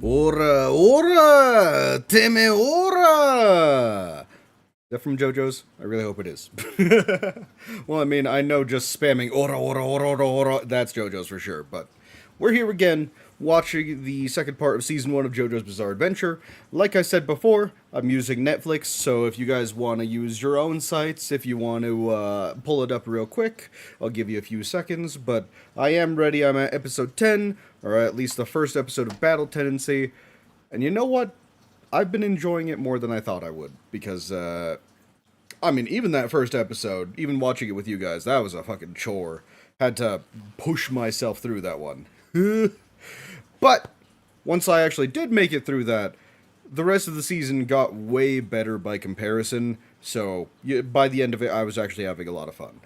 Ora, ora, teme ora. Is that from Jojo's? I really hope it is. Well, I mean, I know just spamming ora, ora, ora, ora, ora, that's Jojo's for sure, but we're here again, watching the second part of Season 1 of JoJo's Bizarre Adventure. Like I said before, I'm using Netflix, so if you guys want to use your own sites, if you want to pull it up real quick, I'll give you a few seconds, but I am ready. I'm at episode 10, or at least the first episode of Battle Tendency, and you know what? I've been enjoying it more than I thought I would, because, I mean, even that first episode, even watching it with you guys, that was a fucking chore. Had to push myself through that one. But once I actually did make it through that, the rest of the season got way better by comparison, so by the end of it, I was actually having a lot of fun.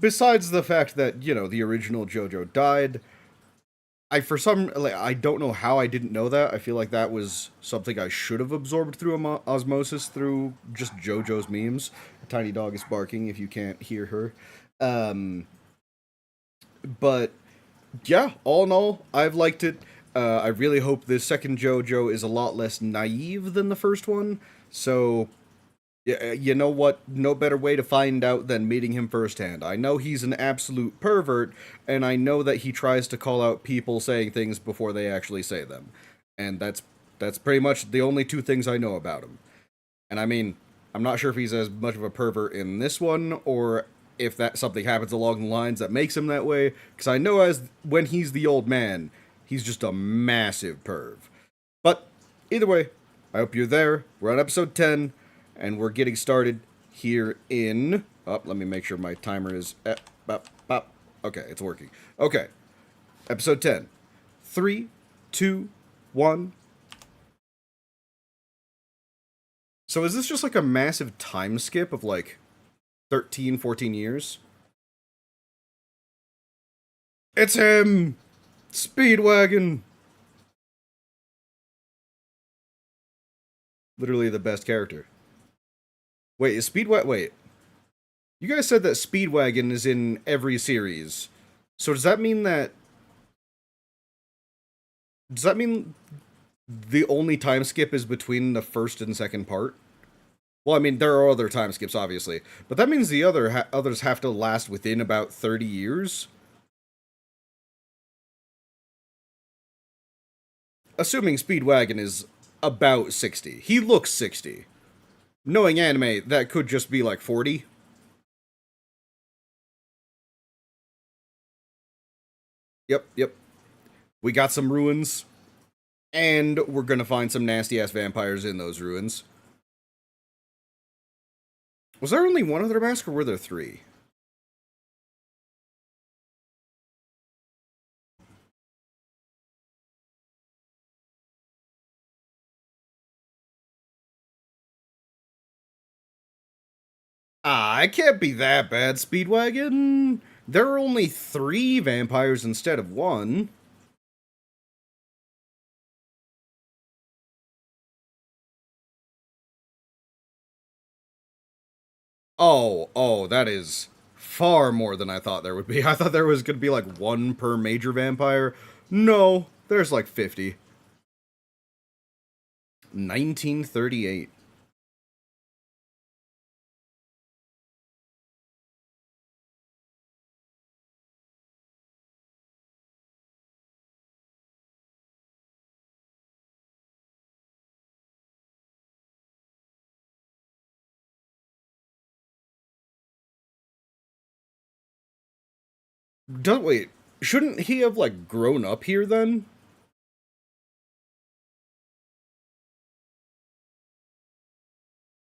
Besides the fact that, you know, the original JoJo died, I don't know how I didn't know that. I feel like that was something I should have absorbed through osmosis through just JoJo's memes. A tiny dog is barking if you can't hear her. But yeah, all in all, I've liked it. I really hope this second JoJo is a lot less naive than the first one. So, yeah, you know what? No better way to find out than meeting him firsthand. I know he's an absolute pervert, and I know that he tries to call out people saying things before they actually say them. And that's pretty much the only two things I know about him. And I mean, I'm not sure if he's as much of a pervert in this one, or if that something happens along the lines that makes him that way, because I know as when he's the old man, he's just a massive perv. But either way, I hope you're there. We're on episode 10, and we're getting started here in... Oh, let me make sure my timer is... Okay, it's working. Okay, episode 10. 3, 2, 1... So is this just like a massive time skip of like 13, 14 years? It's him! Speedwagon! Literally the best character. Wait, is Speedwagon... Wait. You guys said that Speedwagon is in every series. So does that mean that... Does that mean the only time skip is between the first and second part? Well, I mean, there are other time skips, obviously. But that means the others have to last within about 30 years? Assuming Speedwagon is about 60. He looks 60. Knowing anime, that could just be like 40. Yep. We got some ruins. And we're gonna find some nasty-ass vampires in those ruins. Was there only one other mask, or were there three? Ah, it can't be that bad, Speedwagon. There are only 3 vampires instead of 1. Oh, that is far more than I thought there would be. I thought there was going to be like 1 per major vampire. No, there's like 50. 1938. Don't wait. Shouldn't he have like grown up here then?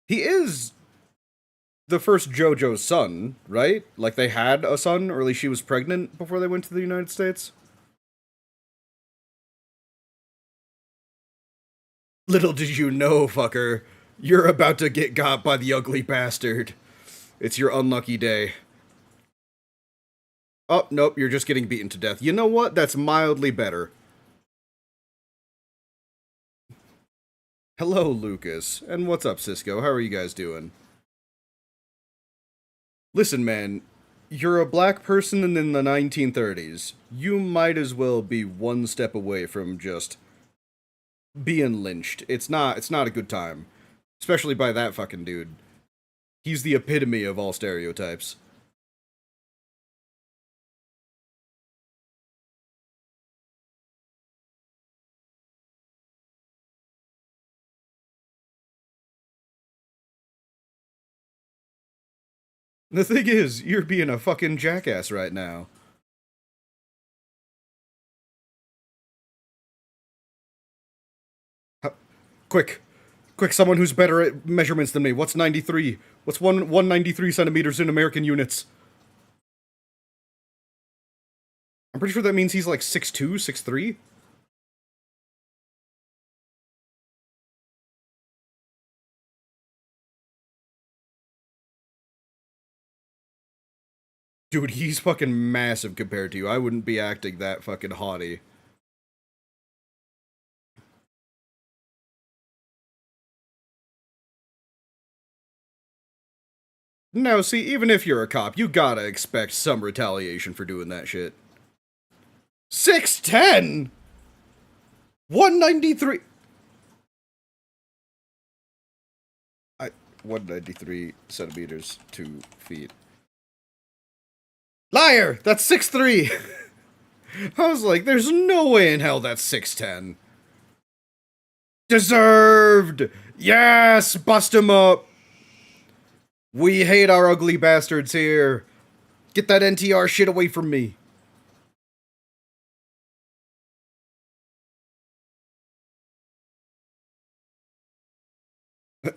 He is the first JoJo's son, right? Like they had a son, or at least she was pregnant before they went to the United States. Little did you know, fucker. You're about to get got by the ugly bastard. It's your unlucky day. Oh, nope, you're just getting beaten to death. You know what? That's mildly better. Hello, Lucas. And what's up, Cisco? How are you guys doing? Listen, man. You're a black person in the 1930s. You might as well be one step away from just being lynched. It's not a good time. Especially by that fucking dude. He's the epitome of all stereotypes. The thing is, you're being a fucking jackass right now. Quick, quick! Someone who's better at measurements than me. What's 93? What's 193 centimeters in American units? I'm pretty sure that means he's like 6'2", 6'3". Dude, he's fucking massive compared to you. I wouldn't be acting that fucking haughty. No, see, even if you're a cop, you gotta expect some retaliation for doing that shit. 6'10"? 193. 193 centimeters, 2 feet. Liar! That's 6'3". I was like, there's no way in hell that's 6'10". Deserved! Yes! Bust him up! We hate our ugly bastards here. Get that NTR shit away from me.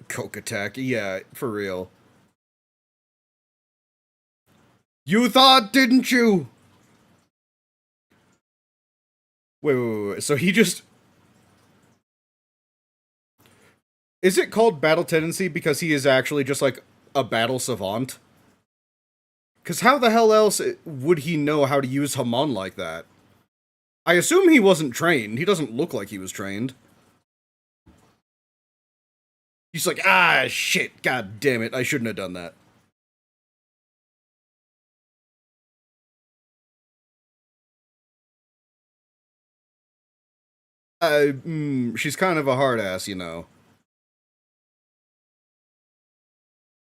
Coke attack, yeah, for real. You thought, didn't you? Wait. So he just... Is it called battle tendency because he is actually just like a battle savant? Because how the hell else would he know how to use Hamon like that? I assume he wasn't trained. He doesn't look like he was trained. He's like, ah, shit, god damn it, I shouldn't have done that. She's kind of a hard ass, you know.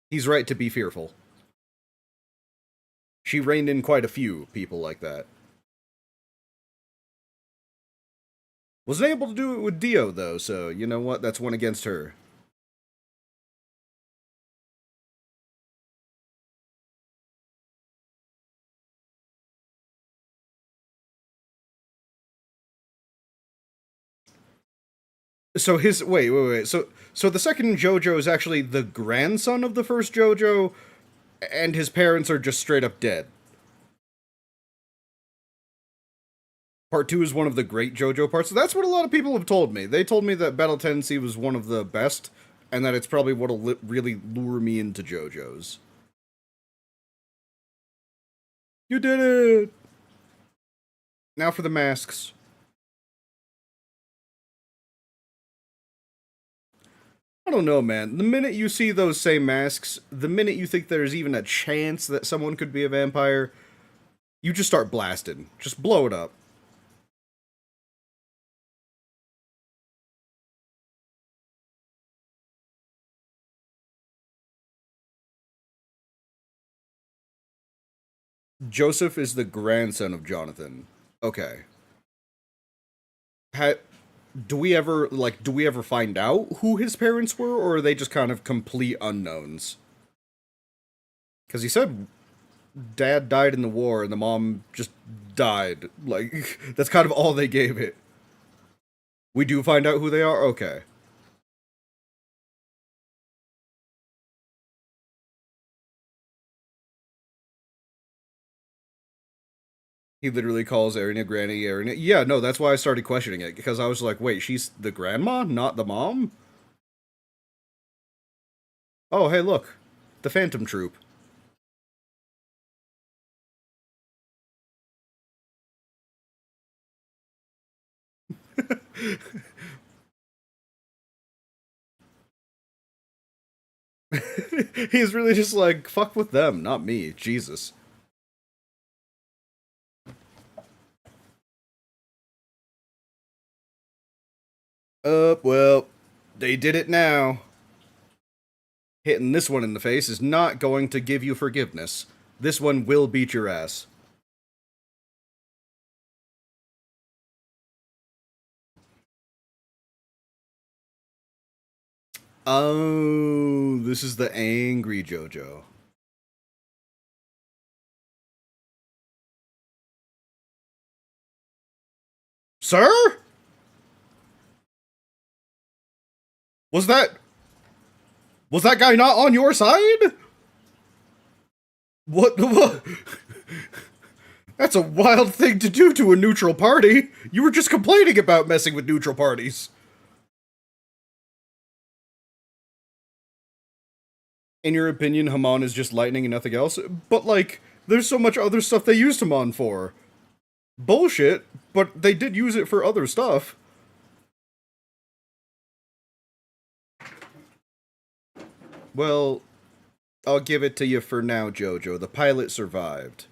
He's right to be fearful. She reined in quite a few people like that. Wasn't able to do it with Dio, though, so you know what? That's one against her. So his wait. So the second Jojo is actually the grandson of the first Jojo, and his parents are just straight up dead. Part 2 is one of the great JoJo parts. That's what a lot of people have told me. They told me that Battle Tendency was one of the best, and that it's probably what'll really lure me into JoJo's. You did it! Now for the masks. I don't know, man. The minute you see those same masks, the minute you think there's even a chance that someone could be a vampire, you just start blasting. Just blow it up. Joseph is the grandson of Jonathan. Okay. Ha- do we ever find out who his parents were, or are they just kind of complete unknowns? Because he said dad died in the war and the mom just died. Like, that's kind of all they gave it. We do find out who they are? Okay. He literally calls Arena Granny Arena. Yeah, no, that's why I started questioning it, because I was like, wait, she's the grandma, not the mom? Oh, hey, look. The Phantom Troop. He's really just like, fuck with them, not me. Jesus. Well, they did it now. Hitting this one in the face is not going to give you forgiveness. This one will beat your ass. Oh, this is the angry Jojo. Sir? Was that... Was that guy not on your side? What? That's a wild thing to do to a neutral party. You were just complaining about messing with neutral parties. In your opinion, Haman is just lightning and nothing else? But, like, there's so much other stuff they used Haman for. Bullshit, but they did use it for other stuff. Well, I'll give it to you for now, Jojo. The pilot survived.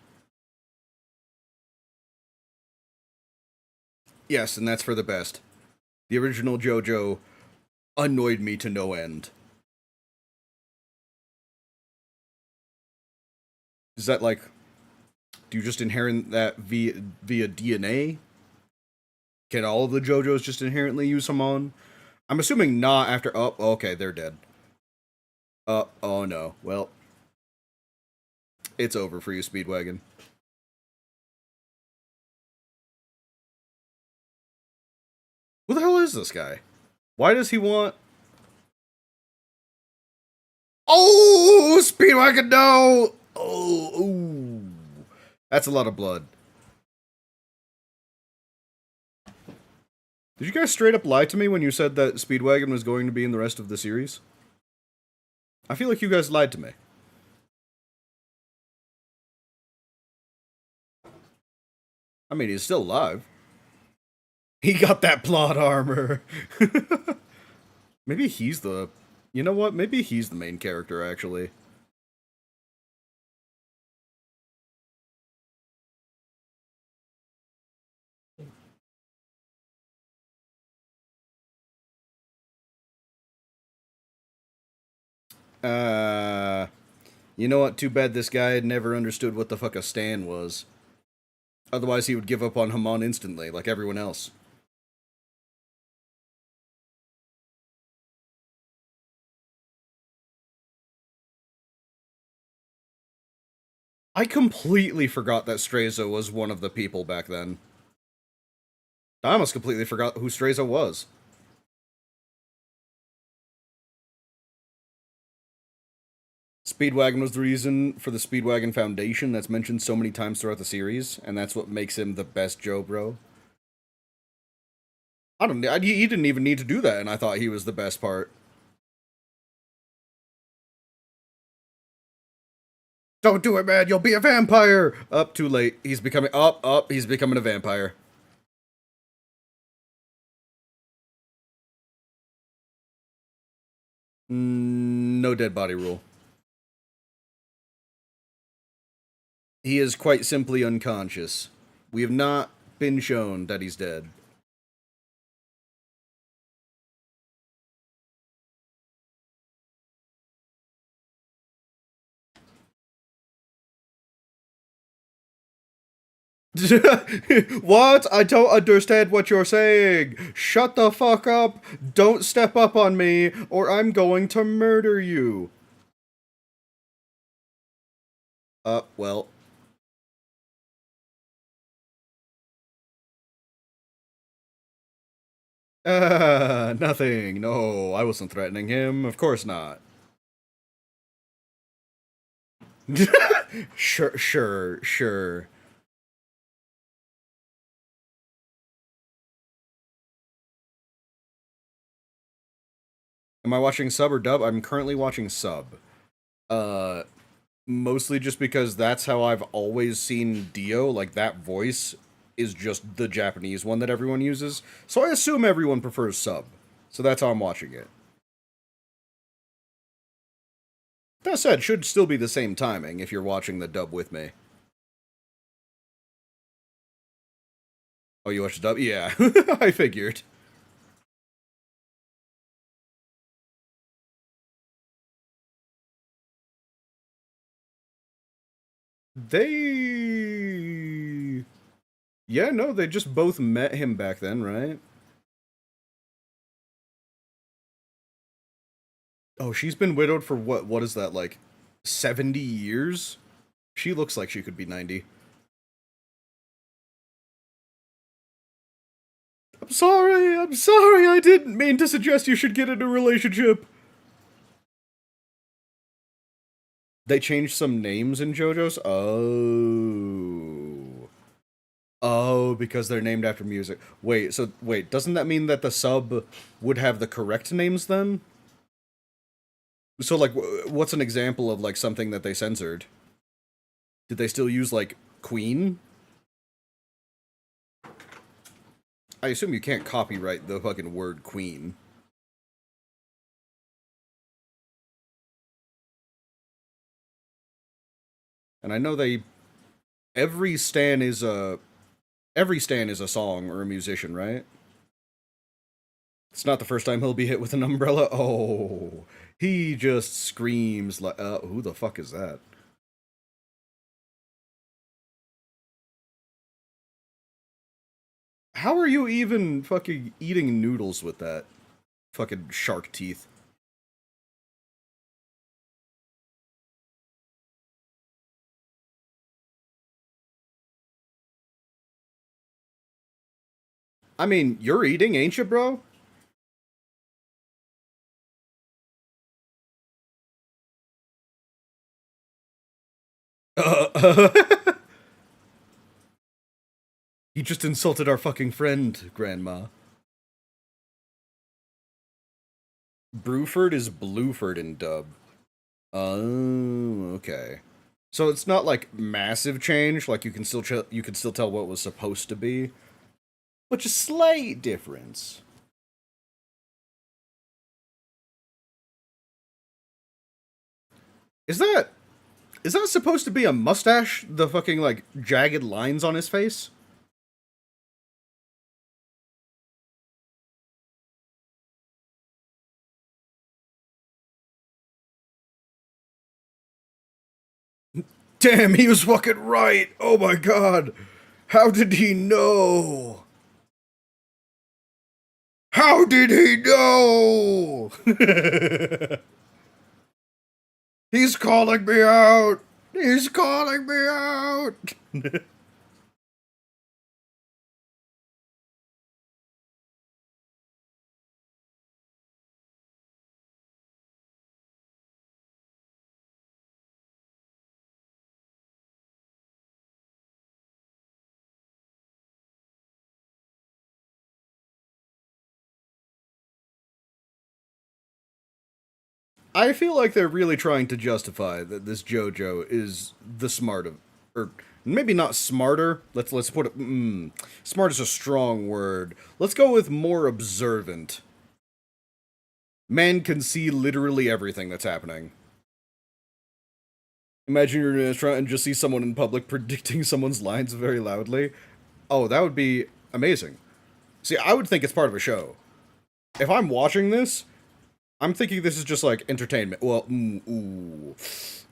Yes, and that's for the best. The original Jojo annoyed me to no end. Is that like... Do you just inherit that via DNA? Can all of the JoJos just inherently use Hamon? I'm assuming not after... Oh, okay, they're dead. Oh no. Well, it's over for you, Speedwagon. Who the hell is this guy? Why does he want... Oh, Speedwagon, no! Oh, ooh. That's a lot of blood. Did you guys straight up lie to me when you said that Speedwagon was going to be in the rest of the series? I feel like you guys lied to me. I mean, he's still alive. He got that plot armor. Maybe he's the... You know what? Maybe he's the main character, actually. You know what? Too bad this guy had never understood what the fuck a stan was. Otherwise, he would give up on Hamon instantly, like everyone else. I completely forgot that Strayzo was one of the people back then. I almost completely forgot who Strayzo was. Speedwagon was the reason for the Speedwagon Foundation that's mentioned so many times throughout the series, and that's what makes him the best Joe Bro. He didn't even need to do that, and I thought he was the best part. Don't do it, man, you'll be a vampire! Up, too late. He's becoming, he's becoming a vampire. No dead body rule. He is quite simply unconscious. We have not been shown that he's dead. What? I don't understand what you're saying. Shut the fuck up. Don't step up on me, or I'm going to murder you. Well. Nothing. No, I wasn't threatening him. Of course not. Sure. Am I watching sub or dub? I'm currently watching sub. Mostly just because that's how I've always seen Dio, like that voice is just the Japanese one that everyone uses. So I assume everyone prefers sub. So that's how I'm watching it. That said, should still be the same timing if you're watching the dub with me. Oh, you watched the dub? Yeah, I figured. They... Yeah, no, they just both met him back then, right? Oh, she's been widowed for what is that, like, 70 years? She looks like she could be 90. I'm sorry, I didn't mean to suggest you should get in a relationship. They changed some names in JoJo's? Oh. Oh, because they're named after music. Wait, doesn't that mean that the sub would have the correct names then? So, like, what's an example of, like, something that they censored? Did they still use, like, Queen? I assume you can't copyright the fucking word Queen. And I know they... Every stan is a... Every stan is a song or a musician, right? It's not the first time he'll be hit with an umbrella. Oh, he just screams like, who the fuck is that? How are you even fucking eating noodles with that? Fucking shark teeth. I mean, you're eating, ain't you, bro? Uh, you just insulted our fucking friend, Grandma. Bruford is Blueford in dub. Oh, okay. So it's not like massive change. Like you can still tell what was supposed to be, but just slight difference. Is that is that supposed to be a mustache? The fucking like jagged lines on his face? Damn, he was fucking right. Oh my god. How did he know? How did he know? He's calling me out. He's calling me out. I feel like they're really trying to justify that this JoJo is the smart of, or maybe not smarter. Let's put it. Smart is a strong word. Let's go with more observant. Man can see literally everything that's happening. Imagine you're in a restaurant and just see someone in public predicting someone's lines very loudly. Oh, that would be amazing. See, I would think it's part of a show. If I'm watching this, I'm thinking this is just like entertainment. Well, ooh,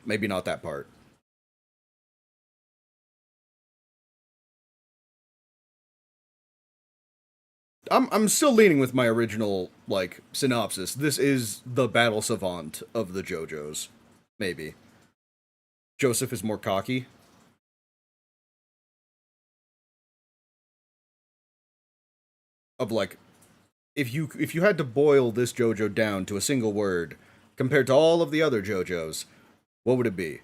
maybe not that part. I'm still leaning with my original like synopsis. This is the battle savant of the JoJos. Maybe. Joseph is more cocky. Of like if you had to boil this JoJo down to a single word compared to all of the other JoJos, what would it be?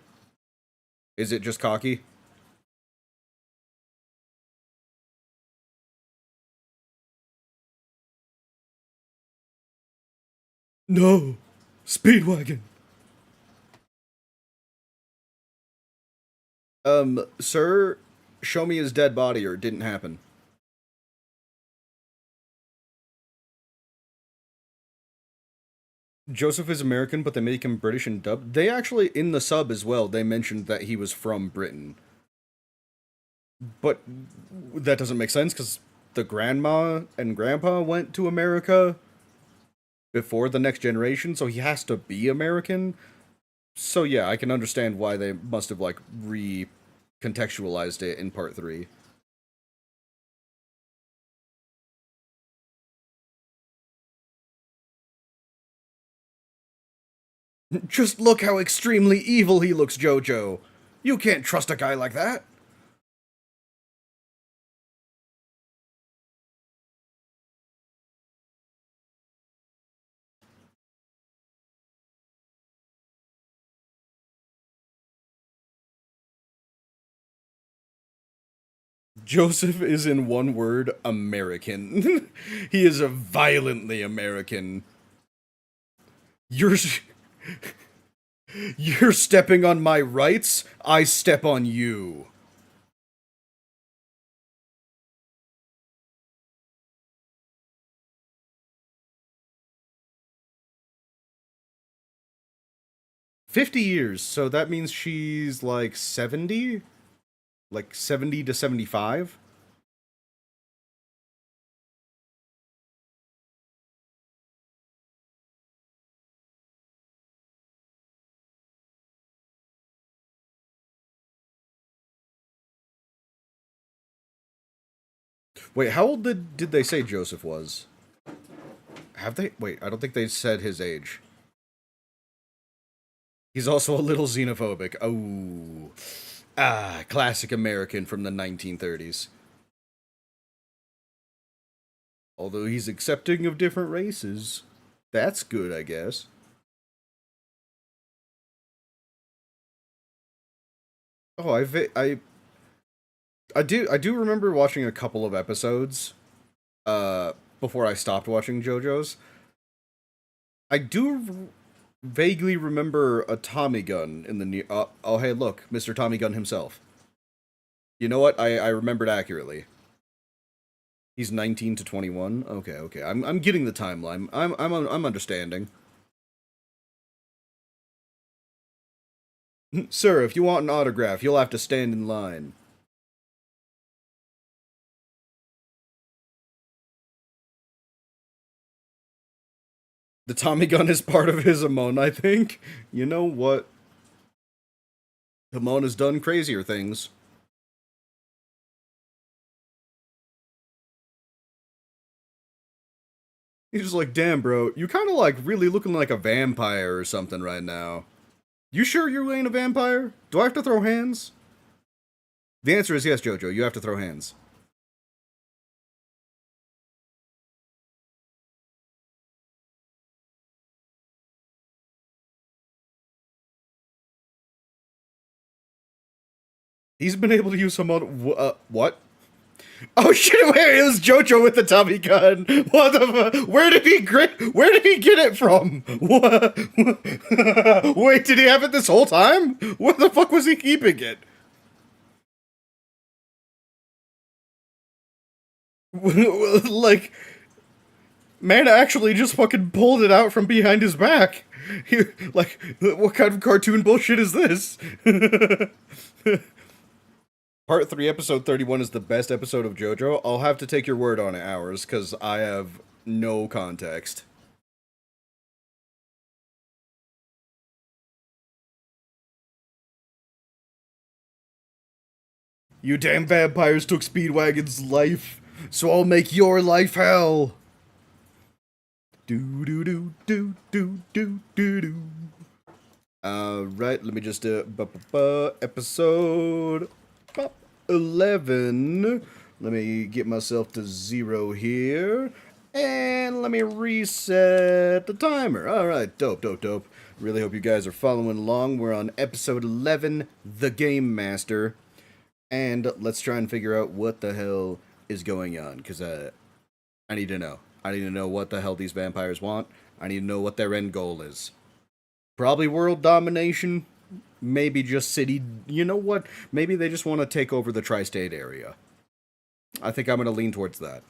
Is it just cocky? No. Speedwagon. Sir, show me his dead body or it didn't happen. Joseph is American, but they make him British and dub. They actually, in the sub as well, they mentioned that he was from Britain. But that doesn't make sense because the grandma and grandpa went to America before the next generation, so he has to be American. So yeah, I can understand why they must have like contextualized it in part 3. Just look how extremely evil he looks, Jojo. You can't trust a guy like that. Joseph is, in one word, American. He is a violently American. You're you're stepping on my rights, I step on you. 50 years, so that means she's like 70? Like 70 to 75? Wait, how old did they say Joseph was? Have they? Wait, I don't think they said his age. He's also a little xenophobic. Oh. Ah, classic American from the 1930s. Although he's accepting of different races. That's good, I guess. Oh, I do remember watching a couple of episodes before I stopped watching JoJo's. I do vaguely remember a Tommy gun in the new. Oh, hey, look, Mr. Tommy Gun himself. You know what? I remembered accurately. He's 19 to 21. Okay, okay. I'm getting the timeline. I'm understanding. Sir, if you want an autograph, you'll have to stand in line. The Tommy gun is part of his Amon, I think. You know what? Amon has done crazier things. He's just like, damn, bro, you kind of like really looking like a vampire or something right now. You sure you ain't a vampire? Do I have to throw hands? The answer is yes, Jojo. You have to throw hands. He's been able to use some other. What? Oh shit! Wait, it was Jojo with the Tommy gun. What the? Where did he get it from? What? Wait, did he have it this whole time? Where the fuck was he keeping it? Like, man actually just fucking pulled it out from behind his back. He, like, what kind of cartoon bullshit is this? Part 3, episode 31 is the best episode of JoJo. I'll have to take your word on it, Hours, because I have no context. You damn vampires took Speedwagon's life, so I'll make your life hell. Do do do do do do do do. Right, let me just do episode 11. Let me get myself to 0 here. And let me reset the timer. Alright, dope, dope, dope. Really hope you guys are following along. We're on episode 11, The Game Master. And let's try and figure out what the hell is going on. Because I need to know. I need to know what the hell these vampires want. I need to know what their end goal is. Probably world domination. Maybe just city. You know what? Maybe they just want to take over the tri-state area. I think I'm going to lean towards that.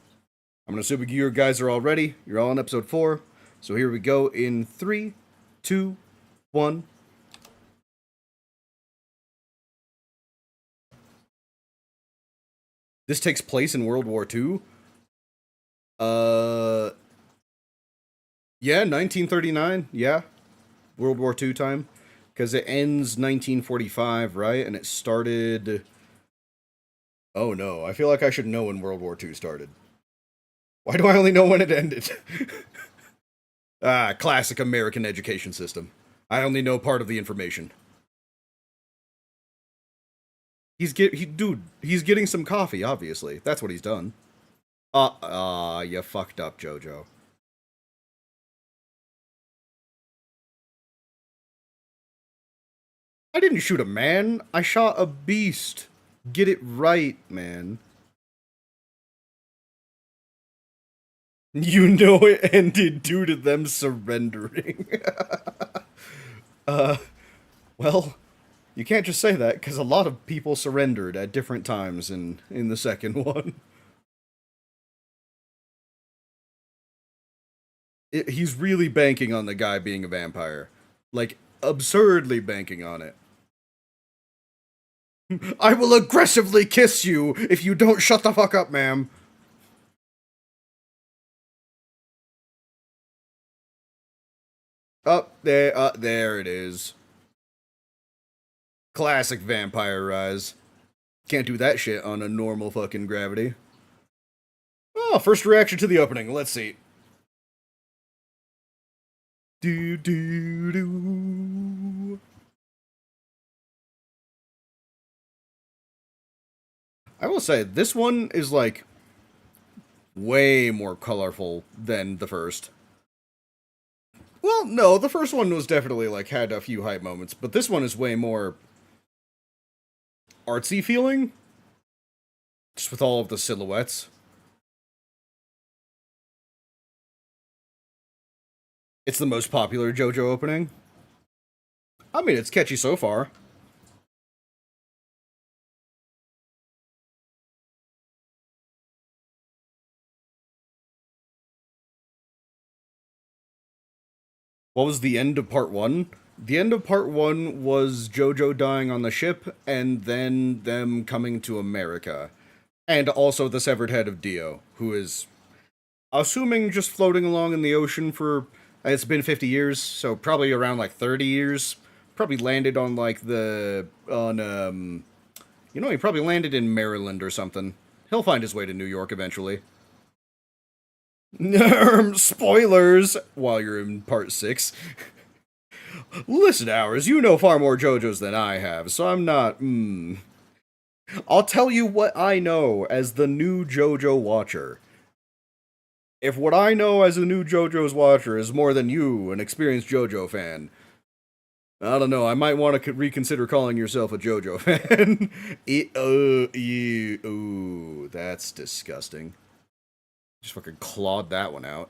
I'm going to assume you guys are all ready. You're all on episode 4. So here we go in 3, 2, 1. This takes place in World War II? Yeah, 1939. Yeah. World War II time. Because it ends 1945, right? And it started Oh no, I feel like I should know when World War II started. Why do I only know when it ended? Ah, classic American education system. I only know part of the information. Dude, he's getting some coffee, obviously. That's what he's done. You fucked up, Jojo. I didn't shoot a man. I shot a beast. Get it right, man. You know it ended due to them surrendering. uh, well, you can't just say that, because a lot of people surrendered at different times in the second one. He's really banking on the guy being a vampire. Like, absurdly banking on it. I will aggressively kiss you if you don't shut the fuck up, ma'am. There it is. Classic vampire rise. Can't do that shit on a normal fucking gravity. Oh, first reaction to the opening. Let's see. Do do do. I will say this one is like way more colorful than the first. Well, no, the first one was definitely like had a few hype moments, but this one is way more artsy feeling, just with all of the silhouettes. It's the most popular JoJo opening. I mean, it's catchy so far. What was the end of part one? The end of part one was JoJo dying on the ship, and then them coming to America. And also the severed head of Dio, who is, assuming, just floating along in the ocean for. It's been 50 years, so probably around like 30 years. Probably landed on like the. He probably landed in Maryland or something. He'll find his way to New York eventually. Spoilers! While you're in part 6. Listen, Hours, you know far more JoJo's than I have, so I'm not. I'll tell you what I know as the new JoJo watcher. If what I know as a new JoJo's watcher is more than you, an experienced JoJo fan, I don't know, I might want to reconsider calling yourself a JoJo fan. Ooh, that's disgusting. Just fucking clawed that one out.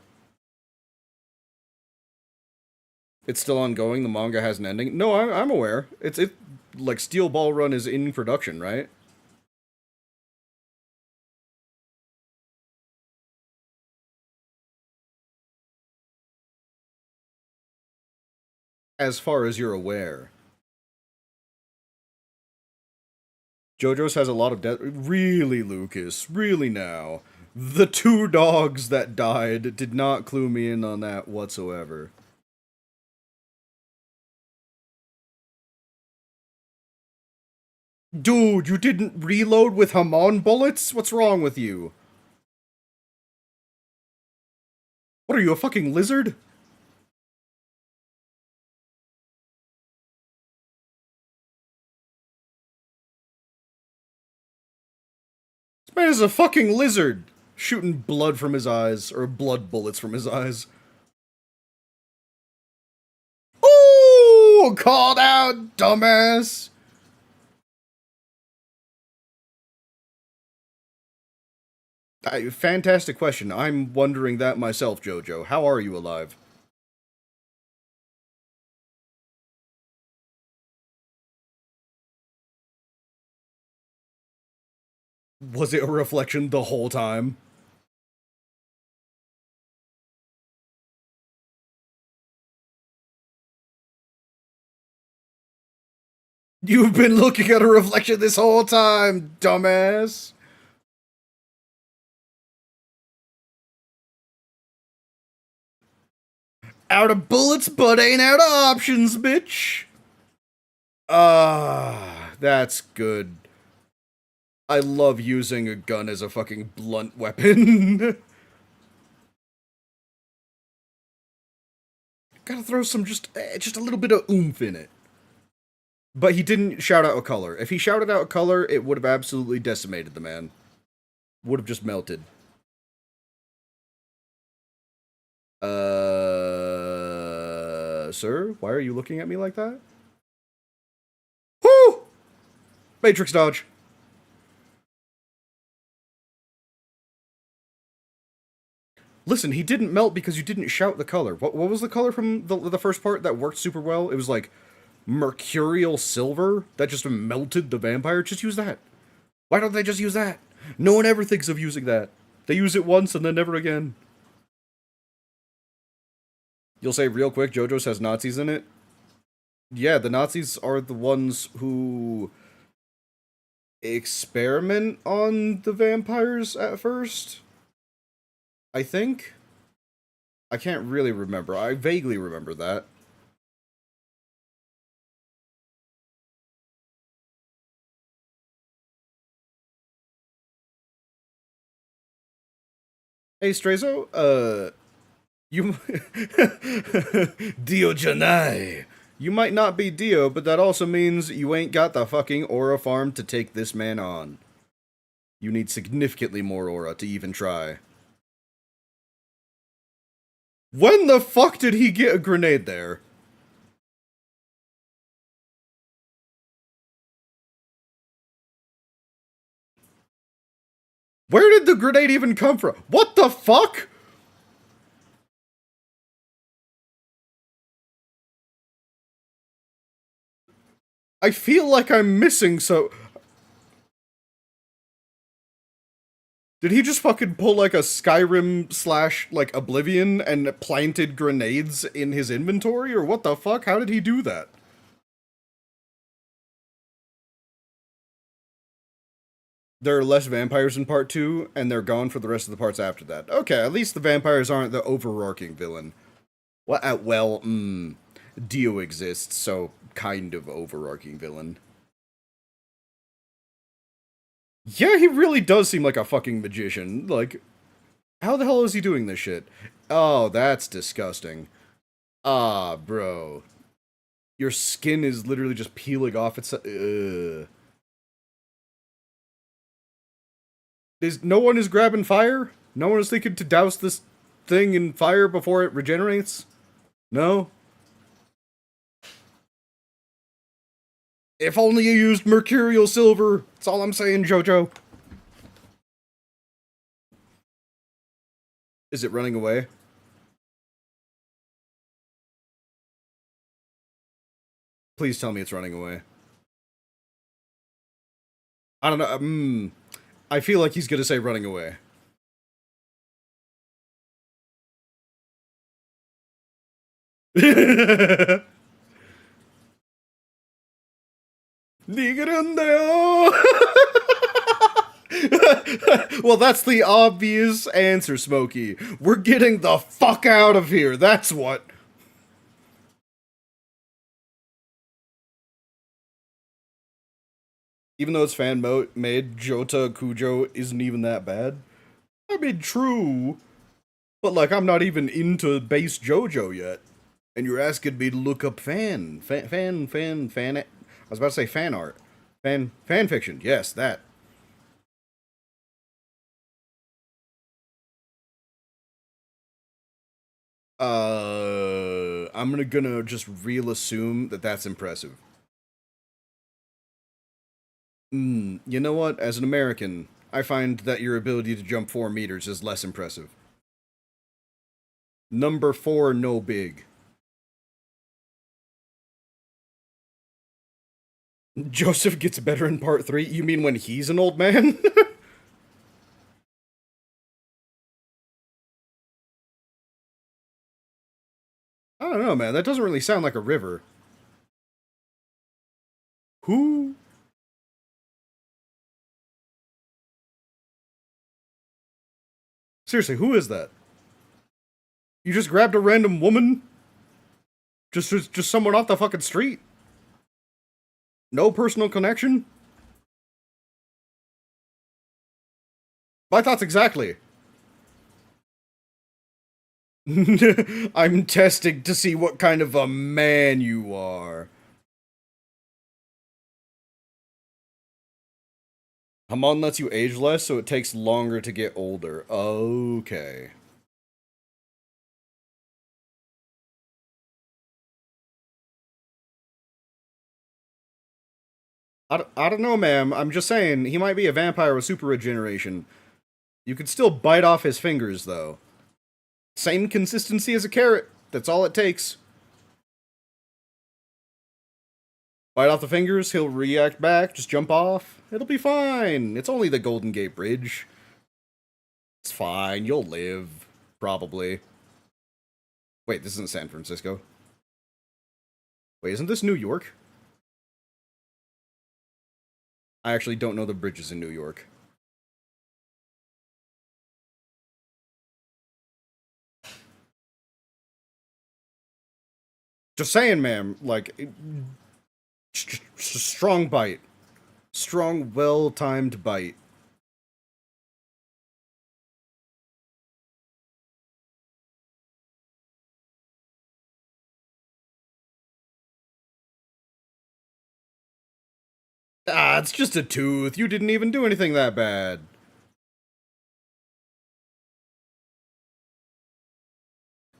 It's still ongoing. The manga has an ending. No, I'm aware. It like Steel Ball Run is in production, right? As far as you're aware, JoJo's has a lot of death. Really, Lucas? Really now? The two dogs that died did not clue me in on that whatsoever. Dude, you didn't reload with Hamon bullets? What's wrong with you? What are you, a fucking lizard? This man is a fucking lizard! Shooting blood from his eyes, or blood bullets from his eyes. Ooh! Called out, dumbass! Fantastic question. I'm wondering that myself, Jojo. How are you alive? Was it a reflection the whole time? You've been looking at a reflection this whole time, dumbass! Out of bullets, but ain't out of options, bitch! Ah, that's good. I love using a gun as a fucking blunt weapon. Gotta throw some just a little bit of oomph in it. But he didn't shout out a color. If he shouted out a color, it would have absolutely decimated the man. Would have just melted. Sir? Why are you looking at me like that? Whoo! Matrix dodge. Listen, he didn't melt because you didn't shout the color. What was the color from the first part that worked super well? It was like mercurial silver that just melted the vampire. Just use that. Why don't they just use that? No one ever thinks of using that. They use it once and then never again. You'll say real quick, Jojo's has Nazis in it? Yeah, the Nazis are the ones who experiment on the vampires at first. I think? I can't really remember. I vaguely remember that. Hey, Strayzo, you... Dio Janai! You might not be Dio, but that also means you ain't got the fucking aura farm to take this man on. You need significantly more aura to even try. When the fuck did he get a grenade there? Where did the grenade even come from? What the fuck? I feel like I'm missing Did he just fucking pull like a Skyrim slash like Oblivion and planted grenades in his inventory? Or what the fuck? How did he do that? There are less vampires in part 2, and they're gone for the rest of the parts after that. Okay, at least the vampires aren't the overarching villain. Well, Dio exists, so kind of overarching villain. Yeah, he really does seem like a fucking magician. Like, how the hell is he doing this shit? Oh, that's disgusting. Ah, bro. Your skin is literally just peeling off itself. No one is grabbing fire? No one is thinking to douse this thing in fire before it regenerates? No? If only you used mercurial silver. That's all I'm saying, Jojo. Is it running away? Please tell me it's running away. I don't know. I feel like he's gonna say running away. Well, that's the obvious answer, Smokey. We're getting the fuck out of here. That's what. Even though it's fan-made, Jota Kujo isn't even that bad. I mean, true. But, like, I'm not even into base Jojo yet. And you're asking me to look up fan. I was about to say fan art. Fan fiction. Yes, that. I'm gonna just real assume that that's impressive. You know what? As an American, I find that your ability to jump 4 meters is less impressive. Number 4, no big. Joseph gets better in part 3? You mean when he's an old man? I don't know, man. That doesn't really sound like a river. Who? Seriously, who is that? You just grabbed a random woman? Just someone off the fucking street? No personal connection? My thoughts exactly. I'm testing to see what kind of a man you are. Hamon lets you age less, so it takes longer to get older. Okay. I don't know, ma'am. I'm just saying, he might be a vampire with super regeneration. You could still bite off his fingers, though. Same consistency as a carrot. That's all it takes. Bite off the fingers, he'll react back, just jump off. It'll be fine. It's only the Golden Gate Bridge. It's fine, you'll live. Probably. Wait, this isn't San Francisco. Wait, isn't this New York? I actually don't know the bridges in New York. Just saying, ma'am, like, strong bite. Strong, well-timed bite. Ah, it's just a tooth. You didn't even do anything that bad.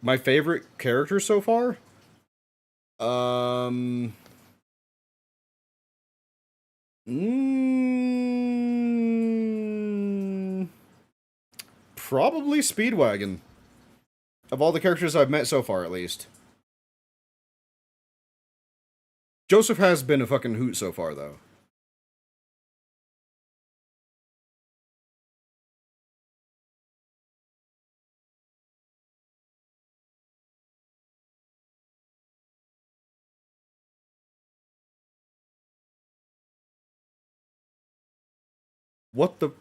My favorite character so far? Um... Probably Speedwagon. Of all the characters I've met so far, at least. Joseph has been a fucking hoot so far, though. What the...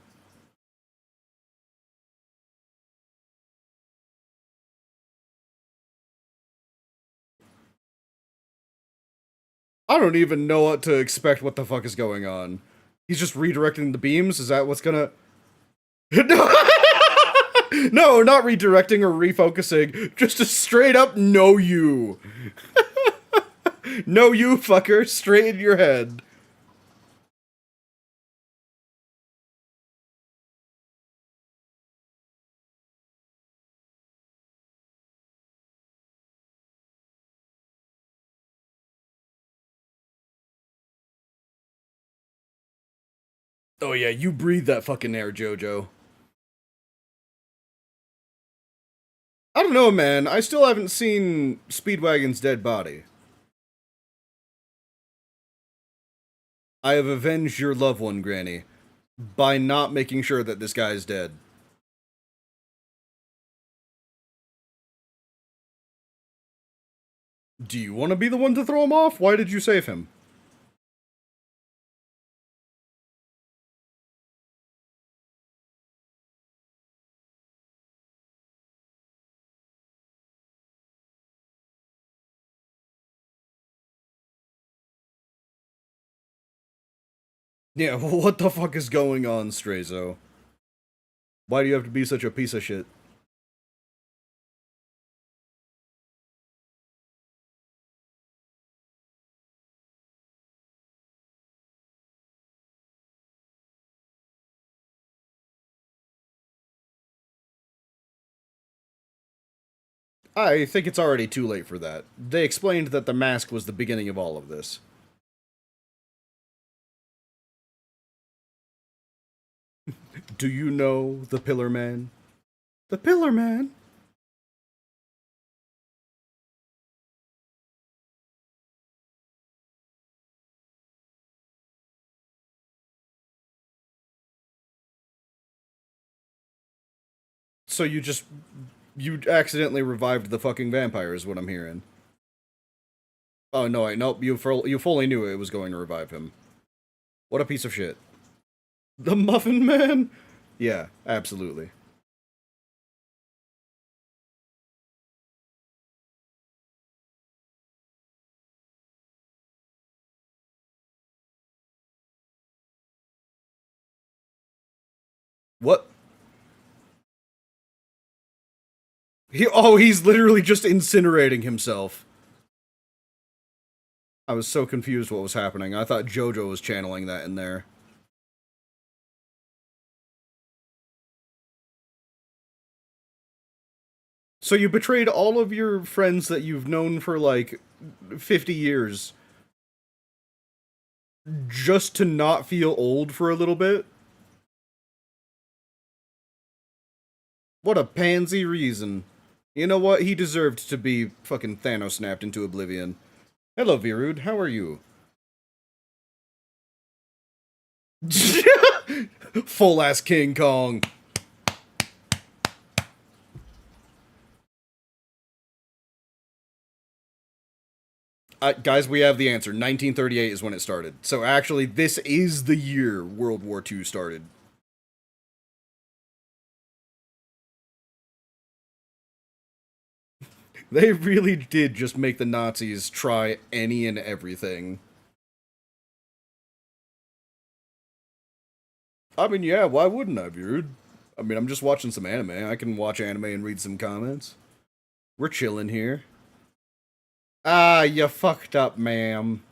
I don't even know what to expect what the fuck is going on. He's just redirecting the beams? Is that what's gonna... No, not redirecting or refocusing. Just a straight up no you. No you, fucker. Straight in your head. Oh yeah, you breathe that fucking air, Jojo. I don't know, man. I still haven't seen Speedwagon's dead body. I have avenged your loved one, Granny, by not making sure that this guy is dead. Do you want to be the one to throw him off? Why did you save him? Yeah, what the fuck is going on, Strayzo? Why do you have to be such a piece of shit? I think it's already too late for that. They explained that the mask was the beginning of all of this. Do you know the Pillar Man? The Pillar Man? So you accidentally revived the fucking vampire is what I'm hearing. Oh no, nope, you fully knew it was going to revive him. What a piece of shit. The Muffin Man? Yeah, absolutely. What? He's literally just incinerating himself. I was so confused what was happening. I thought Jojo was channeling that in there. So you betrayed all of your friends that you've known for like 50 years just to not feel old for a little bit? What a pansy reason. You know what? He deserved to be fucking Thanos snapped into oblivion. Hello, Virud. How are you? Full ass King Kong. Guys, we have the answer. 1938 is when it started. So actually, this is the year World War II started. They really did just make the Nazis try any and everything. I mean, yeah, why wouldn't I, dude? I mean, I'm just watching some anime. I can watch anime and read some comments. We're chilling here. Ah, you fucked up, ma'am.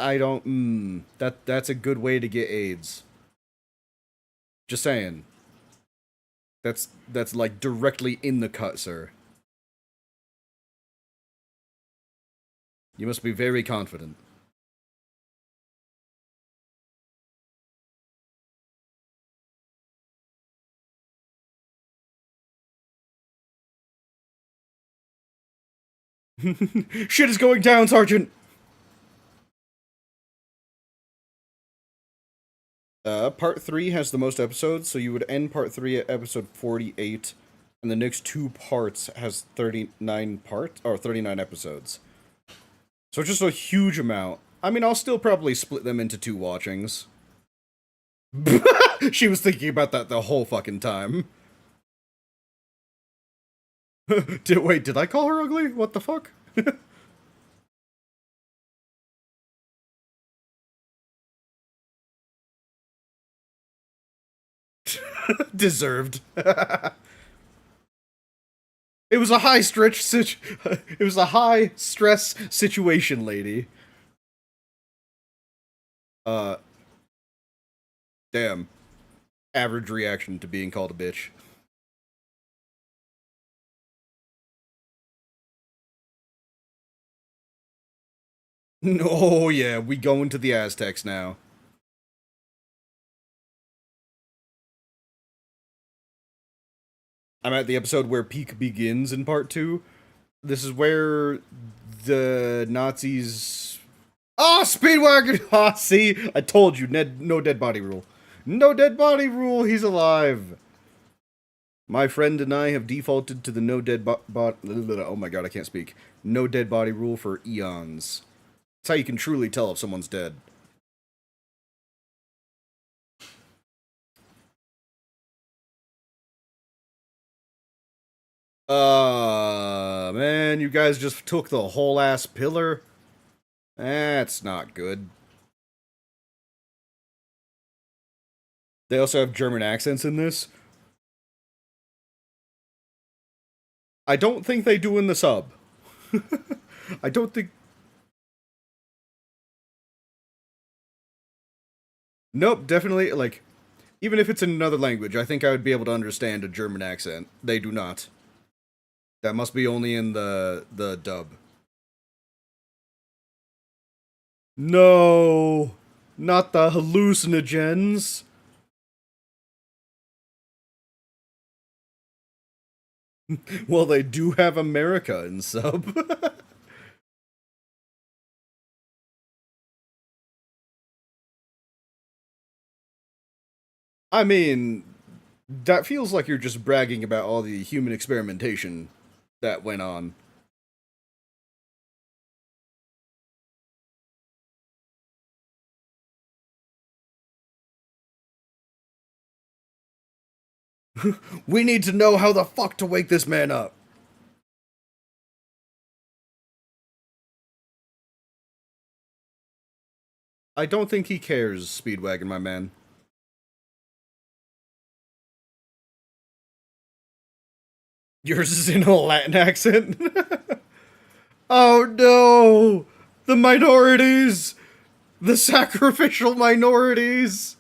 I don't that's a good way to get AIDS. Just saying. That's like directly in the cut, sir. You must be very confident. Shit is going down, Sergeant! Part 3 has the most episodes, so you would end part 3 at episode 48, and the next two parts has 39 parts, or 39 episodes. So just a huge amount. I mean, I'll still probably split them into two watchings. She was thinking about that the whole fucking time. Wait, did I call her ugly? What the fuck? Deserved. It was a high stretch it was a high stress situation, lady. Uh damn. Average reaction to being called a bitch. Oh yeah, we go into the Aztecs now. I'm at the episode where peak begins in part 2. This is where the Nazis. Ah, oh, Speedwagon! Ah, see, I told you, no dead body rule. No dead body rule. He's alive. My friend and I have defaulted to the no dead body. Oh my god, I can't speak. No dead body rule for eons. That's how you can truly tell if someone's dead. Man, you guys just took the whole ass pillar. That's not good. They also have German accents in this. I don't think they do in the sub. I don't think. Nope, definitely, like, even if it's in another language, I think I would be able to understand a German accent. They do not. That must be only in the dub. No, not the hallucinogens. Well, they do have America in sub. I mean, that feels like you're just bragging about all the human experimentation that went on. We need to know how the fuck to wake this man up. I don't think he cares, Speedwagon, my man. Yours is in a Latin accent? Oh no! The minorities! The sacrificial minorities!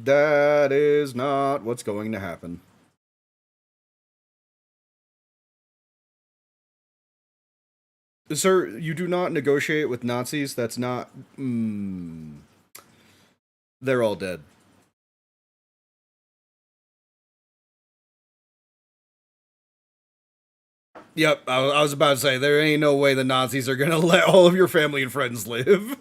That is not what's going to happen. Sir, you do not negotiate with Nazis. That's not. They're all dead. Yep, I was about to say, there ain't no way the Nazis are gonna let all of your family and friends live.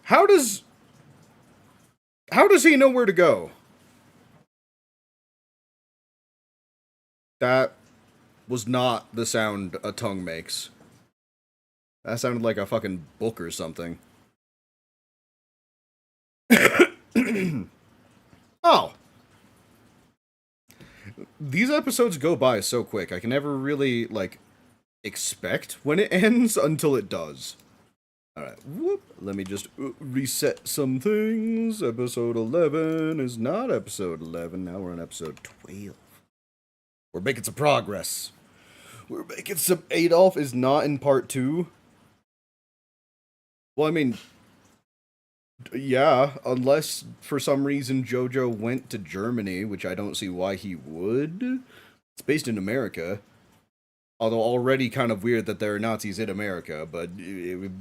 How does. How does he know where to go? That was not the sound a tongue makes. That sounded like a fucking book or something. Oh. These episodes go by so quick. I can never really, like, expect when it ends until it does. Alright, whoop. Let me just reset some things. Episode 11 is not episode 11. Now we're on episode 12. We're making some progress. We're making some. Adolf is not in part 2. Well, I mean, yeah, unless for some reason Jojo went to Germany, which I don't see why he would. It's based in America. Although already kind of weird that there are Nazis in America, but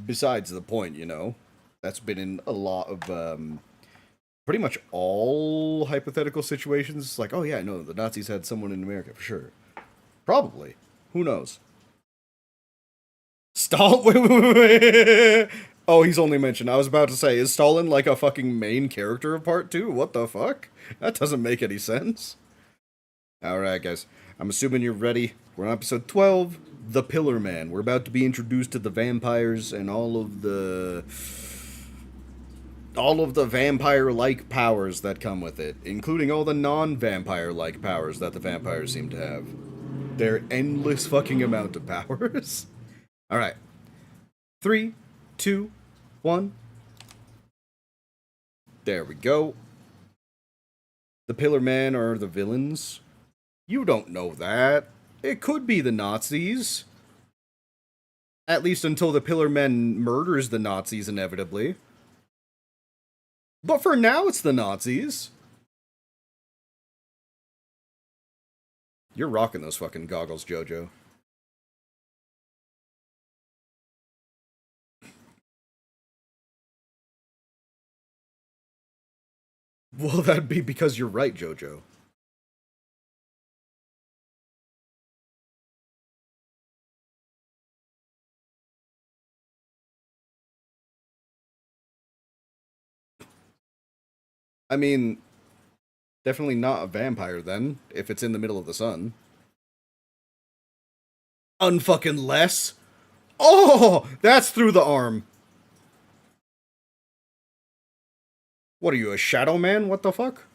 besides the point, you know. That's been in a lot of, pretty much all hypothetical situations. It's like, oh yeah, no, the Nazis had someone in America, for sure. Probably. Who knows? Stalin? Wait. Oh, he's only mentioned. I was about to say, is Stalin like a fucking main character of part 2? What the fuck? That doesn't make any sense. Alright, guys. I'm assuming you're ready. We're on episode 12, The Pillar Man. We're about to be introduced to the vampires and all of the vampire-like powers that come with it, including all the non-vampire-like powers that the vampires seem to have. Their endless fucking amount of powers. Alright. 3, 2, 1. There we go. The Pillar Man are the villains. You don't know that. It could be the Nazis. At least until the Pillar Man murders the Nazis inevitably. But for now, it's the Nazis. You're rocking those fucking goggles, Jojo. Well, that'd be because you're right, Jojo. I mean, definitely not a vampire then, if it's in the middle of the sun. Unfucking less? Oh, that's through the arm. What are you, a shadow man? What the fuck?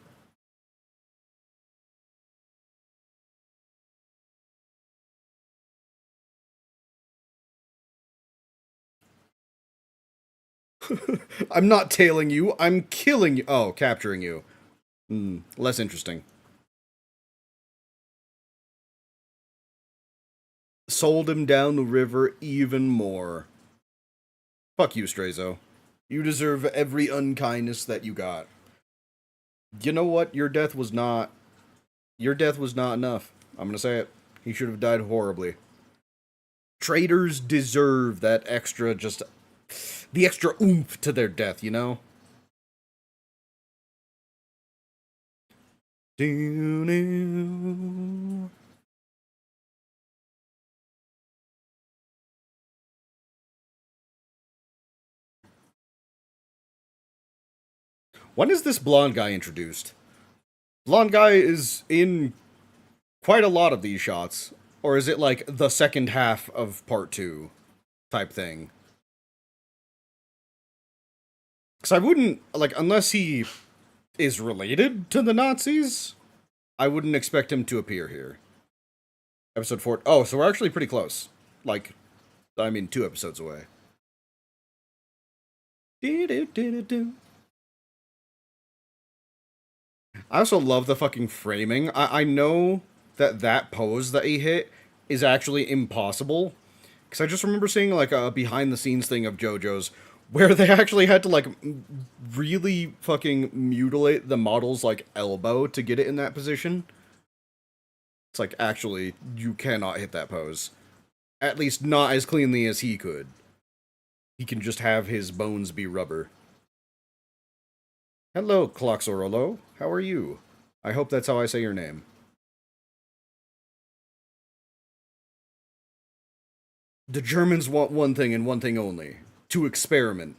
I'm not tailing you, I'm killing you. Oh, capturing you. Less interesting. Sold him down the river even more. Fuck you, Strayzo. You deserve every unkindness that you got. You know what? Your death was not... Your death was not enough. I'm gonna say it. He should have died horribly. Traitors deserve that extra, just... The extra oomph to their death, you know? When is this blonde guy introduced? Blonde guy is in quite a lot of these shots. Or is it like the second half of part 2 type thing? Because I wouldn't, like, unless he is related to the Nazis, I wouldn't expect him to appear here. Episode 4. Oh, so we're actually pretty close. Like, I mean, 2 episodes away. I also love the fucking framing. I know that pose that he hit is actually impossible. Because I just remember seeing, like, a behind-the-scenes thing of JoJo's where they actually had to, like, really fucking mutilate the model's, like, elbow to get it in that position. It's like, actually, you cannot hit that pose. At least not as cleanly as he could. He can just have his bones be rubber. Hello, Cloxorolo. How are you? I hope that's how I say your name. The Germans want one thing and one thing only. To experiment.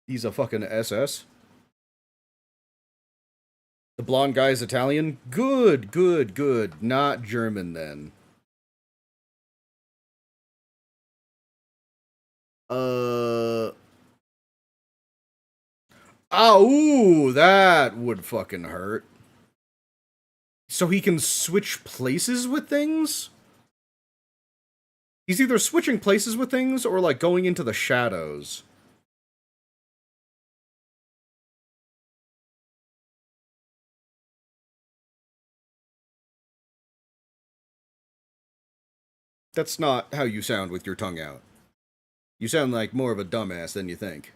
He's a fucking SS. The blonde guy's Italian? Good, good, good. Not German, then. Ah, ooh, that would fucking hurt. So he can switch places with things? He's either switching places with things or, like, going into the shadows. That's not how you sound with your tongue out. You sound like more of a dumbass than you think.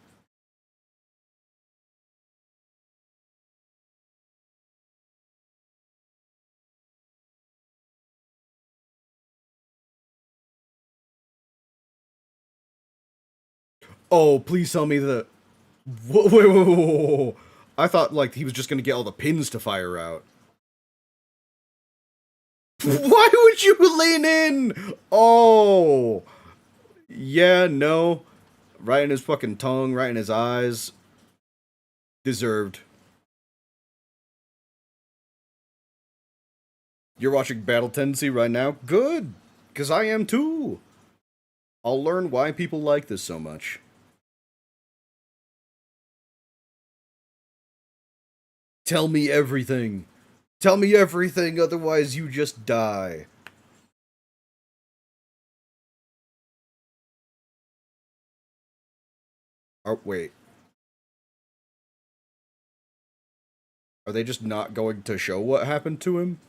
Oh, please tell me that. Whoa. I thought, like, he was just gonna get all the pins to fire out. Why would you lean in? Oh. Yeah, no. Right in his fucking tongue, right in his eyes. Deserved. You're watching Battle Tendency right now? Good. Because I am too. I'll learn why people like this so much. Tell me everything. Tell me everything, otherwise you just die. Oh, wait. Are they just not going to show what happened to him?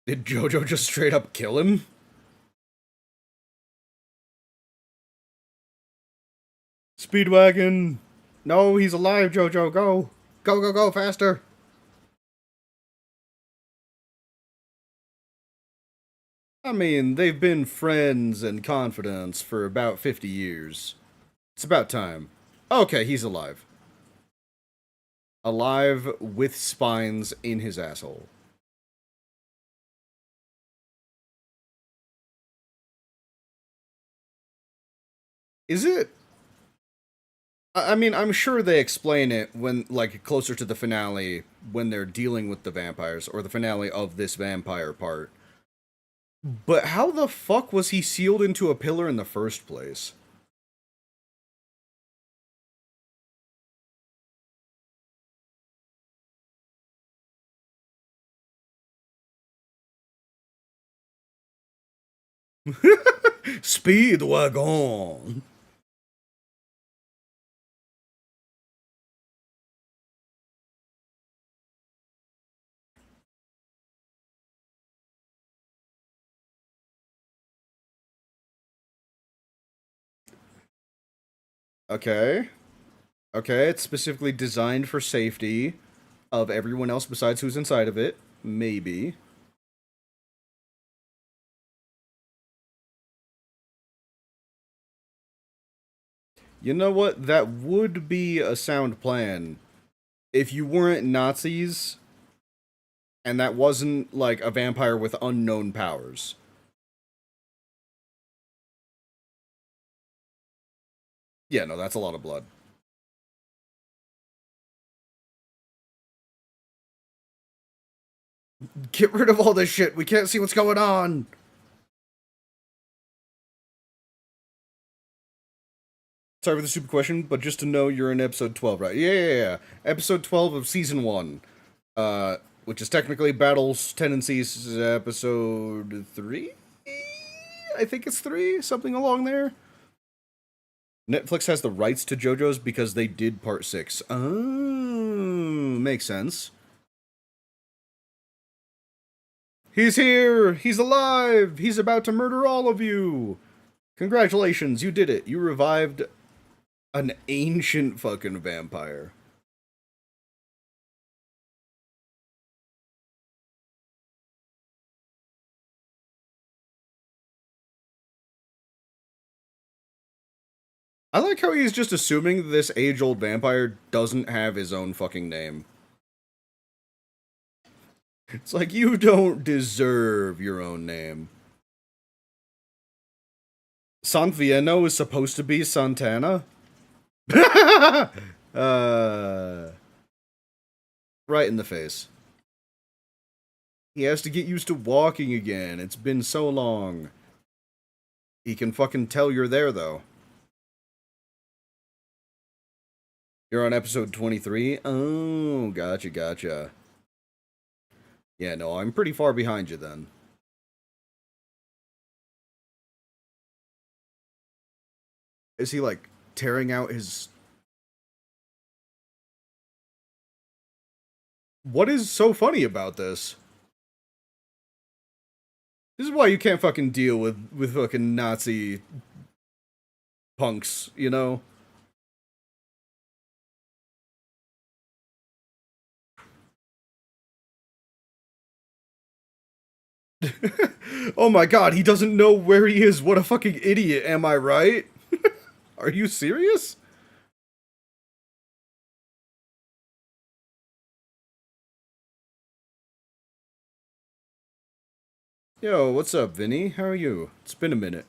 Did Jojo just straight up kill him? Speedwagon! No, he's alive, Jojo, go! Go, go, go, faster! I mean, they've been friends and confidants for about 50 years. It's about time. Okay, he's alive. Alive with spines in his asshole. Is it? I mean, I'm sure they explain it when, like, closer to the finale, when they're dealing with the vampires, or the finale of this vampire part. But how the fuck was he sealed into a pillar in the first place? Speedwagon! Okay. Okay, it's specifically designed for safety of everyone else besides who's inside of it. Maybe. You know what? That would be a sound plan if you weren't Nazis and that wasn't like a vampire with unknown powers. Yeah, no, that's a lot of blood. Get rid of all this shit. We can't see what's going on. Sorry for the stupid question, but just to know you're in episode 12, right? Yeah. Episode 12 of season 1. Which is technically Battle's Tendencies episode 3? I think it's 3, something along there. Netflix has the rights to JoJo's because they did part 6. Oh, makes sense. He's here! He's alive! He's about to murder all of you! Congratulations, you did it. You revived an ancient fucking vampire. I like how he's just assuming this age-old vampire doesn't have his own fucking name. It's like, you don't deserve your own name. Sanvieno is supposed to be Santana? Right in the face. He has to get used to walking again. It's been so long. He can fucking tell you're there, though. You're on episode 23? Oh, gotcha. Yeah, no, I'm pretty far behind you then. Is he, like, tearing out his... What is so funny about this? This is why you can't fucking deal with fucking Nazi punks, you know? Oh my god, he doesn't know where he is. What a fucking idiot, am I right? Are you serious? Yo, what's up, Vinny? How are you? It's been a minute.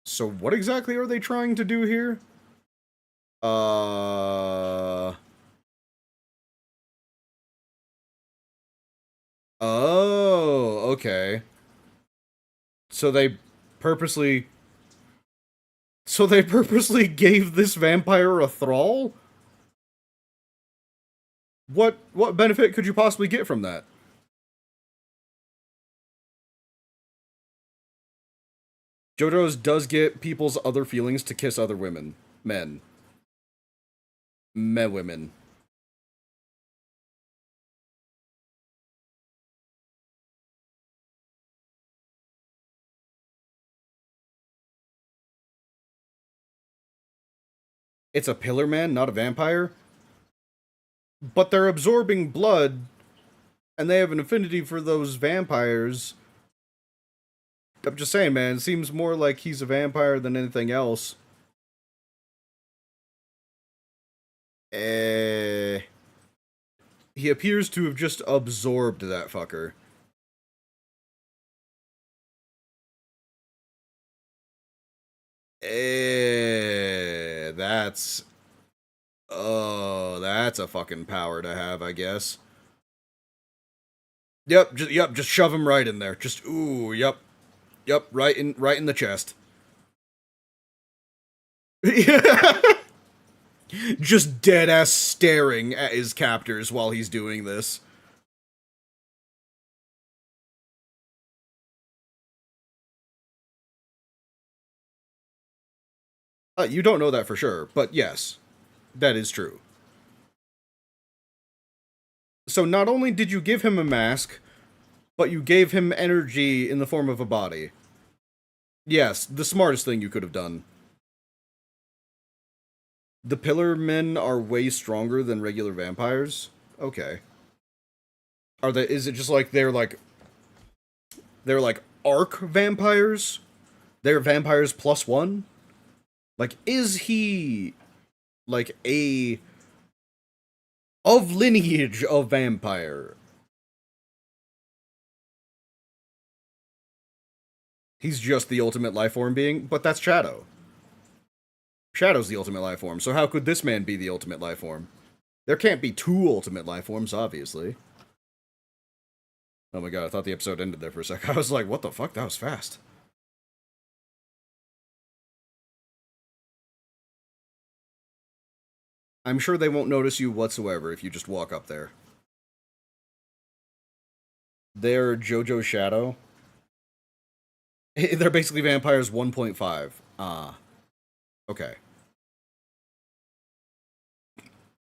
So what exactly are they trying to do here? Oh, okay. So they purposely... So they purposely gave this vampire a thrall? What benefit could you possibly get from that? JoJo's does get people's other feelings to kiss other women. Men. Women. It's a pillar man, not a vampire. But they're absorbing blood, and they have an affinity for those vampires. I'm just saying, man, it seems more like he's a vampire than anything else. He appears to have just absorbed that fucker. That's... Oh, that's a fucking power to have, I guess. Yep, just shove him right in there. Just, ooh, yep. Yep, right in the chest. Just dead-ass staring at his captors while he's doing this. You don't know that for sure, but yes, that is true. So not only did you give him a mask, but you gave him energy in the form of a body. Yes, the smartest thing you could have done. The Pillar Men are way stronger than regular vampires? Okay. Is it just like they're like arc vampires? They're vampires +1? Like, is he like a of lineage of vampire? He's just the ultimate life form being, but that's Shadow. Shadow's the ultimate life form, so how could this man be the ultimate life form? There can't be two ultimate life forms, obviously. Oh my god, I thought the episode ended there for a sec. I was like, what the fuck? That was fast. I'm sure they won't notice you whatsoever if you just walk up there. They're Jojo Shadow. They're basically vampires 1.5. Ah. Okay.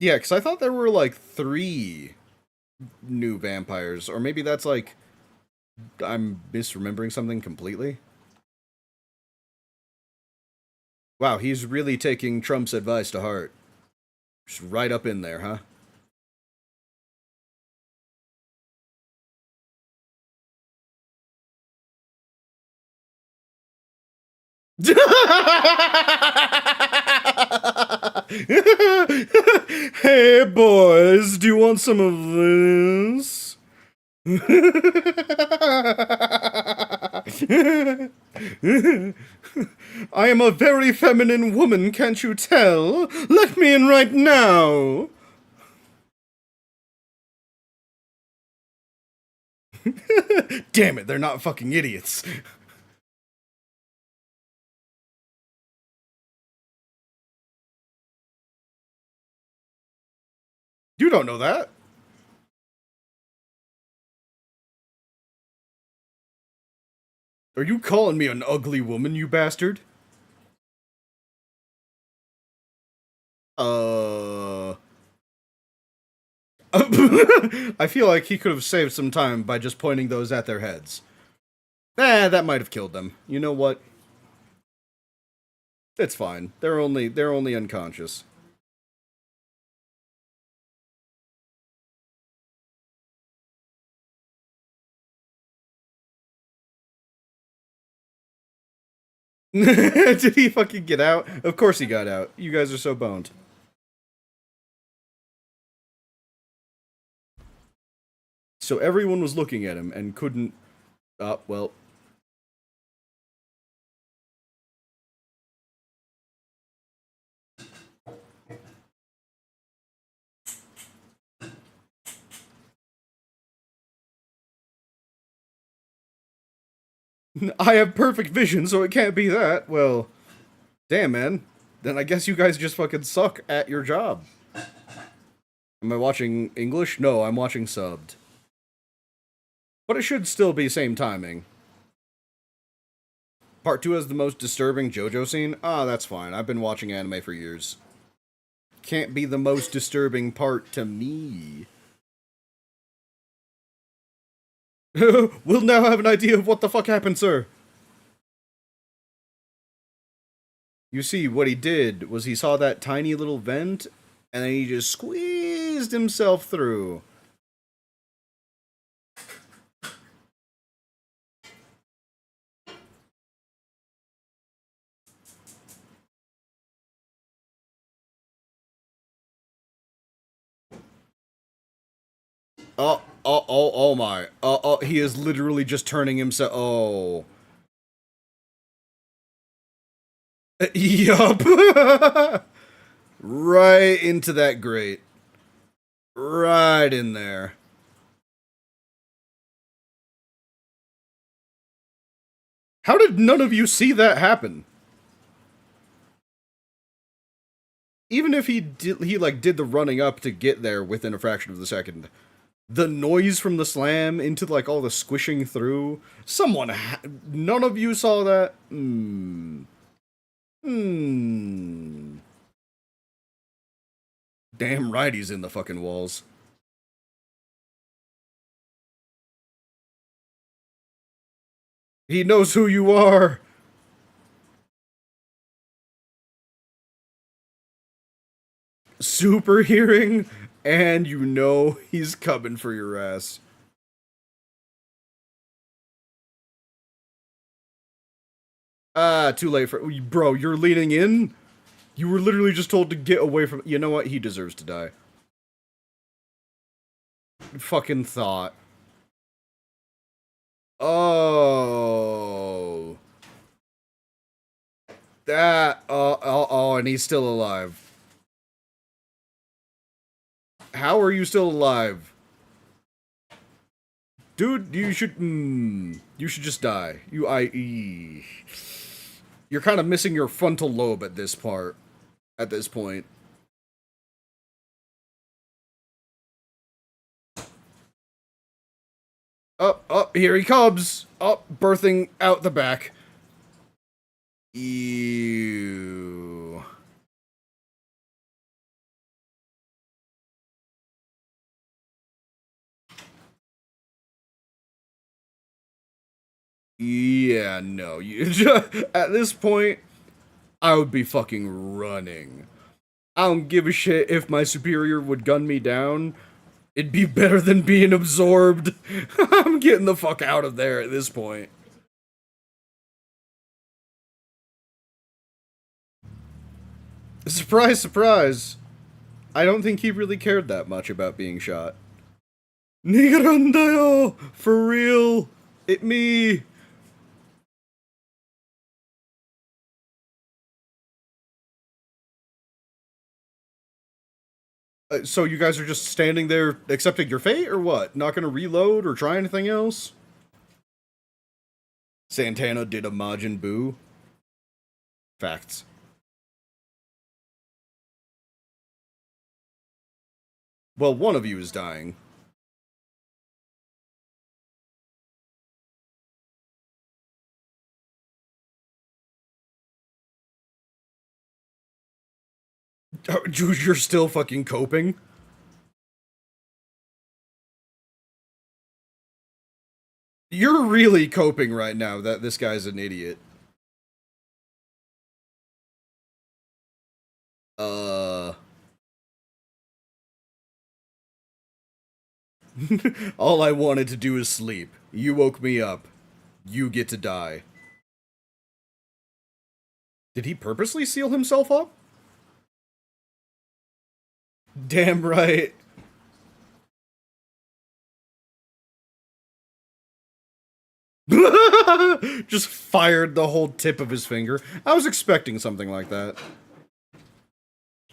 Yeah, because I thought there were like 3 new vampires. Or maybe that's like... I'm misremembering something completely. Wow, he's really taking Trump's advice to heart. Just right up in there, huh? Hey boys, do you want some of this? I am a very feminine woman, can't you tell? Let me in right now! Damn it, they're not fucking idiots. You don't know that. Are you calling me an ugly woman, you bastard? I feel like he could have saved some time by just pointing those at their heads. That might have killed them. You know what? It's fine. They're only unconscious. Did he fucking get out? Of course he got out. You guys are so boned. So everyone was looking at him and couldn't... well... I have perfect vision, so it can't be that. Well, damn, man. Then I guess you guys just fucking suck at your job. Am I watching English? No, I'm watching subbed. But it should still be same timing. Part 2 has the most disturbing JoJo scene? Ah, that's fine. I've been watching anime for years. Can't be the most disturbing part to me. We'll now have an idea of what the fuck happened, sir. You see, what he did was he saw that tiny little vent, and then he just squeezed himself through. Oh my. He is literally just turning himself. Oh. Yup. Right into that grate. Right in there. How did none of you see that happen? Even if he did the running up to get there within a fraction of the second, the noise from the slam into like all the squishing through, none of you saw that? Damn right he's in the fucking walls. He knows who you are. Super hearing, and you know he's coming for your ass. Too late for... Bro, you're leaning in? You were literally just told to get away from... You know what? He deserves to die. Fucking thought. Oh. That... and he's still alive. How are you still alive? Dude, you should just die. You're kind of missing your frontal lobe at this point. Here he comes! Birthing out the back. Ew. Yeah, no. At this point, I would be fucking running. I don't give a shit if my superior would gun me down. It'd be better than being absorbed. I'm getting the fuck out of there at this point. Surprise, surprise. I don't think he really cared that much about being shot. Nigarandayo! For real! It me! So you guys are just standing there accepting your fate, or what? Not gonna reload or try anything else? Santana did a Majin Buu. Facts. Well, one of you is dying. You're still fucking coping? You're really coping right now that this guy's an idiot. All I wanted to do is sleep. You woke me up. You get to die. Did he purposely seal himself up? Damn right. Just fired the whole tip of his finger. I was expecting something like that.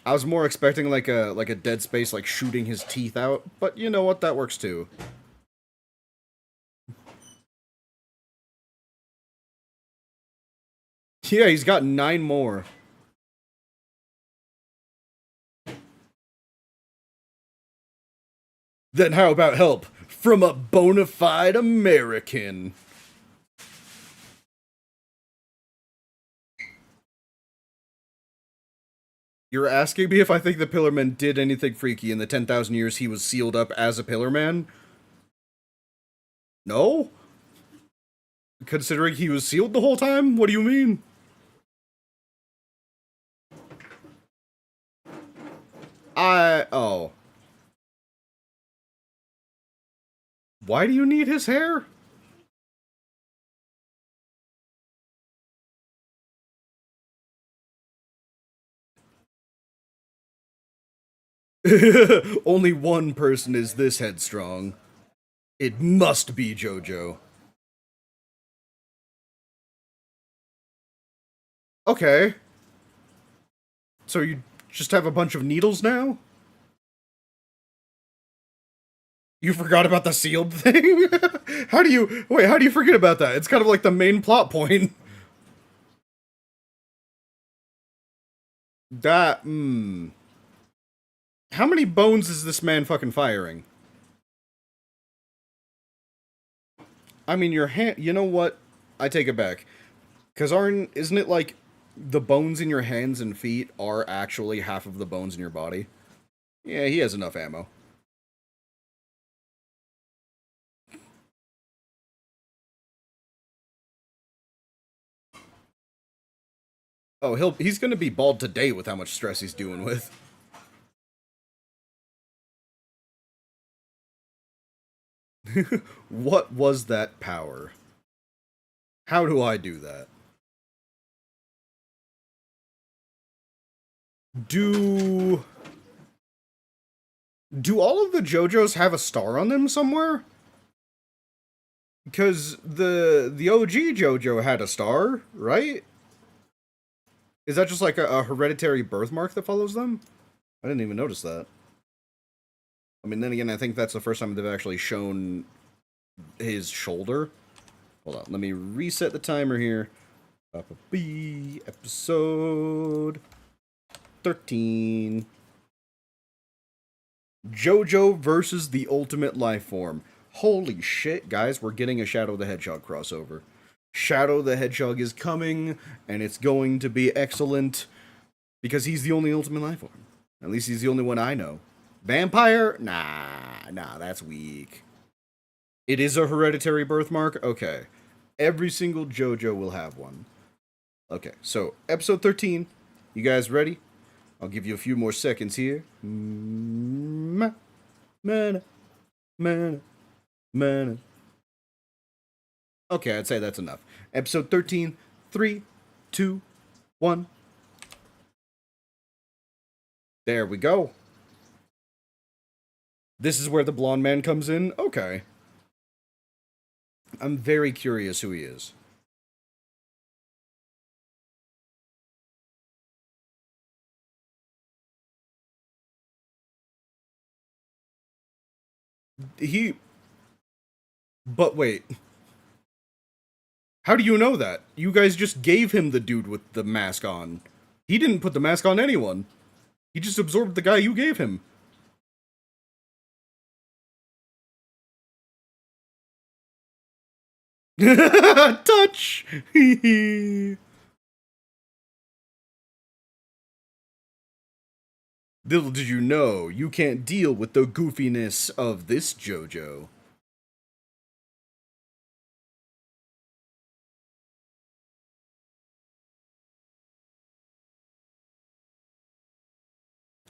I was more expecting like a Dead Space, like shooting his teeth out, but you know what, that works too. Yeah, he's got 9 more. Then how about help from a bona fide American? You're asking me if I think the Pillarman did anything freaky in the 10,000 years he was sealed up as a Pillarman? No? Considering he was sealed the whole time? What do you mean? Oh. Why do you need his hair? Only one person is this headstrong. It must be Jojo. Okay. So you just have a bunch of needles now? You forgot about the sealed thing? How do you forget about that? It's kind of like the main plot point. That, How many bones is this man fucking firing? I mean, your hand, you know what? I take it back. Because isn't it like the bones in your hands and feet are actually half of the bones in your body? Yeah, he has enough ammo. Oh, he's gonna be bald today with how much stress he's doing with. What was that power? How do I do that? Do all of the JoJos have a star on them somewhere? Because the OG JoJo had a star, right? Is that just like a hereditary birthmark that follows them? I didn't even notice that. I mean, then again, I think that's the first time they've actually shown his shoulder. Hold on, let me reset the timer here. Episode 13. Jojo versus the Ultimate Life Form. Holy shit, guys, we're getting a Shadow the Hedgehog crossover. Shadow the Hedgehog is coming, and it's going to be excellent, because he's the only Ultimate Life Form. At least he's the only one I know. Vampire? Nah, that's weak. It is a hereditary birthmark? Okay. Every single JoJo will have one. Okay, so episode 13. You guys ready? I'll give you a few more seconds here. Mana, mana, mana. Okay, I'd say that's enough. Episode 13. 3, 2, 1. There we go. This is where the blonde man comes in? Okay. I'm very curious who he is. But wait. How do you know that? You guys just gave him the dude with the mask on. He didn't put the mask on anyone. He just absorbed the guy you gave him. Touch! Little did you know, you can't deal with the goofiness of this JoJo.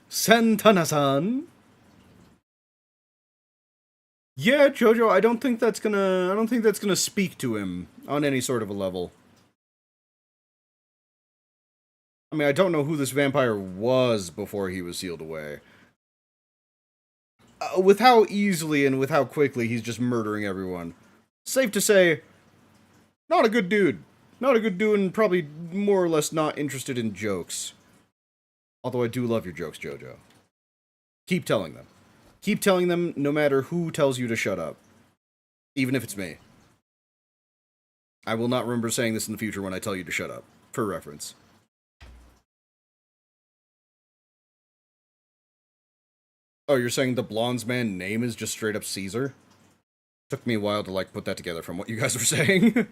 Santana-san. Yeah, JoJo, I don't think that's gonna speak to him on any sort of a level. I mean, I don't know who this vampire was before he was sealed away. With how easily and with how quickly he's just murdering everyone. Safe to say, not a good dude. Not a good dude and probably more or less not interested in jokes. Although I do love your jokes, JoJo. Keep telling them. Keep telling them no matter who tells you to shut up. Even if it's me. I will not remember saying this in the future when I tell you to shut up. For reference. Oh, you're saying the blonde's man name is just straight up Caesar? Took me a while to, like, put that together from what you guys were saying.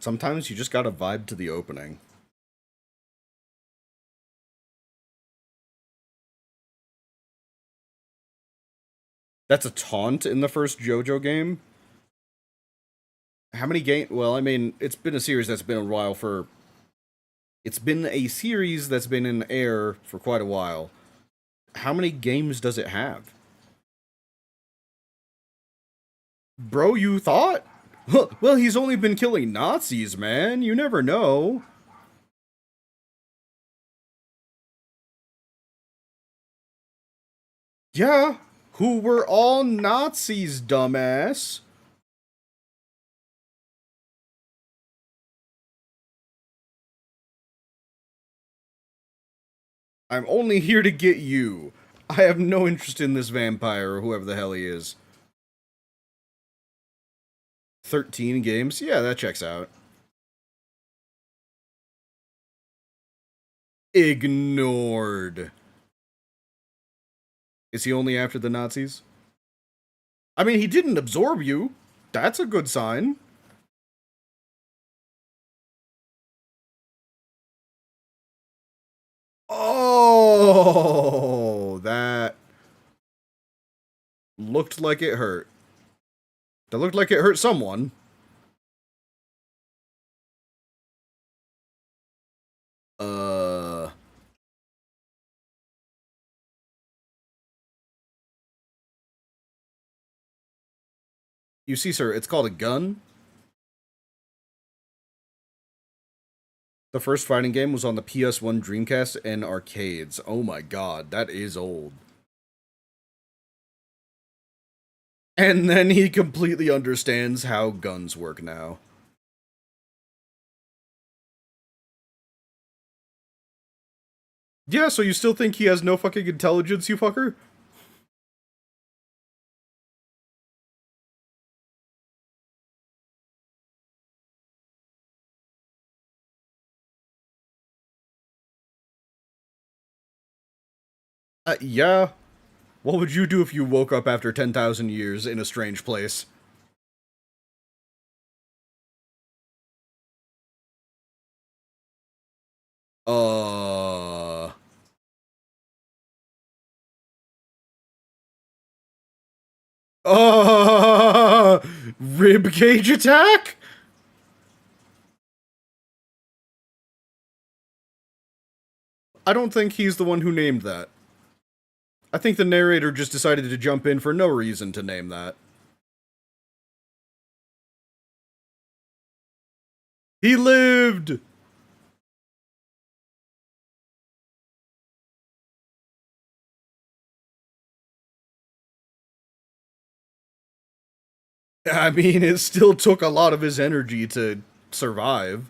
Sometimes you just gotta vibe to the opening. That's a taunt in the first JoJo game? How many well, I mean, it's been a series that's been a while for... It's been a series that's been in air for quite a while. How many games does it have? Bro, you thought? Well, he's only been killing Nazis, man. You never know. Yeah, who were all Nazis, dumbass. I'm only here to get you. I have no interest in this vampire or whoever the hell he is. 13 games? Yeah, that checks out. Ignored. Is he only after the Nazis? I mean, he didn't absorb you. That's a good sign. Oh, that looked like it hurt. That looked like it hurt someone. Uh... You see, sir, it's called a gun. The first fighting game was on the PS1 Dreamcast and arcades. Oh my god, that is old. And then he completely understands how guns work now. Yeah, so you still think he has no fucking intelligence, you fucker? Yeah. What would you do if you woke up after 10,000 years in a strange place? Uh... Uh... Rib cage attack? I don't think he's the one who named that. I think the narrator just decided to jump in for no reason to name that. He lived! I mean, it still took a lot of his energy to survive.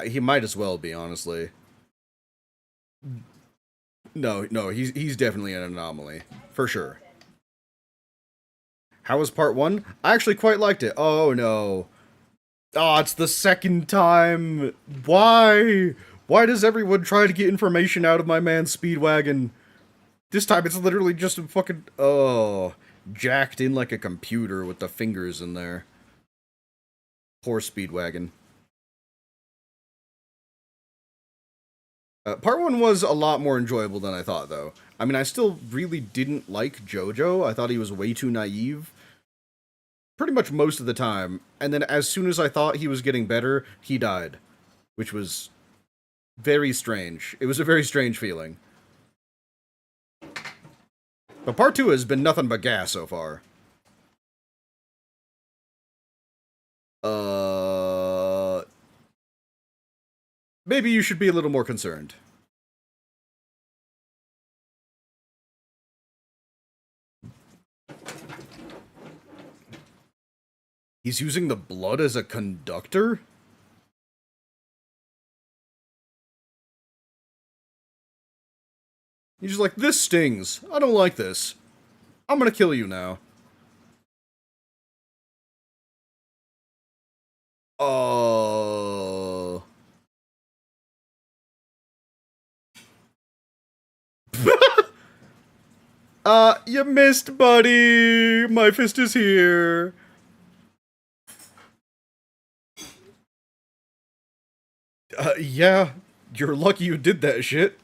He might as well be, honestly. No, he's definitely an anomaly. For sure. How was part one? I actually quite liked it. Oh no. Oh, it's the second time. Why? Why does everyone try to get information out of my man Speedwagon? This time it's literally just a fucking... Oh. Jacked in like a computer with the fingers in there. Poor Speedwagon. Part 1 was a lot more enjoyable than I thought, though. I mean, I still really didn't like Jojo. I thought he was way too naive. Pretty much most of the time. And then as soon as I thought he was getting better, he died. Which was very strange. It was a very strange feeling. But part 2 has been nothing but gas so far. Maybe you should be a little more concerned. He's using the blood as a conductor? He's just like, this stings. I don't like this. I'm gonna kill you now. Oh. You missed, buddy. My fist is here. Yeah. You're lucky you did that shit.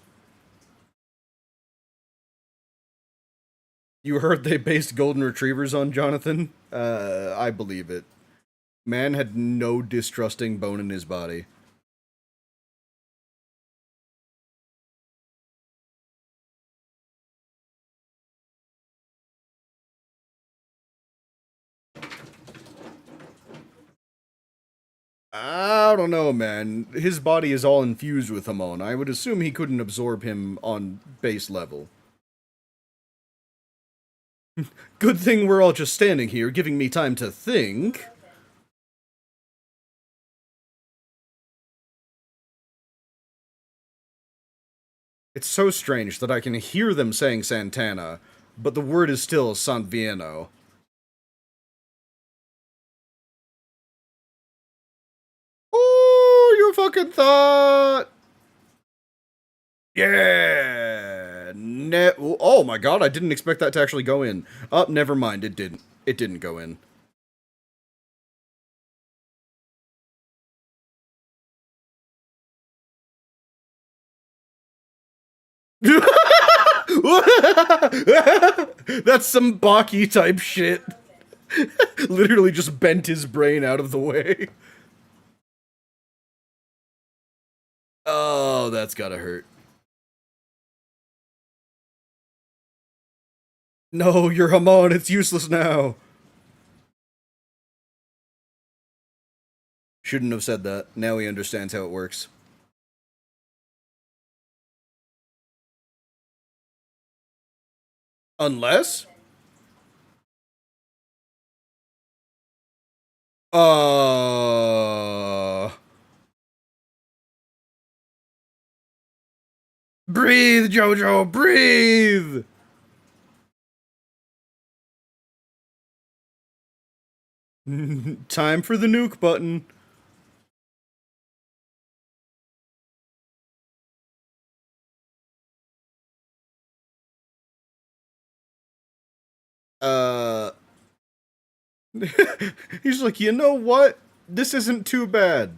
You heard they based golden retrievers on Jonathan? I believe it. Man had no distrusting bone in his body. I don't know, man. His body is all infused with Hamon. I would assume he couldn't absorb him on base level. Good thing we're all just standing here, giving me time to think. It's so strange that I can hear them saying Santana, but the word is still Sanvieno. Oh, you fucking thought! Yeah! Oh my god, I didn't expect that to actually go in. Oh, never mind, it didn't. It didn't go in. That's some Baki type shit. Literally just bent his brain out of the way. Oh, that's gotta hurt. No, you're Hamon, it's useless now. Shouldn't have said that. Now he understands how it works. Unless? Uh... Breathe, Jojo, breathe! Time for the nuke button. Uh... He's like, you know what? This isn't too bad.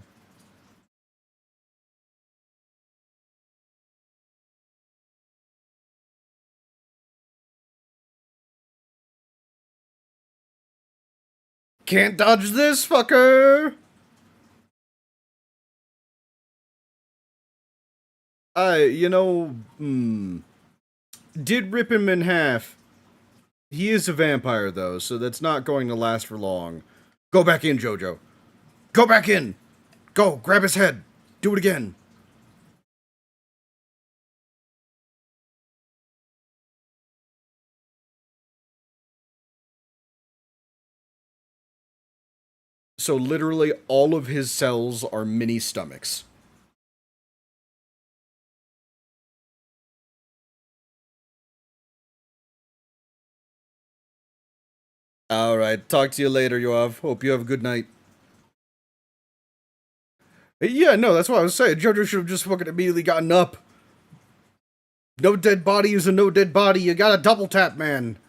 Can't dodge this, fucker! Did rip him in half. He is a vampire, though, so that's not going to last for long. Go back in, Jojo. Go back in! Go, grab his head. Do it again. So literally all of his cells are mini stomachs. Alright, talk to you later, Yoav. Hope you have a good night. Yeah, no, that's what I was saying. Jojo should have just fucking immediately gotten up. No dead body is a no dead body. You gotta double tap, man.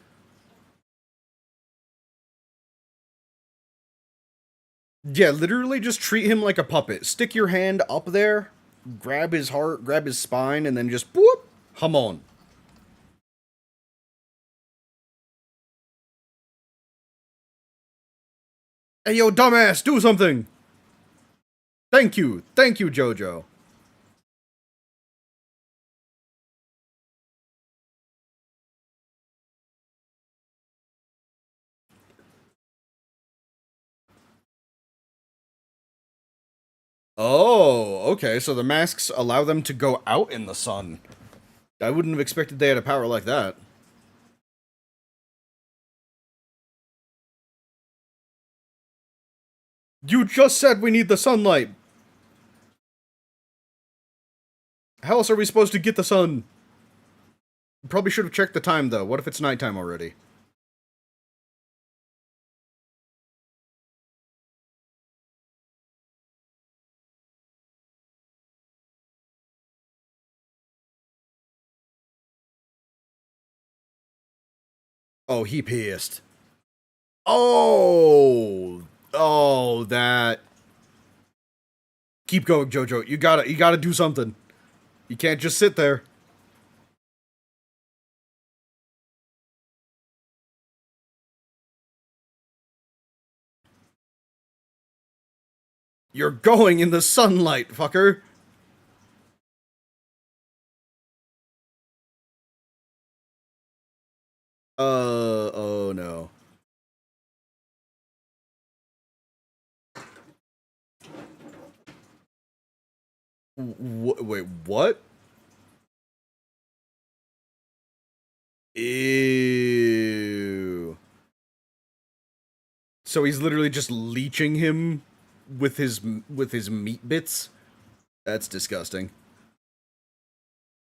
Yeah, literally just treat him like a puppet. Stick your hand up there, grab his heart, grab his spine, and then just whoop, hum on. Hey, yo, dumbass, do something! Thank you, Jojo. Oh, okay, so the masks allow them to go out in the sun. I wouldn't have expected they had a power like that. You just said we need the sunlight! How else are we supposed to get the sun? Probably should have checked the time, though. What if it's nighttime already? Oh, he pissed. Oh! Oh, that... Keep going, Jojo. You gotta do something. You can't just sit there. You're going in the sunlight, fucker. Oh no. Wait, what? Ew. So he's literally just leeching him with his meat bits? That's disgusting.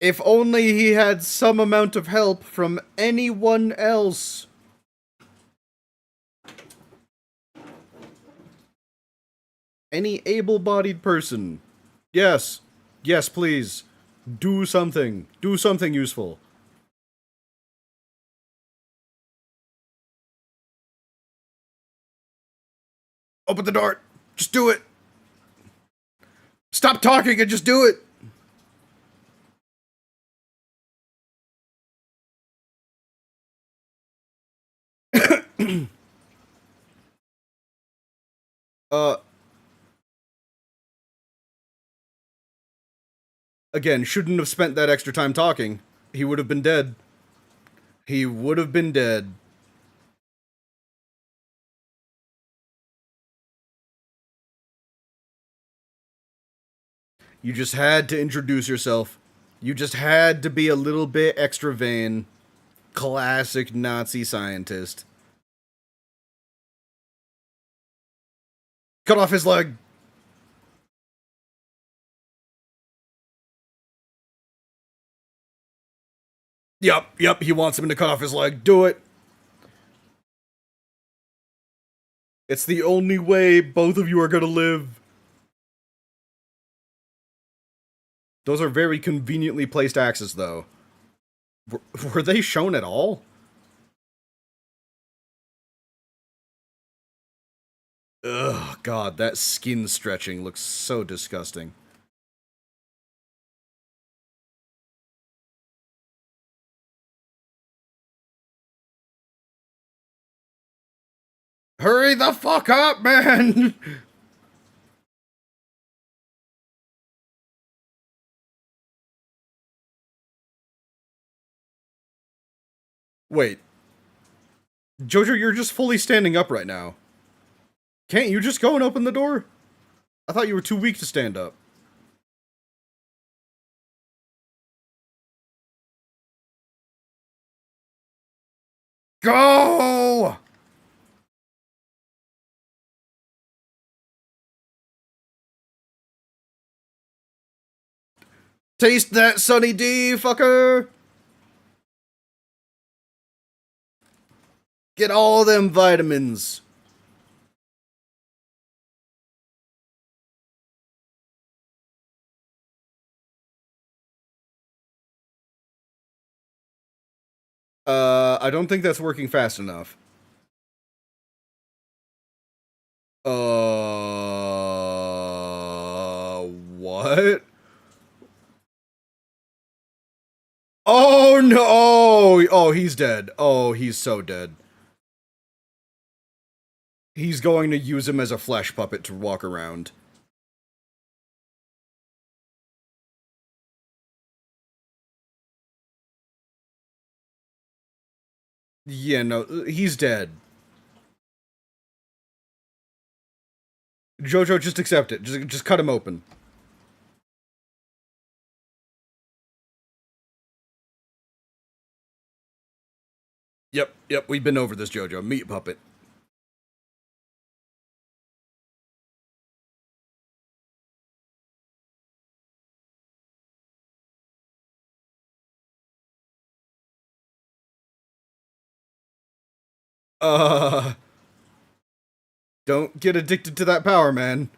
If only he had some amount of help from anyone else. Any able-bodied person. Yes. Yes, please. Do something. Do something useful. Open the door. Just do it. Stop talking and just do it. uh... Again, shouldn't have spent that extra time talking. He would have been dead. He would have been dead. You just had to introduce yourself. You just had to be a little bit extra vain. Classic Nazi scientist. Cut off his leg. Yep, he wants him to cut off his leg. Do it. It's the only way both of you are gonna live. Those are very conveniently placed axes, though. Were they shown at all? Ugh, God, that skin stretching looks so disgusting. Hurry the fuck up, man! Wait. Jojo, you're just fully standing up right now. Can't you just go and open the door? I thought you were too weak to stand up. Go! Taste that Sunny D, fucker! Get all them vitamins. I don't think that's working fast enough. What? Oh no! Oh, he's dead. Oh, he's so dead. He's going to use him as a flesh puppet to walk around. Yeah, no, he's dead. Jojo, just accept it. Just cut him open. Yep, we've been over this, Jojo. Meat puppet. Uh, don't get addicted to that power, man.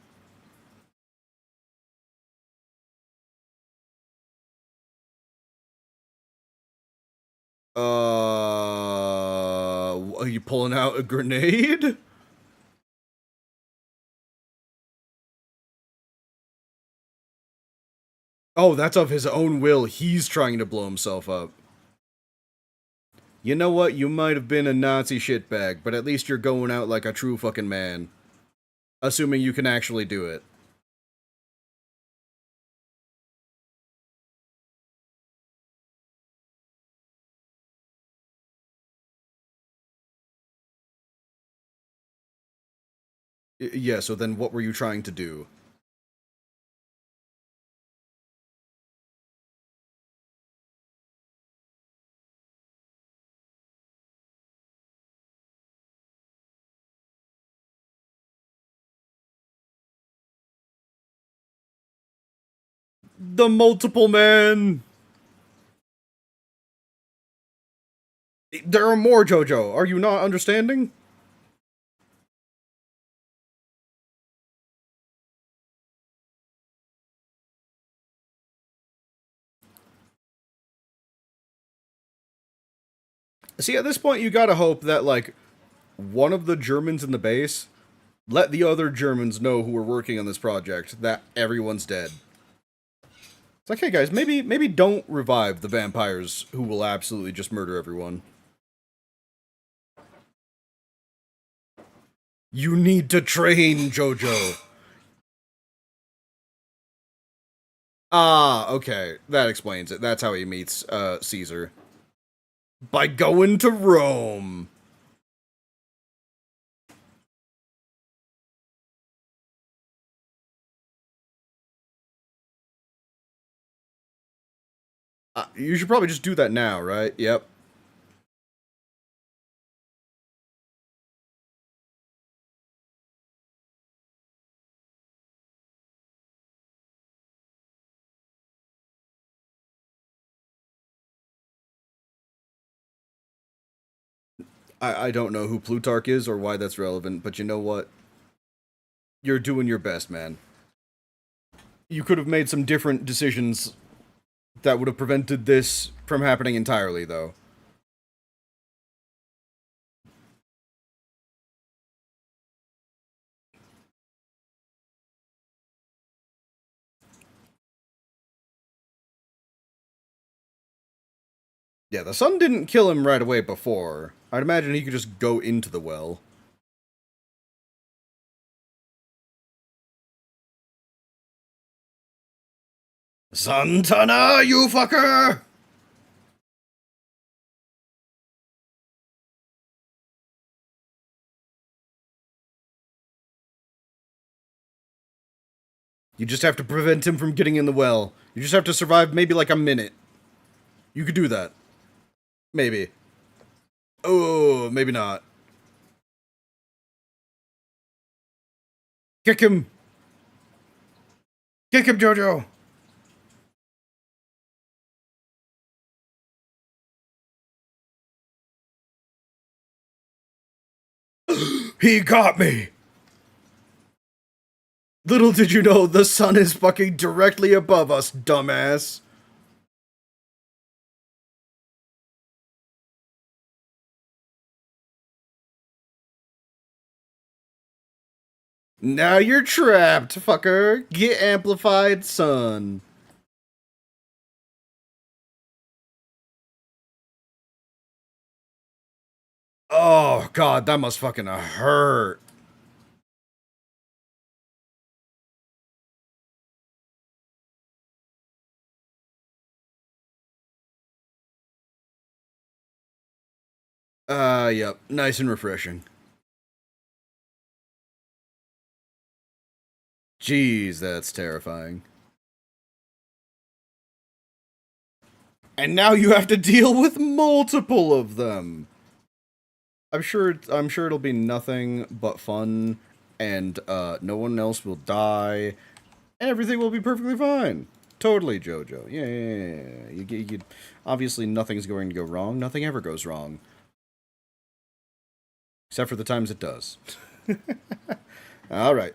Are you pulling out a grenade? Oh, that's of his own will. He's trying to blow himself up. You know what? You might have been a Nazi shitbag, but at least you're going out like a true fucking man. Assuming you can actually do it. Yeah, so then what were you trying to do? The multiple man! There are more, Jojo. Are you not understanding? See, at this point, you gotta hope that, like, one of the Germans in the base let the other Germans know who were working on this project that everyone's dead. It's like, hey guys, maybe don't revive the vampires who will absolutely just murder everyone. You need to train, Jojo. Ah, okay. That explains it. That's how he meets Caesar. By going to Rome. You should probably just do that now, right? Yep. I don't know who Plutarch is or why that's relevant, but you know what? You're doing your best, man. You could have made some different decisions that would have prevented this from happening entirely, though. Yeah, the sun didn't kill him right away before. I'd imagine he could just go into the well. Santana, you fucker! You just have to prevent him from getting in the well. You just have to survive maybe like a minute. You could do that. Maybe. Oh, maybe not. Kick him! Kick him, Jojo! He got me! Little did you know, the sun is fucking directly above us, dumbass. Now you're trapped, fucker. Get amplified, son. Oh, God, that must fucking hurt. Yep. Nice and refreshing. Jeez, that's terrifying. And now you have to deal with multiple of them. I'm sure it'll be nothing but fun, and no one else will die, and everything will be perfectly fine. Totally, Jojo. Yeah. Obviously, nothing's going to go wrong. Nothing ever goes wrong, except for the times it does. All right,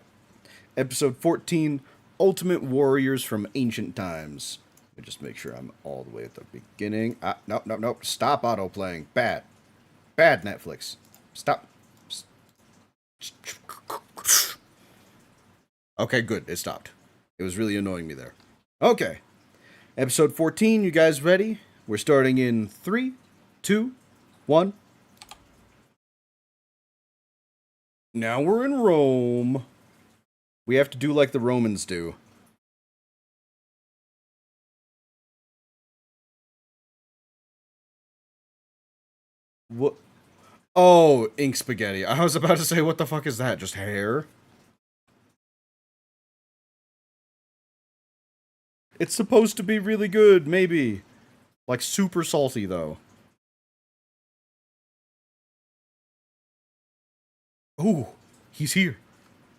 episode 14, Ultimate Warriors from Ancient Times. Let me just make sure I'm all the way at the beginning. Nope. Stop auto playing. Bad. Bad Netflix. Stop. Okay, good. It stopped. It was really annoying me there. Okay. Episode 14, you guys ready? We're starting in 3, 2, 1. Now we're in Rome. We have to do like the Romans do. What? Oh, ink spaghetti. I was about to say, what the fuck is that? Just hair? It's supposed to be really good, maybe. Like super salty, though. Ooh, he's here.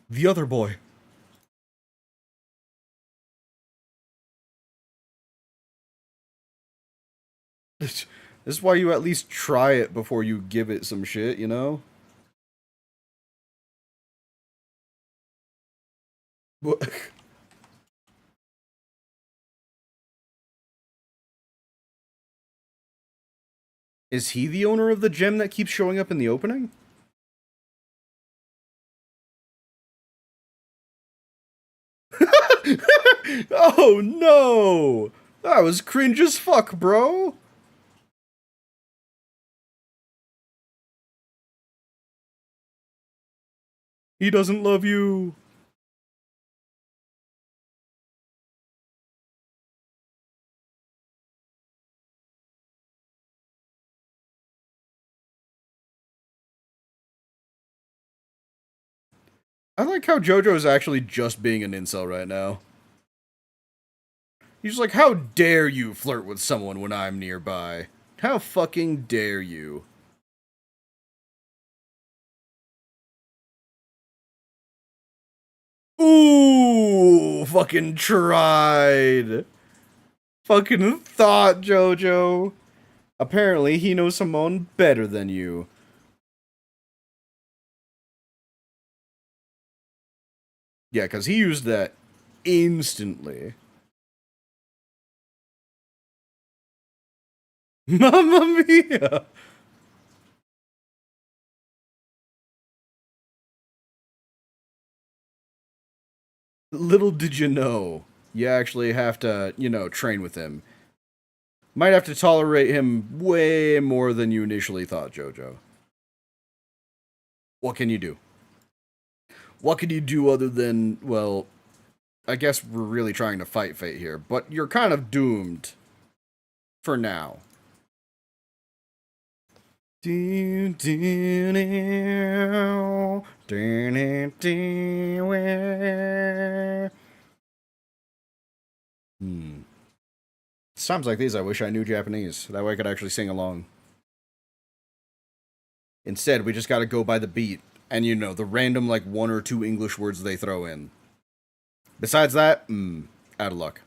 The other boy. This is why you at least try it before you give it some shit, you know? What? Is he the owner of the gem that keeps showing up in the opening? Oh no! That was cringe as fuck, bro! He doesn't love you! I like how Jojo is actually just being an incel right now. He's like, how dare you flirt with someone when I'm nearby? How fucking dare you? Ooh, fucking tried. Fucking thought, Jojo. Apparently, he knows Simone better than you. Yeah, because he used that instantly. Mamma mia! Little did you know, you actually have to, train with him. Might have to tolerate him way more than you initially thought, Jojo. What can you do? What can you do other than, well, I guess we're really trying to fight fate here, but you're kind of doomed. For now. Times like these, I wish I knew Japanese. That way I could actually sing along. Instead, we just gotta go by the beat. And the random, like, one or two English words they throw in. Besides that, out of luck.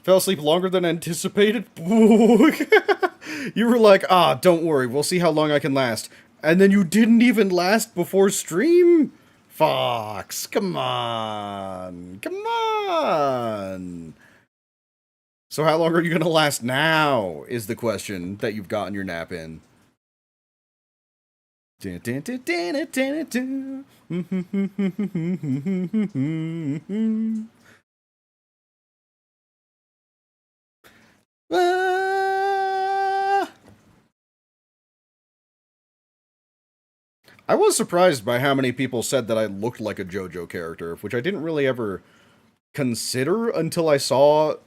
Fell asleep longer than anticipated? You were like, don't worry, we'll see how long I can last. And then you didn't even last before stream? Fox, come on. Come on. So how long are you gonna last now, is the question that you've gotten your nap in. I was surprised by how many people said that I looked like a JoJo character, which I didn't really ever consider until I started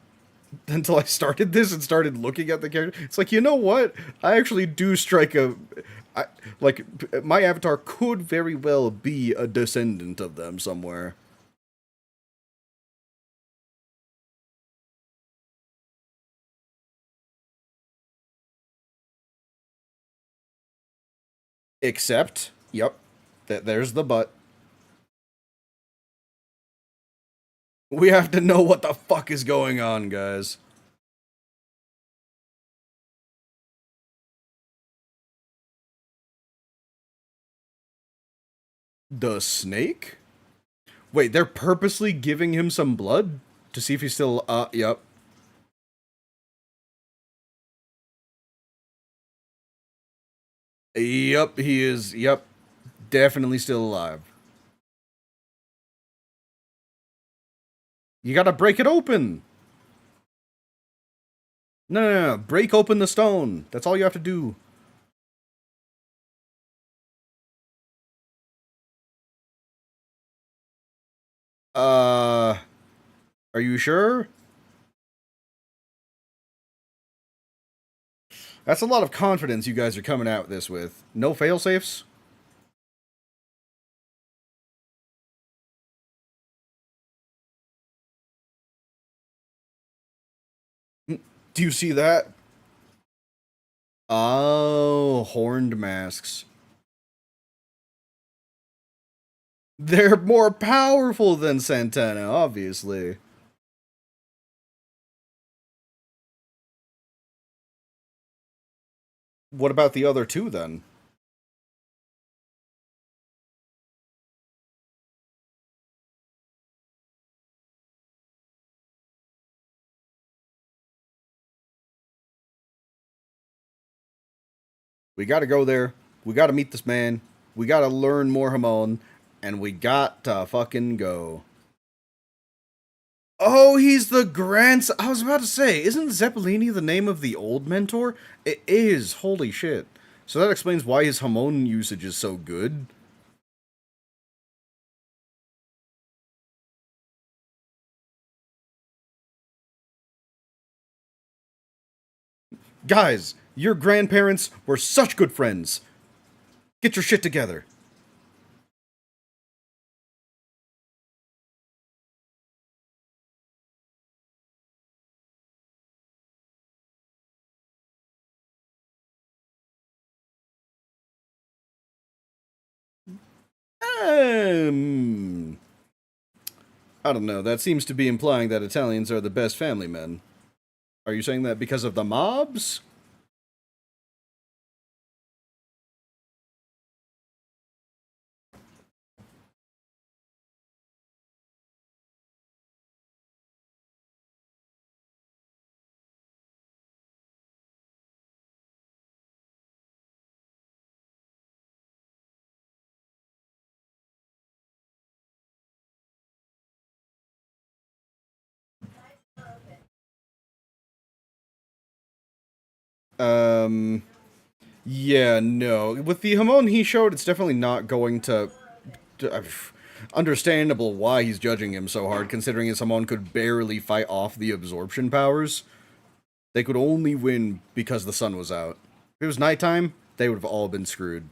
this and started looking at the character. It's like, you know what? I actually do strike like, my avatar could very well be a descendant of them somewhere. Except, yep, there's the but. We have to know what the fuck is going on, guys. The snake? Wait, they're purposely giving him some blood? To see if he's still, yep. Yep, he is, yep. Definitely still alive. You gotta break it open! No. Break open the stone. That's all you have to do. Are you sure? That's a lot of confidence you guys are coming out this with. No failsafes? Do you see that? Oh, horned masks. They're more powerful than Santana, obviously. What about the other two, then? We gotta go there. We gotta meet this man. We gotta learn more Hamon. And we got to fucking go. Oh, he's the grandson. I was about to say, isn't Zeppeli the name of the old mentor? It is. Holy shit. So that explains why his Hamon usage is so good. Guys, your grandparents were such good friends. Get your shit together. Um, I don't know. That seems to be implying that Italians are the best family men. Are you saying that because of the mobs? Um, yeah, no. With the Hamon he showed, it's definitely not going to... understandable why he's judging him so hard, considering his Hamon could barely fight off the absorption powers. They could only win because the sun was out. If it was nighttime, they would have all been screwed.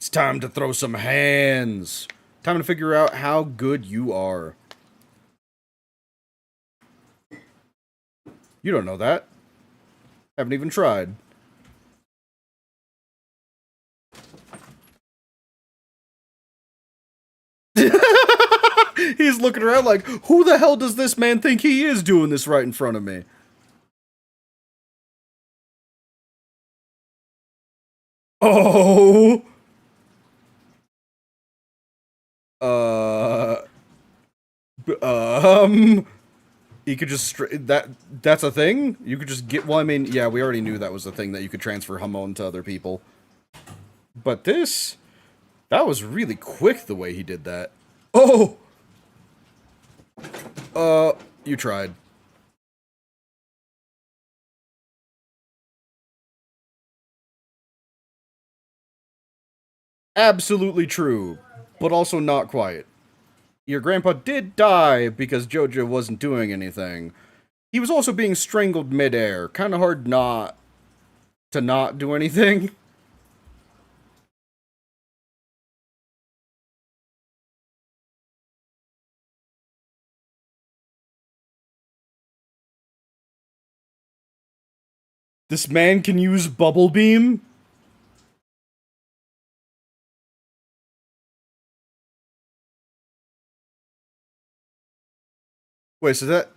It's time to throw some hands. Time to figure out how good you are. You don't know that. Haven't even tried. He's looking around like, who the hell does this man think he is doing this right in front of me? Oh! Uh... You could just... That's a thing? You could just get... Well, I mean, yeah, we already knew that was a thing, that you could transfer Hamon to other people. But this... That was really quick, the way he did that. Oh! You tried. Absolutely true, but also not quite. Your grandpa did die because Jojo wasn't doing anything. He was also being strangled midair. Kind of hard not to not do anything. This man can use Bubble Beam? Wait, so that...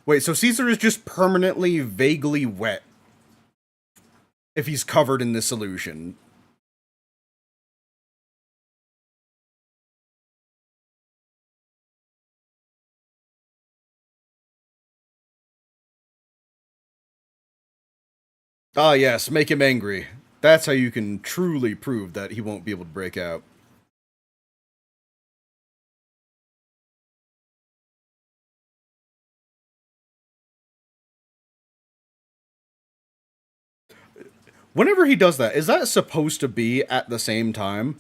Wait, so Caesar is just permanently, vaguely wet if he's covered in this solution. Ah, yes, make him angry. That's how you can truly prove that he won't be able to break out. Whenever he does that, is that supposed to be at the same time?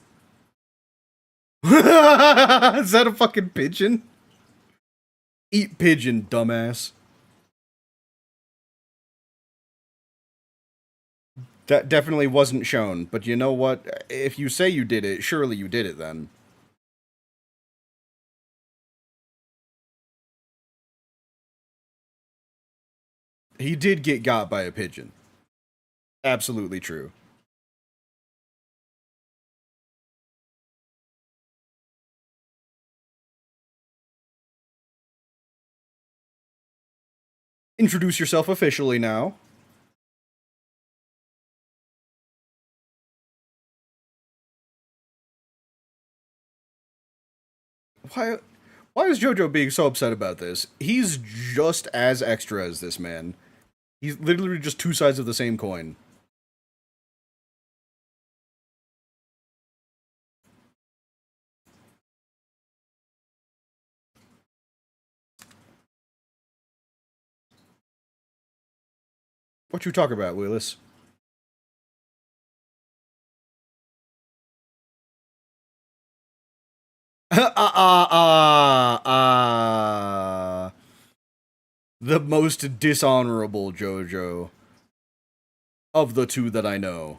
Is that a fucking pigeon? Eat pigeon, dumbass. That definitely wasn't shown, but you know what? If you say you did it, surely you did it then. He did get got by a pigeon. Absolutely true. Introduce yourself officially now. Why why is Jojo being so upset about this? He's just as extra as this man. He's literally just two sides of the same coin. What you talk about, Willis? The most dishonorable Jojo of the two that I know.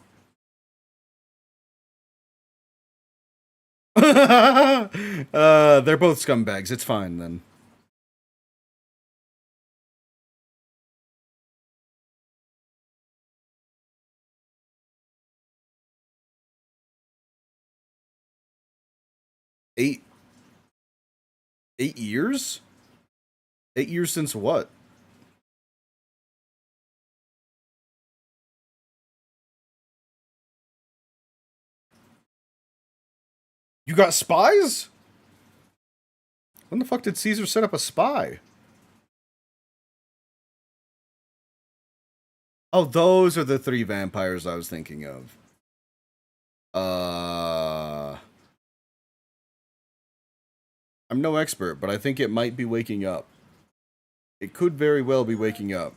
They're both scumbags. It's fine then. 8 8 years? 8 years since what? You got spies? When the fuck did Caesar set up a spy? Oh, those are the three vampires I was thinking of. I'm no expert, but I think it might be waking up. It could very well be waking up.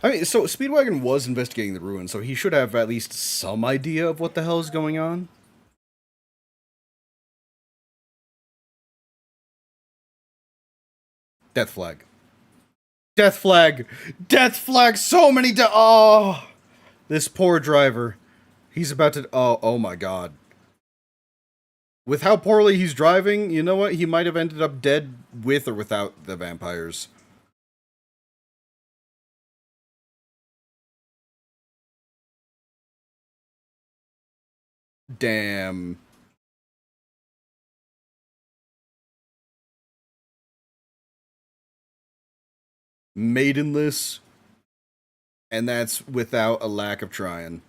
I mean, so Speedwagon was investigating the ruin, so he should have at least some idea of what the hell is going on. Death flag. Death flag! Death flag! So many oh! This poor driver. He's about to... oh my god. With how poorly he's driving, you know what? He might have ended up dead with or without the vampires. Damn. Maidenless. And that's without a lack of trying.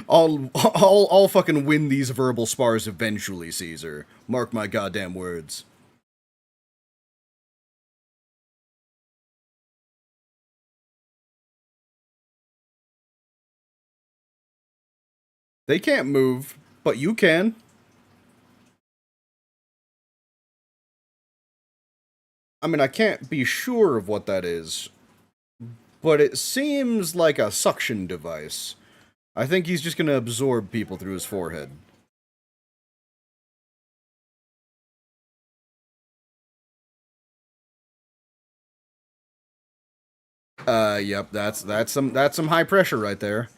I'll fucking win these verbal spars eventually, Caesar. Mark my goddamn words. They can't move, but you can. I mean, I can't be sure of what that is, but it seems like a suction device. I think he's just gonna absorb people through his forehead. Yep, that's some high pressure right there.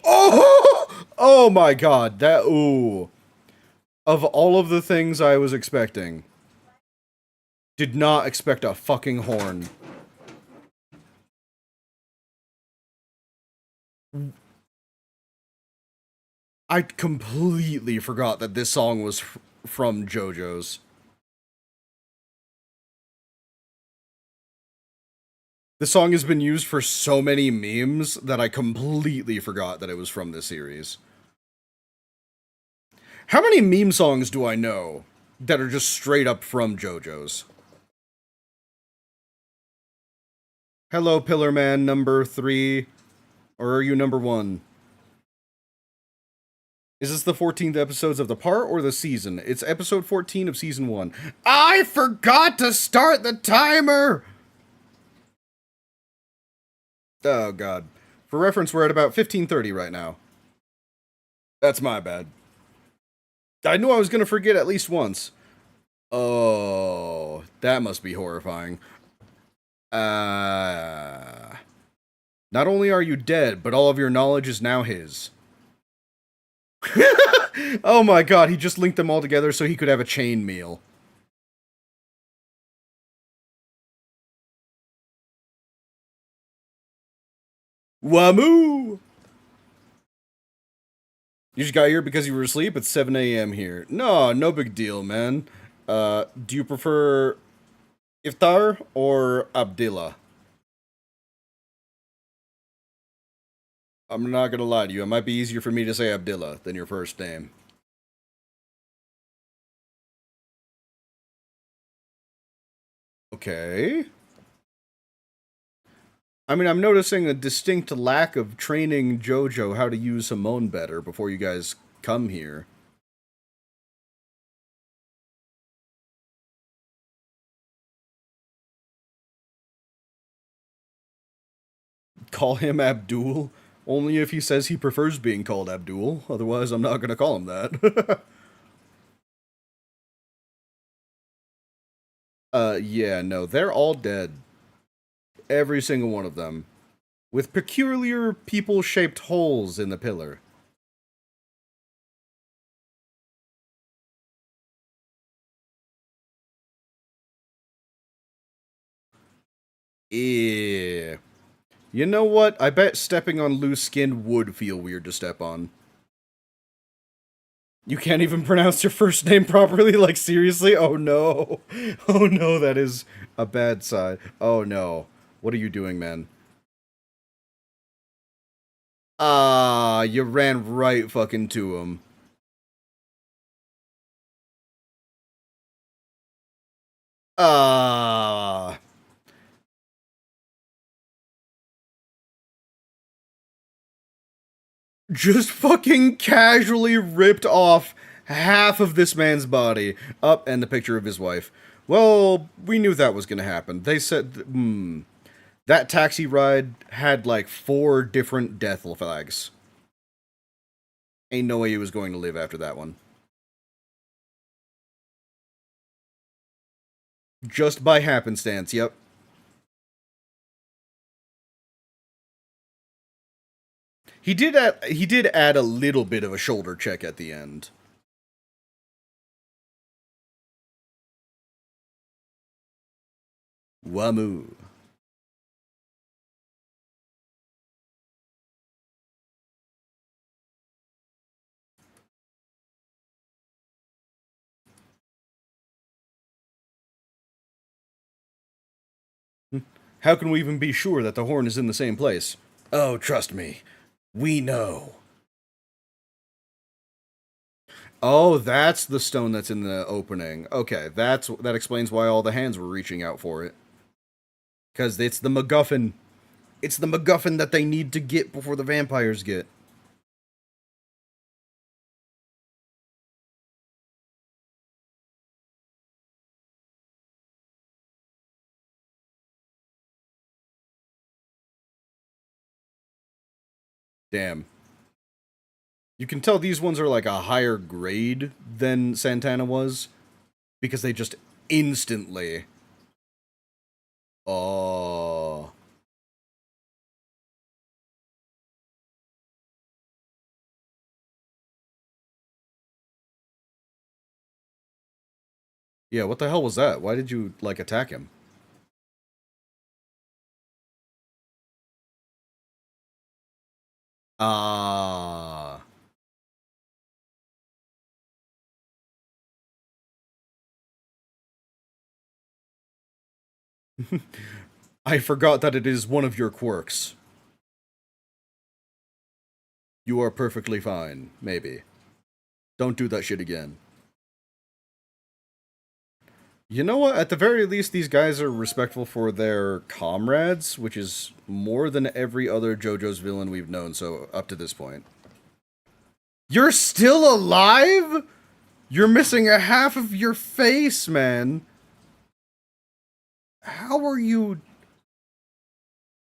Oh! Oh my god, that, ooh. Of all of the things I was expecting, did not expect a fucking horn. I completely forgot that this song was from Jojo's. The song has been used for so many memes that I completely forgot that it was from this series. How many meme songs do I know that are just straight up from Jojo's? Hello, Pillar Man number 3. Or are you number 1? Is this the 14th episodes of the part or the season? It's episode 14 of season 1. I forgot to start the timer! Oh, God. For reference, we're at about 15:30 right now. That's my bad. I knew I was going to forget at least once. Oh, that must be horrifying. Not only are you dead, but all of your knowledge is now his. Oh my god, he just linked them all together so he could have a chain meal. Wamoo! You just got here because you were asleep? It's 7 a.m. here. No big deal, man. Do you prefer Iftar or Abdillah? I'm not gonna lie to you, it might be easier for me to say Abdillah than your first name. Okay. I mean, I'm noticing a distinct lack of training Jojo how to use Simone better before you guys come here. Call him Abdul? Only if he says he prefers being called Abdul. Otherwise, I'm not gonna call him that. Yeah, no, they're all dead. Every single one of them. With peculiar people-shaped holes in the pillar. Yeah. You know what? I bet stepping on loose skin would feel weird to step on. You can't even pronounce your first name properly? Like, seriously? Oh no. Oh no, that is a bad sign. Oh no. What are you doing, man? Ah, you ran right fucking to him. Ah. Just fucking casually ripped off half of this man's body. Up, and the picture of his wife. Well, we knew that was gonna happen. They said, that taxi ride had like 4 different death flags. Ain't no way he was going to live after that one. Just by happenstance, yep. He did add a little bit of a shoulder check at the end. Wamoo. How can we even be sure that the horn is in the same place? Oh, trust me. We know. Oh, that's the stone that's in the opening. Okay, that explains why all the hands were reaching out for it. Because it's the MacGuffin. It's the MacGuffin that they need to get before the vampires get. Damn. You can tell these ones are like a higher grade than Santana was. Because they just instantly. Oh. Yeah, what the hell was that? Why did you, like, attack him? Ah. I forgot that it is one of your quirks. You are perfectly fine, maybe. Don't do that shit again. You know what? At the very least, these guys are respectful for their comrades, which is more than every other JoJo's villain we've known so up to this point. You're still alive? You're missing a half of your face, man. How are you?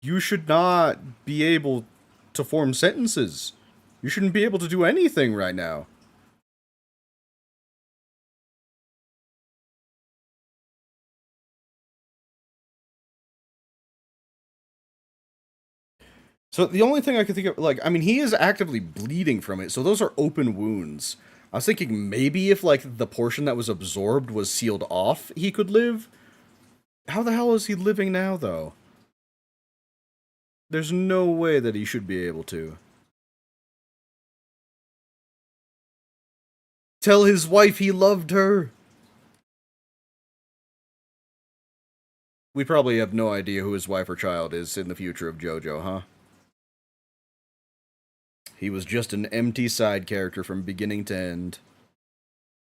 You should not be able to form sentences. You shouldn't be able to do anything right now. So the only thing I could think of, like, I mean, he is actively bleeding from it, so those are open wounds. I was thinking maybe if, like, the portion that was absorbed was sealed off, he could live. How the hell is he living now, though? There's no way that he should be able to. Tell his wife he loved her! We probably have no idea who his wife or child is in the future of JoJo, huh? He was just an empty side character from beginning to end.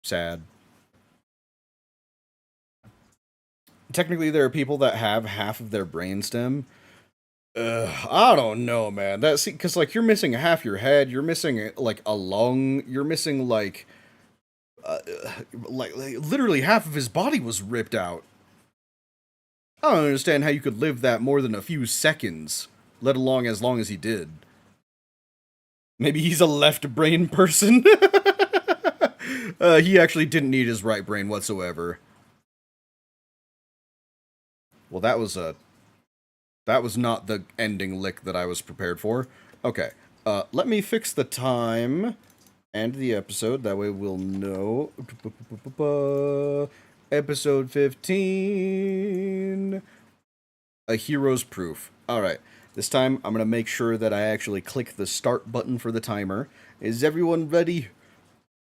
Sad. Technically, there are people that have half of their brainstem. I don't know, man. That's because, like, you're missing half your head, you're missing, like, a lung, you're missing, uh, like literally half of his body was ripped out. I don't understand how you could live that more than a few seconds, let alone as long as he did. Maybe he's a left brain person. He actually didn't need his right brain whatsoever. Well, that was not the ending lick that I was prepared for. Okay. Let me fix the time and the episode. That way we'll know. Episode 15. A hero's proof. Alright. This time I'm going to make sure that I actually click the start button for the timer. Is everyone ready?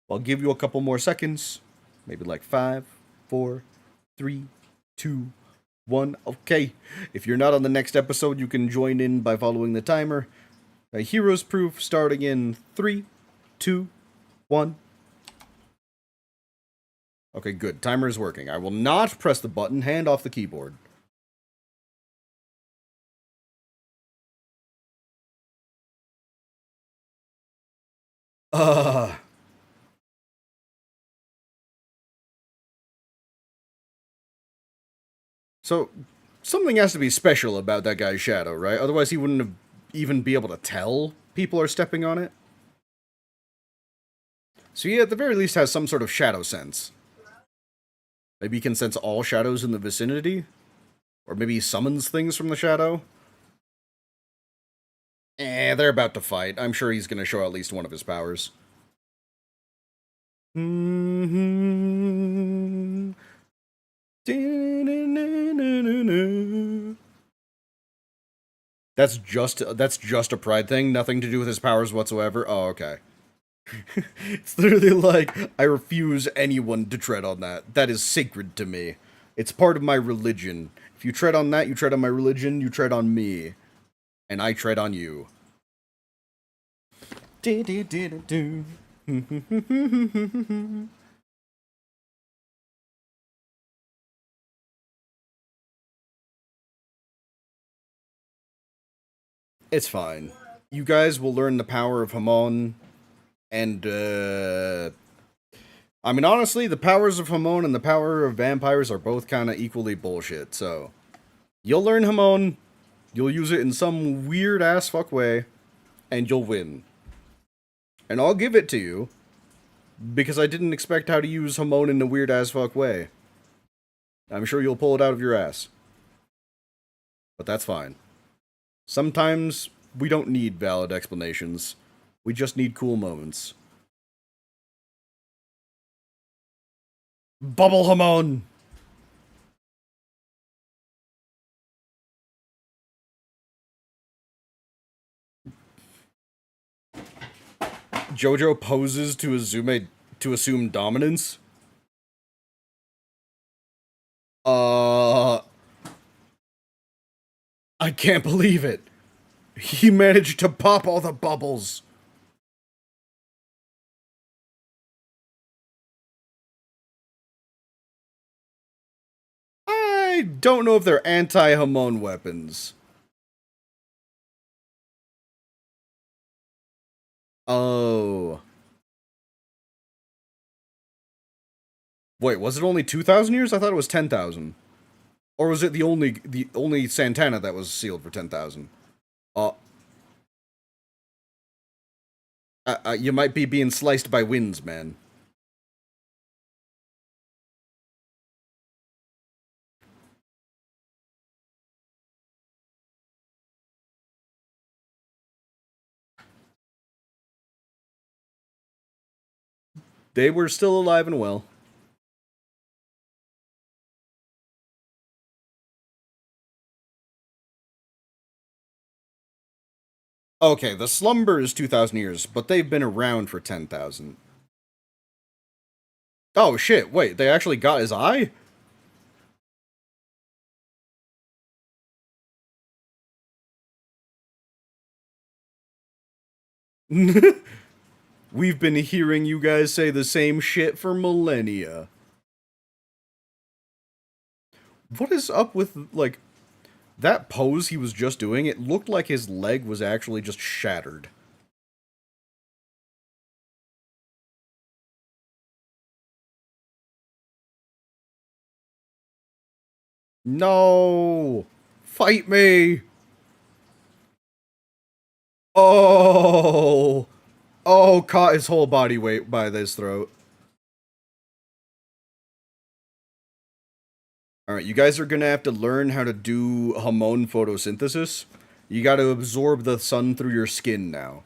I'll give you a couple more seconds. Maybe like 5, 4, 3, 2, 1. Okay. If you're not on the next episode, you can join in by following the timer. A hero's proof starting in 3, 2, 1. Okay, good. Timer is working. I will not press the button. Hand off the keyboard. Uh. So, something has to be special about that guy's shadow, right? Otherwise he wouldn't have even be able to tell people are stepping on it. So he at the very least has some sort of shadow sense. Maybe he can sense all shadows in the vicinity? Or maybe he summons things from the shadow? They're about to fight. I'm sure he's gonna show at least one of his powers. That's just a pride thing, nothing to do with his powers whatsoever. Oh, okay. It's literally like, I refuse anyone to tread on that. That is sacred to me. It's part of my religion. If you tread on that, you tread on my religion, you tread on me. And I tread on you. It's fine. You guys will learn the power of Hamon, and, I mean, honestly, the powers of Hamon and the power of vampires are both kind of equally bullshit, so... You'll learn Hamon, you'll use it in some weird-ass fuck way, and you'll win. And I'll give it to you, because I didn't expect how to use Hamon in a weird-ass fuck way. I'm sure you'll pull it out of your ass. But that's fine. Sometimes we don't need valid explanations. We just need cool moments. Bubble Hamon! Jojo poses to assume dominance? I can't believe it. He managed to pop all the bubbles. I don't know if they're anti-Hamon weapons. Oh. Wait, was it only 2,000 years? I thought it was 10,000. Or was it the only Santana that was sealed for 10,000? You might be being sliced by winds, man. They were still alive and well. Okay, the slumber is 2,000 years, but they've been around for 10,000. Oh shit, wait, they actually got his eye? We've been hearing you guys say the same shit for millennia. What is up with, like, that pose he was just doing? It looked like his leg was actually just shattered. No! Fight me! Oh! Oh, caught his whole body weight by this throat. Alright, you guys are gonna have to learn how to do hormone photosynthesis. You gotta absorb the sun through your skin now.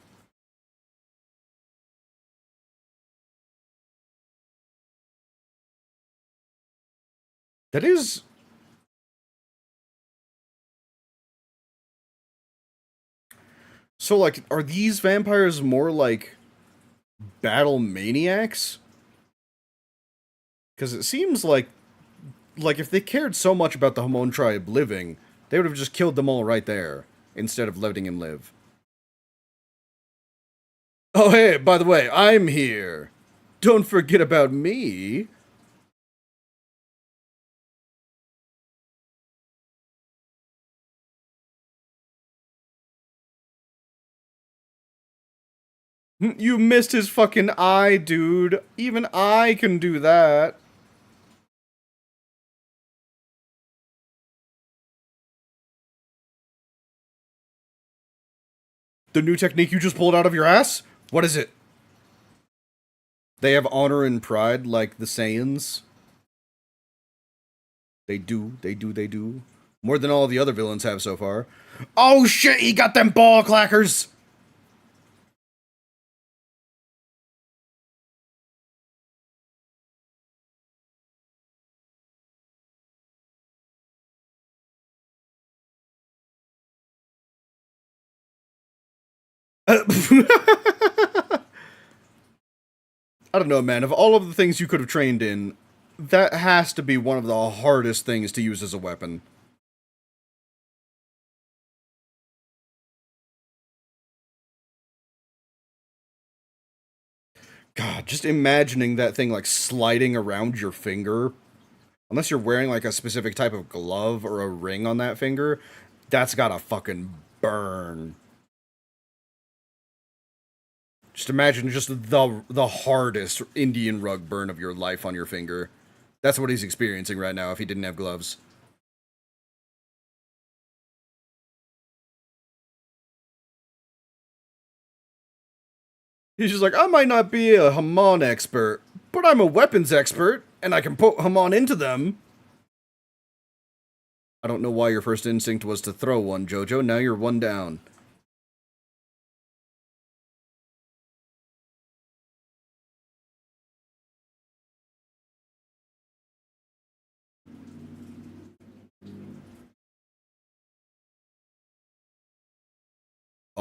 That is... So, like, are these vampires more like battle maniacs? Because it seems like if they cared so much about the Hamon tribe living, they would have just killed them all right there, instead of letting him live. Oh hey, by the way, I'm here! Don't forget about me! You missed his fucking eye, dude. Even I can do that. The new technique you just pulled out of your ass? What is it? They have honor and pride like the Saiyans. They do. More than all the other villains have so far. Oh shit, he got them ball clackers! I don't know, man. Of all of the things you could have trained in, that has to be one of the hardest things to use as a weapon. God, just imagining that thing like sliding around your finger. Unless you're wearing like a specific type of glove or a ring on that finger, that's gotta fucking burn. Just imagine just the hardest Indian rug burn of your life on your finger. That's what he's experiencing right now if he didn't have gloves. He's just like, I might not be a Hamon expert, but I'm a weapons expert, and I can put Hamon into them. I don't know why your first instinct was to throw one, Jojo. Now you're one down.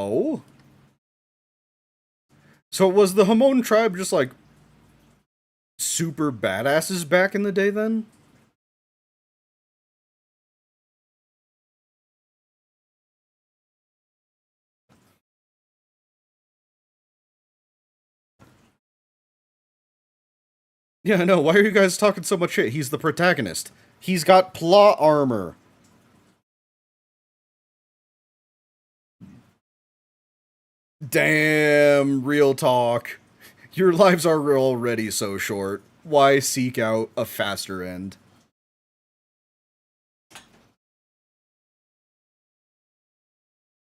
Oh? So was the Hamon tribe just like super badasses back in the day then? Yeah, I know. Why are you guys talking so much shit? He's the protagonist. He's got plot armor. Damn, real talk. Your lives are already so short. Why seek out a faster end?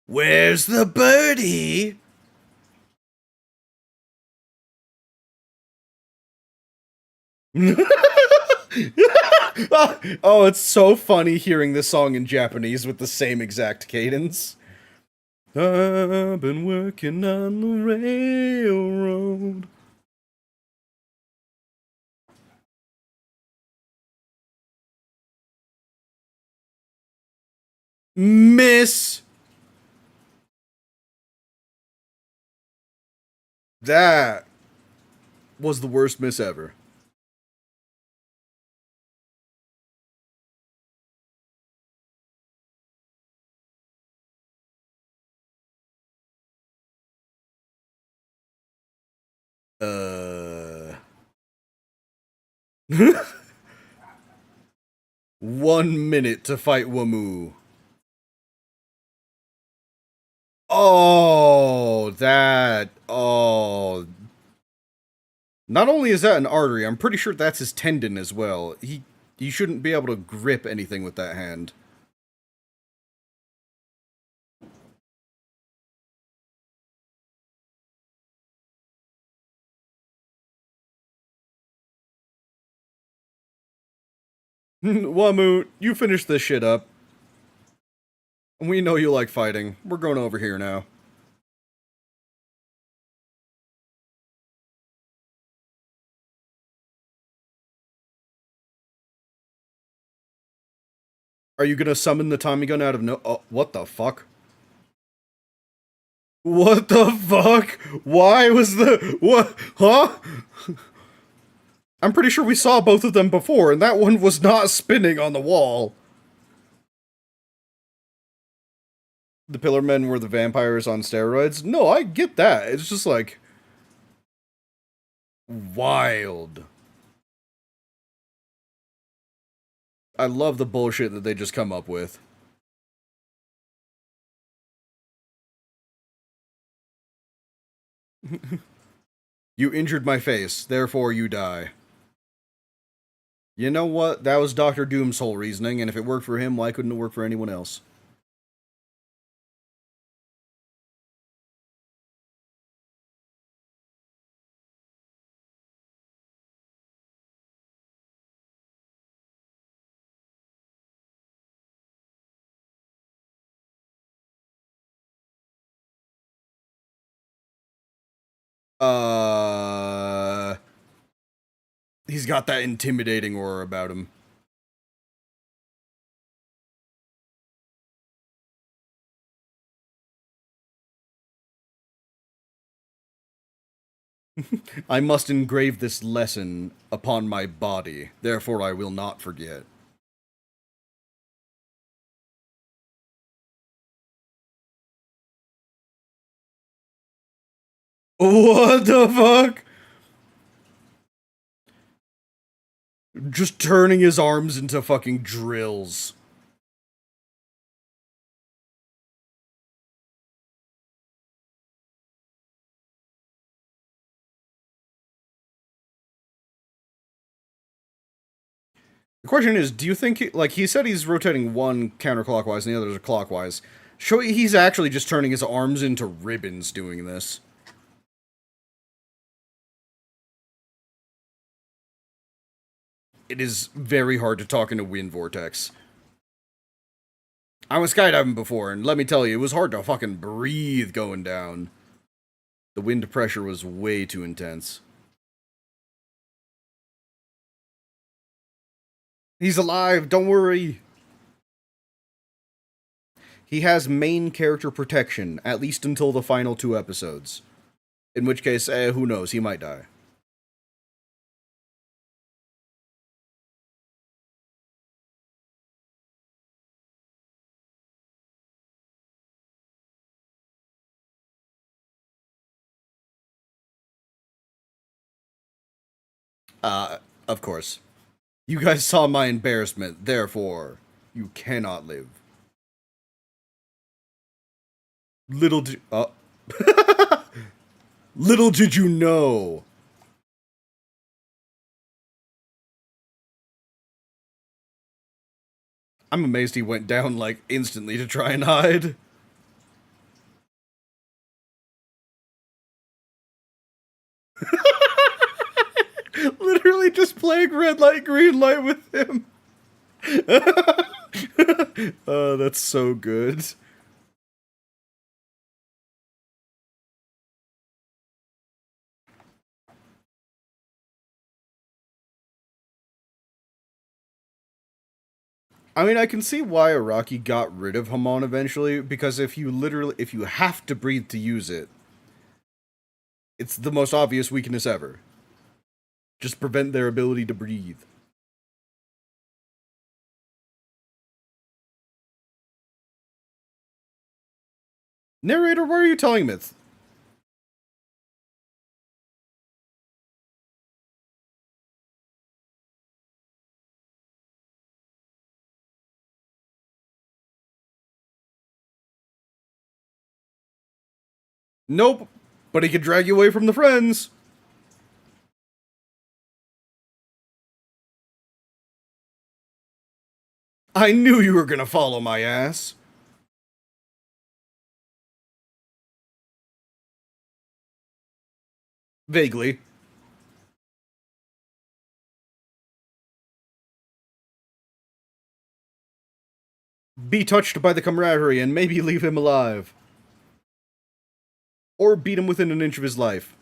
Where's the birdie? Oh, it's so funny hearing this song in Japanese with the same exact cadence. I've been working on the railroad. Miss! That was the worst miss ever. Uh. 1 minute to fight Wamoo. Oh, that. Oh. Not only is that an artery, I'm pretty sure that's his tendon as well. He shouldn't be able to grip anything with that hand. Wamoo, you finish this shit up. We know you like fighting. We're going over here now. Are you gonna summon the Tommy gun out of no- Oh, what the fuck? What the fuck? Why was the- what? Huh? I'm pretty sure we saw both of them before, and that one was not spinning on the wall. The Pillar Men were the vampires on steroids? No, I get that. It's just like... wild. I love the bullshit that they just come up with. You injured my face, therefore you die. You know what? That was Doctor Doom's whole reasoning, and if it worked for him, why couldn't it work for anyone else? Uh... He's got that intimidating aura about him. I must engrave this lesson upon my body, therefore I will not forget. What the fuck? Just turning his arms into fucking drills. The question is, do you think, he said he's rotating one counterclockwise and the others are clockwise. Show he's actually just turning his arms into ribbons doing this. It is very hard to talk in a wind vortex. I was skydiving before, and let me tell you, it was hard to fucking breathe going down. The wind pressure was way too intense. He's alive, don't worry! He has main character protection, at least until the final 2 episodes. In which case, who knows, he might die. Of course. You guys saw my embarrassment, therefore, you cannot live. Little did... Little did you know! I'm amazed he went down, like, instantly to try and hide. Literally just playing red light, green light with him. Oh, that's so good. I mean, I can see why Araki got rid of Hamon eventually, because if you have to breathe to use it, it's the most obvious weakness ever. Just prevent their ability to breathe. Narrator, why are you telling myths? Nope, but he could drag you away from the friends. I knew you were gonna follow my ass. Vaguely. Be touched by the camaraderie and maybe leave him alive. Or beat him within an inch of his life.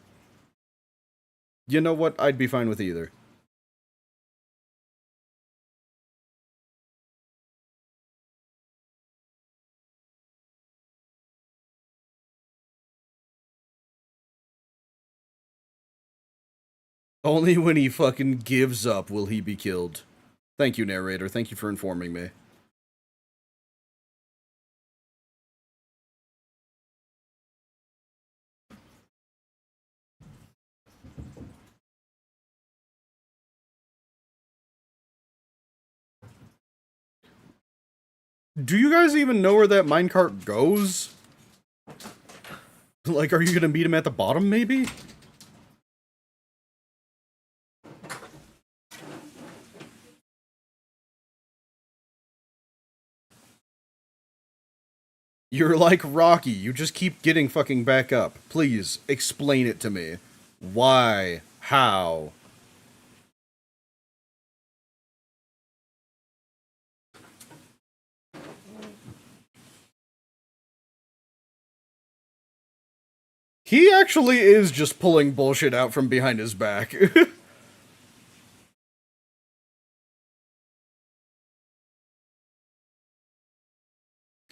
You know what? I'd be fine with either. Only when he fucking gives up will he be killed. Thank you, narrator. Thank you for informing me. Do you guys even know where that minecart goes? Like, are you gonna meet him at the bottom, maybe? You're like Rocky, you just keep getting fucking back up. Please, explain it to me. Why? How? He actually is just pulling bullshit out from behind his back.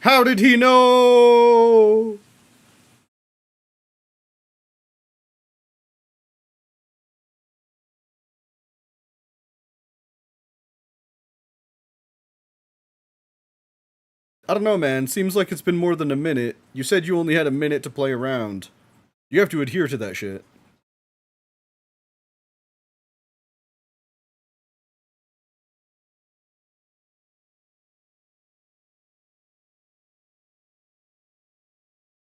How did he know? I don't know, man. Seems like it's been more than a minute. You said you only had a minute to play around. You have to adhere to that shit.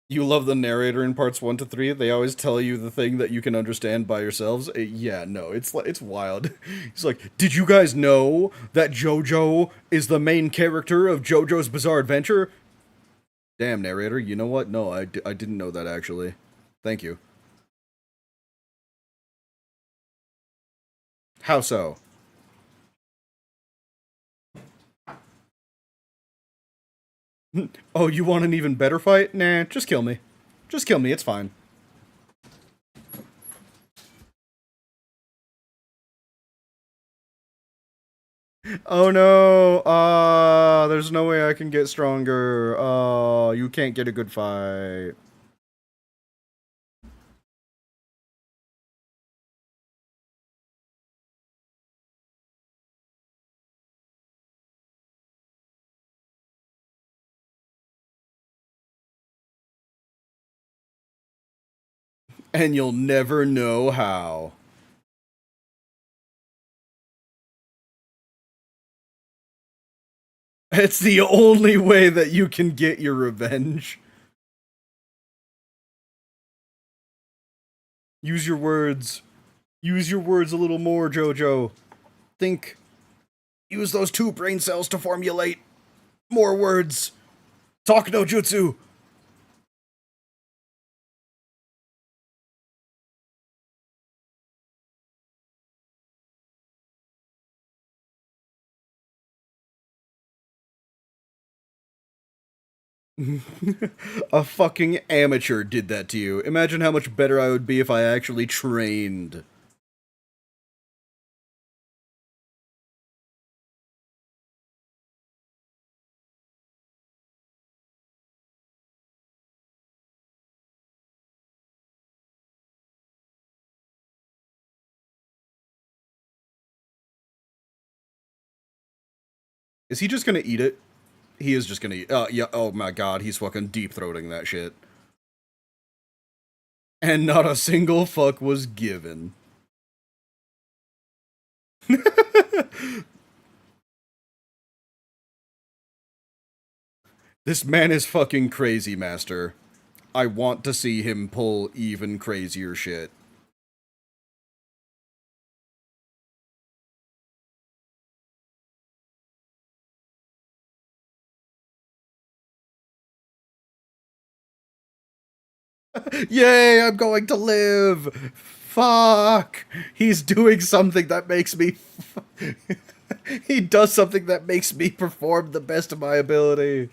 You love the narrator in parts 1 to 3. They always tell you the thing that you can understand by yourselves. Yeah, no, it's wild. He's like, did you guys know that Jojo is the main character of JoJo's Bizarre Adventure? Damn, narrator, you know what? No, I didn't know that, actually. Thank you. How so? Oh, you want an even better fight? Nah, just kill me. Just kill me, it's fine. Oh no! There's no way I can get stronger. Oh, you can't get a good fight. And you'll never know how. It's the only way that you can get your revenge. Use your words. Use your words a little more, Jojo. Think. Use those 2 brain cells to formulate more words. Talk no jutsu. A fucking amateur did that to you. Imagine how much better I would be if I actually trained. Is he just gonna eat it? He is just gonna eat. Yeah. Oh my god, he's fucking deep throating that shit. And not a single fuck was given. This man is fucking crazy, Master. I want to see him pull even crazier shit. Yay, I'm going to live! Fuck! He's doing something that makes me... He does something that makes me perform the best of my ability.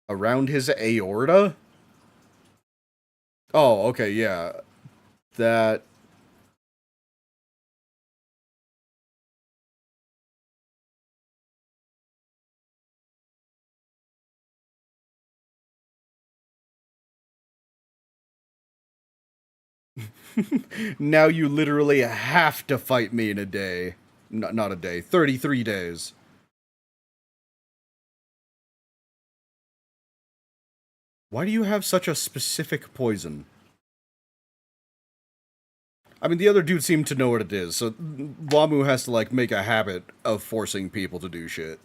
Around his aorta? Oh, okay, yeah. That. Now you literally have to fight me in a day. Not a day, 33 days. Why do you have such a specific poison? I mean, the other dude seemed to know what it is, so Wamoo has to, like, make a habit of forcing people to do shit.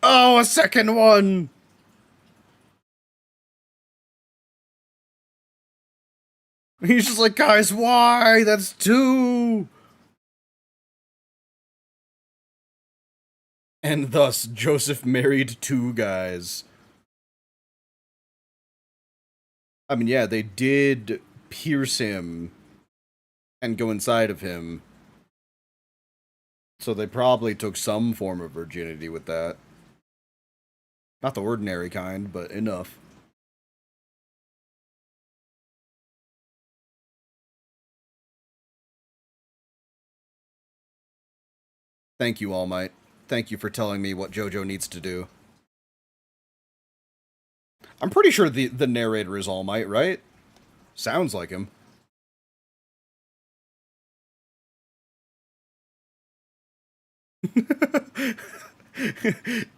Oh, a second one! He's just like, guys, why? That's two! And thus, Joseph married two guys. I mean, yeah, they did pierce him and go inside of him, so they probably took some form of virginity with that. Not the ordinary kind, but enough. Thank you, All Might. Thank you for telling me what Jojo needs to do. I'm pretty sure the narrator is All Might, right? Sounds like him.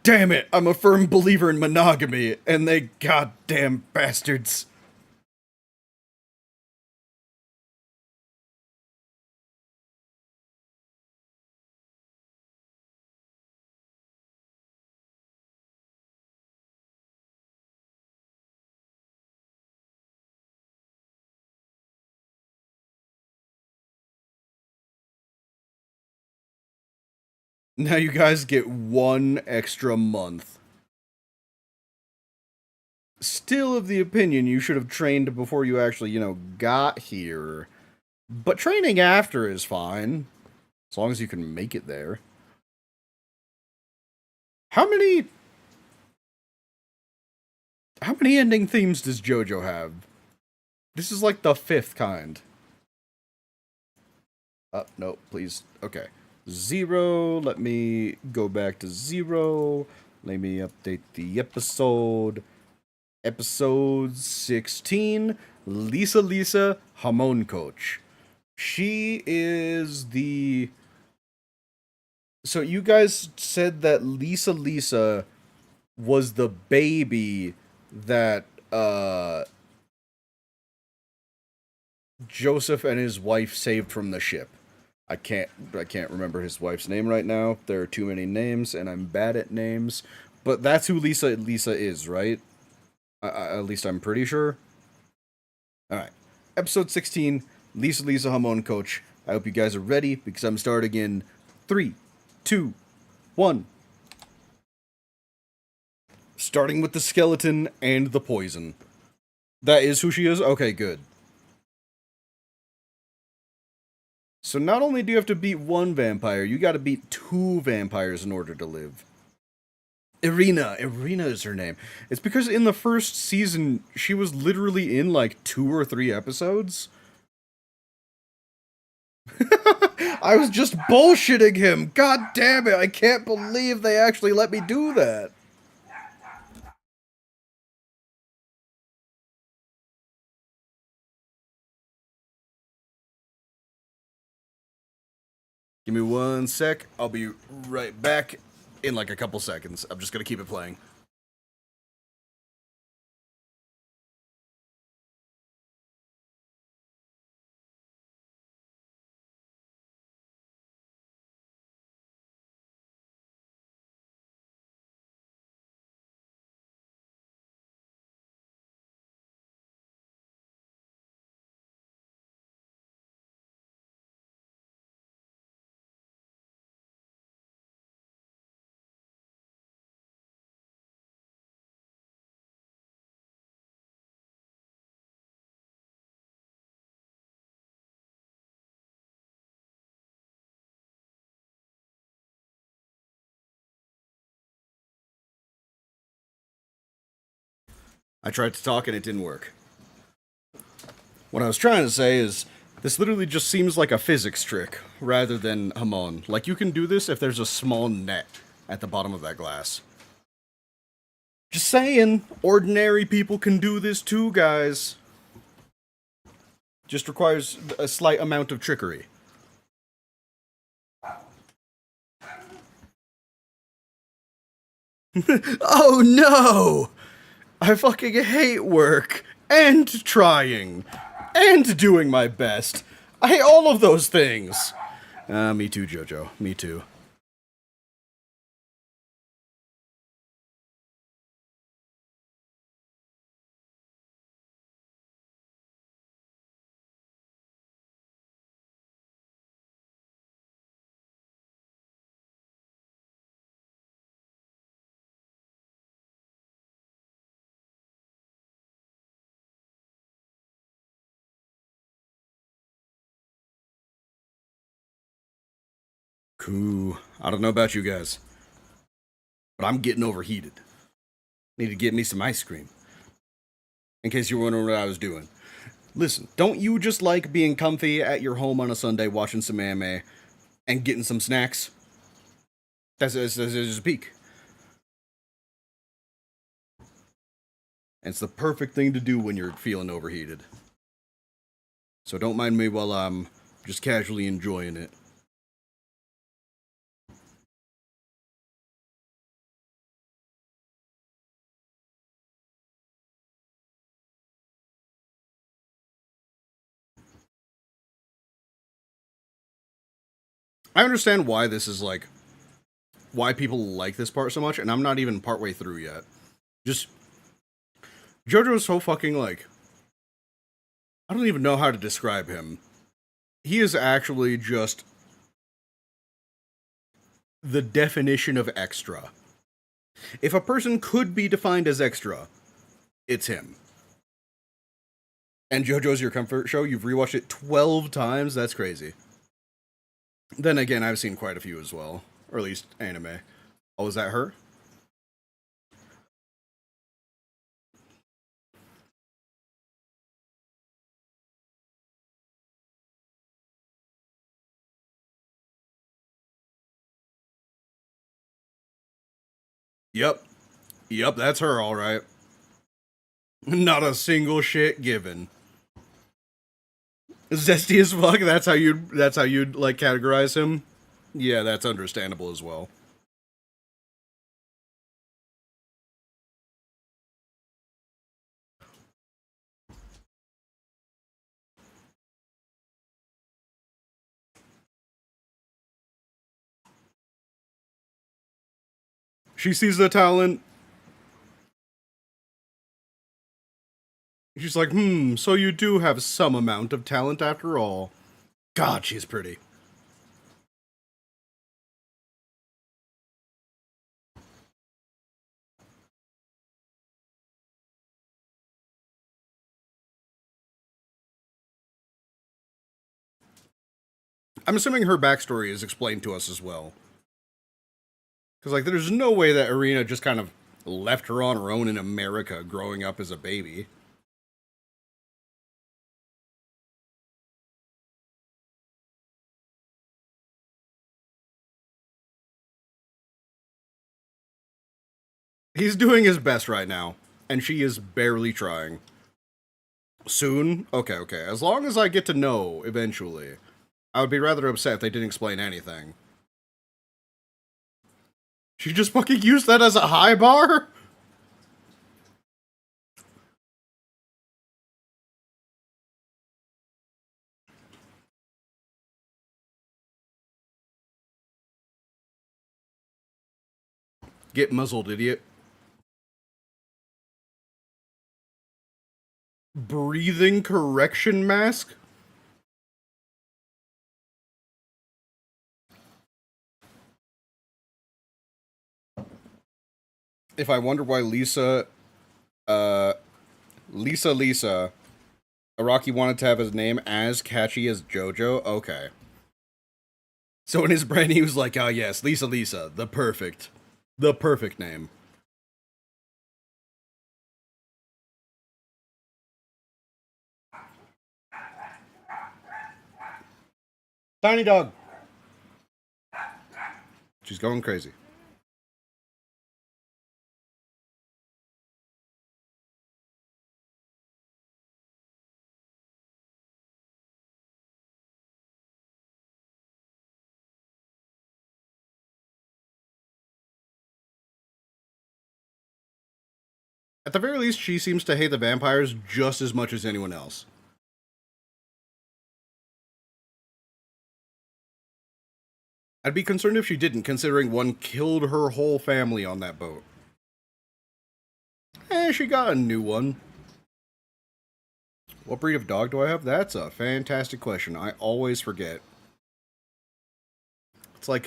Damn it, I'm a firm believer in monogamy, and they goddamn bastards. Now you guys get one extra month. Still of the opinion you should have trained before you actually, got here. But training after is fine. As long as you can make it there. How many how many ending themes does JoJo have? This is like the fifth kind. No, please. Okay. Zero. Let me go back to zero. Let me update the episode. Episode 16. Lisa Hamon Coach. She is the. So you guys said that Lisa was the baby that Joseph and his wife saved from the ship. I can't remember his wife's name right now. There are too many names, and I'm bad at names. But that's who Lisa is, right? At least I'm pretty sure. All right, episode 16. Lisa Hamon Coach. I hope you guys are ready because I'm starting in three, two, one. Starting with the skeleton and the poison. That is who she is. Okay, good. So not only do you have to beat one vampire, you gotta beat two vampires in order to live. Irina is her name. It's because in the first season, she was literally in like 2 or 3 episodes. I was just bullshitting him. God damn it, I can't believe they actually let me do that. Give me one sec. I'll be right back in like a couple seconds. I'm just gonna keep it playing. I tried to talk and it didn't work. What I was trying to say is, this literally just seems like a physics trick, rather than Hamon. Like, you can do this if there's a small net at the bottom of that glass. Just saying, ordinary people can do this too, guys. Just requires a slight amount of trickery. Oh no! I fucking hate work, and trying, and doing my best. I hate all of those things. Me too, Jojo. Me too. Cool. I don't know about you guys, but I'm getting overheated. Need to get me some ice cream. In case you're wondering what I was doing. Listen, don't you just like being comfy at your home on a Sunday watching some anime and getting some snacks? That's a peak. And it's the perfect thing to do when you're feeling overheated. So don't mind me while I'm just casually enjoying it. I understand why this is like, why people like this part so much, and I'm not even partway through yet. Just, Jojo is so fucking like, I don't even know how to describe him. He is actually just the definition of extra. If a person could be defined as extra, it's him. And JoJo's your comfort show. You've rewatched it 12 times. That's crazy. Then again, I've seen quite a few as well. Or at least anime. Oh, is that her? Yep. Yep, that's her, alright. Not a single shit given. Zesty as fuck, that's how you'd like categorize him? Yeah, that's understandable as well. She sees the talent. She's like, so you do have some amount of talent after all. God, she's pretty. I'm assuming her backstory is explained to us as well. Because, like, there's no way that Irina just kind of left her on her own in America growing up as a baby. He's doing his best right now, and she is barely trying. Soon? Okay, okay. As long as I get to know eventually. I would be rather upset if they didn't explain anything. She just fucking used that as a high bar? Get muzzled, idiot. Breathing correction mask? If I wonder why uh, Lisa, Araki wanted to have his name as catchy as JoJo? Okay. So in his brain, he was like, oh yes, Lisa, the perfect name. Tiny dog. She's going crazy. At the very least, she seems to hate the vampires just as much as anyone else. I'd be concerned if she didn't, considering one killed her whole family on that boat. She got a new one. What breed of dog do I have? That's a fantastic question. I always forget. It's like,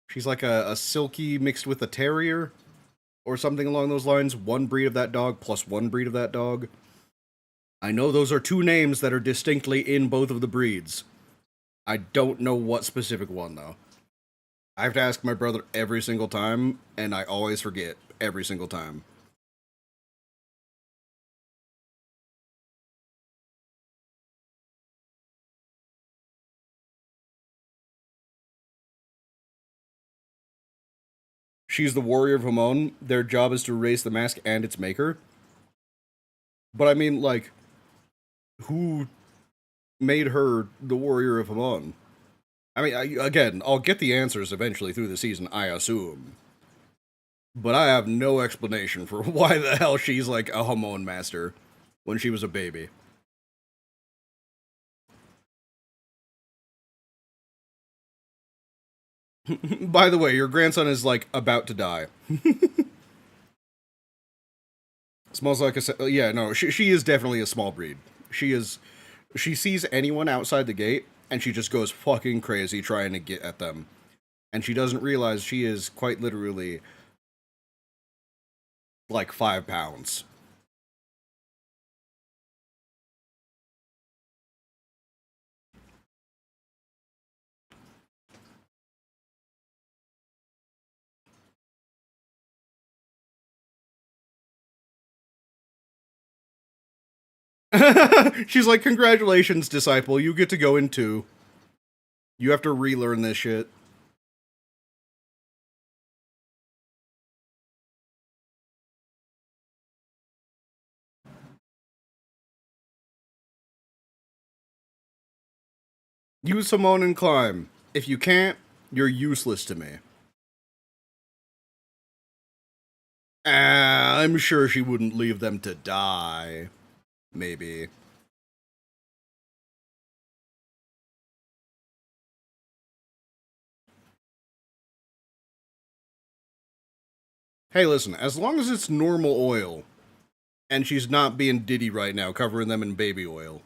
she's like a silky mixed with a terrier, or something along those lines. One breed of that dog plus one breed of that dog. I know those are two names that are distinctly in both of the breeds. I don't know what specific one, though. I have to ask my brother every single time, and I always forget every single time. She's the warrior of Hamon. Their job is to raise the mask and its maker. But I mean, like, who made her the warrior of Hamon? I mean, again, I'll get the answers eventually through the season, I assume. But I have no explanation for why the hell she's like a Hamon master when she was a baby. By the way, your grandson is like about to die. Smells like a... Yeah, no, she is definitely a small breed. She is... She sees anyone outside the gate, and she just goes fucking crazy trying to get at them. And she doesn't realize she is quite literally like 5 pounds. She's like, congratulations, disciple, you get to go in too. You have to relearn this shit. Use Simone and climb. If you can't, you're useless to me. I'm sure she wouldn't leave them to die. Maybe. Hey, listen, as long as it's normal oil, and she's not being Diddy right now, covering them in baby oil.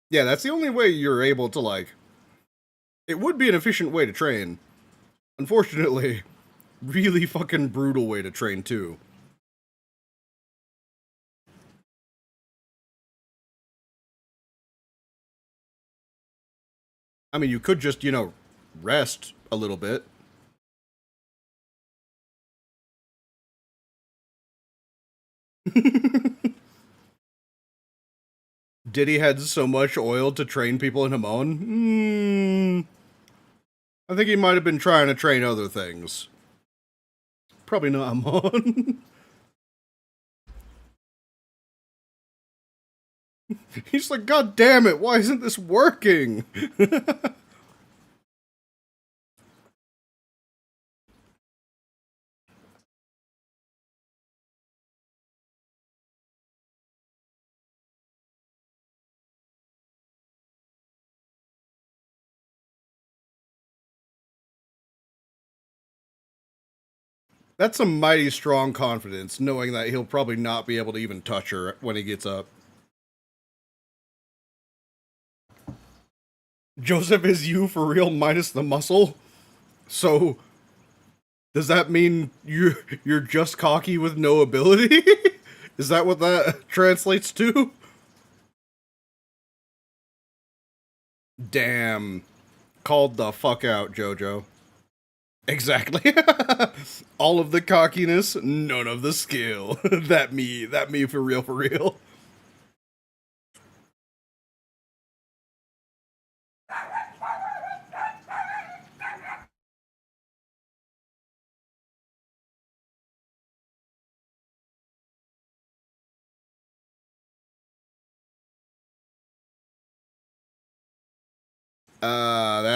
Yeah, that's the only way you're able to, like... It would be an efficient way to train. Unfortunately, really fucking brutal way to train, too. I mean, you could just, rest a little bit. Diddy had so much oil to train people in Hamon? I think he might have been trying to train other things. Probably not Hamon. He's like, God damn it, why isn't this working? That's some mighty strong confidence, knowing that he'll probably not be able to even touch her when he gets up. Joseph is you for real minus the muscle? So, does that mean you're just cocky with no ability? Is that what that translates to? Damn. Called the fuck out, Jojo. Exactly. All of the cockiness, none of the skill. That me for real, for real.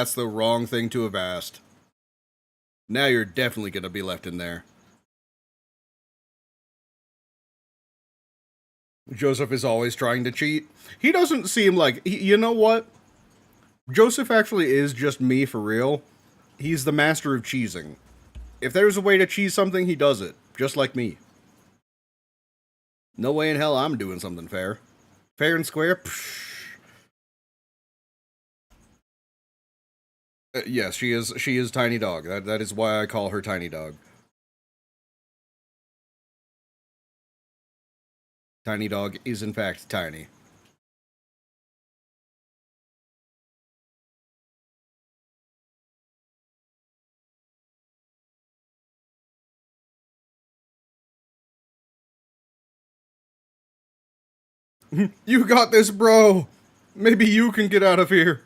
That's the wrong thing to have asked. Now you're definitely gonna be left in there. Joseph is always trying to cheat. He doesn't seem like. You know what? Joseph actually is just me for real. He's the master of cheesing. If there's a way to cheese something, he does it. Just like me. No way in hell I'm doing something fair. Fair and square? Psh. Yes, she is. She is Tiny Dog. That is why I call her Tiny Dog. Tiny Dog is in fact tiny. You got this, bro. Maybe you can get out of here.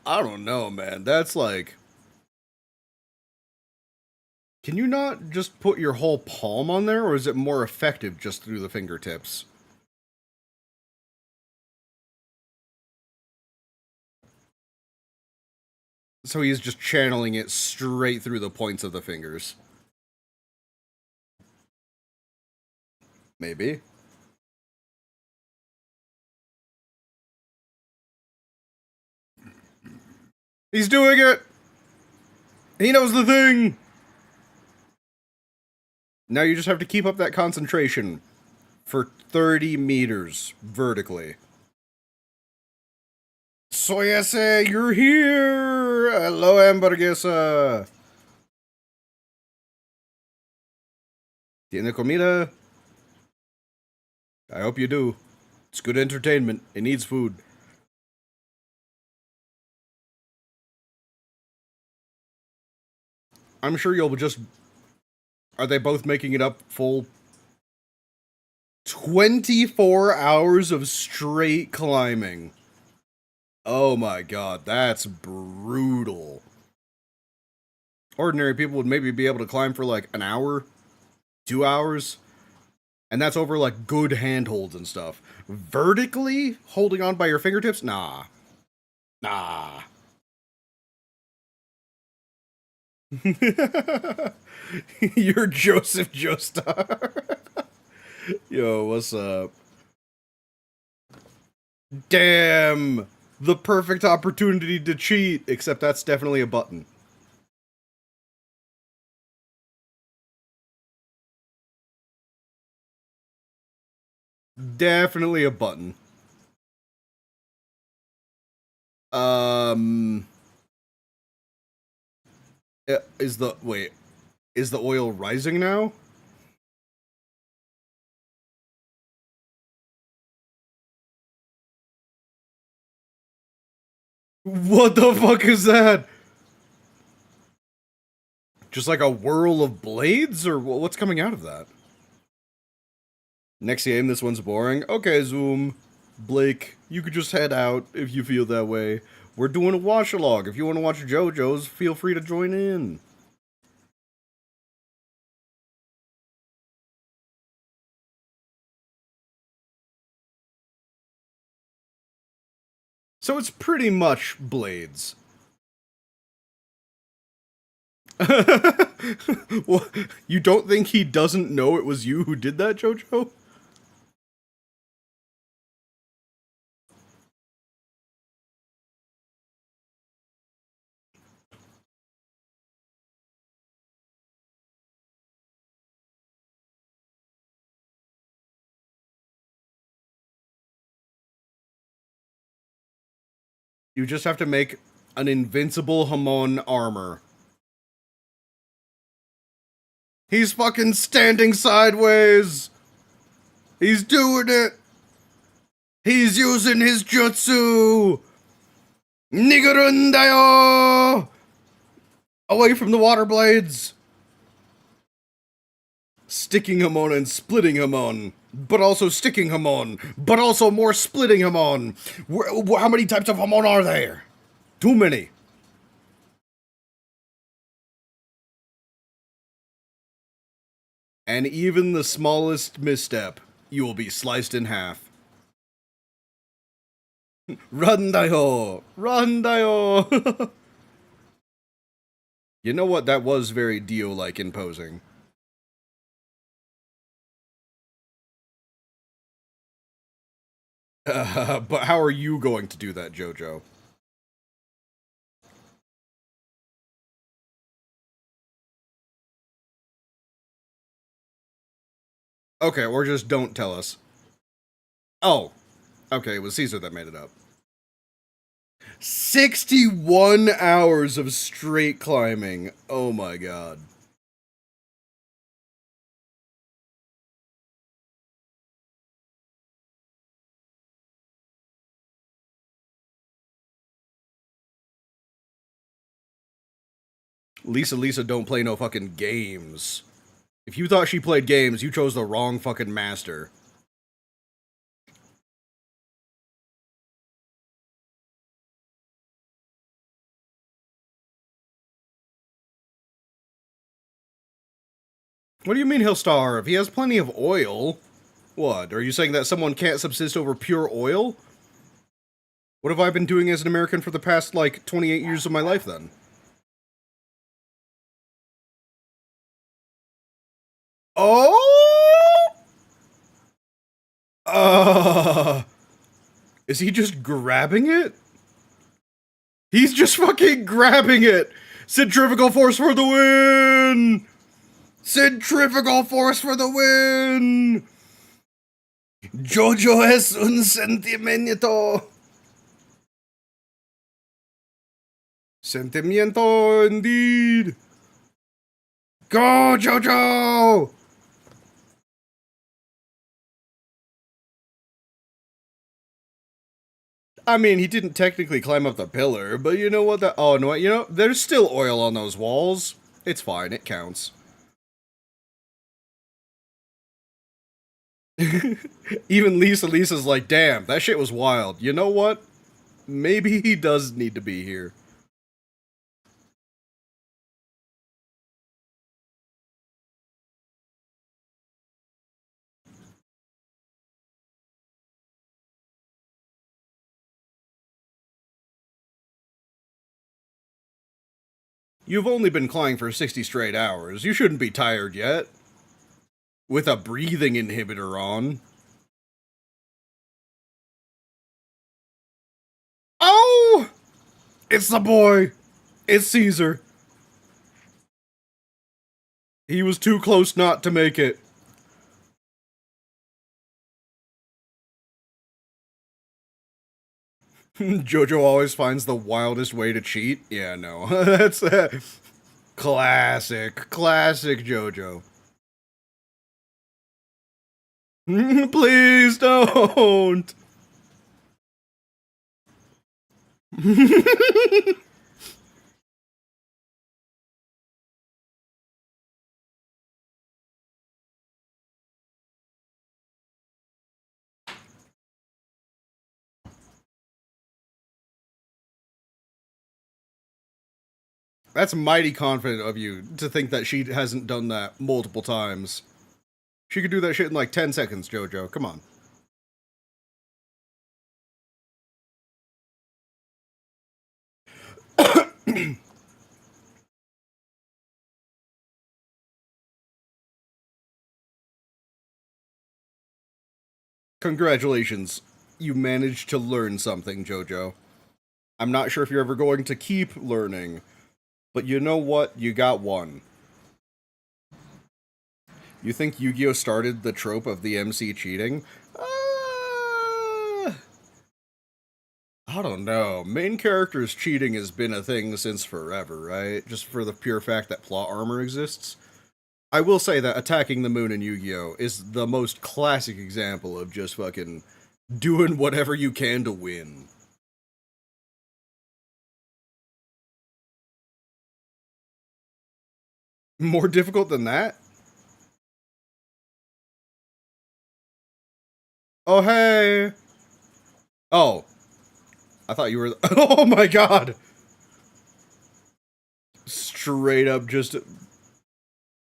I don't know, man. That's like, can you not just put your whole palm on there, or is it more effective just through the fingertips? So he's just channeling it straight through the points of the fingers. Maybe. He's doing it! He knows the thing! Now you just have to keep up that concentration for 30 meters vertically. Soyase, you're here! Hello, hamburguesa! Tiene comida? I hope you do. It's good entertainment. It needs food. I'm sure you'll just. Are they both making it up full 24 hours of straight climbing? Oh my god, that's brutal. Ordinary people would maybe be able to climb for like an hour, 2 hours, and that's over like good handholds and stuff. Vertically holding on by your fingertips? Nah. Nah. You're Joseph Joestar. Yo, what's up? Damn! The perfect opportunity to cheat, except that's definitely a button. Definitely a button. Um, is the wait? Is the oil rising now? What the fuck is that? Just like a whirl of blades, or what's coming out of that? Next game, this one's boring. Okay, Zoom. Blake, you could just head out if you feel that way. We're doing a watch along. If you want to watch JoJo's, feel free to join in. So it's pretty much blades. Well, you don't think he doesn't know it was you who did that, Jojo? You just have to make an invincible Hamon armor. He's fucking standing sideways. He's doing it. He's using his jutsu. Nigurundayo. Away from the water blades. Sticking him on and splitting him on. But also sticking him on. But also more splitting him on. How many types of Hamon are there? Too many. And even the smallest misstep, you will be sliced in half. Randayo! Randayo! You know what? That was very Dio-like imposing. But how are you going to do that, Jojo? Okay, or just don't tell us. Oh. Okay, it was Caesar that made it up. 61 hours of straight climbing. Oh my god. Lisa don't play no fucking games. If you thought she played games, you chose the wrong fucking master. What do you mean he'll starve? He has plenty of oil. What, are you saying that someone can't subsist over pure oil? What have I been doing as an American for the past, like, 28 years of my life, then? Oh! Is he just grabbing it? He's just fucking grabbing it! Centrifugal force for the win! Centrifugal force for the win! Jojo es un sentimiento! Sentimiento, indeed! Go, Jojo! I mean, he didn't technically climb up the pillar, but you know what? Oh, no, you know, there's still oil on those walls. It's fine, it counts. Even Lisa's like, damn, that shit was wild. You know what? Maybe he does need to be here. You've only been climbing for 60 straight hours. You shouldn't be tired yet. With a breathing inhibitor on. Oh! It's the boy! It's Caesar. He was too close not to make it. Jojo always finds the wildest way to cheat. Yeah, no. That's classic Jojo. Please don't. That's mighty confident of you to think that she hasn't done that multiple times. She could do that shit in like 10 seconds, Jojo. Come on. Congratulations. You managed to learn something, Jojo. I'm not sure if you're ever going to keep learning, but you know what? You got one. You think Yu-Gi-Oh! Started the trope of the MC cheating? I don't know. Main characters cheating has been a thing since forever, right? Just for the pure fact that plot armor exists. I will say that attacking the moon in Yu-Gi-Oh! Is the most classic example of just fucking doing whatever you can to win. More difficult than that? Oh, hey! Oh. I thought you were... Oh my god! Straight up just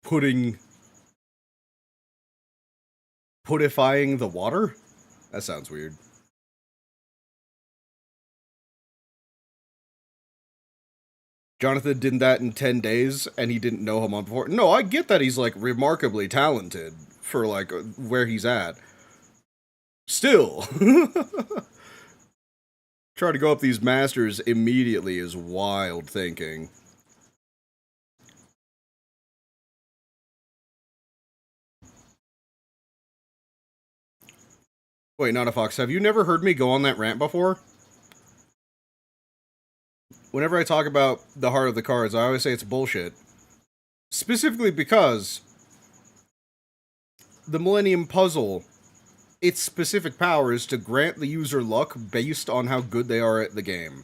putting... putifying the water? That sounds weird. Jonathan did that in 10 days, and he didn't know him on before. No, I get that he's, like, remarkably talented for, like, where he's at. Still. Try to go up these masters immediately is wild thinking. Wait, not a fox. Have you never heard me go on that rant before? Whenever I talk about the heart of the cards, I always say it's bullshit. Specifically because the Millennium Puzzle, its specific power is to grant the user luck based on how good they are at the game.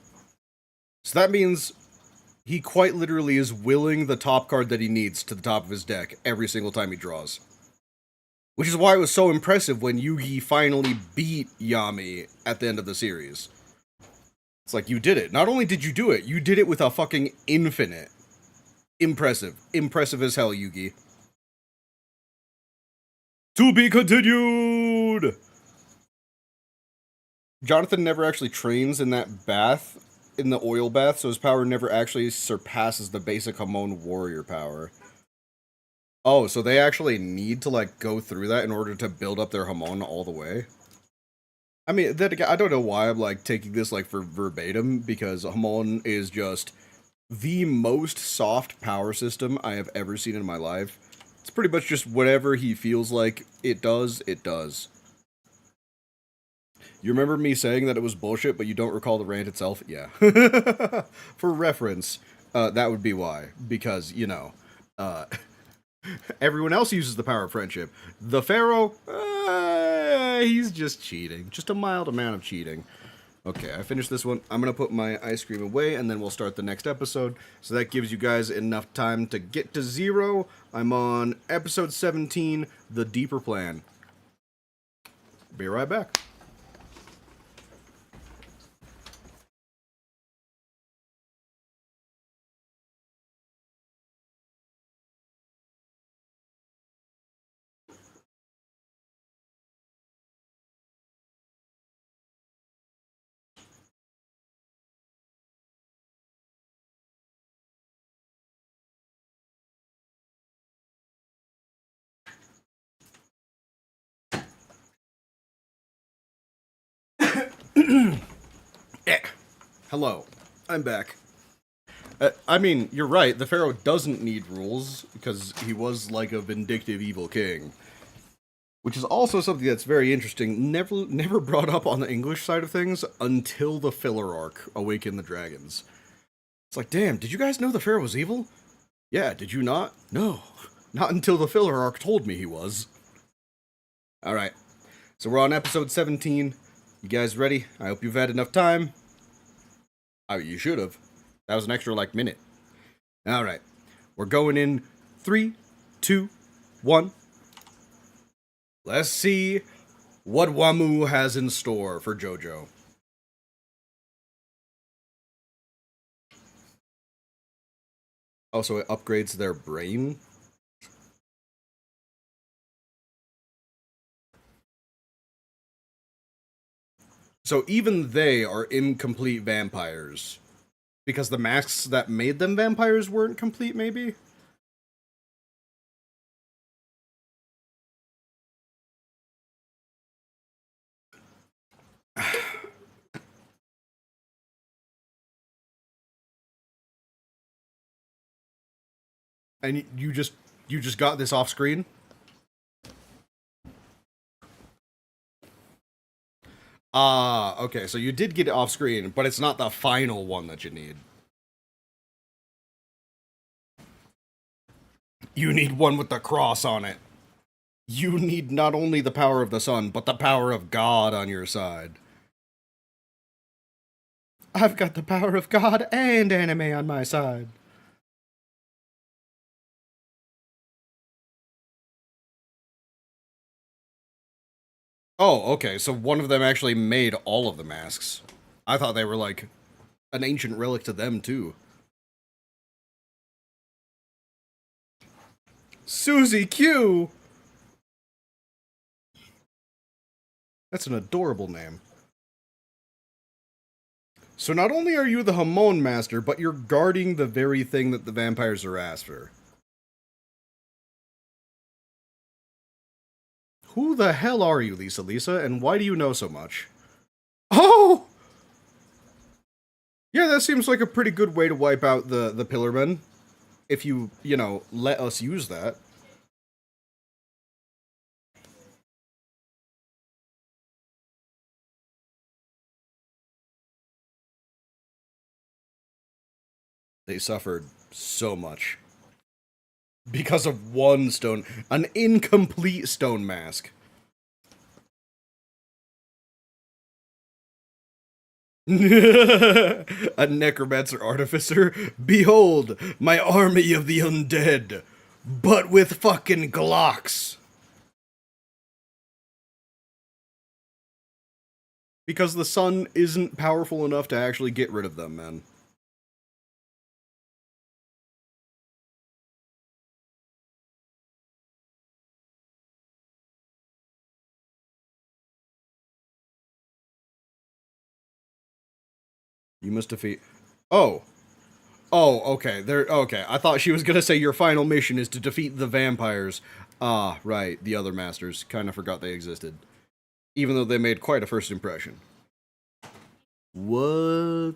So that means he quite literally is willing the top card that he needs to the top of his deck every single time he draws. Which is why it was so impressive when Yugi finally beat Yami at the end of the series. It's like, you did it. Not only did you do it, you did it with a fucking infinite. Impressive. Impressive as hell, Yugi. To be continued! Jonathan never actually trains in that bath, in the oil bath, so his power never actually surpasses the basic Hamon warrior power. Oh, so they actually need to, like, go through that in order to build up their Hamon all the way? I mean, then again, I don't know why I'm, like, taking this, like, for verbatim, because Hamon is just the most soft power system I have ever seen in my life. It's pretty much just whatever he feels like it does, it does. You remember me saying that it was bullshit, but you don't recall the rant itself? Yeah. For reference, that would be why. Because, you know, everyone else uses the power of friendship. The Pharaoh, he's just cheating. Just a mild amount of cheating. Okay, I finished this one. I'm going to put my ice cream away, and then we'll start the next episode. So that gives you guys enough time to get to 0. I'm on episode 17, The Deeper Plan. Be right back. Hello, I'm back. I mean, you're right, the Pharaoh doesn't need rules, because he was like a vindictive evil king. Which is also something that's very interesting, never brought up on the English side of things until the filler arc, Awaken the Dragons. It's like, damn, did you guys know the Pharaoh was evil? Yeah, did you not? No, not until the filler arc told me he was. Alright, so we're on episode 17. You guys ready? I hope you've had enough time. Oh, you should have. That was an extra, like, minute. Alright. We're going in 3, 2, 1. Let's see what Wamoo has in store for Jojo. Also, it upgrades their brain. So even they are incomplete vampires. Because the masks that made them vampires weren't complete, maybe? And you just got this off screen? Ah, okay, so you did get it off screen, but it's not the final one that you need. You need one with the cross on it. You need not only the power of the sun, but the power of God on your side. I've got the power of God and anime on my side. Oh, okay, so one of them actually made all of the masks. I thought they were like an ancient relic to them too. Susie Q! That's an adorable name. So not only are you the Hamon Master, but you're guarding the very thing that the vampires are after. Who the hell are you, Lisa, and why do you know so much? Oh! Yeah, that seems like a pretty good way to wipe out the Pillarmen. If you know, let us use that. They suffered so much. Because of one stone. An incomplete stone mask. A necromancer artificer? Behold, my army of the undead. But with fucking Glocks. Because the sun isn't powerful enough to actually get rid of them, man. You must defeat... Oh. Oh, okay. Okay. I thought she was gonna say your final mission is to defeat the vampires. Ah, right. The other masters. Kinda forgot they existed. Even though they made quite a first impression. What?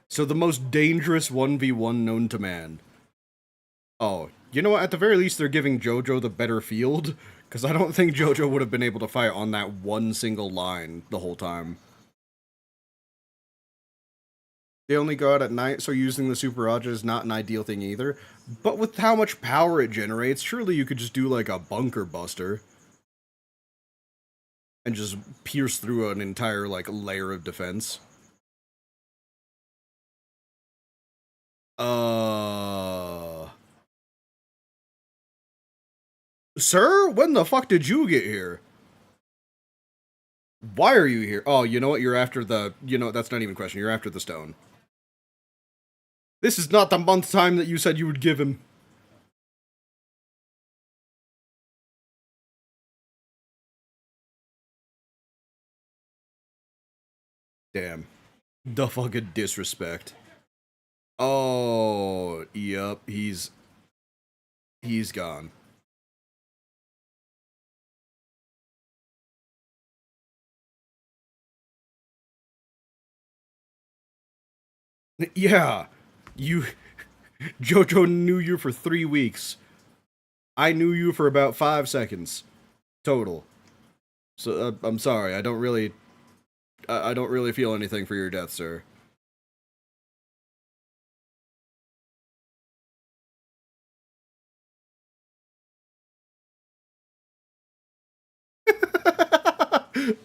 So the most dangerous 1v1 known to man. Oh, you know what? At the very least, they're giving Jojo the better field. Because I don't think Jojo would have been able to fight on that one single line the whole time. They only go out at night, so using the Super Raja is not an ideal thing either. But with how much power it generates, surely you could just do like a bunker buster. And just pierce through an entire like layer of defense. Sir, when the fuck did you get here? Why are you here? Oh, you know what? You're after the... You know, that's not even a question. You're after the stone. This is not the month time that you said you would give him. Damn. The fucking disrespect. Oh, yep. He's gone. Yeah. You... Jojo knew you for 3 weeks. I knew you for about 5 seconds. Total. So, I'm sorry. I don't really... I don't really feel anything for your death, sir.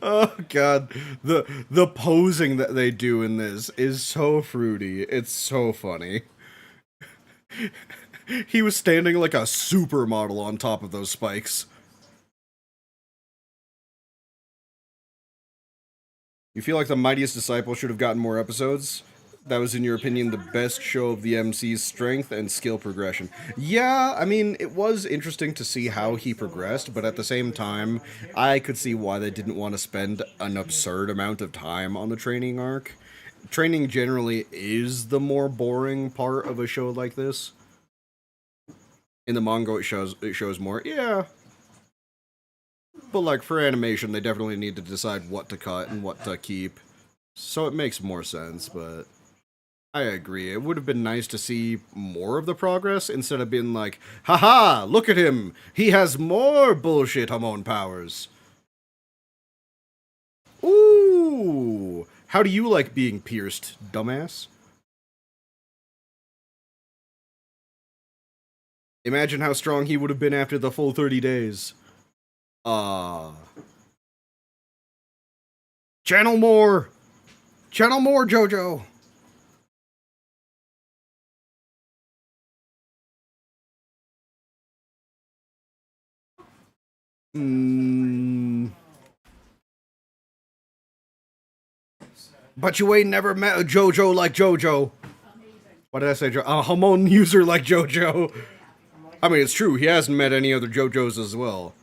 Oh god, the posing that they do in this is so fruity. It's so funny. He was standing like a supermodel on top of those spikes. You feel like the Mightiest Disciple should have gotten more episodes? That was, in your opinion, the best show of the MC's strength and skill progression. Yeah, I mean, it was interesting to see how he progressed, but at the same time, I could see why they didn't want to spend an absurd amount of time on the training arc. Training generally is the more boring part of a show like this. In the manga, it shows more. Yeah. But, like, for animation, they definitely need to decide what to cut and what to keep. So it makes more sense, but... I agree. It would have been nice to see more of the progress instead of being like, haha, look at him! He has more bullshit hormone powers! Ooh! How do you like being pierced, dumbass? Imagine how strong he would have been after the full 30 days. Uh... Channel more! Channel more, Jojo! Mm. But you ain't never met a Jojo like Jojo. What did I say? A hormone user like Jojo. I mean, it's true. He hasn't met any other Jojos as well.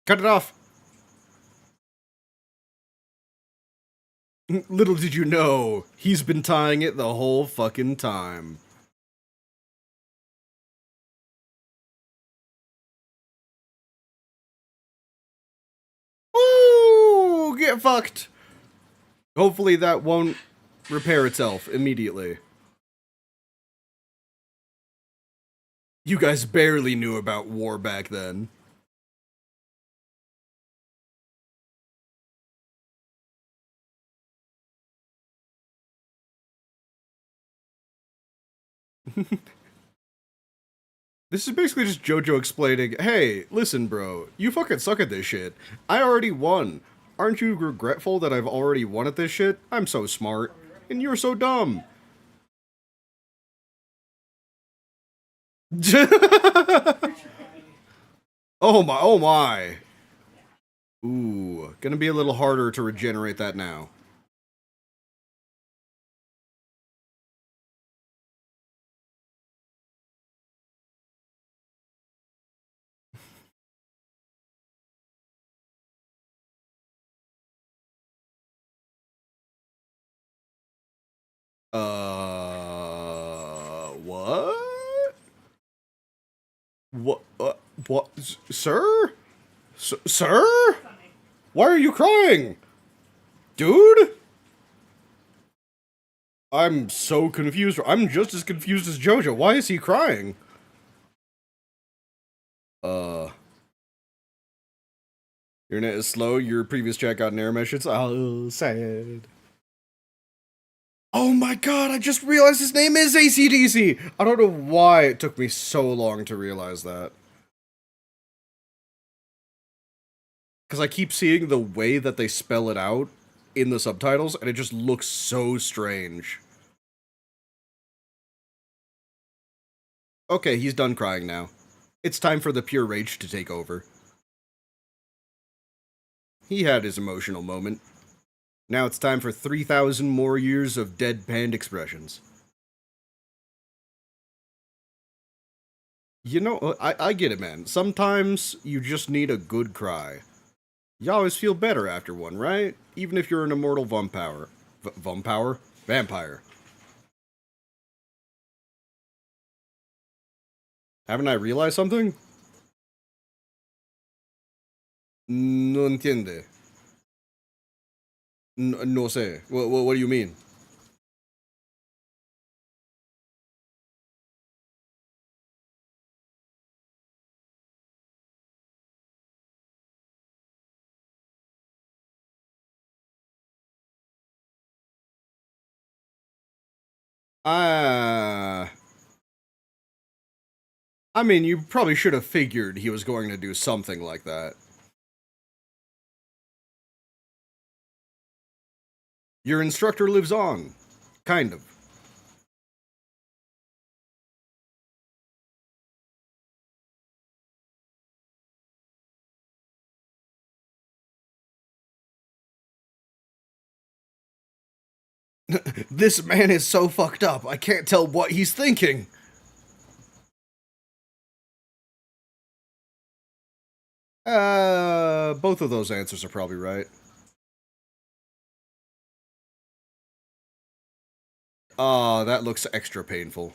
Cut it off. Little did you know, he's been tying it the whole fucking time. Ooh, get fucked. Hopefully that won't repair itself immediately. You guys barely knew about war back then. This is basically just Jojo explaining, hey, listen bro, you fucking suck at this shit. I already won. Aren't you regretful that I've already won at this shit? I'm so smart. And you're so dumb. Oh my, oh my. Ooh, gonna be a little harder to regenerate that now. What? What? Sir? Sir? Why are you crying? Dude? I'm so confused. I'm just as confused as Jojo. Why is he crying? Your internet is slow. Your previous chat got an error message. Oh, sad. Oh my god, I just realized his name is AC/DC! I don't know why it took me so long to realize that. Because I keep seeing the way that they spell it out in the subtitles, and it just looks so strange. Okay, he's done crying now. It's time for the pure rage to take over. He had his emotional moment. Now it's time for 3,000 more years of deadpanned expressions. You know, I get it, man. Sometimes you just need a good cry. You always feel better after one, right? Even if you're an immortal vampire. Vampire. Haven't I realized something? No entiende. No sé. What do you mean? Uh... I mean, you probably should have figured he was going to do something like that. Your instructor lives on. Kind of. This man is so fucked up, I can't tell what he's thinking. Both of those answers are probably right. Ah, that looks extra painful.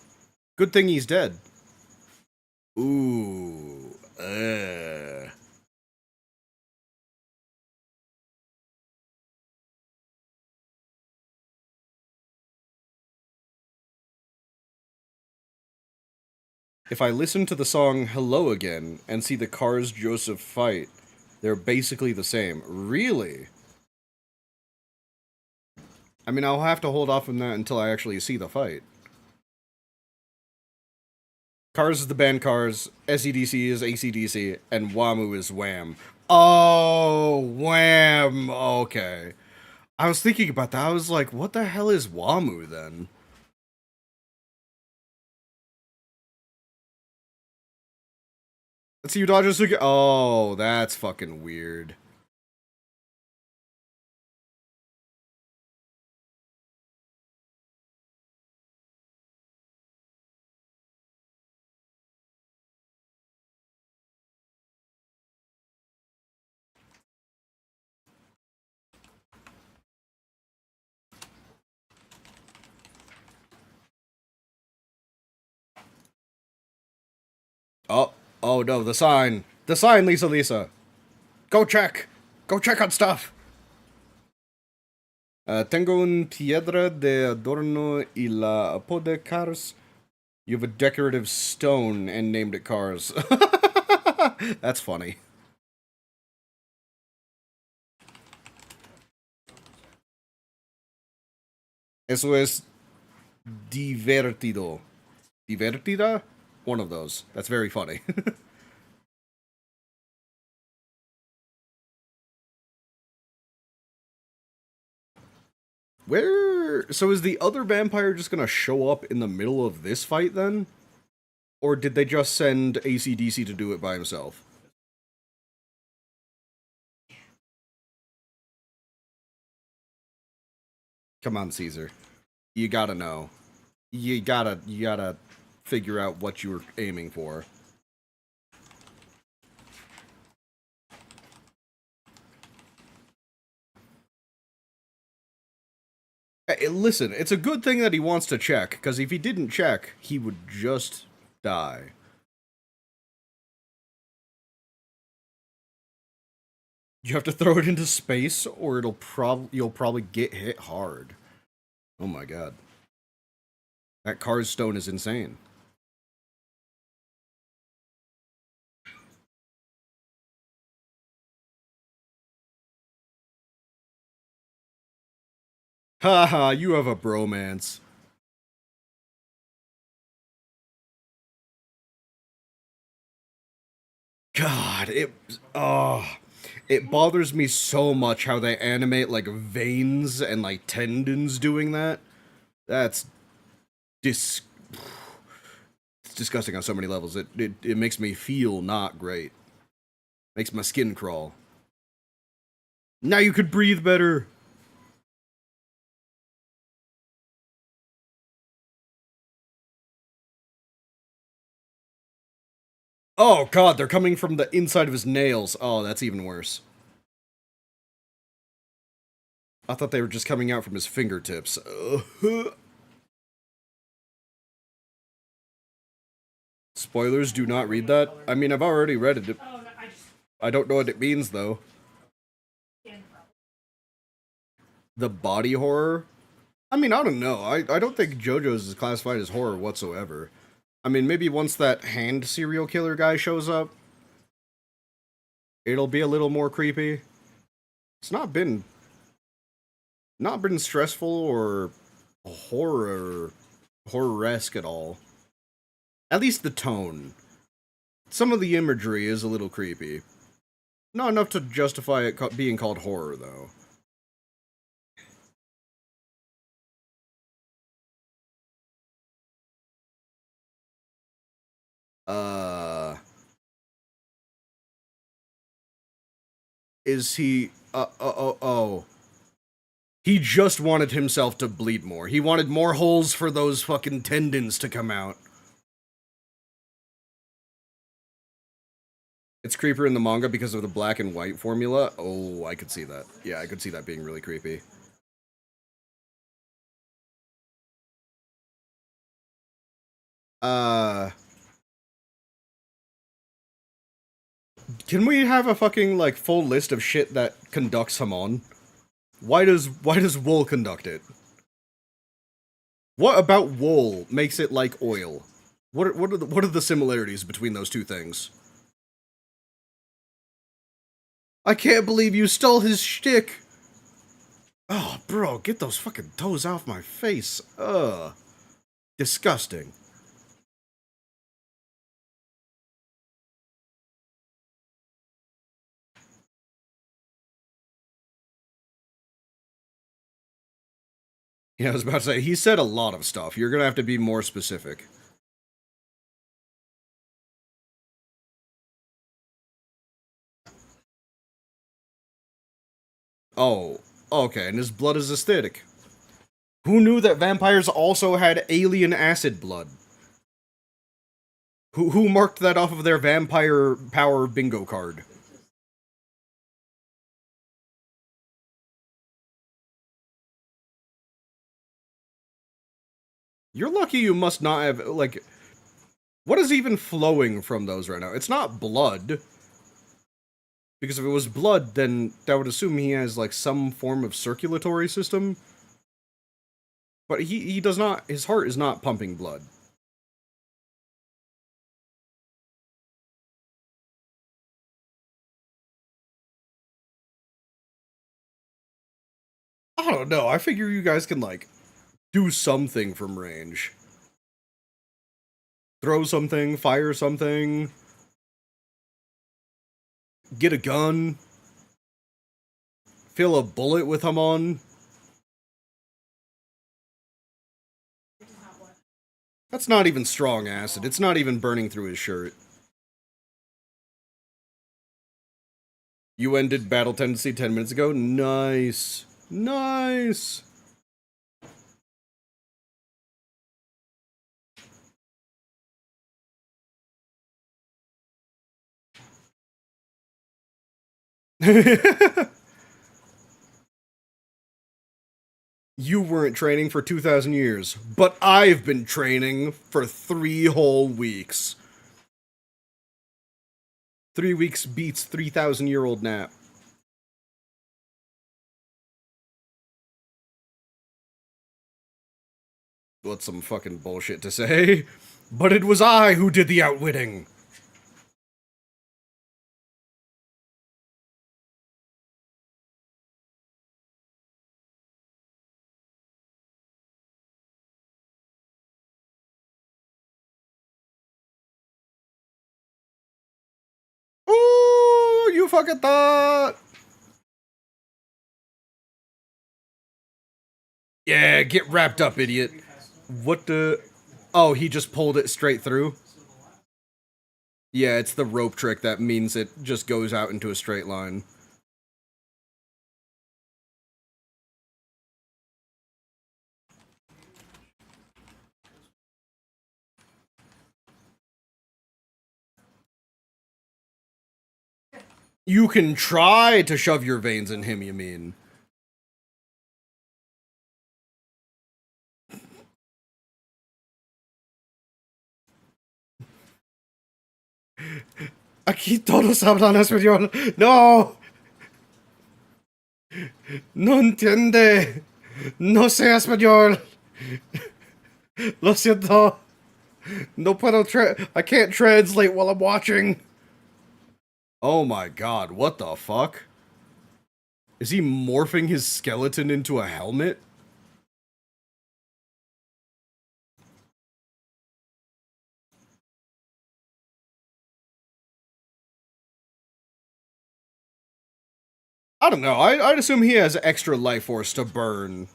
Good thing he's dead. Ooh. If I listen to the song Hello Again and see the Cars Joseph fight, they're basically the same. Really? I mean, I'll have to hold off on that until I actually see the fight. Cars is the band Cars, SEDC is ACDC, and Wamoo is Wham. Oh, Wham! Okay. I was thinking about that. I was like, what the hell is Wamoo then? Let's see you Dodgers. Oh, that's fucking weird. Oh, oh no, the sign. The sign, Lisa Lisa. Go check. Go check on stuff. Tengo un piedra de adorno y la apode cars. You have a decorative stone and named it Cars. That's funny. Eso es divertido. Divertida? One of those. That's very funny. Where... So is the other vampire just gonna show up in the middle of this fight then? Or did they just send ACDC to do it by himself? Come on, Caesar. You gotta know. You gotta figure out what you were aiming for. Hey, listen, it's a good thing that he wants to check, because if he didn't check, he would just die. You have to throw it into space, or you'll probably get hit hard. Oh my god. That Cars stone is insane. Haha, you have a bromance. God, it bothers me so much how they animate like veins and like tendons doing that. That's dis it's disgusting on so many levels. It makes me feel not great. Makes my skin crawl. Now you could breathe better. Oh god, they're coming from the inside of his nails. Oh, that's even worse. I thought they were just coming out from his fingertips. Spoilers, do not read that. I mean, I've already read it. I don't know what it means, though. The body horror? I mean, I don't know. I don't think Jojo's is classified as horror whatsoever. I mean, maybe once that hand serial killer guy shows up, it'll be a little more creepy. It's not been stressful or horror-esque at all. At least the tone. Some of the imagery is a little creepy. Not enough to justify it being called horror, though. Is he... oh. He just wanted himself to bleed more. He wanted more holes for those fucking tendons to come out. It's creepier in the manga because of the black and white formula. Oh, I could see that. Yeah, I could see that being really creepy. Can we have a fucking, like, full list of shit that conducts Hamon? Why does wool conduct it? What about wool makes it like oil? What are the similarities between those two things? I can't believe you stole his shtick! Oh, bro, get those fucking toes off my face. Ugh. Disgusting. Yeah, I was about to say, he said a lot of stuff. You're gonna have to be more specific. Oh, okay, and his blood is acidic. Who knew that vampires also had alien acid blood? Who marked that off of their vampire power bingo card? You're lucky you must not have, like... What is even flowing from those right now? It's not blood. Because if it was blood, then that would assume he has, like, some form of circulatory system. But he does not... His heart is not pumping blood. I don't know. I figure you guys can, like, do something from range. Throw something, fire something, get a gun, fill a bullet with him on. That's not even strong acid. It's not even burning through his shirt. You ended battle tendency 10 minutes ago? Nice. Nice. You weren't training for 2,000 years, but I've been training for 3 whole weeks. 3 weeks beats 3,000-year-old nap. What's some fucking bullshit to say? But it was I who did the outwitting. Ooh, you fucking thought. Yeah, get wrapped up, idiot. What the... Oh, he just pulled it straight through? Yeah, it's the rope trick that means it just goes out into a straight line. You can try to shove your veins in him, you mean? Aquí todos hablan español. No. No entiende. No sé español. Lo siento. No puedo I can't translate while I'm watching. Oh my god, what the fuck? Is he morphing his skeleton into a helmet? I don't know, I'd assume he has extra life force to burn.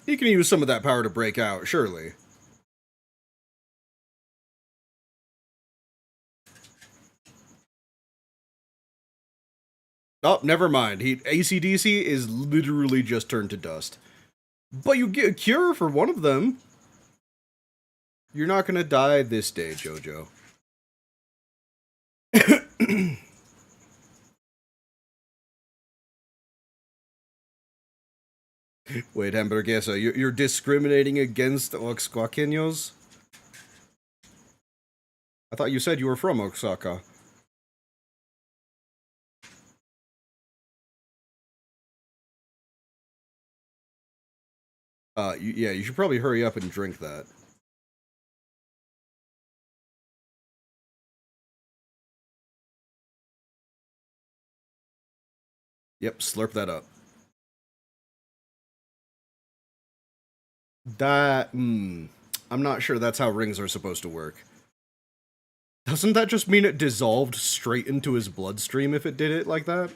He can use some of that power to break out, surely. Oh, never mind. AC/DC is literally just turned to dust. But you get a cure for one of them. You're not gonna die this day, Jojo. Wait, hamburguesa, you're discriminating against Oaxaqueños? I thought you said you were from Oaxaca. Yeah, you should probably hurry up and drink that. Yep, slurp that up. I'm not sure that's how rings are supposed to work. Doesn't that just mean it dissolved straight into his bloodstream if it did it like that?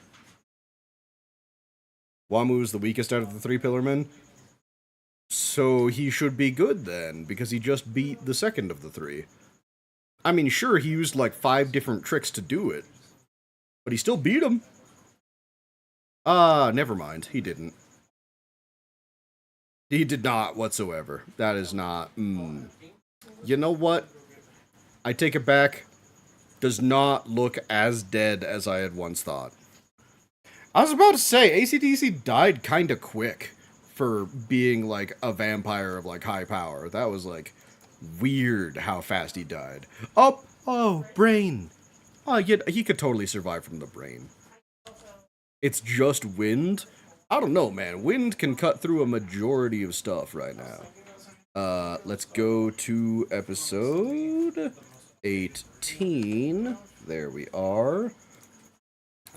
Wamoo's the weakest out of the three pillar men. So he should be good then, because he just beat the second of the three. I mean, sure, he used like 5 different tricks to do it, but he still beat him. Never mind. He didn't. He did not whatsoever. That is not. You know what? I take it back. Does not look as dead as I had once thought. I was about to say, AC/DC died kind of quick for being like a vampire of like high power. That was like weird how fast he died. Oh, brain. Oh, yeah, he could totally survive from the brain. It's just wind? I don't know, man. Wind can cut through a majority of stuff right now. Let's go to episode 18. There we are.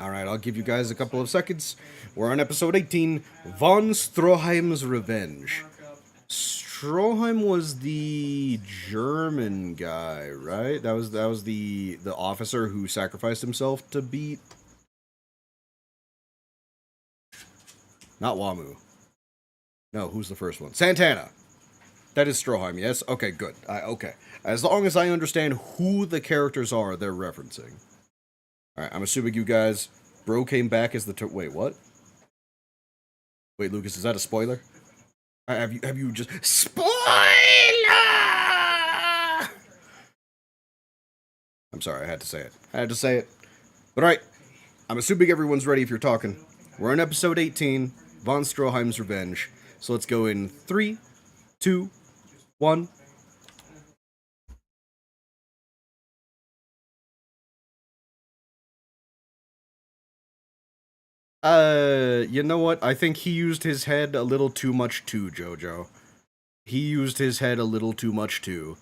Alright, I'll give you guys a couple of seconds. We're on episode 18, Von Stroheim's Revenge. Stroheim was the German guy, right? That was the officer who sacrificed himself to beat... Not Wamoo. No, who's the first one? Santana! That is Stroheim, yes? Okay, good. Okay. As long as I understand who the characters are they're referencing. Alright, I'm assuming you guys... Bro came back as the... Wait, what? Wait, Lucas, is that a spoiler? Have you just... Spoiler! I'm sorry, I had to say it. But alright, I'm assuming everyone's ready if you're talking. We're on episode 18, Von Stroheim's Revenge. So let's go in 3, 2, 1... You know what? I think he used his head a little too much too, Jojo. He used his head a little too much too.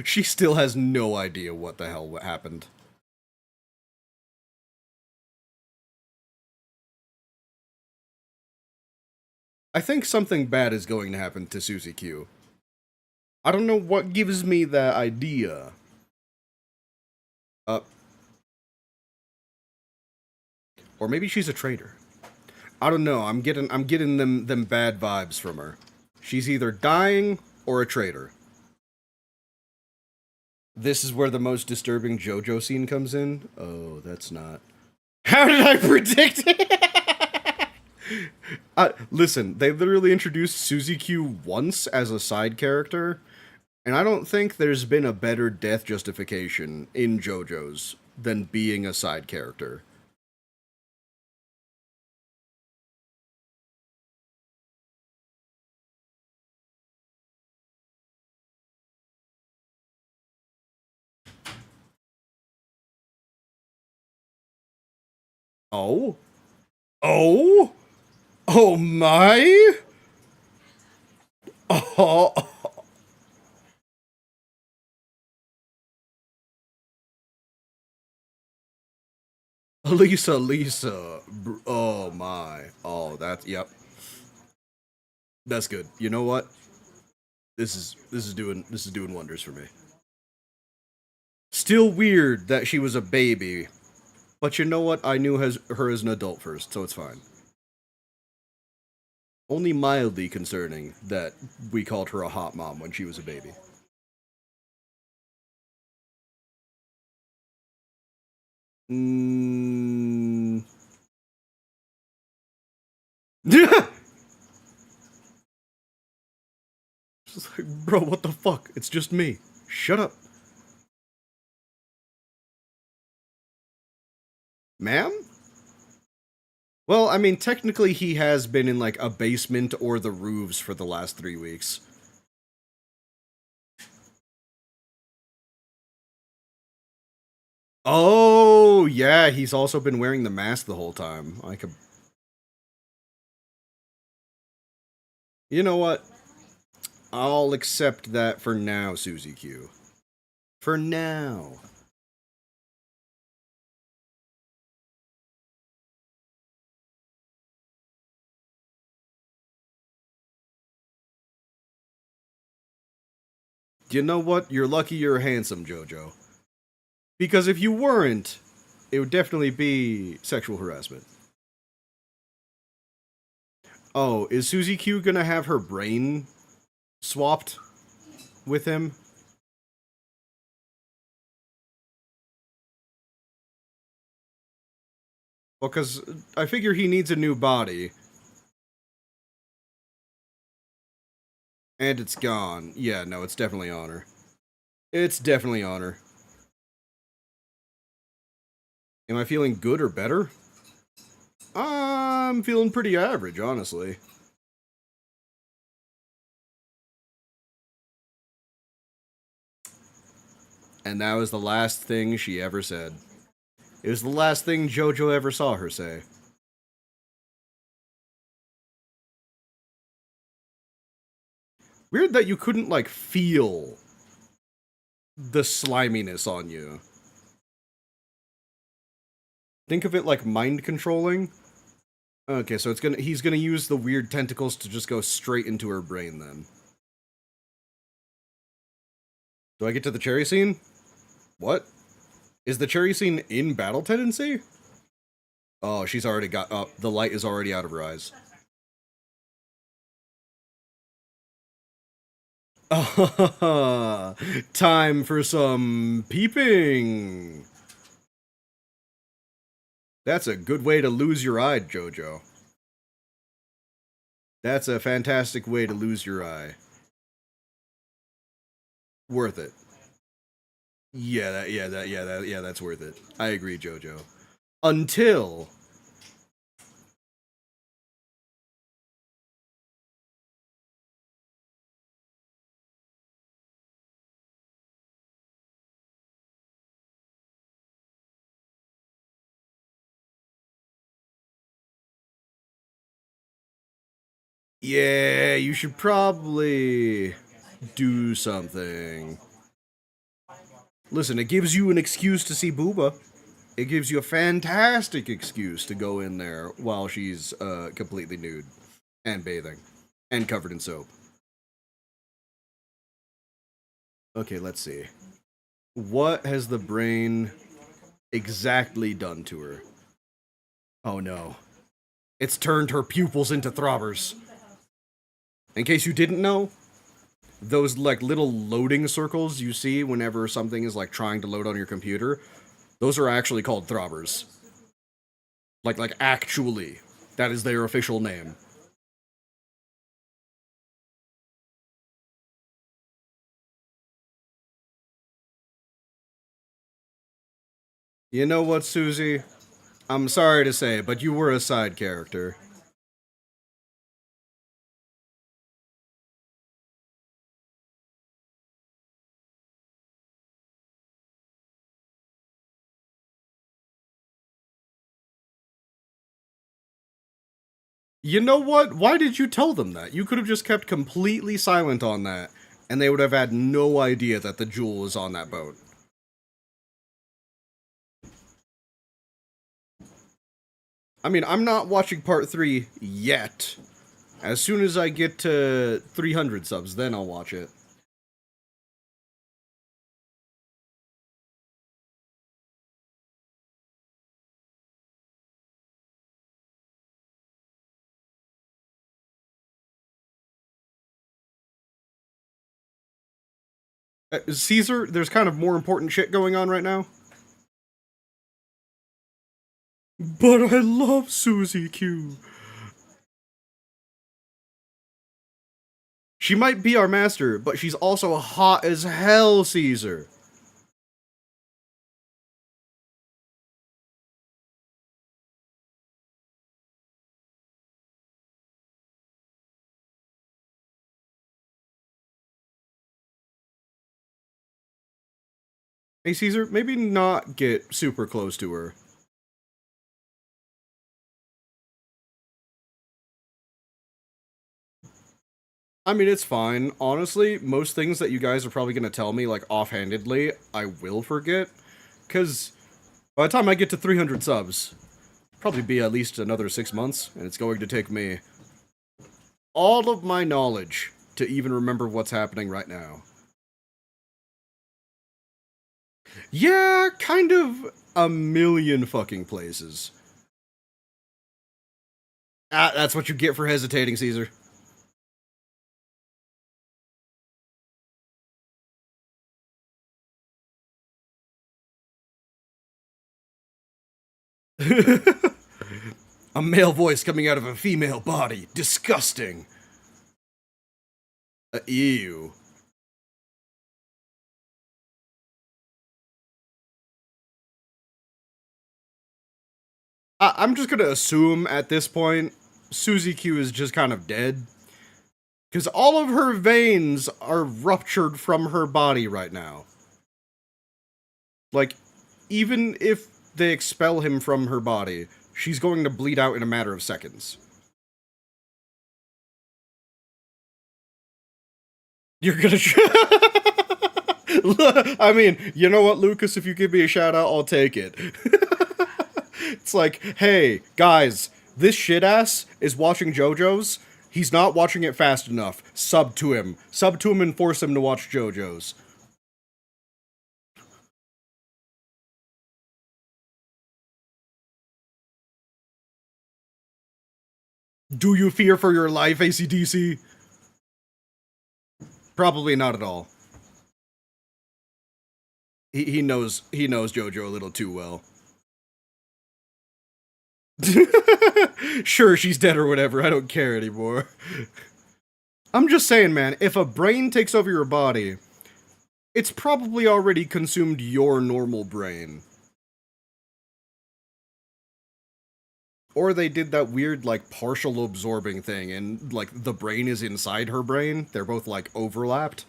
She still has no idea what the hell happened. I think something bad is going to happen to Susie Q. I don't know what gives me that idea. Or maybe she's a traitor. I don't know. I'm getting them bad vibes from her. She's either dying or a traitor. This is where the most disturbing JoJo scene comes in. Oh, that's not. How did I predict it? Listen, they literally introduced Susie Q once as a side character, and I don't think there's been a better death justification in JoJo's than being a side character. Oh? Oh? Oh my? Oh. Lisa. Oh my. Oh, that's, yep. That's good. You know what? This is doing wonders for me. Still weird that she was a baby, but you know what? I knew her as an adult first, so it's fine. Only mildly concerning that we called her a hot mom when she was a baby. Just like, bro, what the fuck? It's just me. Shut up. Ma'am? Well, I mean, technically he has been in, like, a basement or the roofs for the last 3 weeks. Oh! yeah, he's also been wearing the mask the whole time. I could... You know what? I'll accept that for now, Susie Q. For now. You know what? You're lucky you're handsome, Jojo. Because if you weren't, it would definitely be sexual harassment. Oh, is Susie Q gonna have her brain swapped with him? Well, because I figure he needs a new body. And it's gone. Yeah, no, it's definitely Honor. It's definitely Honor. Am I feeling good or better? I'm feeling pretty average, honestly. And that was the last thing she ever said. It was the last thing Jojo ever saw her say. Weird that you couldn't, like, feel the sliminess on you. Think of it like mind controlling. Okay, so he's gonna use the weird tentacles to just go straight into her brain then. Do I get to the cherry scene? What? Is the cherry scene in battle tendency? Oh, she's already got up. The light is already out of her eyes. Time for some peeping. That's a good way to lose your eye, Jojo. That's a fantastic way to lose your eye. Worth it. Yeah, that's worth it. I agree, Jojo. Until... Yeah, you should probably do something. Listen, it gives you an excuse to see Booba. It gives you a fantastic excuse to go in there while she's completely nude and bathing and covered in soap. Okay, let's see. What has the brain exactly done to her? Oh no. It's turned her pupils into throbbers. In case you didn't know, those like little loading circles you see whenever something is like trying to load on your computer, those are actually called throbbers. Like actually. That is their official name. You know what, Susie? I'm sorry to say, but you were a side character. You know what? Why did you tell them that? You could have just kept completely silent on that, and they would have had no idea that the jewel was on that boat. I mean, I'm not watching part 3 yet. As soon as I get to 300 subs, then I'll watch it. Caesar, there's kind of more important shit going on right now. But I love Susie Q. She might be our master, but she's also hot as hell, Caesar. Hey, Caesar, maybe not get super close to her. I mean, it's fine. Honestly, most things that you guys are probably going to tell me, like, offhandedly, I will forget. Because by the time I get to 300 subs, probably be at least another 6 months, and it's going to take me all of my knowledge to even remember what's happening right now. Yeah, kind of a million fucking places. Ah, that's what you get for hesitating, Caesar. A male voice coming out of a female body. Disgusting. Ew. I'm just gonna assume at this point, Suzy Q is just kind of dead. Because all of her veins are ruptured from her body right now. Like, even if they expel him from her body, she's going to bleed out in a matter of seconds. You're gonna. I mean, you know what, Lucas? If you give me a shout out, I'll take it. It's like, hey, guys, this shit ass is watching JoJo's. He's not watching it fast enough. Sub to him. Sub to him and force him to watch JoJo's. Do you fear for your life, ACDC? Probably not at all. He knows JoJo a little too well. Sure, she's dead or whatever. I don't care anymore. I'm just saying, man, if a brain takes over your body, it's probably already consumed your normal brain. Or they did that weird, like, partial absorbing thing, and, like, the brain is inside her brain. They're both, like, overlapped.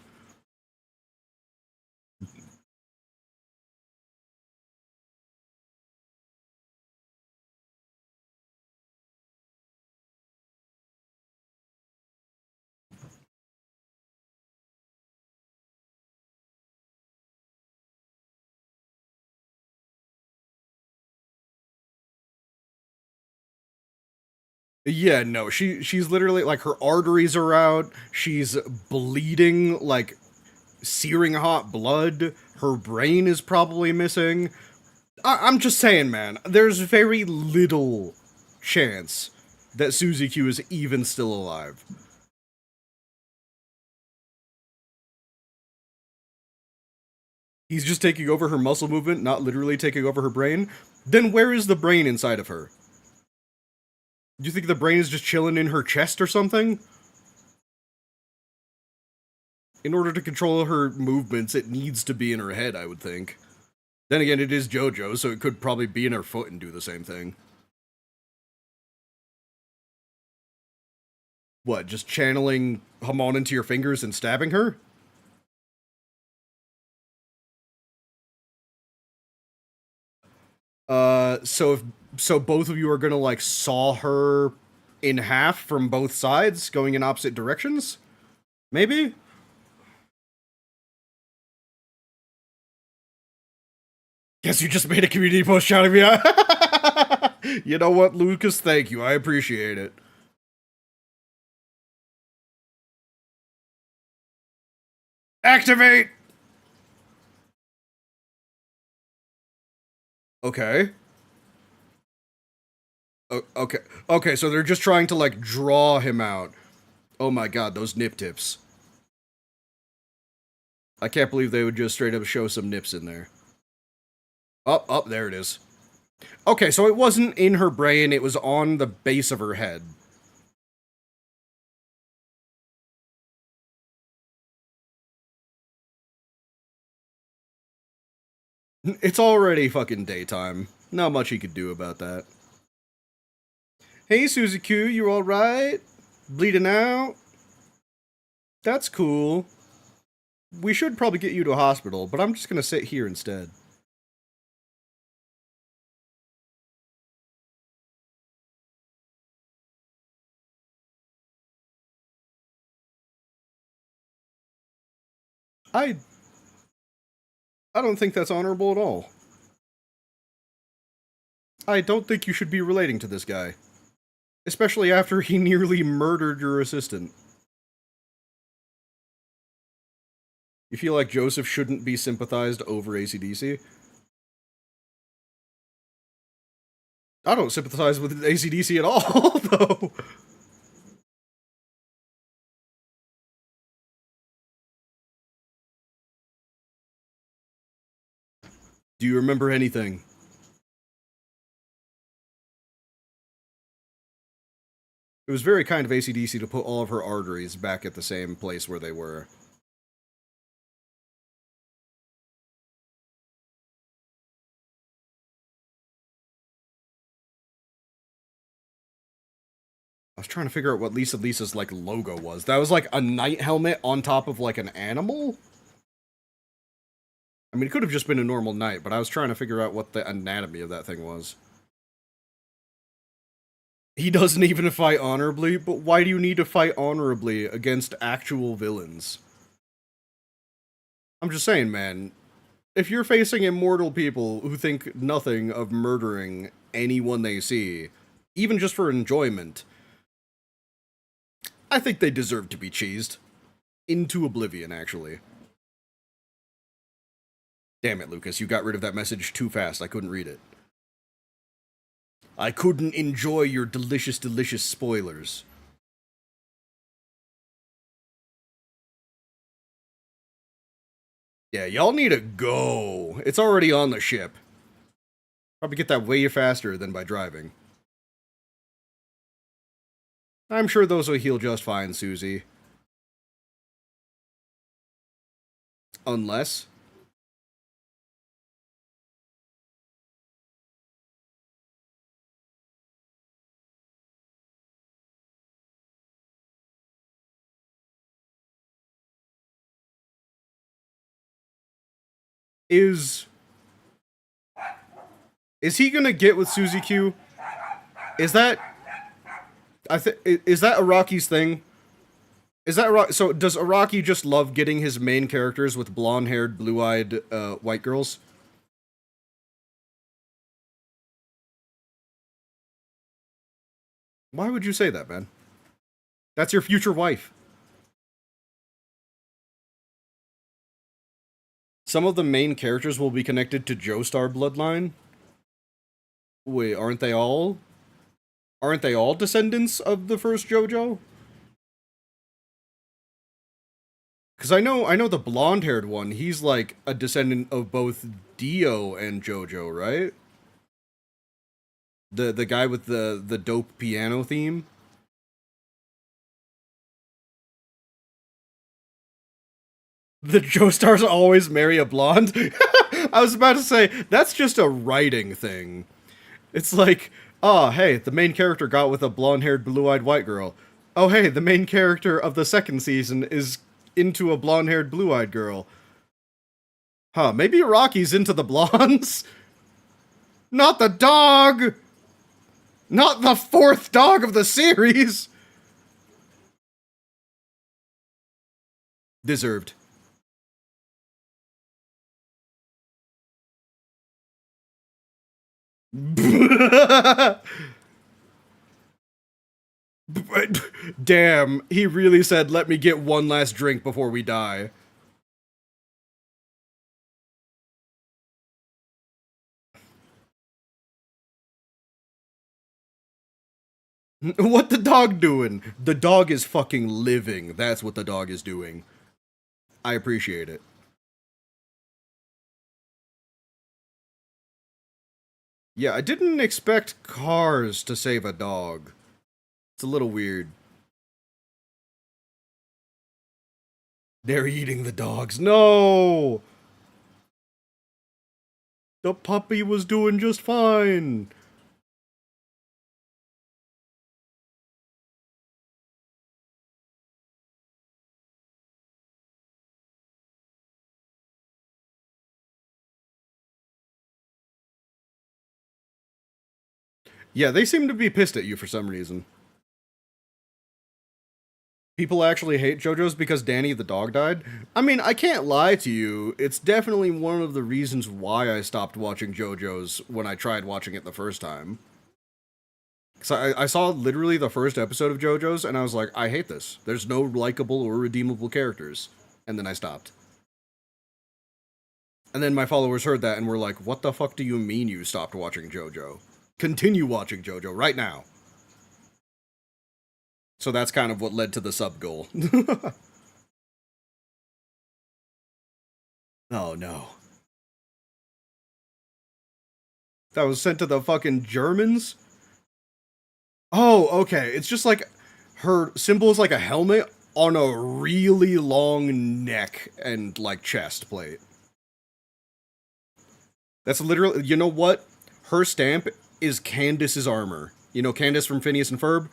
Yeah, no, she's literally, like, her arteries are out, she's bleeding, like, searing hot blood, her brain is probably missing. I'm just saying, man, there's very little chance that Suzy Q is even still alive. He's just taking over her muscle movement, not literally taking over her brain. Then where is the brain inside of her? Do you think the brain is just chilling in her chest or something? In order to control her movements, it needs to be in her head, I would think. Then again, it is JoJo, so it could probably be in her foot and do the same thing. What, just channeling Hamon into your fingers and stabbing her? So both of you are gonna, like, saw her in half from both sides, going in opposite directions? Maybe? Guess you just made a community post shouting me out. You know what, Lucas? Thank you. I appreciate it. Activate! Okay. Okay. Okay, so they're just trying to, like, draw him out. Oh my god, those nip tips. I can't believe they would just straight up show some nips in there. Oh, there it is. Okay, so it wasn't in her brain, it was on the base of her head. It's already fucking daytime. Not much he could do about that. Hey, Suzy Q, you alright? Bleeding out? That's cool. We should probably get you to a hospital, but I'm just gonna sit here instead. I I don't think that's honorable at all. I don't think you should be relating to this guy. Especially after he nearly murdered your assistant. You feel like Joseph shouldn't be sympathized over AC/DC? I don't sympathize with AC/DC at all, though. Do you remember anything? It was very kind of AC/DC to put all of her arteries back at the same place where they were. I was trying to figure out what Lisa's, like, logo was. That was, like, a knight helmet on top of, like, an animal? I mean, it could have just been a normal knight, but I was trying to figure out what the anatomy of that thing was. He doesn't even fight honorably, but why do you need to fight honorably against actual villains? I'm just saying, man. If you're facing immortal people who think nothing of murdering anyone they see, even just for enjoyment, I think they deserve to be cheesed. Into oblivion, actually. Damn it, Lucas, you got rid of that message too fast. I couldn't read it. I couldn't enjoy your delicious, delicious spoilers. Yeah, y'all need to go. It's already on the ship. Probably get that way faster than by driving. I'm sure those will heal just fine, Susie. Unless... Is he gonna get with Susie Q? Is that... is that Araki's thing? Is that Araki? So does Araki just love getting his main characters with blonde-haired, blue-eyed, white girls? Why would you say that, man? That's your future wife. Some of the main characters will be connected to Joestar bloodline. Wait, aren't they all? Aren't they all descendants of the first Jojo? Because I know the blonde-haired one. He's like a descendant of both Dio and Jojo, right? The guy with the dope piano theme. The Joestars always marry a blonde. I was about to say that's just a writing thing. It's like, oh hey, the main character got with a blonde-haired, blue-eyed white girl. Oh hey, the main character of the second season is into a blonde-haired, blue-eyed girl. Huh, maybe Rocky's into the blondes? Not the dog! Not the fourth dog of the series! Deserved. Damn, he really said, let me get one last drink before we die. What the dog doing? The dog is fucking living. That's what the dog is doing. I appreciate it. Yeah, I didn't expect cars to save a dog. It's a little weird. They're eating the dogs. No! The puppy was doing just fine. Yeah, they seem to be pissed at you for some reason. People actually hate JoJo's because Danny the dog died. I mean, I can't lie to you. It's definitely one of the reasons why I stopped watching JoJo's when I tried watching it the first time. Because I saw literally the first episode of JoJo's and I was like, I hate this. There's no likable or redeemable characters. And then I stopped. And then my followers heard that and were like, what the fuck do you mean you stopped watching JoJo? Continue watching JoJo right now. So that's kind of what led to the sub goal. Oh no. That was sent to the fucking Germans? Oh, okay. It's just like her symbol is like a helmet on a really long neck and like chest plate. That's literally, you know what? Her stamp is Candace's armor. You know Candace from Phineas and Ferb?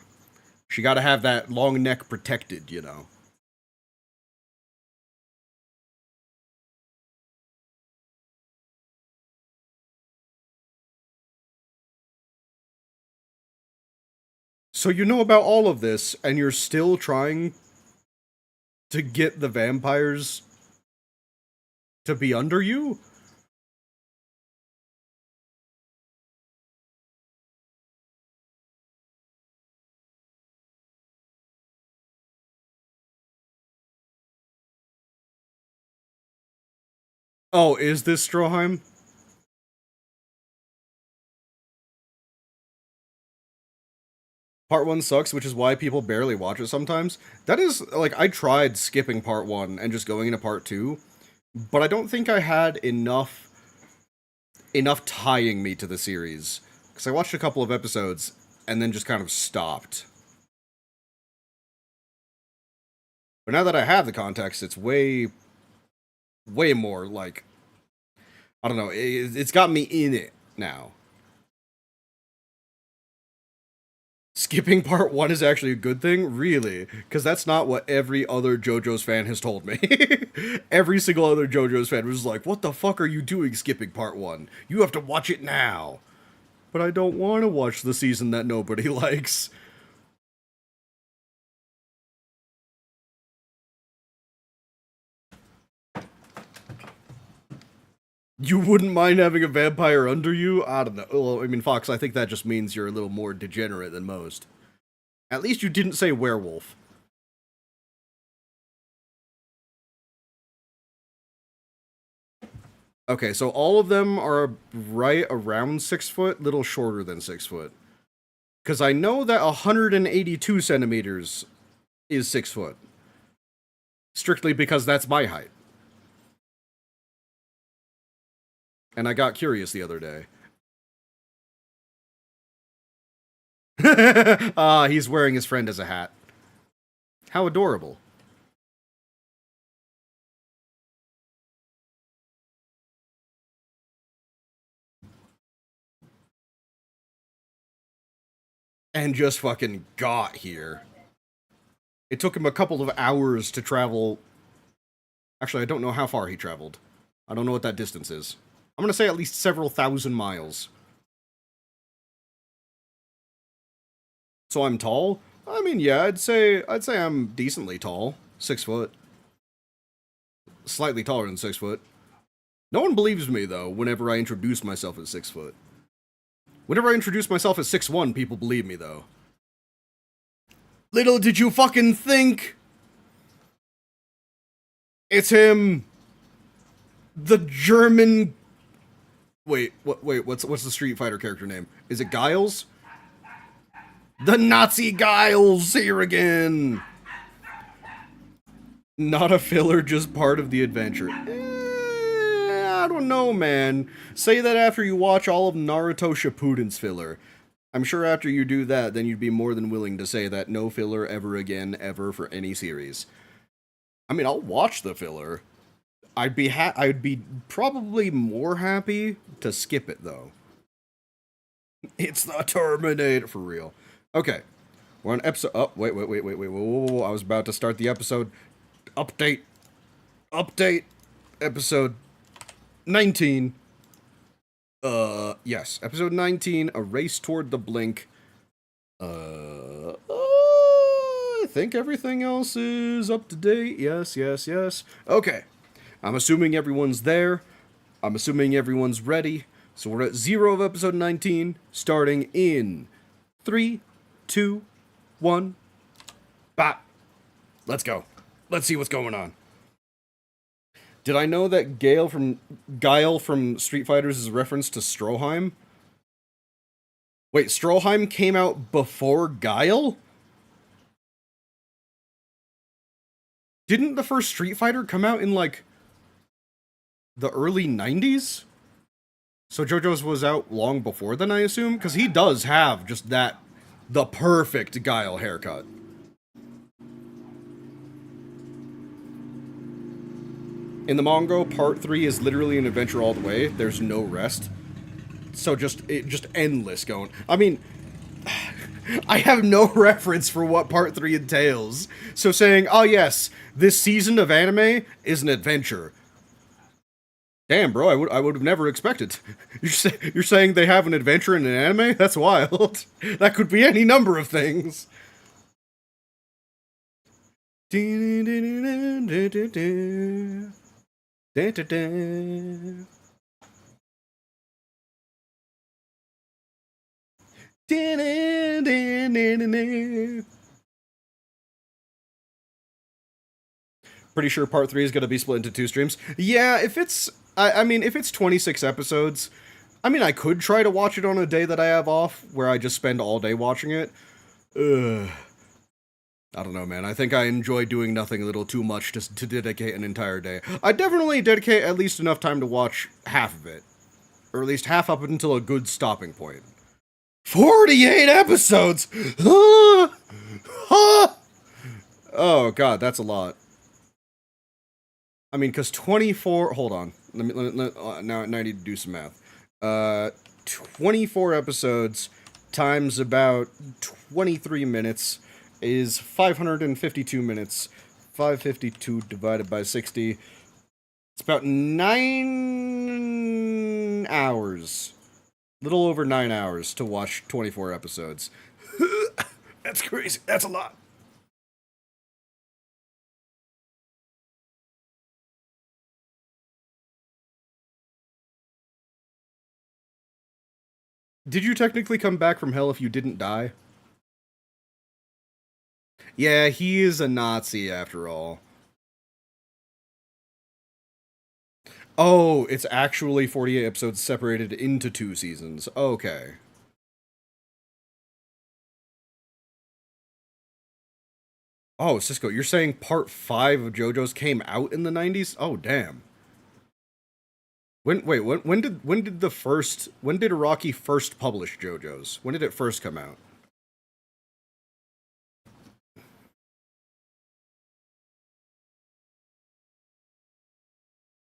She gotta have that long neck protected, you know. So you know about all of this, and you're still trying to get the vampires to be under you? Oh, is this Stroheim? Part 1 sucks, which is why people barely watch it sometimes. That is, like, I tried skipping part 1 and just going into part 2, but I don't think I had enough tying me to the series. Because I watched a couple of episodes, and then just kind of stopped. But now that I have the context, it's way more, like, I don't know, it's got me in it now. Skipping part 1 is actually a good thing? Really? Because that's not what every other JoJo's fan has told me. Every single other JoJo's fan was like, what the fuck are you doing skipping part 1? You have to watch it now. But I don't want to watch the season that nobody likes. You wouldn't mind having a vampire under you? I don't know. Well, I mean, Fox, I think that just means you're a little more degenerate than most. At least you didn't say werewolf. Okay, so all of them are right around 6 foot, little shorter than 6 foot. Because I know that 182 centimeters is 6 foot. Strictly because that's my height. And I got curious the other day. Ah, he's wearing his friend as a hat. How adorable. And just fucking got here. It took him a couple of hours to travel. Actually, I don't know how far he traveled. I don't know what that distance is. I'm gonna say at least several thousand miles. So I'm tall? I mean, yeah, I'd say I'm decently tall. 6 foot. Slightly taller than 6 foot. No one believes me though whenever I introduce myself as 6 foot. Whenever I introduce myself as 6'1", people believe me though. Little did you fucking think it's him. The German. Wait, what's the Street Fighter character name? Is it Giles? The Nazi Giles here again. Not a filler, just part of the adventure. I don't know, man. Say that after you watch all of Naruto Shippuden's filler. I'm sure after you do that, then you'd be more than willing to say that no filler ever again, ever for any series. I mean, I'll watch the filler. I'd be probably more happy to skip it though. It's the Terminator for real. Okay, we're on episode. Oh, wait, whoa. I was about to start the episode. Update, episode 19 Yes, episode 19, A Race Toward the Blink. I think everything else is up to date. Yes, yes, yes. Okay. I'm assuming everyone's there. I'm assuming everyone's ready. So we're at 0 of episode 19, starting in 3, 2, 1. Bop. Let's go. Let's see what's going on. Did I know that Guile from Street Fighters is a reference to Stroheim? Wait, Stroheim came out before Guile? Didn't the first Street Fighter come out in, like, the early 90s? So JoJo's was out long before then, I assume? Because he does have just the perfect Guile haircut. In the manga, part 3 is literally an adventure all the way. There's no rest. So just endless going. I mean, I have no reference for what part 3 entails. So saying, oh yes, this season of anime is an adventure. Damn, bro, I would have never expected. You're saying they have an adventure in an anime? That's wild. That could be any number of things. Pretty sure part 3 is going to be split into 2 streams. Yeah, if it's... I mean, if it's 26 episodes... I mean, I could try to watch it on a day that I have off, where I just spend all day watching it. Ugh. I don't know, man. I think I enjoy doing nothing a little too much to dedicate an entire day. I definitely dedicate at least enough time to watch half of it. Or at least half up until a good stopping point. 48 episodes! Oh, God, that's a lot. I mean, because 24... Hold on. Now I need to do some math. 24 episodes times about 23 minutes is 552 minutes. 552 divided by 60. It's about 9 hours. Little over 9 hours to watch 24 episodes. That's crazy. That's a lot. Did you technically come back from hell if you didn't die? Yeah, he is a Nazi after all. Oh, it's actually 48 episodes separated into 2 seasons. Okay. Oh, Cisco, you're saying part 5 of JoJo's came out in the 90s? Oh, damn. When did Iraqi first publish JoJo's? When did it first come out?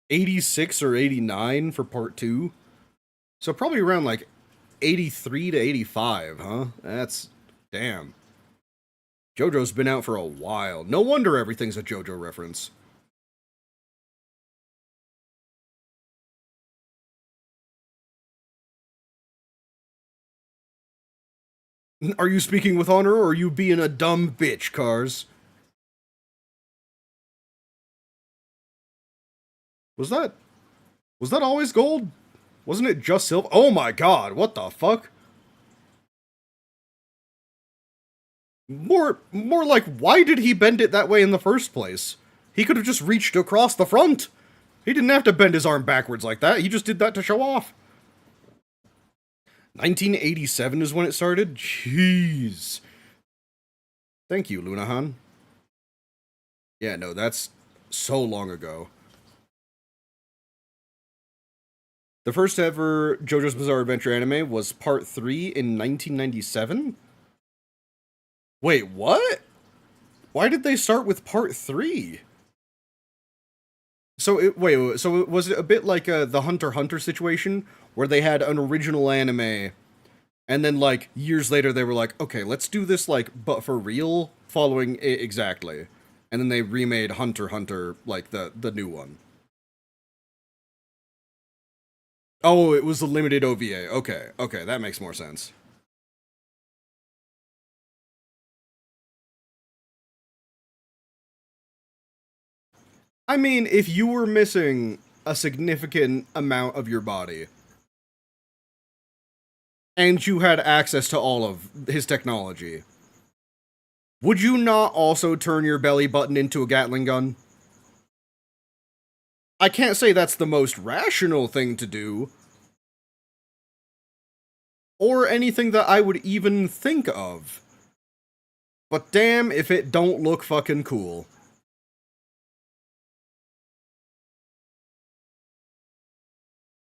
'86 or '89 for part 2? So probably around like 83 to 85, huh? That's damn. JoJo's been out for a while. No wonder everything's a JoJo reference. Are you speaking with honor, or are you being a dumb bitch, Cars? Was that always gold? Wasn't it just silver? Oh my god, what the fuck? More like, why did he bend it that way in the first place? He could have just reached across the front. He didn't have to bend his arm backwards like that. He just did that to show off. 1987 is when it started? Jeez. Thank you, Lunahan. Yeah, no, that's so long ago. The first ever JoJo's Bizarre Adventure anime was part 3 in 1997? Wait, what? Why did they start with part 3? So was it a bit like the Hunter x Hunter situation, where they had an original anime, and then like years later they were like, okay, let's do this like, but for real, following it exactly, and then they remade Hunter x Hunter like the new one. Oh, it was a limited OVA. Okay, okay, that makes more sense. I mean, if you were missing a significant amount of your body, and you had access to all of his technology, would you not also turn your belly button into a Gatling gun? I can't say that's the most rational thing to do, or anything that I would even think of. But damn if it don't look fucking cool.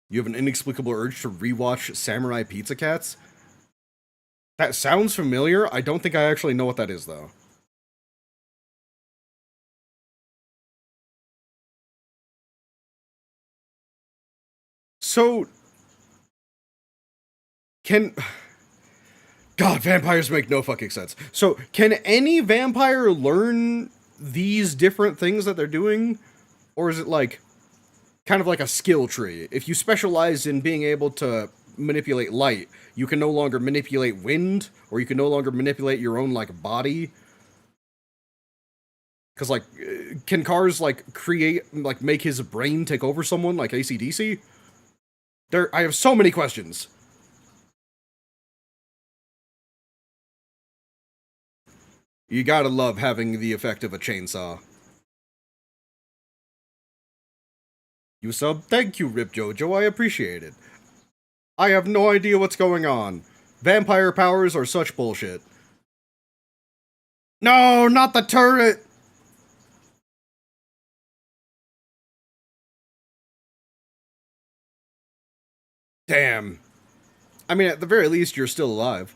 You have an inexplicable urge to rewatch Samurai Pizza Cats? That sounds familiar. I don't think I actually know what that is, though. So, can... God, vampires make no fucking sense. So, can any vampire learn these different things that they're doing? Or is it like, kind of like a skill tree? If you specialize in being able to manipulate light, you can no longer manipulate wind, or you can no longer manipulate your own, like, body. Because, like, can cars, like, create, like, make his brain take over someone, like AC/DC? I have so many questions. You gotta love having the effect of a chainsaw. You sub? Thank you, Rip Jojo, I appreciate it. I have no idea what's going on. Vampire powers are such bullshit. No, not the turret! Damn. I mean, at the very least, you're still alive.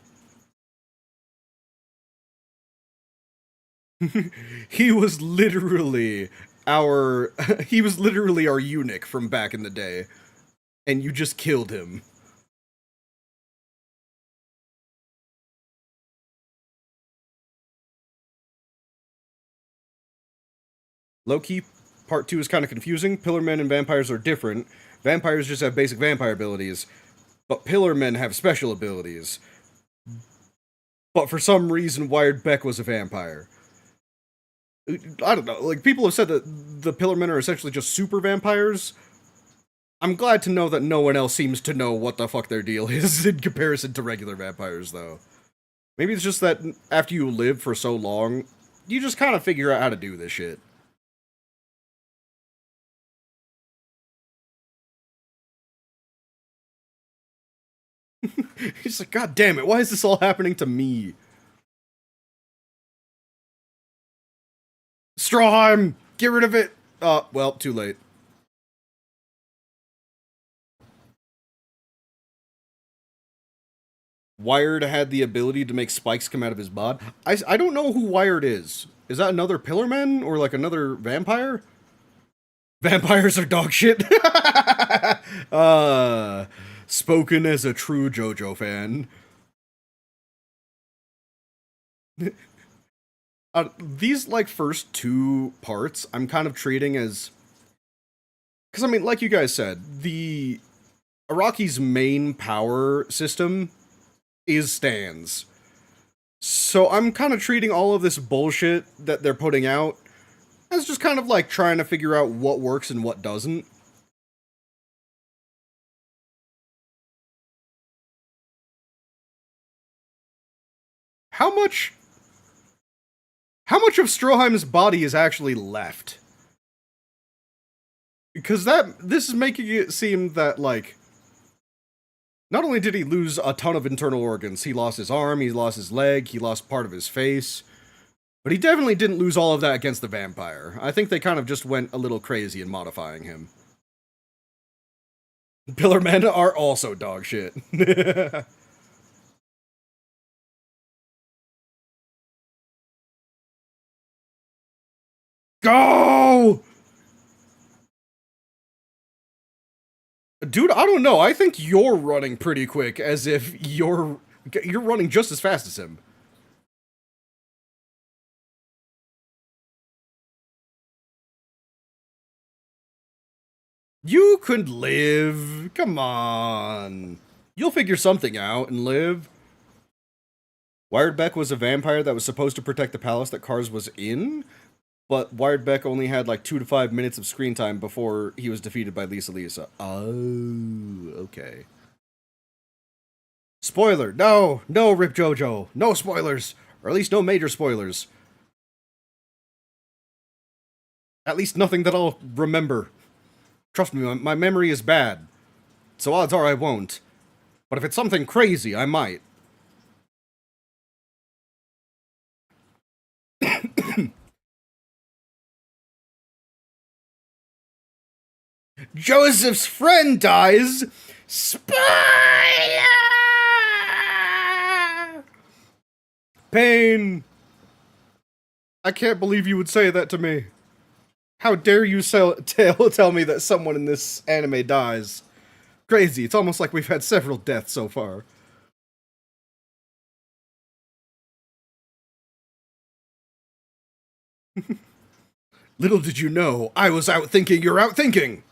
He was literally our... he was literally our eunuch from back in the day. And you just killed him. Low-key, part 2 is kind of confusing. Pillarmen and vampires are different. Vampires just have basic vampire abilities. But Pillarmen have special abilities. But for some reason, Wired Beck was a vampire. I don't know, like, people have said that the Pillarmen are essentially just super vampires. I'm glad to know that no one else seems to know what the fuck their deal is in comparison to regular vampires, though. Maybe it's just that after you live for so long, you just kind of figure out how to do this shit. He's like, God damn it, why is this all happening to me? Strawheim! Get rid of it! Well, too late. Wired had the ability to make spikes come out of his bod. I don't know who Wired is. Is that another Pillarman? Or like another vampire? Vampires are dog shit. Spoken as a true Jojo fan. These, like, first two parts, I'm kind of treating as... Because, I mean, like you guys said, the Araki's main power system is stands. So I'm kind of treating all of this bullshit that they're putting out as just kind of like trying to figure out what works and what doesn't. How much... How much of Stroheim's body is actually left? Because this is making it seem that, like, not only did he lose a ton of internal organs, he lost his arm, he lost his leg, he lost part of his face, but he definitely didn't lose all of that against the vampire. I think they kind of just went a little crazy in modifying him. Pillarmen are also dog shit. Go! Dude, I don't know. I think you're running pretty quick, as if you're running just as fast as him. You could live. Come on. You'll figure something out and live. Wired Beck was a vampire that was supposed to protect the palace that Kars was in, but Wired Beck only had like 2 to 5 minutes of screen time before he was defeated by Lisa. Oh, okay. Spoiler! No! No, Rip Jojo! No spoilers! Or at least no major spoilers. At least nothing that I'll remember. Trust me, my memory is bad. So odds are I won't. But if it's something crazy, I might. Joseph's friend dies. Spoiler! Pain. I can't believe you would say that to me. How dare you tell me that someone in this anime dies? Crazy. It's almost like we've had several deaths so far. Little did you know, I was out thinking you're out thinking.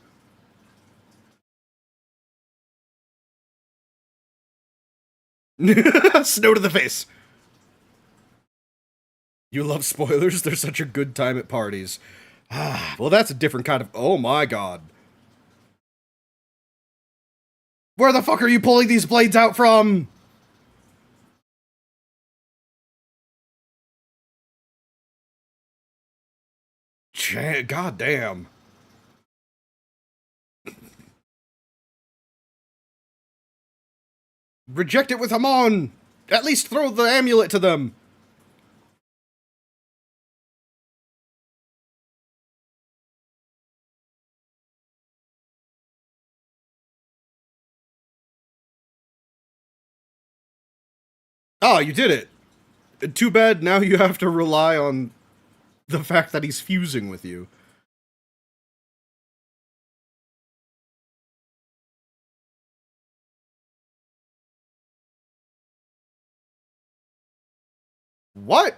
Snow to the face. You love spoilers? They're such a good time at parties. Ah, well, that's a different kind of... Oh my god. Where the fuck are you pulling these blades out from? God damn. Reject it with Hamon! At least throw the amulet to them! Oh, you did it! Too bad now you have to rely on the fact that he's fusing with you. What?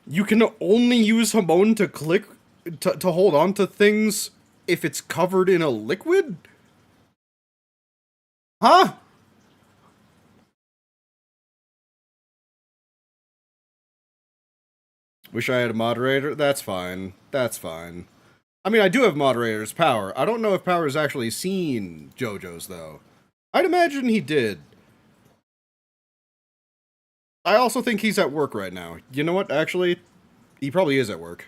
You can only use Hamon to click... to hold on to things if it's covered in a liquid? Huh? Wish I had a moderator? That's fine. That's fine. I mean, I do have moderator's power. I don't know if Power's actually seen Jojo's, though. I'd imagine he did. I also think he's at work right now. You know what? Actually, he probably is at work.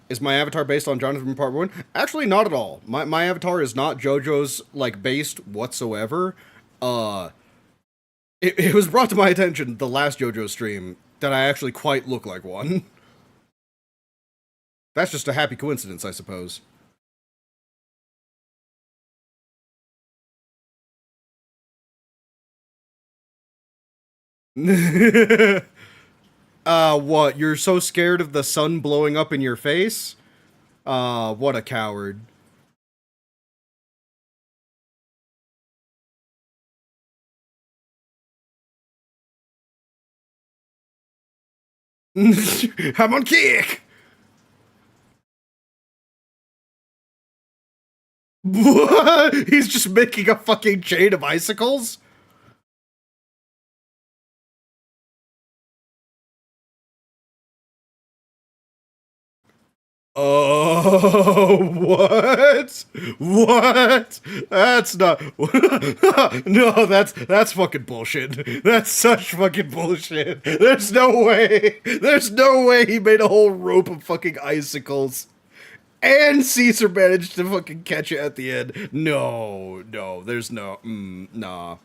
Is my avatar based on Jonathan from Part 1? Actually, not at all. My avatar is not Jojo's, like, based whatsoever. It was brought to my attention the last Jojo stream that I actually quite look like one. That's just a happy coincidence, I suppose. What? You're so scared of the sun blowing up in your face? What a coward. I'm on kick! What? He's just making a fucking chain of icicles? Oh, what? What? That's not... No, that's fucking bullshit. That's such fucking bullshit. There's no way. There's no way he made a whole rope of fucking icicles. And Caesar managed to fucking catch it at the end. No, there's no... nah.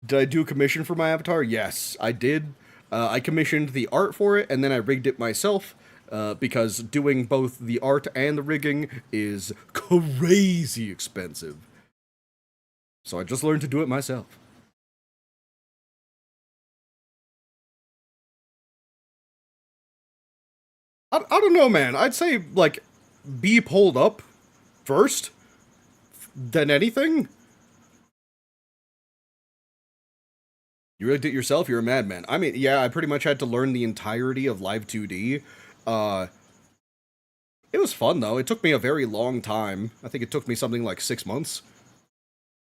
Did I do a commission for my avatar? Yes, I did. I commissioned the art for it, and then I rigged it myself. Because doing both the art and the rigging is crazy expensive. So I just learned to do it myself. I don't know, man. I'd say, like, be pulled up first than anything. You really did it yourself? You're a madman. I mean, yeah, I pretty much had to learn the entirety of Live 2D. Uh, it was fun, though. It took me a very long time. I think it took me something like 6 months.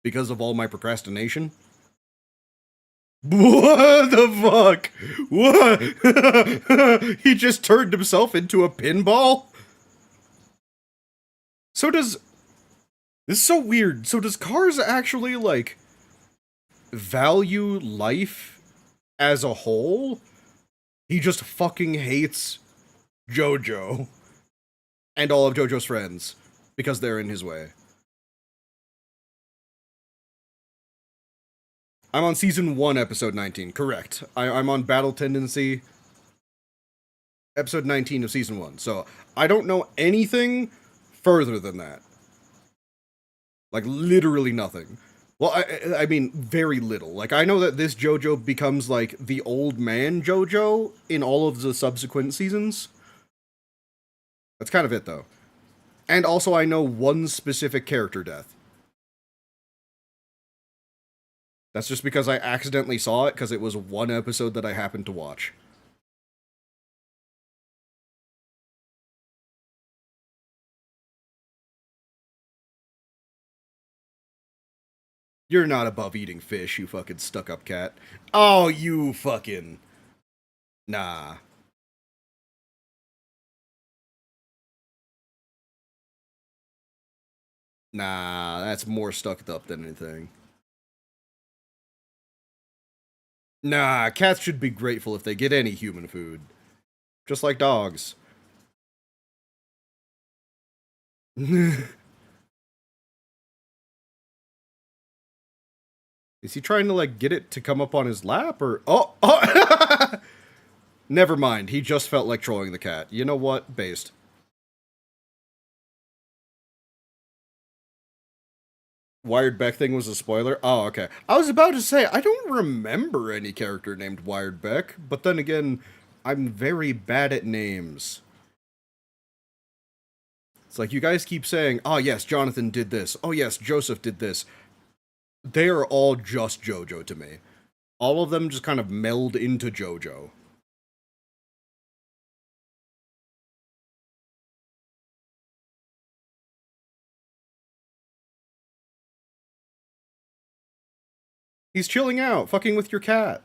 Because of all my procrastination. What the fuck? What? He just turned himself into a pinball? So does... This is so weird. So does Cars actually, like, value life as a whole? He just fucking hates Jojo. And all of Jojo's friends. Because they're in his way. I'm on season 1, episode 19. Correct. I'm on Battle Tendency, episode 19 of season 1. So, I don't know anything further than that. Like, literally nothing. Well, I mean, very little. Like, I know that this Jojo becomes, like, the old man Jojo in all of the subsequent seasons. That's kind of it, though. And also, I know one specific character death. That's just because I accidentally saw it, because it was one episode that I happened to watch. You're not above eating fish, you fucking stuck-up cat. Oh, you fucking... Nah. Nah, that's more stuck up than anything. Nah, cats should be grateful if they get any human food. Just like dogs. Is he trying to, like, get it to come up on his lap, or... Oh! Oh! Never mind, he just felt like trolling the cat. You know what? Based. Wired Beck thing was a spoiler? Oh, okay. I was about to say, I don't remember any character named Wired Beck, but then again, I'm very bad at names. It's like, you guys keep saying, oh yes, Jonathan did this. Oh yes, Joseph did this. They are all just Jojo to me. All of them just kind of meld into Jojo. He's chilling out, fucking with your cat.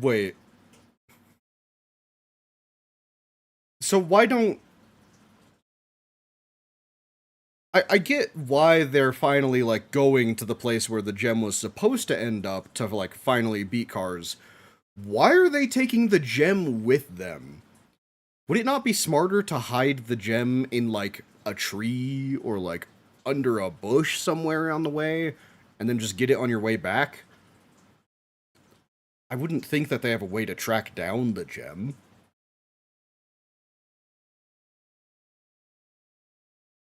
Wait. So why don't... I get why they're finally, like, going to the place where the gem was supposed to end up to, like, finally beat Cars. Why are they taking the gem with them? Would it not be smarter to hide the gem in, like, a tree or, like, under a bush somewhere on the way, and then just get it on your way back? I wouldn't think that they have a way to track down the gem.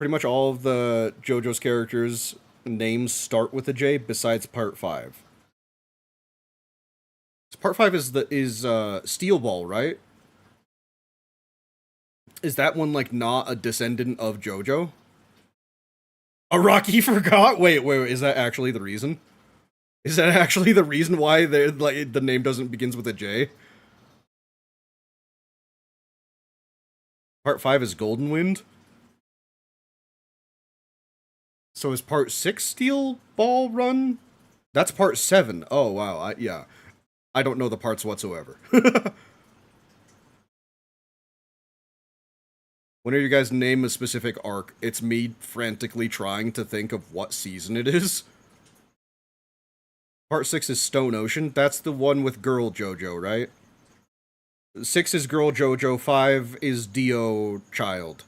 Pretty much all of the JoJo's characters' names start with a J, besides Part 5. Part 5 is Steel Ball, right? Is that one, like, not a descendant of JoJo? Araki forgot? Wait, is that actually the reason? Is that actually the reason why like the name doesn't begins with a J? Part 5 is Golden Wind? So is Part 6 Steel Ball Run? That's Part 7. Oh, wow. Yeah. I don't know the parts whatsoever. Whenever you guys name a specific arc, it's me frantically trying to think of what season it is. Part 6 is Stone Ocean. That's the one with Girl Jojo, right? 6 is Girl Jojo, 5 is Dio Child.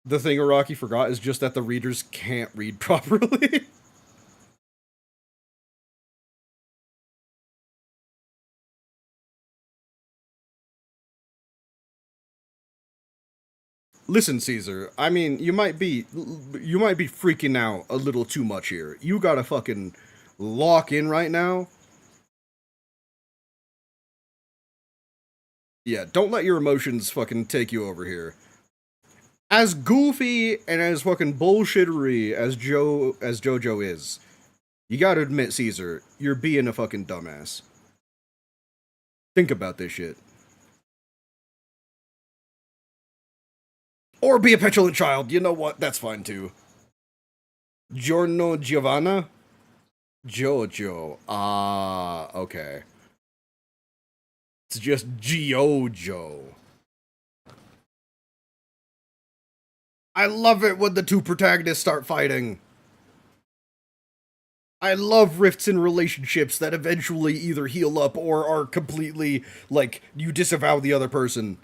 The thing Araki forgot is just that the readers can't read properly. Listen, Caesar. I mean, you might be freaking out a little too much here. You gotta fucking lock in right now. Yeah, don't let your emotions fucking take you over here. As goofy and as fucking bullshittery as Jojo is, you gotta admit, Caesar, you're being a fucking dumbass. Think about this shit. Or be a petulant child. You know what? That's fine too. Giorno Giovanna? Jojo. Ah, okay. It's just Jojo. I love it when the two protagonists start fighting. I love rifts in relationships that eventually either heal up or are completely, like, you disavow the other person.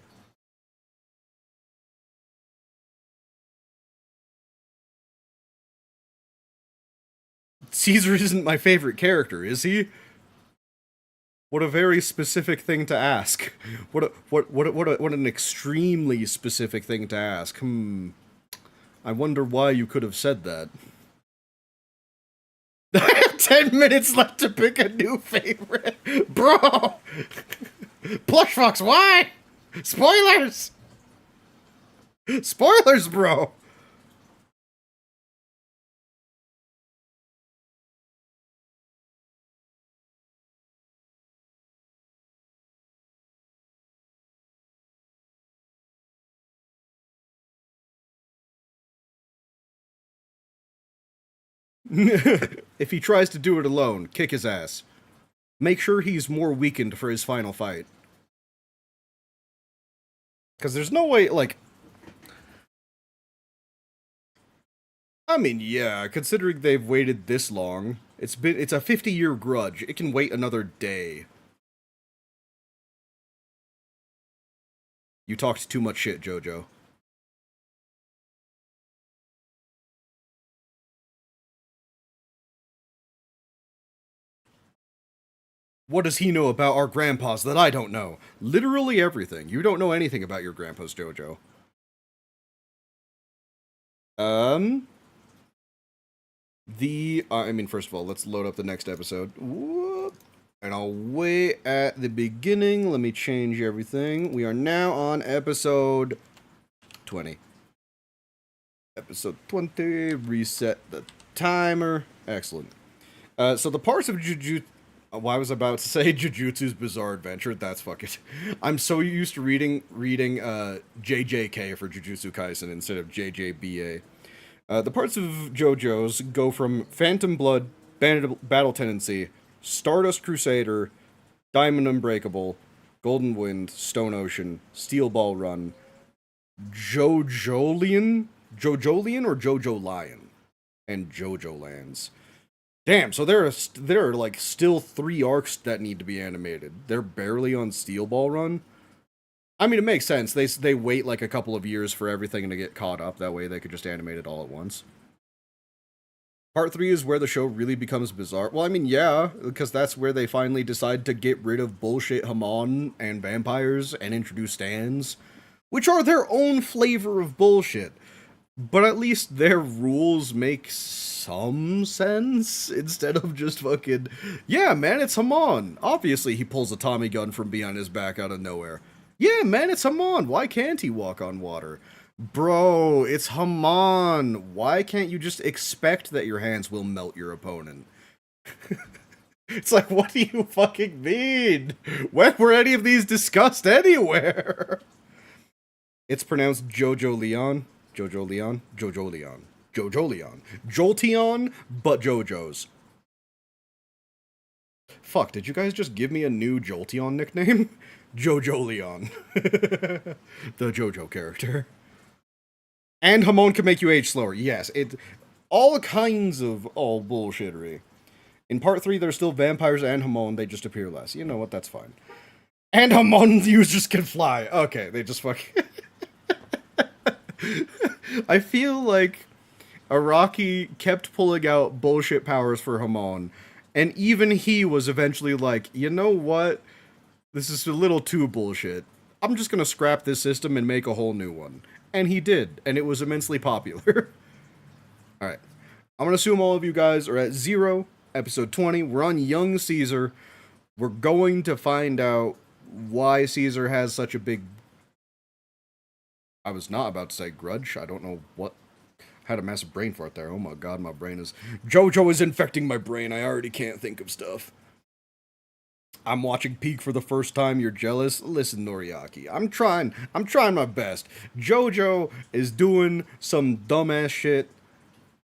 Caesar isn't my favorite character, is he? What a very specific thing to ask. What an extremely specific thing to ask. I wonder why you could have said that. I have 10 minutes left to pick a new favorite. Bro! Plush Fox, why? Spoilers! Spoilers, bro! If he tries to do it alone, kick his ass. Make sure he's more weakened for his final fight. Because there's no way, like... I mean, yeah, considering they've waited this long, it's a 50-year grudge. It can wait another day. You talked too much shit, Jojo. What does he know about our grandpas that I don't know? Literally everything. You don't know anything about your grandpas, Jojo. Um... I mean, first of all, let's load up the next episode. Whoop. And I'll wait at the beginning. Let me change everything. We are now on episode 20. Episode 20. Reset the timer. Excellent. So the parts of Jujutsu... Well, I was about to say Jujutsu's Bizarre Adventure. That's fucking... I'm so used to reading JJK for Jujutsu Kaisen instead of JJBA. The parts of JoJo's go from Phantom Blood, Battle Tendency, Stardust Crusader, Diamond Unbreakable, Golden Wind, Stone Ocean, Steel Ball Run, Jojolian or Jojo Lion, and Jojo Lands. Damn, so there are like still 3 arcs that need to be animated. They're barely on Steel Ball Run. I mean, it makes sense. They wait like a couple of years for everything to get caught up. That way they could just animate it all at once. Part 3 is where the show really becomes bizarre. Well, I mean, yeah, because that's where they finally decide to get rid of bullshit Hamon and vampires and introduce stands, which are their own flavor of bullshit. But at least their rules make some sense instead of just fucking, yeah, man, it's Hamon. Obviously, he pulls a Tommy gun from behind his back out of nowhere. Yeah, man, it's Hamon. Why can't he walk on water? Bro, it's Hamon. Why can't you just expect that your hands will melt your opponent? It's like, what do you fucking mean? When were any of these discussed anywhere? It's pronounced Jojo Leon. Jojo Leon. Jojo Leon. Jojo Leon. Jolteon, but Jojo's. Fuck, did you guys just give me a new Jolteon nickname? Jojo Leon. The Jojo character. And Hamon can make you age slower. Yes, it... all kinds of all bullshittery. In part 3, there's still vampires and Hamon. They just appear less. You know what? That's fine. And Hamon users can fly. Okay, they just fuck... I feel like Araki kept pulling out bullshit powers for Hamon. And even he was eventually like, you know what? This is a little too bullshit. I'm just gonna scrap this system and make a whole new one. And he did, and it was immensely popular. Alright. I'm gonna assume all of you guys are at 0, episode 20. We're on young Caesar. We're going to find out why Caesar has such a big... I was not about to say grudge. I don't know what... Had a massive brain fart there. Oh my god, my brain is... Jojo is infecting my brain. I already can't think of stuff. I'm watching Peak for the first time. You're jealous? Listen, Noriaki. I'm trying my best. Jojo is doing some dumbass shit.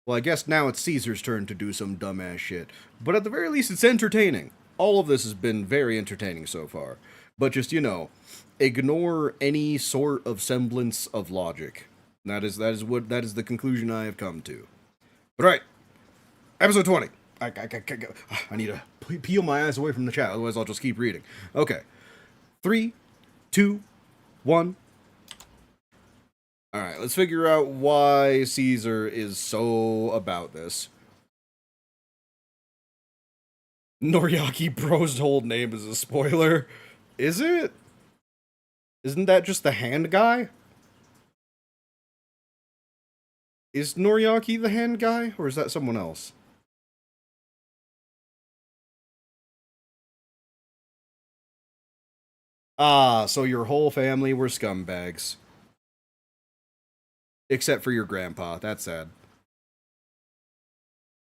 Well, I guess now it's Caesar's turn to do some dumbass shit. But at the very least, it's entertaining. All of this has been very entertaining so far. But just, you know, ignore any sort of semblance of logic. That is the conclusion I have come to. But alright, episode 20. I need to peel my eyes away from the chat, otherwise I'll just keep reading. Okay. 3, 2, 1. Alright, let's figure out why Caesar is so about this. Noriaki Bro's whole name is a spoiler. Is it? Isn't that just the hand guy? Is Noriaki the hand guy, or is that someone else? Ah, so your whole family were scumbags. Except for your grandpa. That's sad.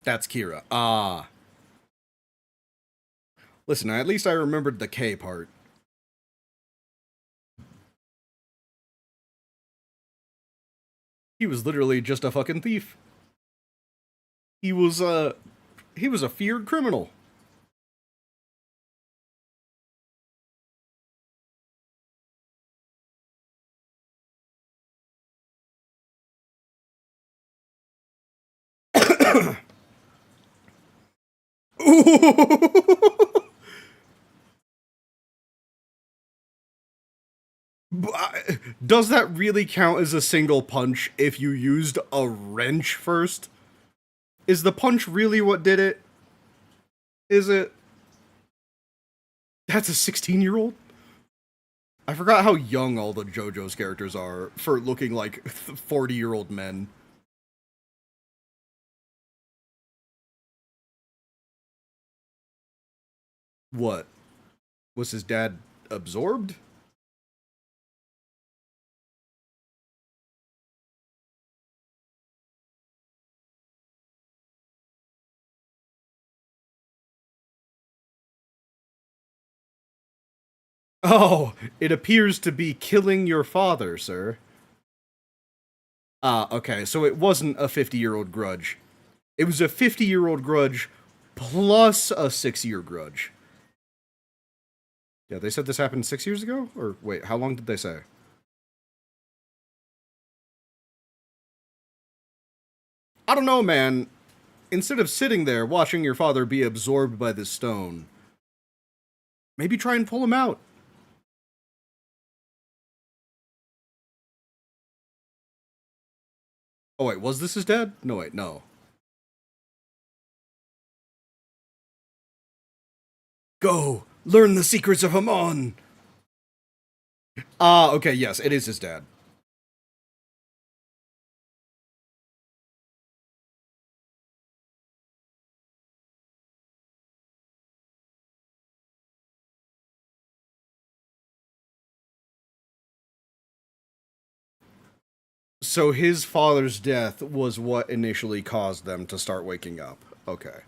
That's Kira. Ah. Listen, at least I remembered the K part. He was literally just a fucking thief. He was a feared criminal. Does that really count as a single punch if you used a wrench first? Is the punch really what did it? Is it? That's a 16-year-old? I forgot how young all the JoJo's characters are for looking like 40-year-old men. What? Was his dad absorbed? Oh, it appears to be killing your father, sir. Ah, okay, so it wasn't a 50-year-old grudge. It was a 50-year-old grudge plus a 6-year grudge. Yeah, they said this happened 6 years ago? Or wait, how long did they say? I don't know, man. Instead of sitting there watching your father be absorbed by this stone, maybe try and pull him out. Oh wait, was this his dad? No, wait, no. Go! Learn the secrets of Hamon! Ah, okay, yes, it is his dad. So his father's death was what initially caused them to start waking up. Okay.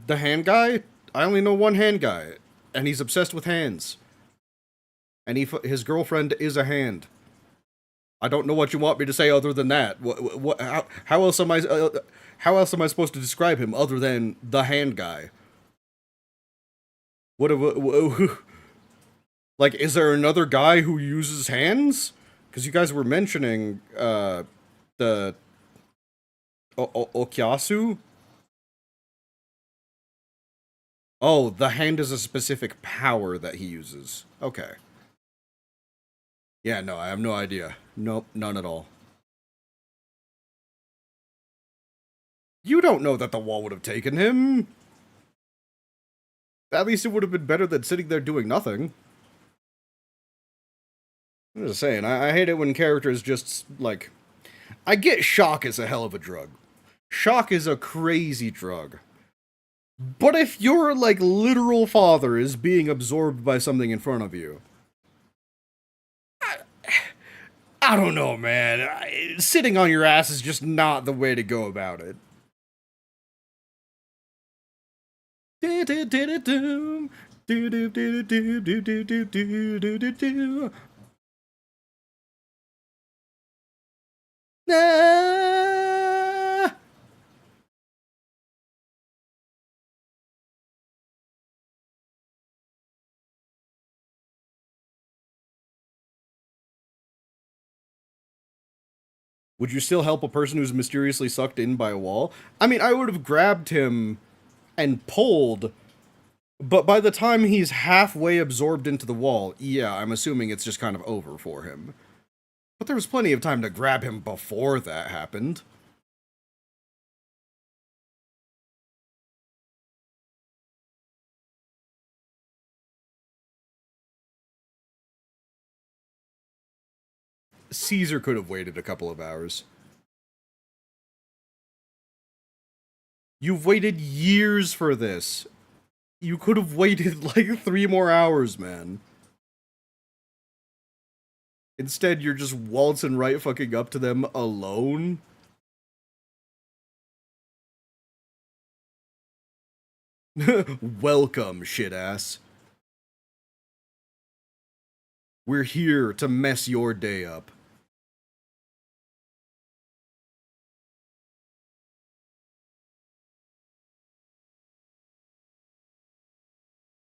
The hand guy? I only know one hand guy, and he's obsessed with hands. And his girlfriend is a hand. I don't know what you want me to say other than that. How else am I supposed to describe him other than the hand guy? Like, is there another guy who uses hands? Because you guys were mentioning the Okyasu. Oh, the hand is a specific power that he uses. Okay. Yeah, no, I have no idea. Nope, none at all. You don't know that the wall would have taken him. At least it would have been better than sitting there doing nothing. I'm just saying, I hate it when characters just, like... I get shock is a hell of a drug. Shock is a crazy drug. But if your, like, literal father is being absorbed by something in front of you... I don't know, man. Sitting on your ass is just not the way to go about it. Nah. Would you still help a person who's mysteriously sucked in by a wall? I mean, I would have grabbed him and pulled, but by the time he's halfway absorbed into the wall, yeah, I'm assuming it's just kind of over for him. But there was plenty of time to grab him before that happened. Caesar could have waited a couple of hours. You've waited years for this. You could have waited like 3 more hours, man. Instead, you're just waltzing right fucking up to them alone. Welcome, shit ass. We're here to mess your day up.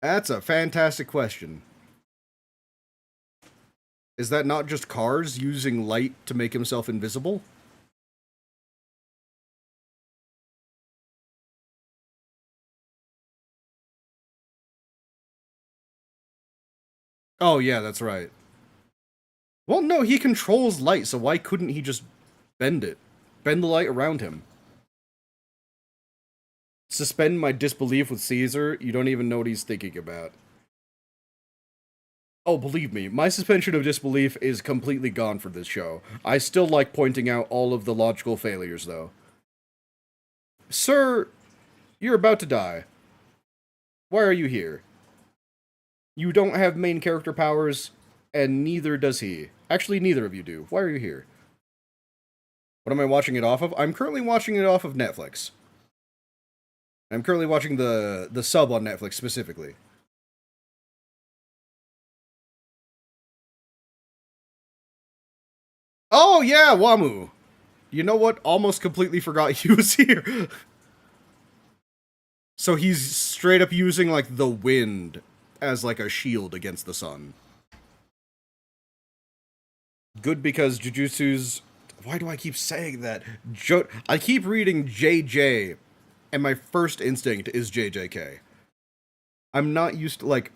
That's a fantastic question. Is that not just Cars using light to make himself invisible? Oh, yeah, that's right. Well, no, he controls light, so why couldn't he just bend it? Bend the light around him. Suspend my disbelief with Caesar. You don't even know what he's thinking about. Oh, believe me, my suspension of disbelief is completely gone for this show. I still like pointing out all of the logical failures, though. Sir, you're about to die. Why are you here? You don't have main character powers, and neither does he. Actually, neither of you do. Why are you here? What am I watching it off of? I'm currently watching it off of Netflix. I'm currently watching the sub on Netflix specifically. Oh yeah, Wamoo. You know what? Almost completely forgot he was here. So he's straight up using like the wind as like a shield against the sun. Good because Jujutsu's... Why do I keep saying that? I keep reading JJ, and my first instinct is JJK. I'm not used to, like...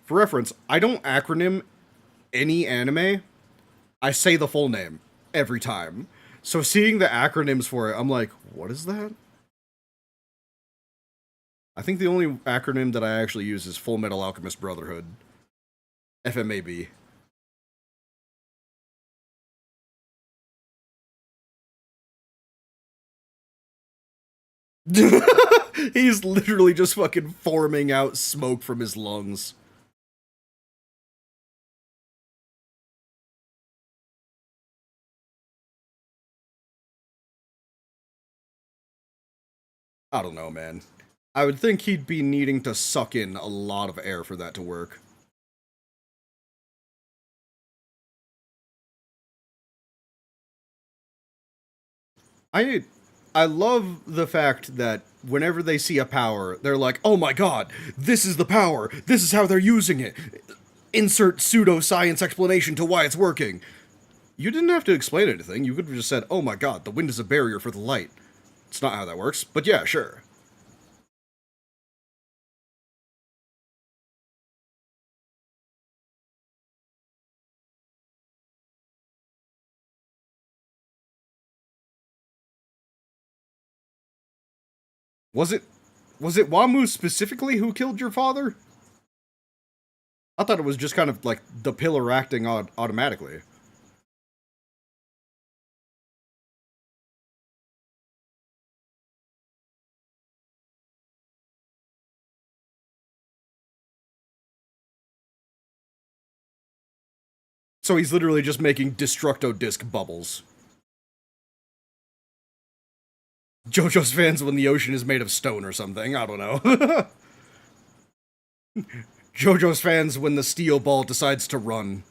For reference, I don't acronym any anime. I say the full name every time. So seeing the acronyms for it, I'm like, what is that? I think the only acronym that I actually use is Full Metal Alchemist Brotherhood. FMAB. He's literally just fucking forming out smoke from his lungs. I don't know, man. I would think he'd be needing to suck in a lot of air for that to work. I I love the fact that whenever they see a power, they're like, "Oh my god, this is the power. This is how they're using it." Insert pseudo-science explanation to why it's working. You didn't have to explain anything. You could have just said, "Oh my god, the wind is a barrier for the light." It's not how that works, but yeah, sure. Was it was it Wamu specifically who killed your father? I thought it was just kind of like the pillar acting automatically. So he's literally just making Destructo Disc bubbles. Jojo's fans when the ocean is made of stone or something, I don't know. Jojo's fans when the steel ball decides to run.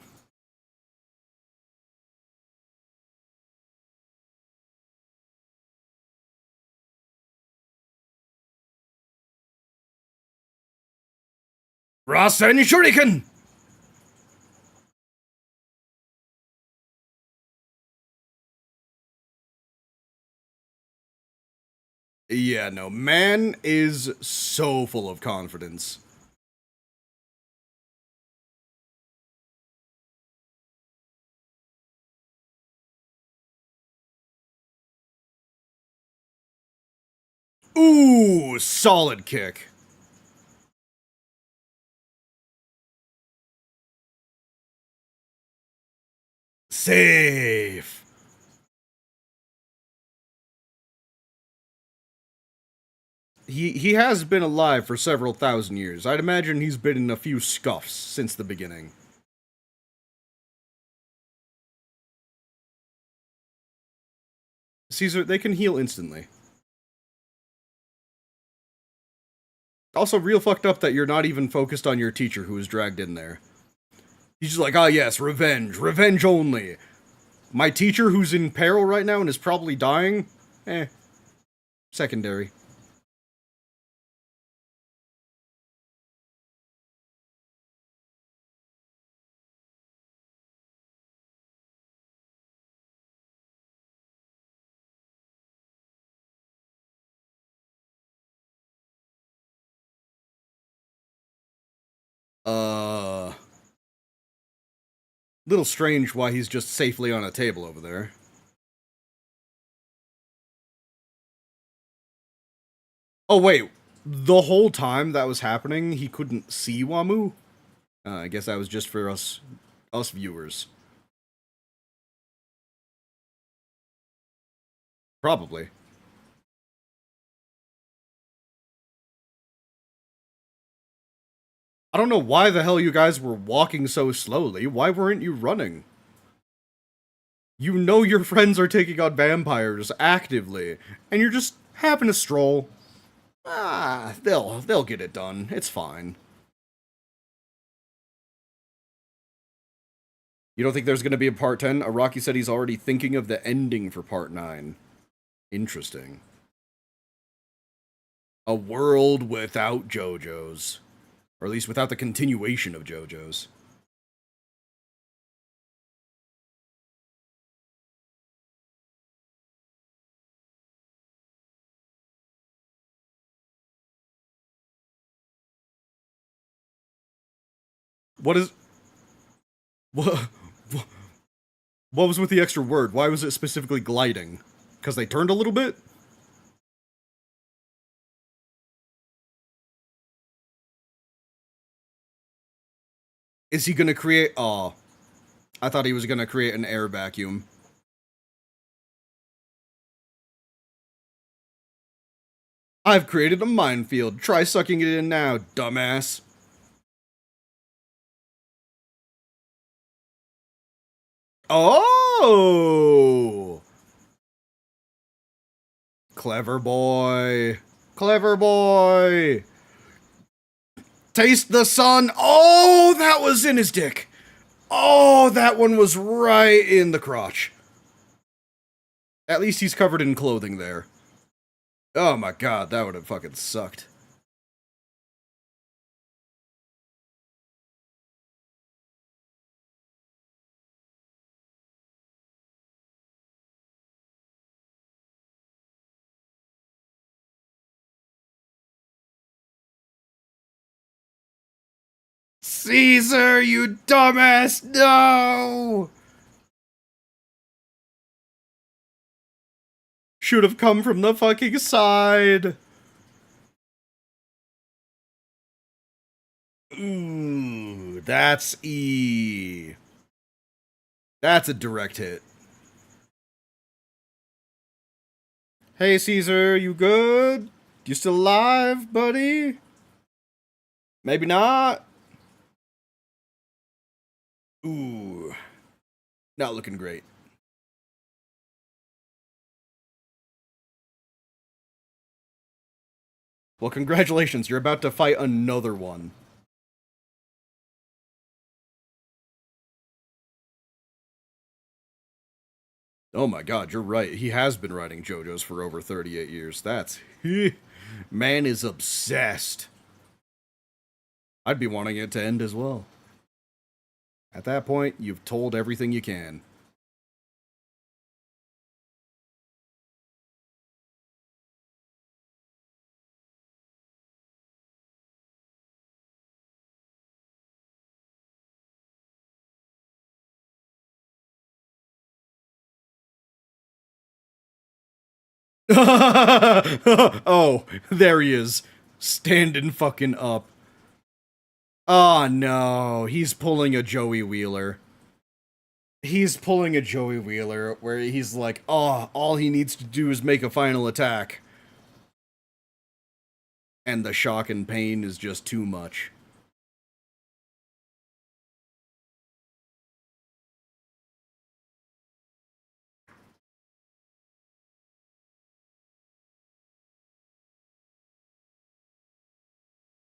Rasen Shuriken! Yeah, no, man is so full of confidence. Ooh, solid kick. Safe. He has been alive for several thousand years. I'd imagine he's been in a few scuffs since the beginning. Caesar, they can heal instantly. Also, real fucked up that you're not even focused on your teacher who was dragged in there. He's just like, ah, yes, revenge, revenge only. My teacher who's in peril right now and is probably dying? Eh, secondary. Uh. Little strange why he's just safely on a table over there. Oh, wait. The whole time that was happening, he couldn't see Wamoo? I guess that was just for us viewers. Probably. I don't know why the hell you guys were walking so slowly. Why weren't you running? You know your friends are taking on vampires actively, and you're just having a stroll. Ah, they'll get it done. It's fine. You don't think there's gonna be a part 10? Araki said he's already thinking of the ending for part 9. Interesting. A world without JoJo's. Or at least without the continuation of JoJo's. What is... What, what was with the extra word? Why was it specifically gliding? Because they turned a little bit? Is he gonna create... Aw. I thought he was gonna create an air vacuum. I've created a minefield. Try sucking it in now, dumbass. Oh! Clever boy. Clever boy. Taste the sun. Oh, that was in his dick. Oh, that one was right in the crotch. At least he's covered in clothing there. Oh my god, that would have fucking sucked. Caesar, you dumbass! No! Should have come from the fucking side. Ooh, That's E. That's a direct hit. Hey, Caesar, you good? You still alive, buddy? Maybe not. Ooh. Not looking great. Well, congratulations. You're about to fight another one. Oh my god, you're right. He has been writing JoJo's for over 38 years. That's... Man is obsessed. I'd be wanting it to end as well. At that point, you've told everything you can. Oh, there he is. Standing fucking up. Oh no, he's pulling a Joey Wheeler. He's pulling a Joey Wheeler where he's like, oh, all he needs to do is make a final attack. And the shock and pain is just too much.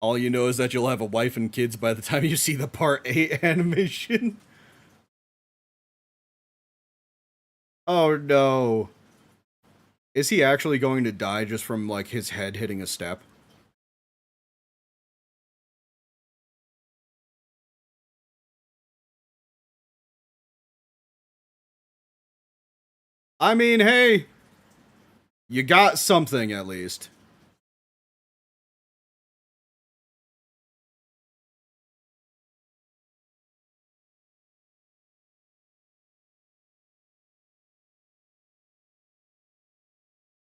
All you know is that you'll have a wife and kids by the time you see the Part 8 animation. Oh no. Is he actually going to die just from, like, his head hitting a step? I mean, hey, you got something at least.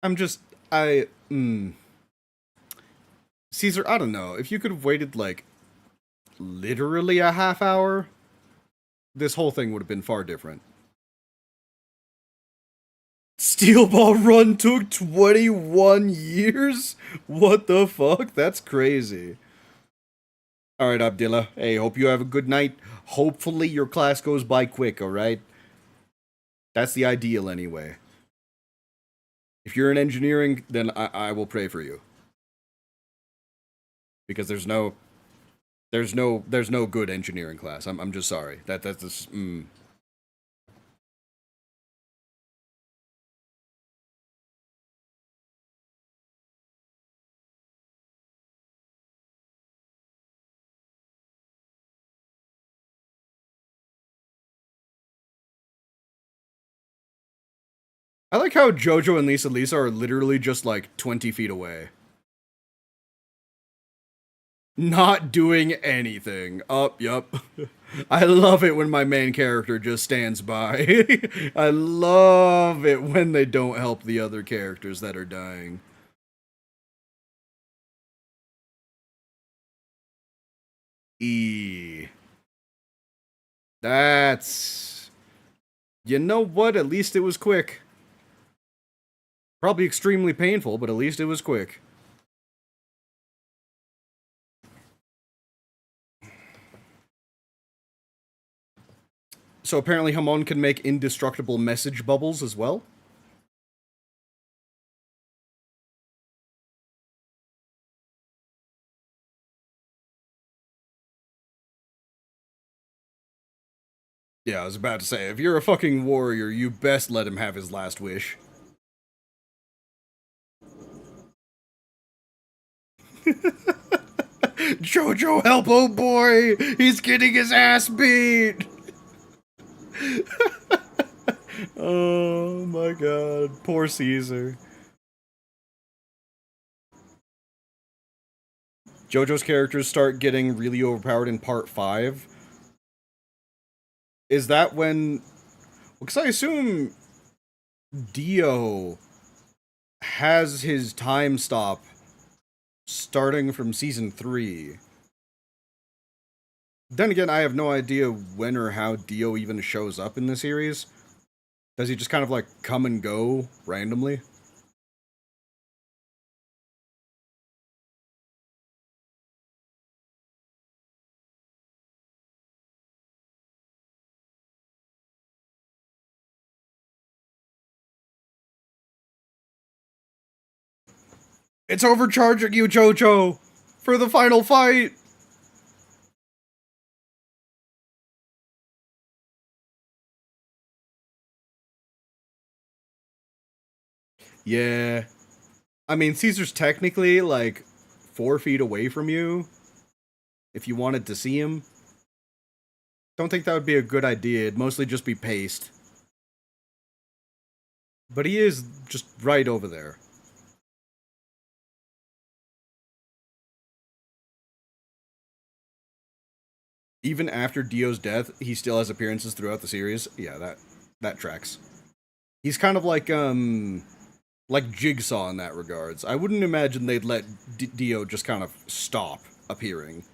I'm just, Caesar, I don't know. If you could have waited, like, literally a half hour, this whole thing would have been far different. Steel Ball Run took 21 years? What the fuck? That's crazy. Alright, Abdillah. Hey, hope you have a good night. Hopefully your class goes by quick, alright? That's the ideal anyway. If you're in engineering, then I will pray for you. Because there's no good engineering class. I'm just sorry. That's just, I like how Jojo and Lisa are literally just like 20 feet away. Not doing anything. Yup. I love it when my main character just stands by. I love it when they don't help the other characters that are dying. E. That's... You know what? At least it was quick. Probably extremely painful, but at least it was quick. So apparently Hamon can make indestructible message bubbles as well? Yeah, I was about to say, if you're a fucking warrior, you best let him have his last wish. Jojo, help, oh boy! He's getting his ass beat! Oh my god, poor Caesar. Jojo's characters start getting really overpowered in part 5. Is that when... Because I assume Dio has his time stop starting from season 3. Then again, I have no idea when or how Dio even shows up in the series. Does he just kind of like come and go randomly? It's overcharging you, Jojo! For the final fight! Yeah. I mean, Caesar's technically, like, 4 feet away from you. If you wanted to see him. Don't think that would be a good idea. It'd mostly just be paced. But he is just right over there. Even after Dio's death, he still has appearances throughout the series. Yeah, that tracks. He's kind of like Jigsaw in that regards. I wouldn't imagine they'd let Dio just kind of stop appearing.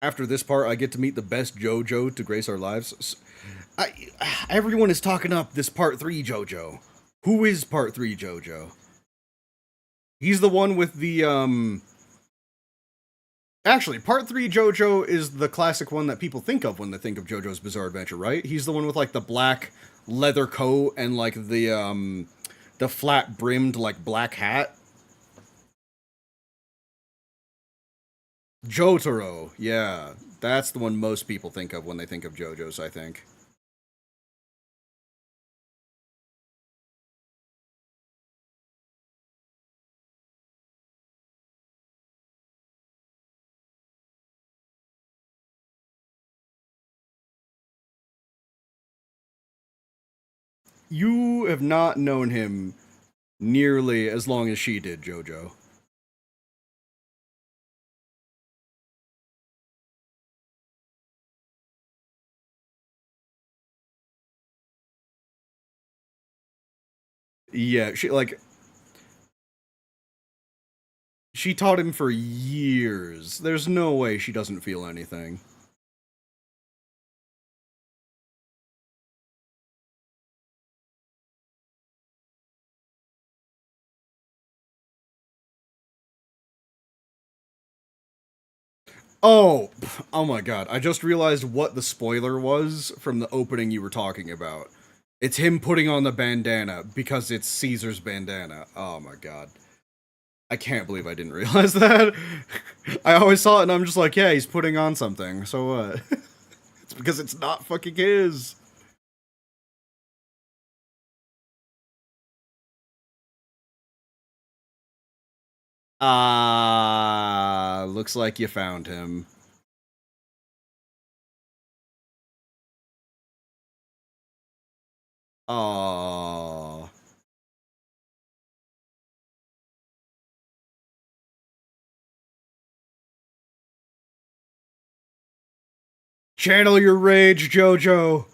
After this part, I get to meet the best Jojo to grace our lives. Everyone is talking up this part 3 Jojo. Who is part 3 Jojo? He's the one with the, Actually, part 3 Jojo is the classic one that people think of when they think of Jojo's Bizarre Adventure, right? He's the one with, like, the black leather coat and, like, the flat-brimmed, like, black hat. Jotaro, yeah. That's the one most people think of when they think of Jojo's, I think. You have not known him nearly as long as she did, Jojo. Yeah, she taught him for years. There's no way she doesn't feel anything. Oh, oh my god. I just realized what the spoiler was from the opening you were talking about. It's him putting on the bandana because it's Caesar's bandana. Oh my god. I can't believe I didn't realize that. I always saw it and I'm just like, yeah, he's putting on something. So what? It's because it's not fucking his. Ah, looks like you found him. Aww. Channel your rage, Jojo.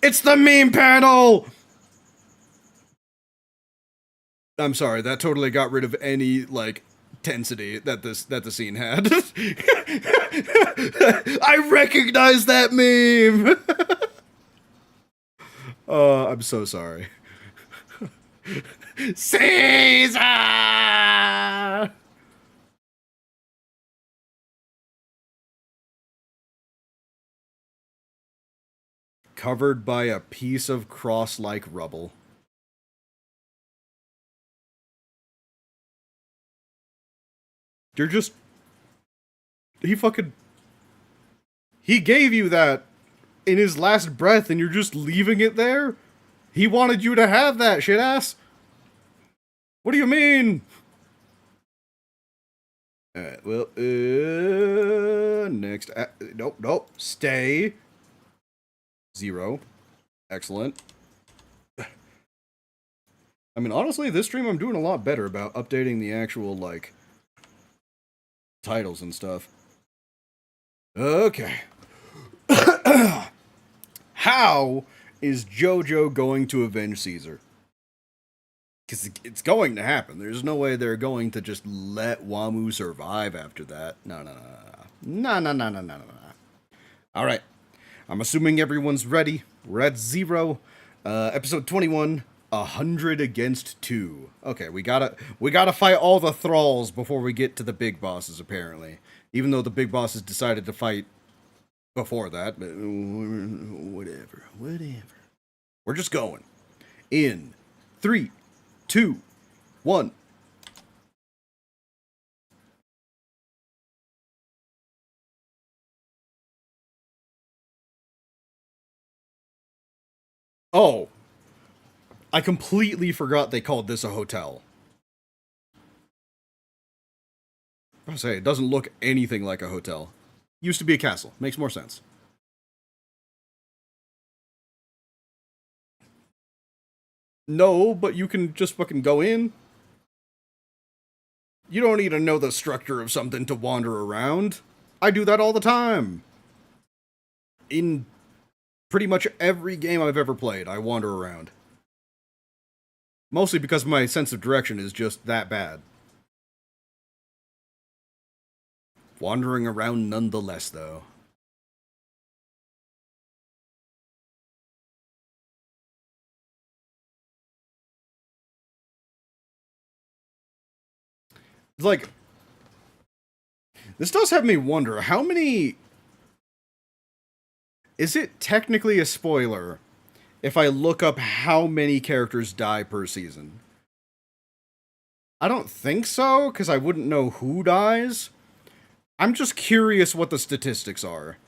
It's the meme panel! I'm sorry, that totally got rid of any, like, tensity that the scene had. I recognize that meme! I'm so sorry. Caesar! Covered by a piece of cross-like rubble. You're just... He gave you that in his last breath and you're just leaving it there? He wanted you to have that, shit ass. What do you mean? Alright, well, next. Nope. Stay. 0. Excellent. I mean, honestly, this stream I'm doing a lot better about updating the actual, like, titles and stuff. Okay. How is Jojo going to avenge Caesar? Because it's going to happen. There's no way they're going to just let Wamoo survive after that. No, no, no, no, no, no, no, no, no, no. All right. I'm assuming everyone's ready. We're at 0. Episode 21. 100 against 2. Okay, we gotta fight all the thralls before we get to the big bosses, apparently. Even though the big bosses decided to fight before that, but whatever. We're just going. In 3, 2, 1. Oh, I completely forgot they called this a hotel. I say, it doesn't look anything like a hotel. Used to be a castle. Makes more sense. No, but you can just fucking go in. You don't need to know the structure of something to wander around. I do that all the time. In pretty much every game I've ever played, I wander around. Mostly because my sense of direction is just that bad. Wandering around nonetheless, though. It's like, this does have me wonder, how many... Is it technically a spoiler if I look up how many characters die per season? I don't think so, because I wouldn't know who dies. I'm just curious what the statistics are.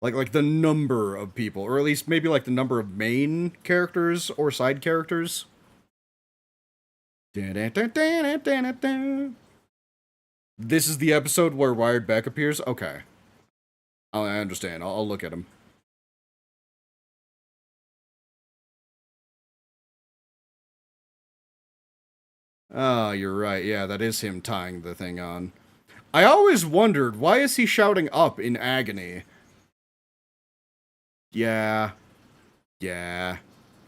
Like the number of people, or at least maybe like the number of main characters or side characters. This is the episode where Wired Beck appears? Okay. Oh, I understand. I'll look at him. Oh, you're right. Yeah, that is him tying the thing on. I always wondered, why is he shouting up in agony? Yeah. Yeah.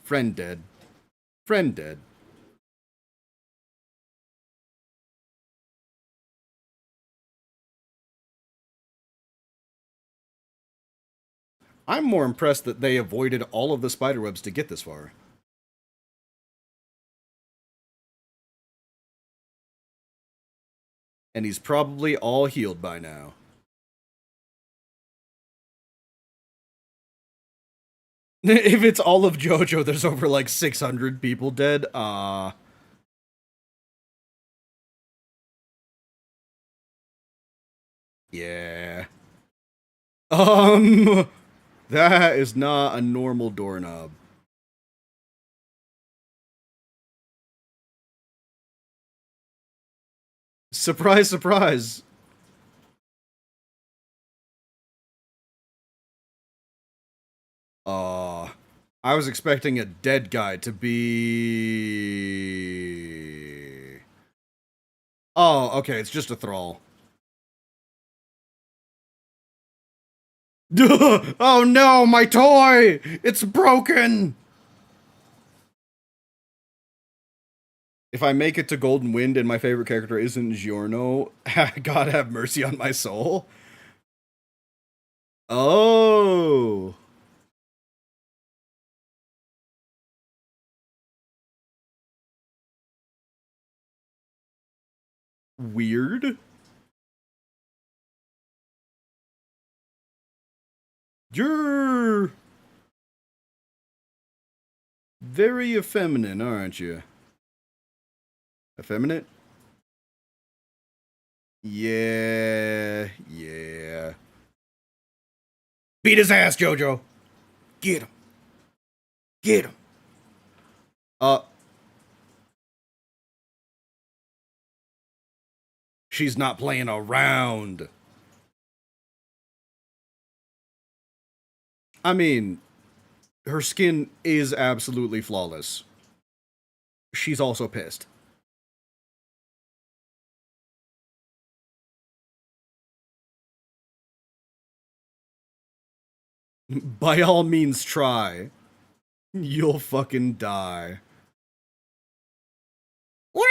Friend dead. Friend dead. I'm more impressed that they avoided all of the spiderwebs to get this far. And he's probably all healed by now. If it's all of Jojo, there's over like 600 people dead. Yeah. Um, that is not a normal doorknob. Surprise, surprise. I was expecting a dead guy to be... Oh, okay, it's just a thrall. Oh no, my toy! It's broken! If I make it to Golden Wind and my favorite character isn't Giorno, God have mercy on my soul. Oh. Weird. You're very effeminate, aren't you? Effeminate? Yeah, yeah. Beat his ass, Jojo. Get him. Get him. Uh, she's not playing around. I mean, her skin is absolutely flawless. She's also pissed. By all means, try. You'll fucking die. Whee!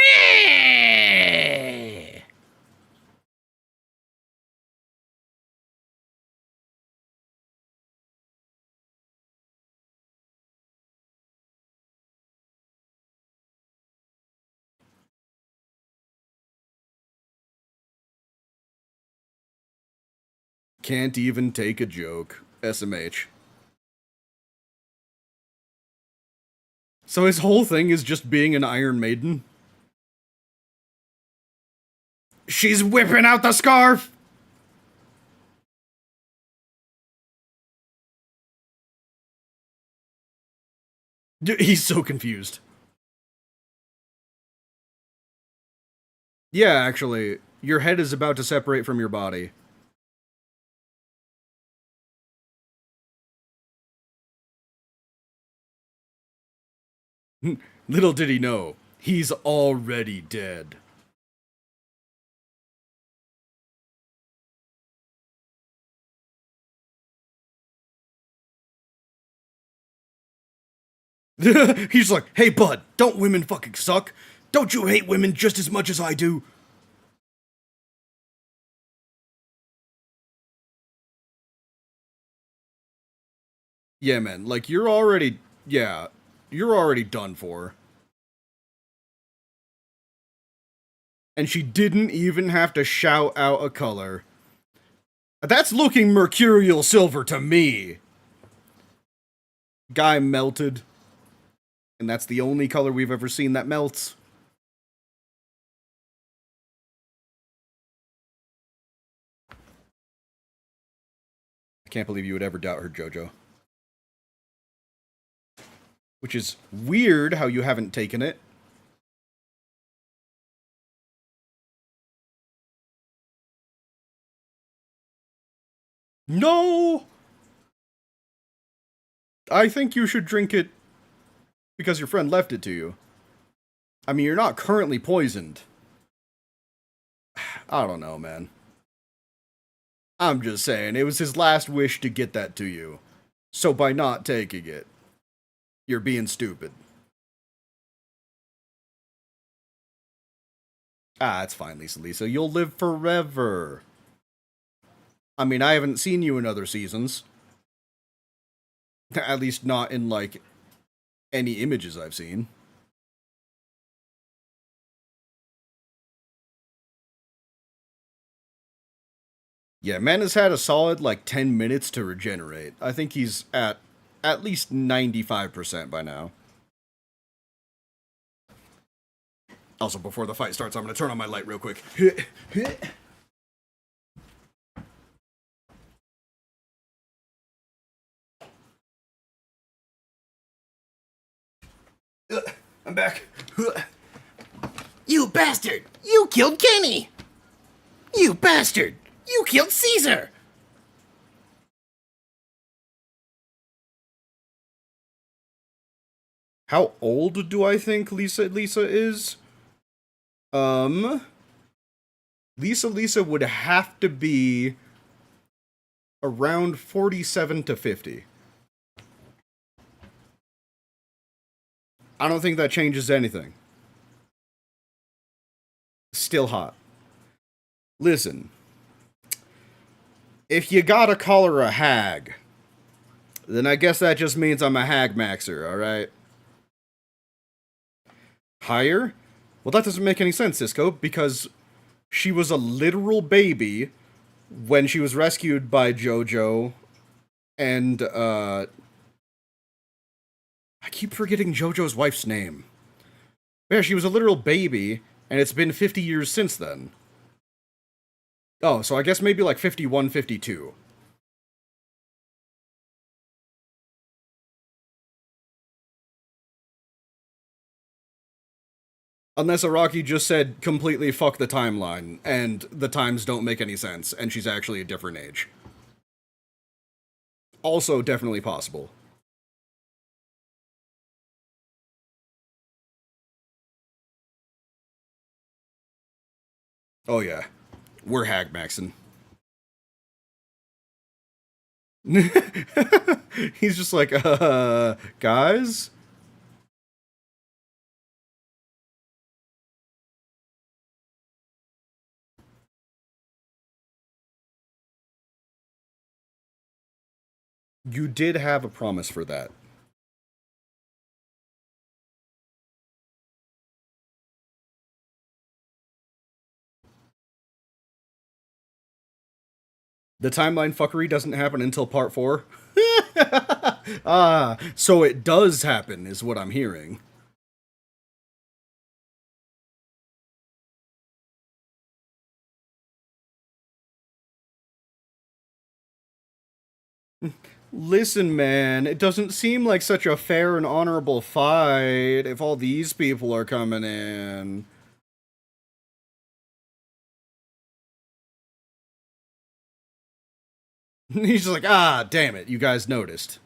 Can't even take a joke. SMH. So his whole thing is just being an Iron Maiden? She's whipping out the scarf! He's so confused. Yeah, actually, your head is about to separate from your body. Little did he know, he's already dead. He's like, hey bud, don't women fucking suck? Don't you hate women just as much as I do? Yeah, man, like you're already, yeah, you're already done for. And she didn't even have to shout out a color. That's looking mercurial silver to me. Guy melted. And that's the only color we've ever seen that melts. I can't believe you would ever doubt her, Jojo. Which is weird how you haven't taken it. No! I think you should drink it because your friend left it to you. I mean, you're not currently poisoned. I don't know, man. I'm just saying, it was his last wish to get that to you. So by not taking it, you're being stupid. Ah, it's fine, Lisa. You'll live forever. I mean, I haven't seen you in other seasons. At least not in, like, any images I've seen. Yeah, man has had a solid, like, 10 minutes to regenerate. I think he's at least 95% by now. Also, before the fight starts, I'm gonna turn on my light real quick. I'm back. You bastard! You killed Kenny! You bastard! You killed Caesar! How old do I think Lisa is? Um, Lisa would have to be around 47 to 50. I don't think that changes anything. Still hot. Listen, if you gotta call her a hag, then I guess that just means I'm a hag maxer, alright? Higher? Well, that doesn't make any sense, Cisco, because she was a literal baby when she was rescued by Jojo, and, I keep forgetting Jojo's wife's name. Yeah, she was a literal baby, and it's been 50 years since then. Oh, so I guess maybe like 51, 52. Unless Araki just said completely fuck the timeline, and the times don't make any sense, and she's actually a different age. Also definitely possible. Oh yeah, we're hag maxing. He's just like, guys? You did have a promise for that. The timeline fuckery doesn't happen until part 4? Ah, so it does happen, is what I'm hearing. Listen, man, it doesn't seem like such a fair and honorable fight if all these people are coming in. He's just like, ah, damn it, you guys noticed.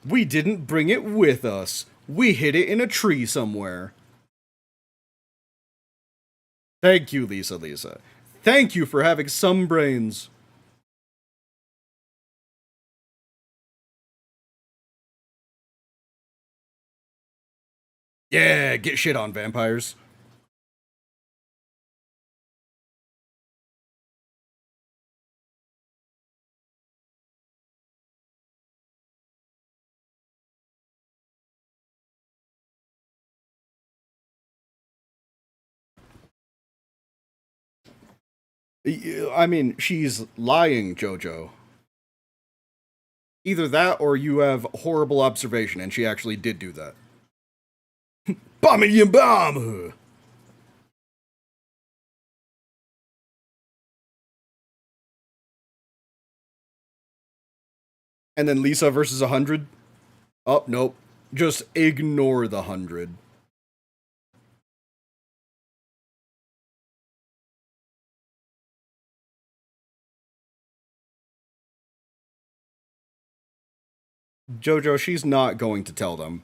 We didn't bring it with us. We hid it in a tree somewhere. Thank you, Lisa. Thank you for having some brains. Yeah, get shit on, vampires. I mean, she's lying, Jojo. Either that or you have horrible observation and she actually did do that. Bomb bomb! And then Lisa versus 100? Oh, nope. Just ignore the 100. Jojo, she's not going to tell them.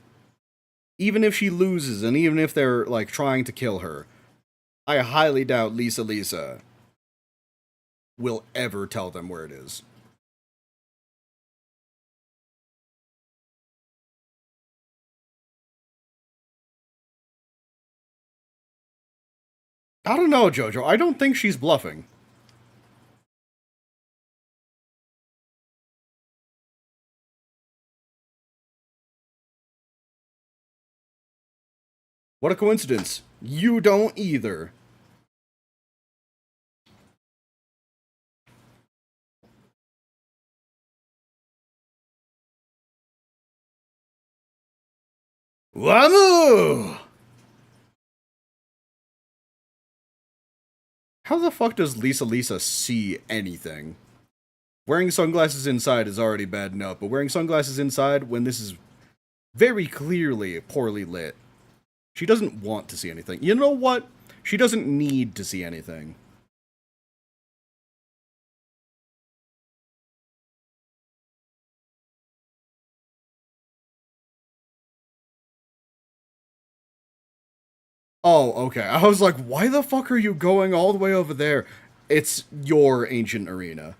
Even if she loses and even if they're, like, trying to kill her, I highly doubt Lisa will ever tell them where it is. I don't know, Jojo. I don't think she's bluffing. What a coincidence. You don't either. Wamoo! How the fuck does Lisa see anything? Wearing sunglasses inside is already bad enough, but wearing sunglasses inside when this is very clearly poorly lit. She doesn't want to see anything. You know what? She doesn't need to see anything. Oh, okay. I was like, why the fuck are you going all the way over there? It's your ancient arena.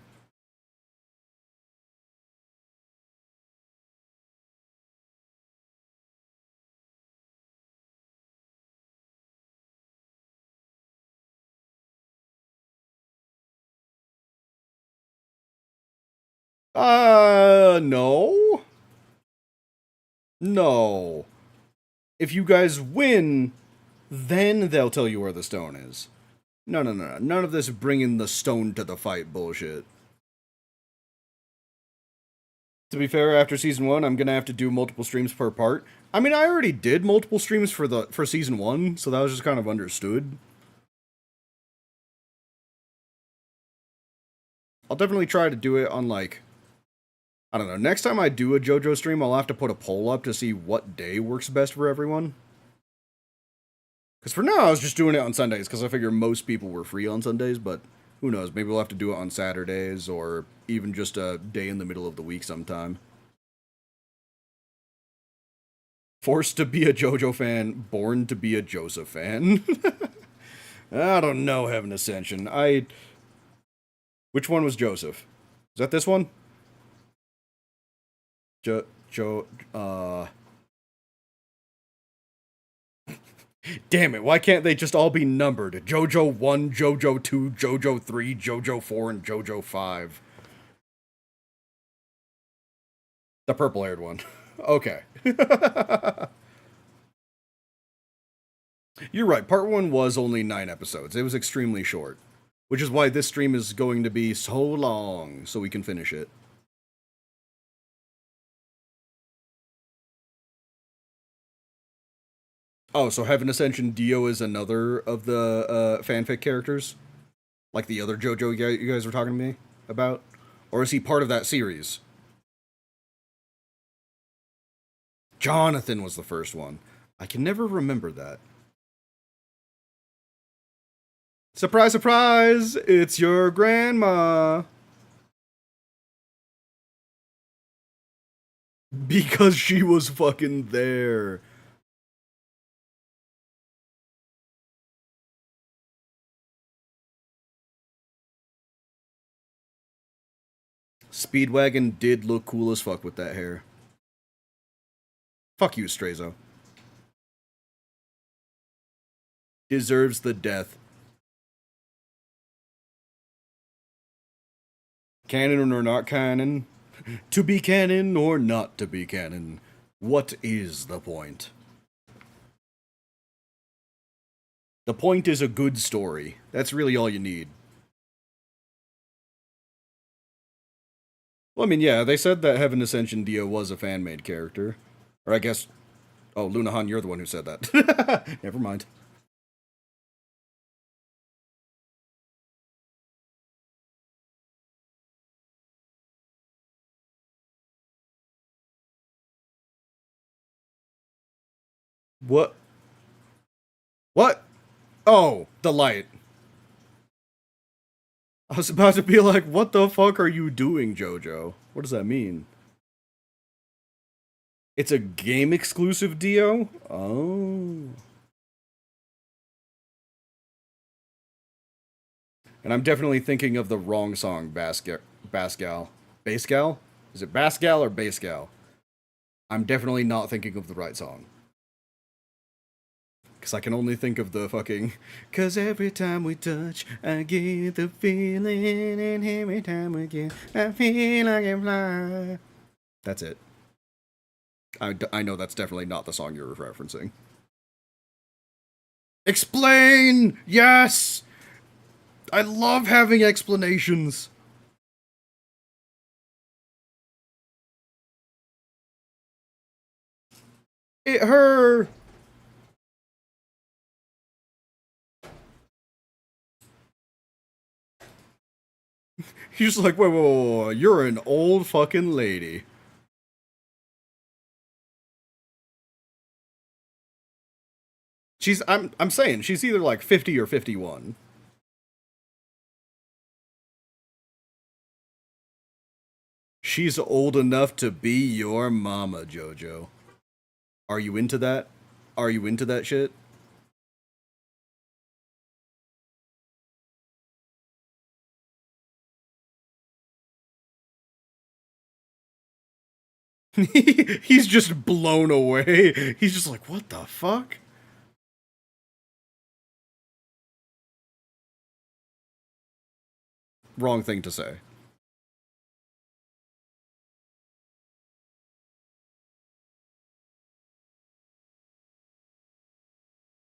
No. No. If you guys win, then they'll tell you where the stone is. No. None of this bringing the stone to the fight bullshit. To be fair, after season 1, I'm gonna have to do multiple streams per part. I mean, I already did multiple streams for season 1, so that was just kind of understood. I'll definitely try to do it on, like, I don't know, next time I do a JoJo stream, I'll have to put a poll up to see what day works best for everyone. Because for now, I was just doing it on Sundays, because I figure most people were free on Sundays, but who knows, maybe we'll have to do it on Saturdays, or even just a day in the middle of the week sometime. Forced to be a JoJo fan, born to be a Joseph fan. I don't know, Heaven Ascension. Which one was Joseph? Is that this one? Jo... Damn it, why can't they just all be numbered? JoJo 1, JoJo 2, JoJo 3, JoJo 4, and JoJo 5. The purple haired one. Okay. You're right, part 1 was only 9 episodes. It was extremely short. Which is why this stream is going to be so long, so we can finish it. Oh, so Heaven Ascension Dio is another of the fanfic characters? Like the other JoJo you guys were talking to me about? Or is he part of that series? Jonathan was the first one. I can never remember that. Surprise, surprise! It's your grandma! Because she was fucking there. Speedwagon did look cool as fuck with that hair. Fuck you, Strayzo. Deserves the death. Canon or not canon? To be canon or not to be canon? What is the point? The point is a good story. That's really all you need. Well, I mean, yeah, they said that Heaven Ascension Dio was a fan-made character. Or I guess... Oh, Lunahan, you're the one who said that. Never mind. What? What? Oh, the light. I was about to be like, what the fuck are you doing, Jojo? What does that mean? It's a game exclusive Dio? Oh. And I'm definitely thinking of the wrong song, Basgal. Bassgal? Is it Basgal or Bassgal? I'm definitely not thinking of the right song. Because I can only think of the fucking... Cause every time we touch, I get the feeling, and every time we get, I feel like I fly. That's it. I know that's definitely not the song you're referencing. Explain! Yes! I love having explanations. It hurt. He's like, wait, you're an old fucking lady. I'm saying she's either like 50 or 51. She's old enough to be your mama, Jojo. Are you into that? Are you into that shit? He's just blown away. He's just like, what the fuck? Wrong thing to say.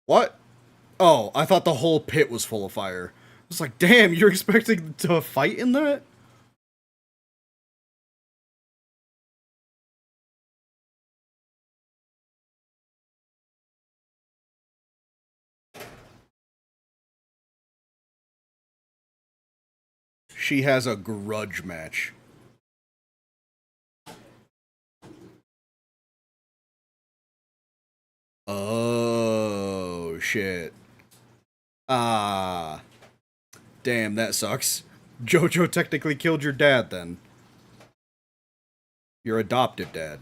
What? Oh, I thought the whole pit was full of fire. I was like, damn, you're expecting to fight in that? She has a grudge match. Oh, shit. Ah. Damn, that sucks. Jojo technically killed your dad then. Your adopted dad.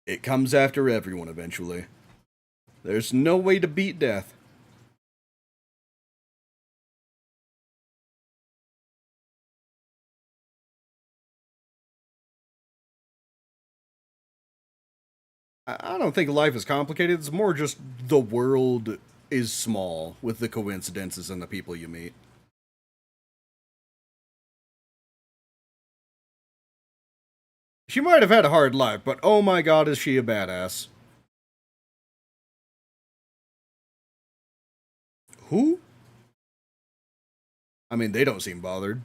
It comes after everyone eventually. There's no way to beat death. I don't think life is complicated. It's more just the world is small with the coincidences and the people you meet. She might have had a hard life, but oh my god, is she a badass. Who? I mean, they don't seem bothered.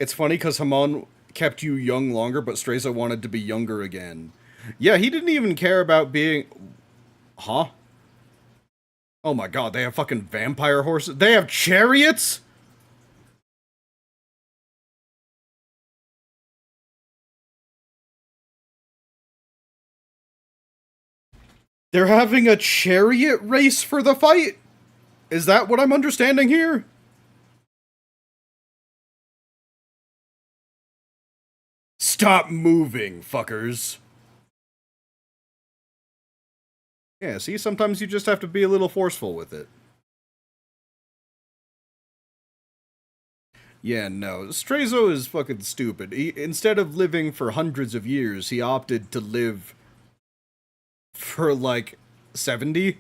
It's funny because Hamon kept you young longer, but Strayzo wanted to be younger again. Yeah, he didn't even care about being... Huh? Oh my god, they have fucking vampire horses? They have chariots?! They're having a chariot race for the fight? Is that what I'm understanding here? Stop moving, fuckers. Yeah, see, sometimes you just have to be a little forceful with it. Yeah, no, Strayzo is fucking stupid. Instead of living for hundreds of years, he opted to live for, like, 70?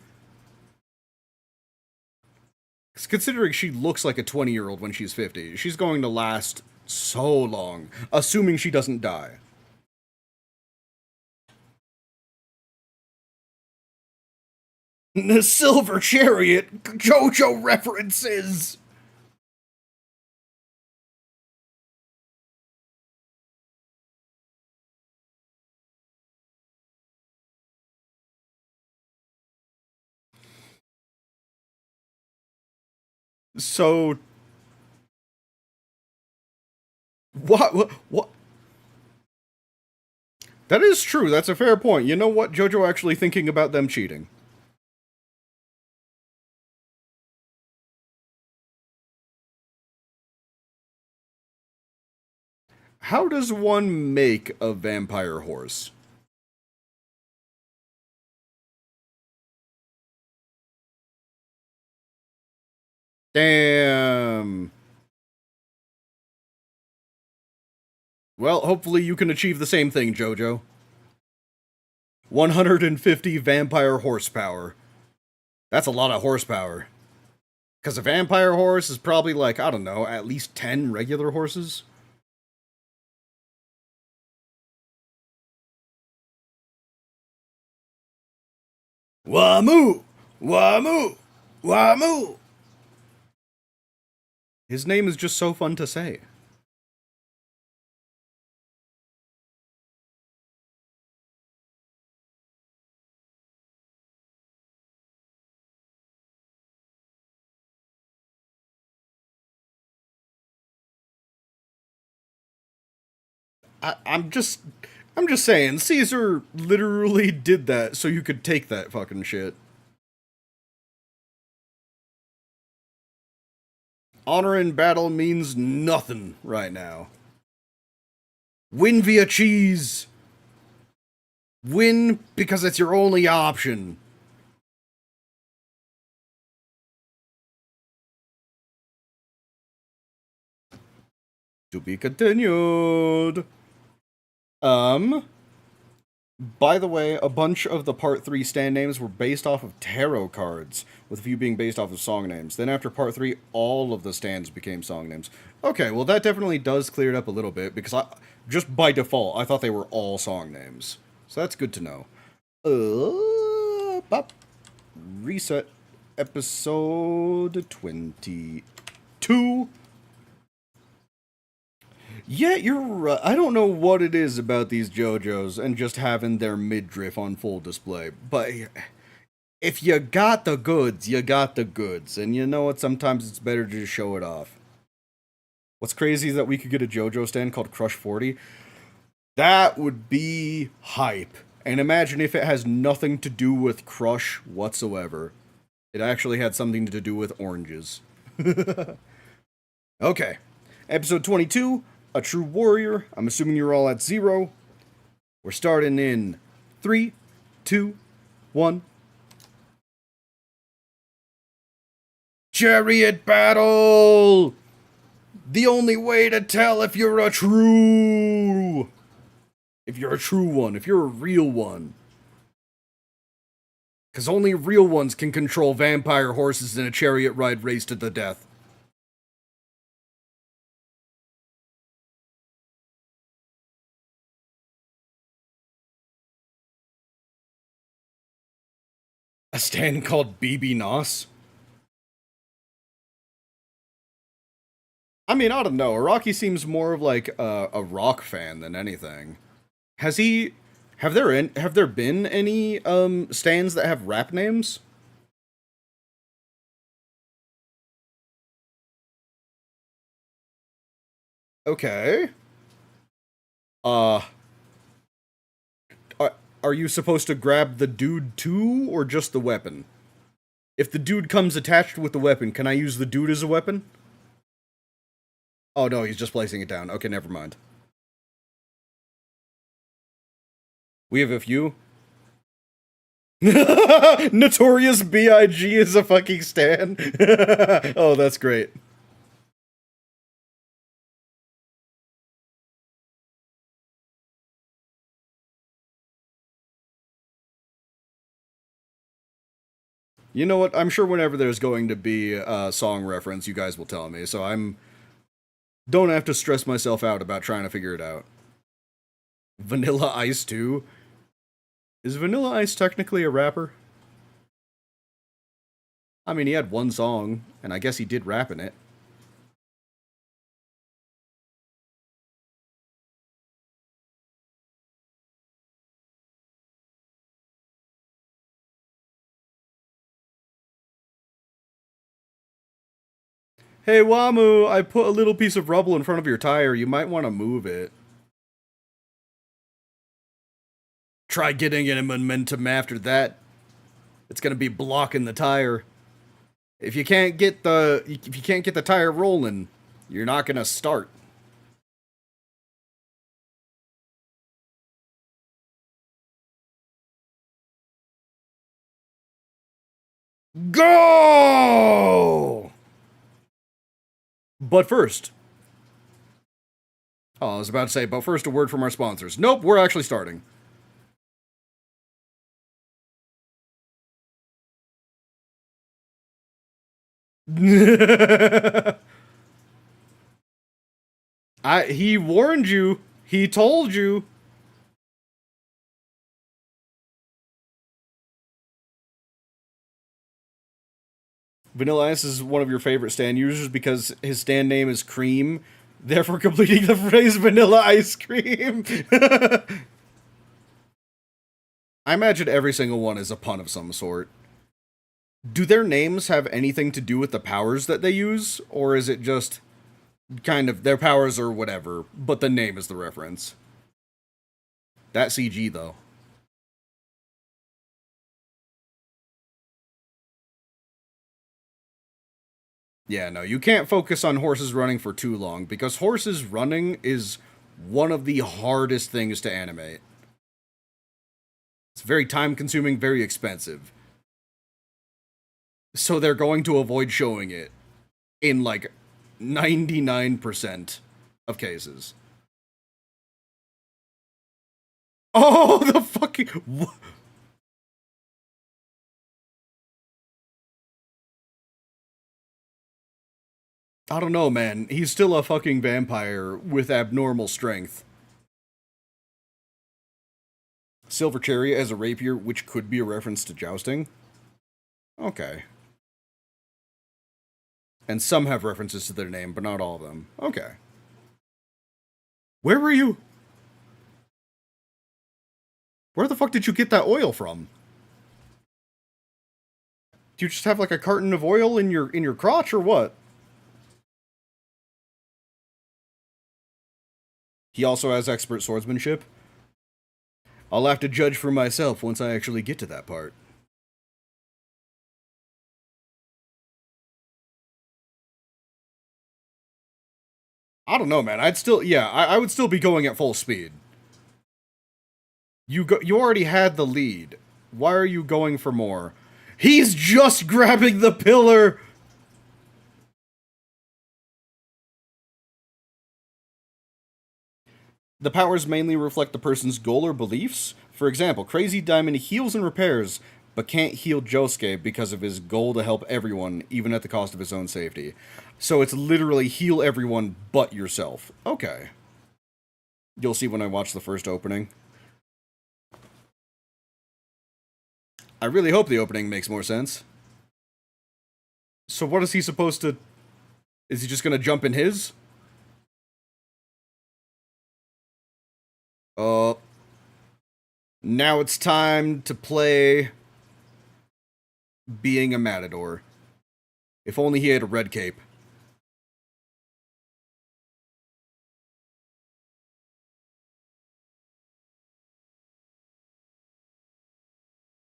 Considering she looks like a 20-year-old when she's 50, she's going to last so long, assuming she doesn't die. The Silver Chariot! Jojo references! So... What? That is true, that's a fair point. You know what? Jojo actually thinking about them cheating. How does one make a vampire horse? Damn. Well, hopefully you can achieve the same thing, Jojo. 150 vampire horsepower. That's a lot of horsepower. Because a vampire horse is probably like, I don't know, at least 10 regular horses? Wamoo! Wamoo! Wamoo! His name is just so fun to say. I'm just saying, Caesar literally did that so you could take that fucking shit. Honor in battle means nothing right now. Win via cheese. Win because it's your only option. To be continued. By the way, a bunch of the Part 3 stand names were based off of tarot cards, with a few being based off of song names. Then after Part 3, all of the stands became song names. Okay, well that definitely does clear it up a little bit, because just by default, I thought they were all song names. So that's good to know. Bop. Reset episode 22. Yeah, you're right. I don't know what it is about these JoJos and just having their midriff on full display, but if you got the goods, you got the goods. And you know what? Sometimes it's better to just show it off. What's crazy is that we could get a JoJo stand called Crush 40. That would be hype. And imagine if it has nothing to do with Crush whatsoever. It actually had something to do with oranges. Okay. Episode 22. A True Warrior. I'm assuming you're all at 0. We're starting in 3, 2, 1. Chariot battle! The only way to tell if you're a true... If you're a true one, if you're a real one. Because only real ones can control vampire horses in a chariot ride race to the death. A stand called BB Nos? I mean, I don't know. Araki seems more of like a rock fan than anything. Has he... Have there been any stands that have rap names? Okay. Uh, are you supposed to grab the dude too, or just the weapon? If the dude comes attached with the weapon, can I use the dude as a weapon? Oh no, he's just placing it down. Okay, never mind. We have a few. Notorious B.I.G. is a fucking stan. Oh, that's great. You know what? I'm sure whenever there's going to be a song reference, you guys will tell me, so I'm... Don't have to stress myself out about trying to figure it out. Vanilla Ice 2? Is Vanilla Ice technically a rapper? I mean, he had one song, and I guess he did rap in it. Hey, Wamoo, I put a little piece of rubble in front of your tire. You might want to move it. Try getting in momentum after that. It's gonna be blocking the tire. If you can't get the tire rolling, you're not gonna start. Go! But first. Oh, I was about to say, but first a word from our sponsors. Nope, we're actually starting. He warned you. He told you. Vanilla Ice is one of your favorite stand users because his stand name is Cream, therefore completing the phrase Vanilla Ice Cream. I imagine every single one is a pun of some sort. Do their names have anything to do with the powers that they use, or is it just kind of their powers or whatever, but the name is the reference? That CG, though. Yeah, no, you can't focus on horses running for too long, because horses running is one of the hardest things to animate. It's very time-consuming, very expensive. So they're going to avoid showing it in, like, 99% of cases. Oh, the fucking... I don't know, man. He's still a fucking vampire with abnormal strength. Silver Chariot as a rapier, which could be a reference to jousting. Okay. And some have references to their name, but not all of them. Okay. Where were you? Where the fuck did you get that oil from? Do you just have like a carton of oil in your crotch or what? He also has expert swordsmanship. I'll have to judge for myself once I actually get to that part. I don't know, man. I would still be going at full speed. You already had the lead. Why are you going for more? He's just grabbing the pillar! The powers mainly reflect the person's goal or beliefs. For example, Crazy Diamond heals and repairs, but can't heal Josuke because of his goal to help everyone, even at the cost of his own safety. So it's literally heal everyone but yourself. Okay. You'll see when I watch the first opening. I really hope the opening makes more sense. So what is he supposed to... Is he just gonna jump in his? Now it's time to play being a matador. If only he had a red cape.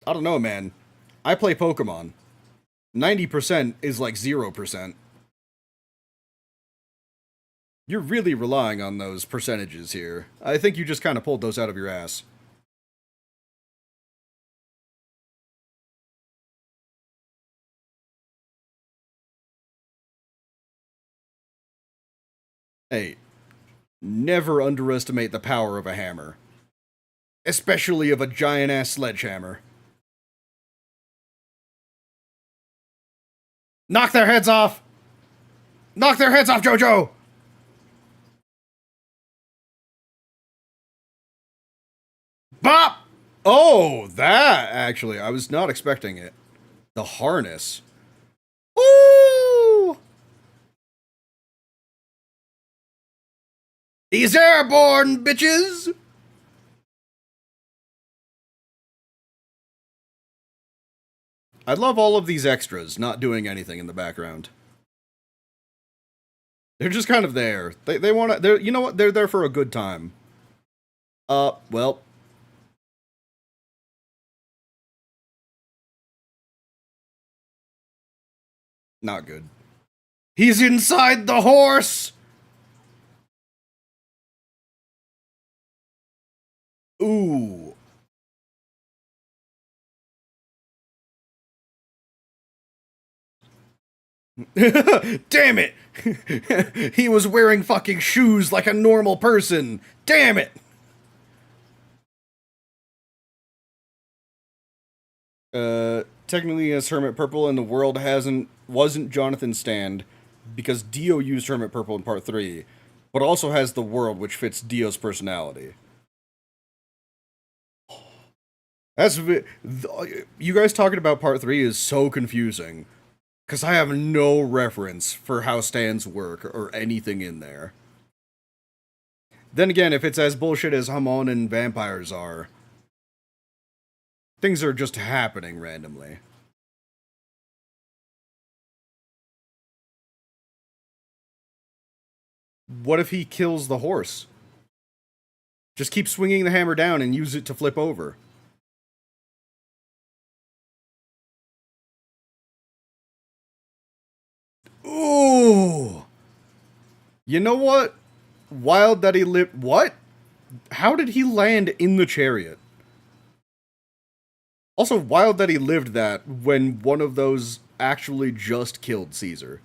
I don't know, man. I play Pokemon. 90% is like 0%. You're really relying on those percentages here. I think you just kind of pulled those out of your ass. Hey, never underestimate the power of a hammer. Especially of a giant-ass sledgehammer. Knock their heads off! Knock their heads off, Jojo! Bop! Oh, that, actually, I was not expecting it. The harness. Ooh! He's airborne, bitches! I love all of these extras not doing anything in the background. They're just kind of there. They want to... They're, you know what? They're there for a good time. Well... Not good. He's inside the horse! Ooh. Damn it! He was wearing fucking shoes like a normal person. Damn it! Technically as Hermit Purple and the world wasn't Jonathan's stand because Dio used Hermit Purple in part 3, but also has the world which fits Dio's personality. That's you guys talking about part 3 is so confusing because I have no reference for how stands work or anything in there. Then again, if it's as bullshit as Hamon and vampires are, things are just happening randomly. What if he kills the horse? Just keep swinging the hammer down and use it to flip over. Ooh! You know what? Wild that he lived... What? How did he land in the chariot? Also, wild that he lived that when one of those actually just killed Caesar.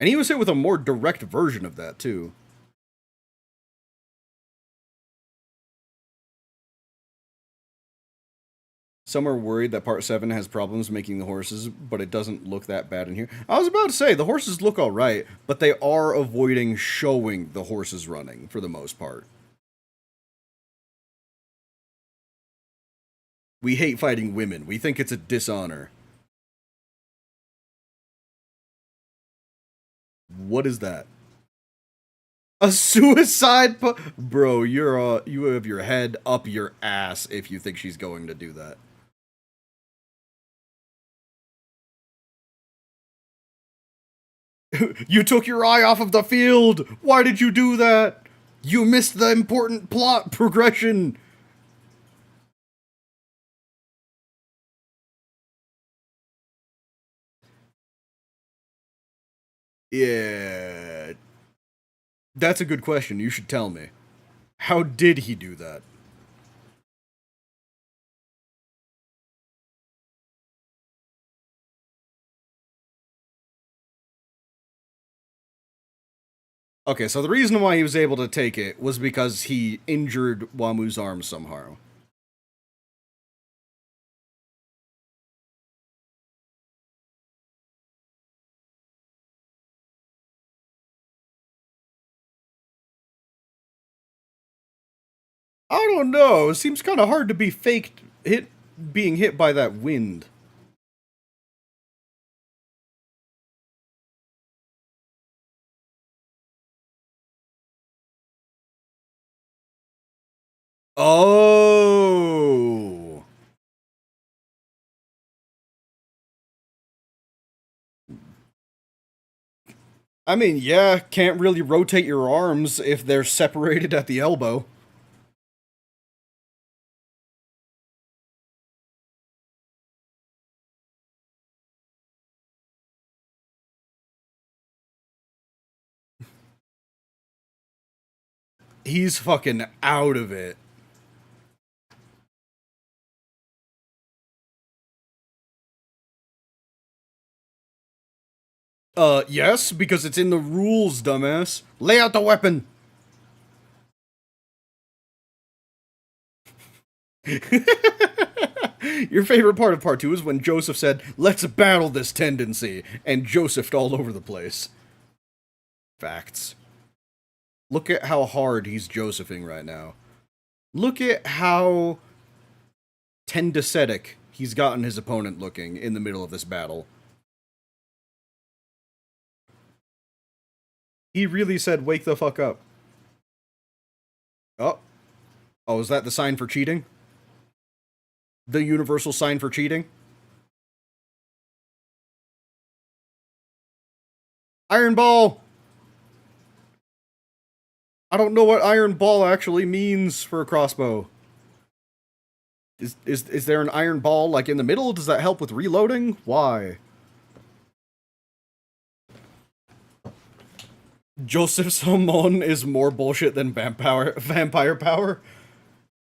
And he was hit with a more direct version of that, too. Some are worried that Part 7 has problems making the horses, but it doesn't look that bad in here. I was about to say, the horses look alright, but they are avoiding showing the horses running, for the most part. We hate fighting women. We think it's a dishonor. What is that? A suicide Bro, you have your head up your ass if you think she's going to do that. You took your eye off of the field! Why did you do that? You missed the important plot progression! Yeah. That's a good question. You should tell me. How did he do that? Okay, so the reason why he was able to take it was because he injured Wamoo's arm somehow. I don't know. It seems kind of hard to be being hit by that wind. Oh. I mean, yeah, can't really rotate your arms if they're separated at the elbow. He's fucking out of it. Yes, because it's in the rules, dumbass. Lay out the weapon. Your favorite part of part 2 is when Joseph said, "Let's battle this tendency," and Josephed all over the place. Facts. Look at how hard he's Josephing right now. Look at how tendencetic he's gotten his opponent looking in the middle of this battle. He really said, "Wake the fuck up." Oh. Oh, is that the sign for cheating? The universal sign for cheating? Iron Ball! I don't know what Iron Ball actually means for a crossbow. Is there an iron ball, like, in the middle? Does that help with reloading? Why? Joseph Salmon is more bullshit than vampire power?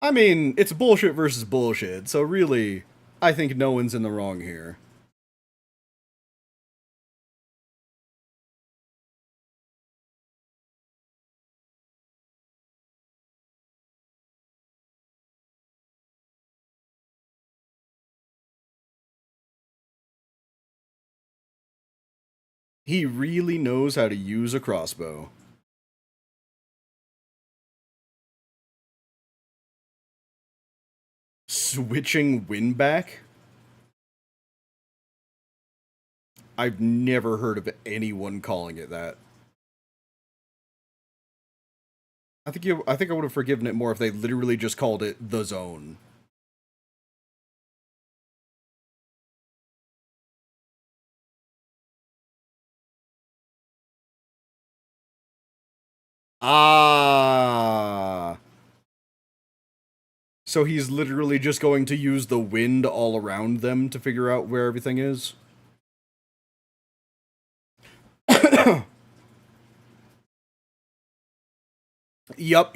I mean, it's bullshit versus bullshit, so really, I think no one's in the wrong here. He really knows how to use a crossbow. Switching wind back? I've never heard of anyone calling it that. I think I would have forgiven it more if they literally just called it the zone. Ah. So he's literally just going to use the wind all around them to figure out where everything is? Yup.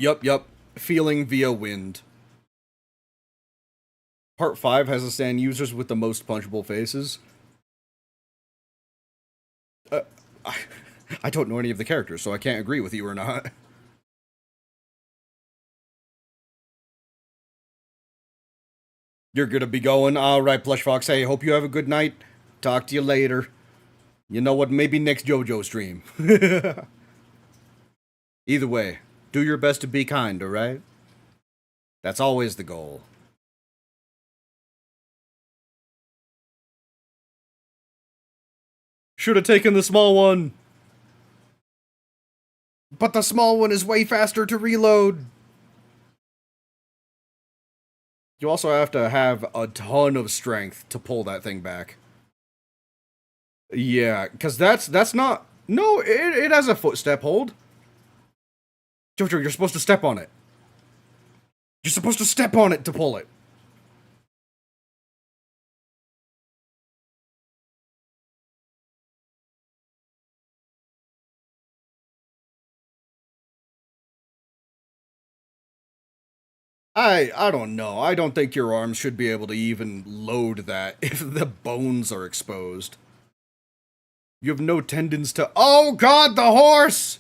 Feeling via wind. Part 5 has to stand users with the most punchable faces. Uh, I don't know any of the characters, so I can't agree with you or not. You're gonna be going, alright, Plush Fox, hey, hope you have a good night. Talk to you later. You know what, maybe next Jojo stream. Either way, do your best to be kind, alright? That's always the goal. Should have taken the small one. But the small one is way faster to reload. You also have to have a ton of strength to pull that thing back. Yeah, because that's not... No, it has a footstep hold. Jojo, you're supposed to step on it. You're supposed to step on it to pull it. I don't know. I don't think your arms should be able to even load that if the bones are exposed. You have no tendons to... Oh god, the horse!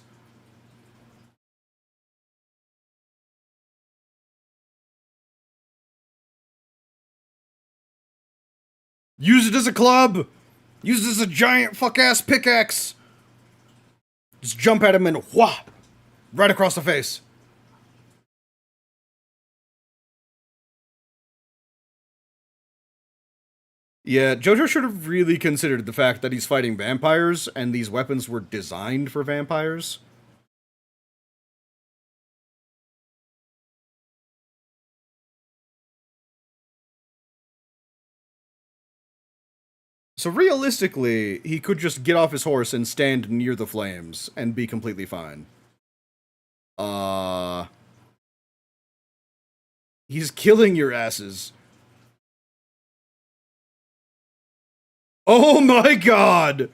Use it as a club! Use it as a giant fuck-ass pickaxe! Just jump at him and whah! Right across the face. Yeah, Jojo should have really considered the fact that he's fighting vampires, and these weapons were designed for vampires. So realistically, he could just get off his horse and stand near the flames, and be completely fine. He's killing your asses. Oh my god!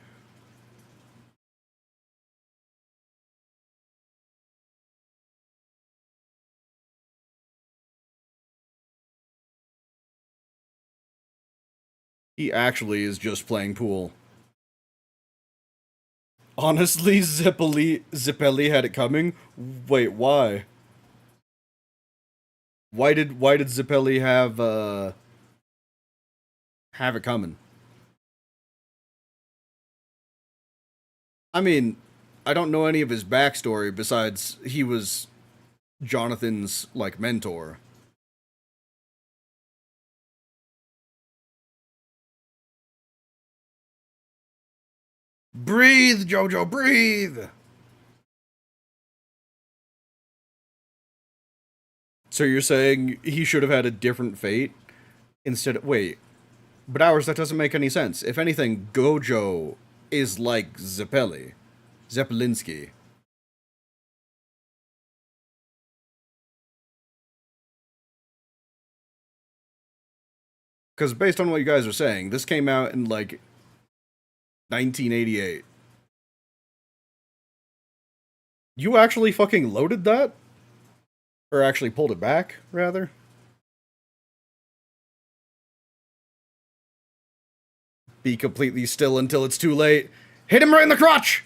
He actually is just playing pool. Honestly, Zeppeli had it coming. Wait, why? Why did Zeppeli have it coming? I mean, I don't know any of his backstory besides he was Jonathan's, like, mentor. Breathe, Jojo, breathe! So you're saying he should have had a different fate? Instead of... Wait. But ours, that doesn't make any sense. If anything, Gojo is like Zeppeli. Zeppelinski. Because based on what you guys are saying, this came out in, like, 1988. You actually fucking loaded that? Or actually pulled it back, rather? Be completely still until it's too late. Hit him right in the crotch!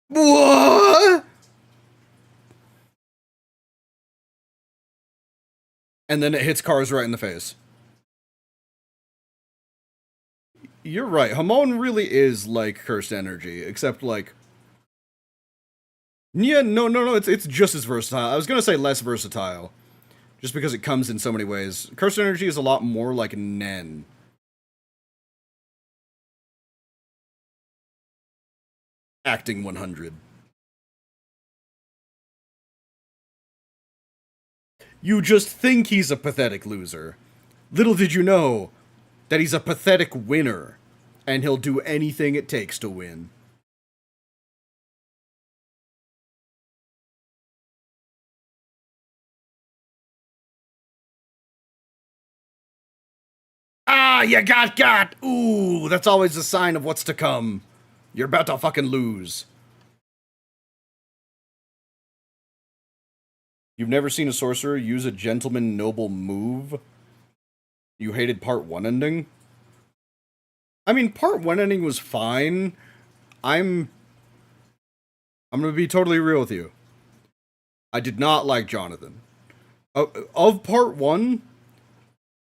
What? And then it hits cars right in the face. You're right. Hamon really is like cursed energy, except like... Yeah, no, it's just as versatile. I was gonna say less versatile, just because it comes in so many ways. Cursed energy is a lot more like Nen. Acting 100. You just think he's a pathetic loser. Little did you know that he's a pathetic winner, and he'll do anything it takes to win. Ah, you got! Ooh, that's always a sign of what's to come. You're about to fucking lose. You've never seen a sorcerer use a gentleman noble move? You hated part 1 ending? I mean, part 1 ending was fine. I'm gonna be totally real with you. I did not like Jonathan. Of part 1,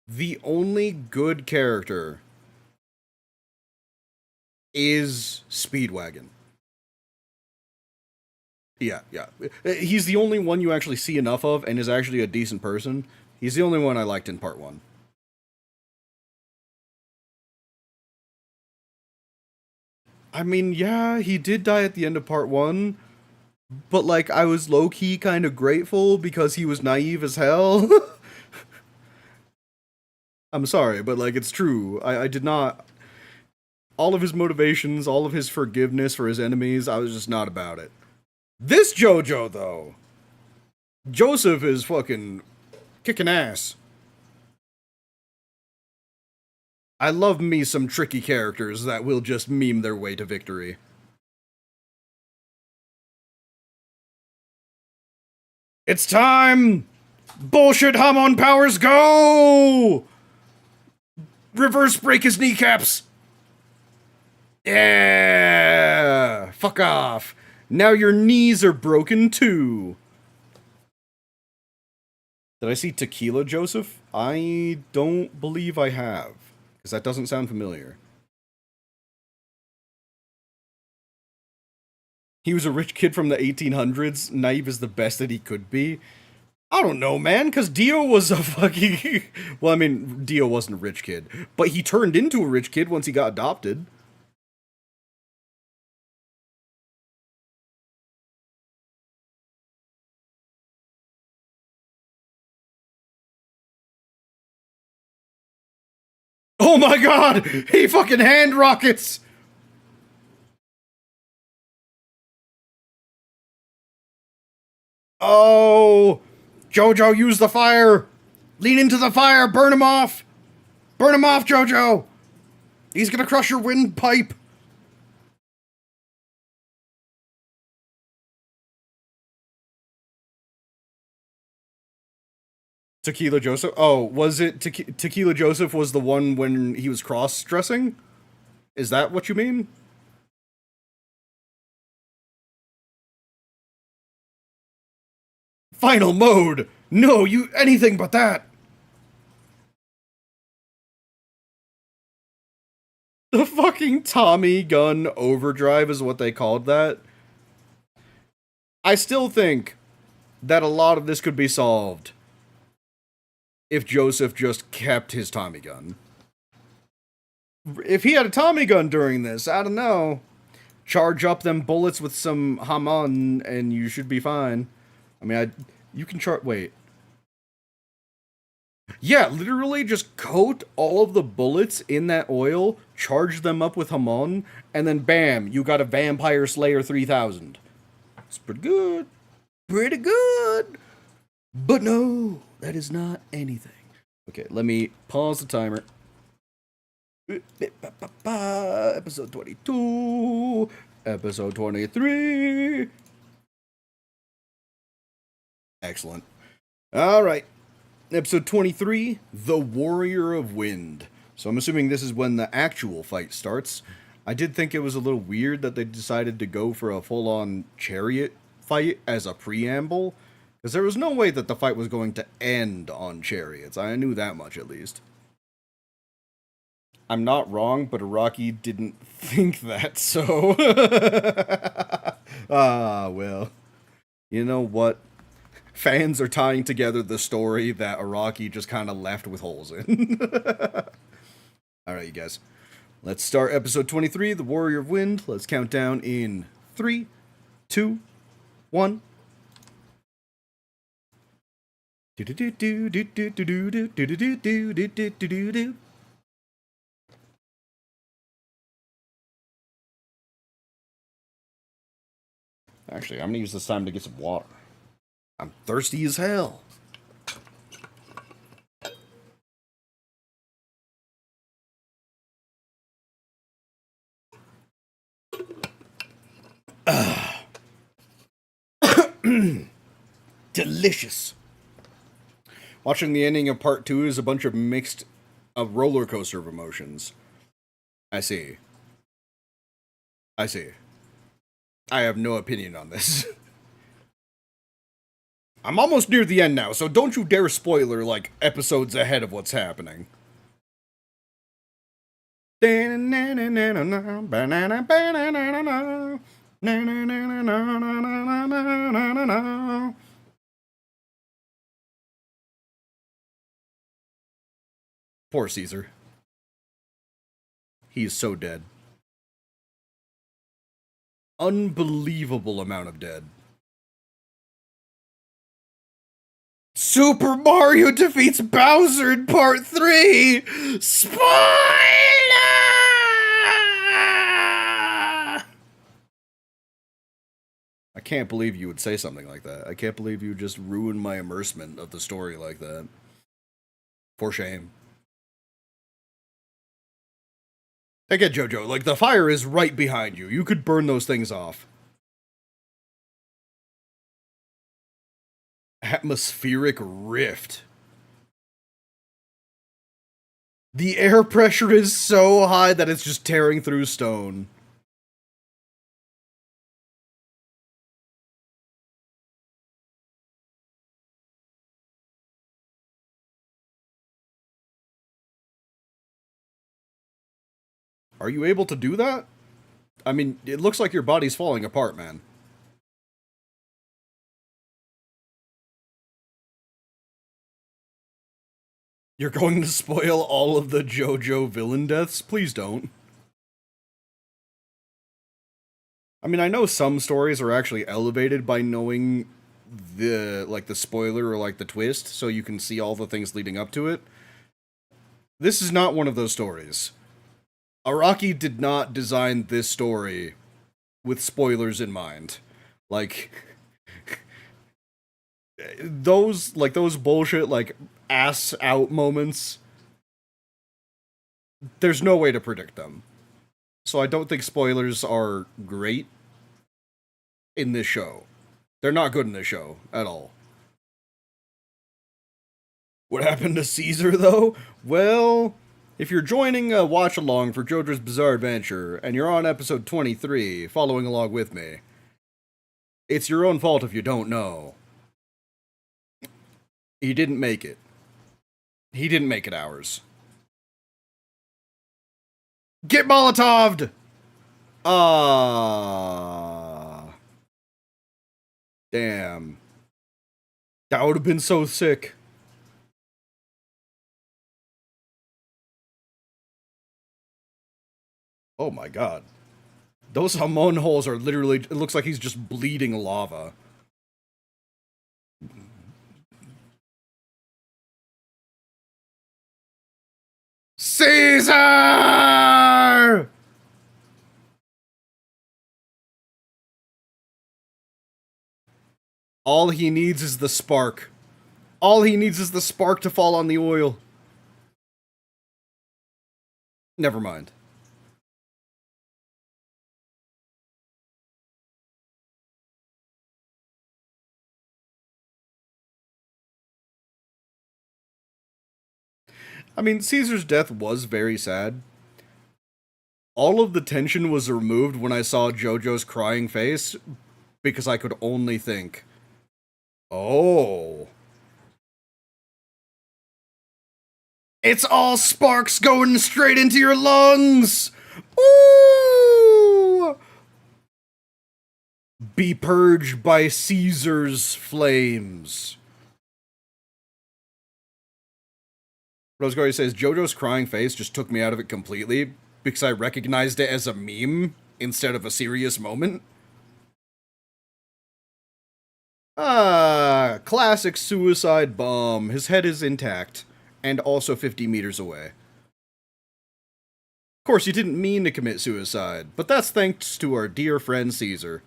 the only good character is Speedwagon. Yeah. He's the only one you actually see enough of and is actually a decent person. He's the only one I liked in part 1. I mean, yeah, he did die at the end of part 1, but, like, I was low-key kind of grateful because he was naive as hell. I'm sorry, but, like, it's true. I did not... All of his motivations, all of his forgiveness for his enemies, I was just not about it. This Jojo, though, Joseph is fucking kicking ass. I love me some tricky characters that will just meme their way to victory. It's time! Bullshit Hamon powers go! Reverse break his kneecaps! Yeah! fuck off. Now your knees are broken too. Did I see Tequila Joseph? I don't believe I have, because that doesn't sound familiar. He was a rich kid from the 1800s. Naive is the best that he could be. I don't know, man, because Dio was a fucking... Well, I mean, Dio wasn't a rich kid, but he turned into a rich kid once he got adopted. Oh my god! He fucking hand rockets! Oh! Jojo, use the fire! Lean into the fire! Burn him off! Burn him off, Jojo! He's gonna crush your windpipe! Tequila Joseph? Oh, was it Tequila Joseph was the one when he was cross-dressing? Is that what you mean? Final mode! No, you anything but that! The fucking Tommy gun overdrive is what they called that. I still think that a lot of this could be solved if Joseph just kept his Tommy gun. If he had a Tommy gun during this, I don't know. Charge up them bullets with some hamon and you should be fine. I mean, you can wait. Yeah, literally just coat all of the bullets in that oil, charge them up with hamon, and then bam, you got a Vampire Slayer 3000. It's pretty good. Pretty good. But no, that is not anything. Okay, let me pause the timer. Episode 22. Episode 23. Excellent. All right. Episode 23, The Warrior of Wind. So I'm assuming this is when the actual fight starts. I did think it was a little weird that they decided to go for a full-on chariot fight as a preamble, because there was no way that the fight was going to end on chariots. I knew that much, at least. I'm not wrong, but Araki didn't think that, so... Ah, well. You know what? Fans are tying together the story that Araki just kind of left with holes in. Alright, you guys. Let's start episode 23, The Warrior of Wind. Let's count down in 3, 2, 1. Actually, I'm gonna use this time to get some water. I'm thirsty as hell. Delicious. Watching the ending of part 2 is a bunch of mixed roller coaster of emotions. I see. I see. I have no opinion on this. I'm almost near the end now, so don't you dare spoiler, like, episodes ahead of what's happening. Poor Caesar. He is so dead. Unbelievable amount of dead. Super Mario defeats Bowser in part 3! Spoiler! I can't believe you would say something like that. I can't believe you just ruined my immersement of the story like that. For shame. I get Jojo, like, the fire is right behind you. You could burn those things off. Atmospheric rift. The air pressure is so high that it's just tearing through stone. Are you able to do that? I mean, it looks like your body's falling apart, man. You're going to spoil all of the Jojo villain deaths? Please don't. I mean, I know some stories are actually elevated by knowing the spoiler or like the twist, so you can see all the things leading up to it. This is not one of those stories. Araki did not design this story with spoilers in mind. Like those bullshit like ass out moments, there's no way to predict them. So I don't think spoilers are great in this show. They're not good in this show at all. What happened to Caesar, though? Well, if you're joining a watch along for JoJo's Bizarre Adventure and you're on episode 23, following along with me, it's your own fault if you don't know. He didn't make it. He didn't make it ours. Get Molotov'd! Ah. Damn. That would have been so sick. Oh my god. Those Hamon holes are literally, it looks like he's just bleeding lava. Caesar! All he needs is the spark. All he needs is the spark to fall on the oil. Never mind. I mean, Caesar's death was very sad. All of the tension was removed when I saw Jojo's crying face, because I could only think, oh. It's all sparks going straight into your lungs! Ooh! Be purged by Caesar's flames. Rosegary says, Jojo's crying face just took me out of it completely because I recognized it as a meme instead of a serious moment. Ah, classic suicide bomb. His head is intact, and also 50 meters away. Of course, he didn't mean to commit suicide, but that's thanks to our dear friend Caesar.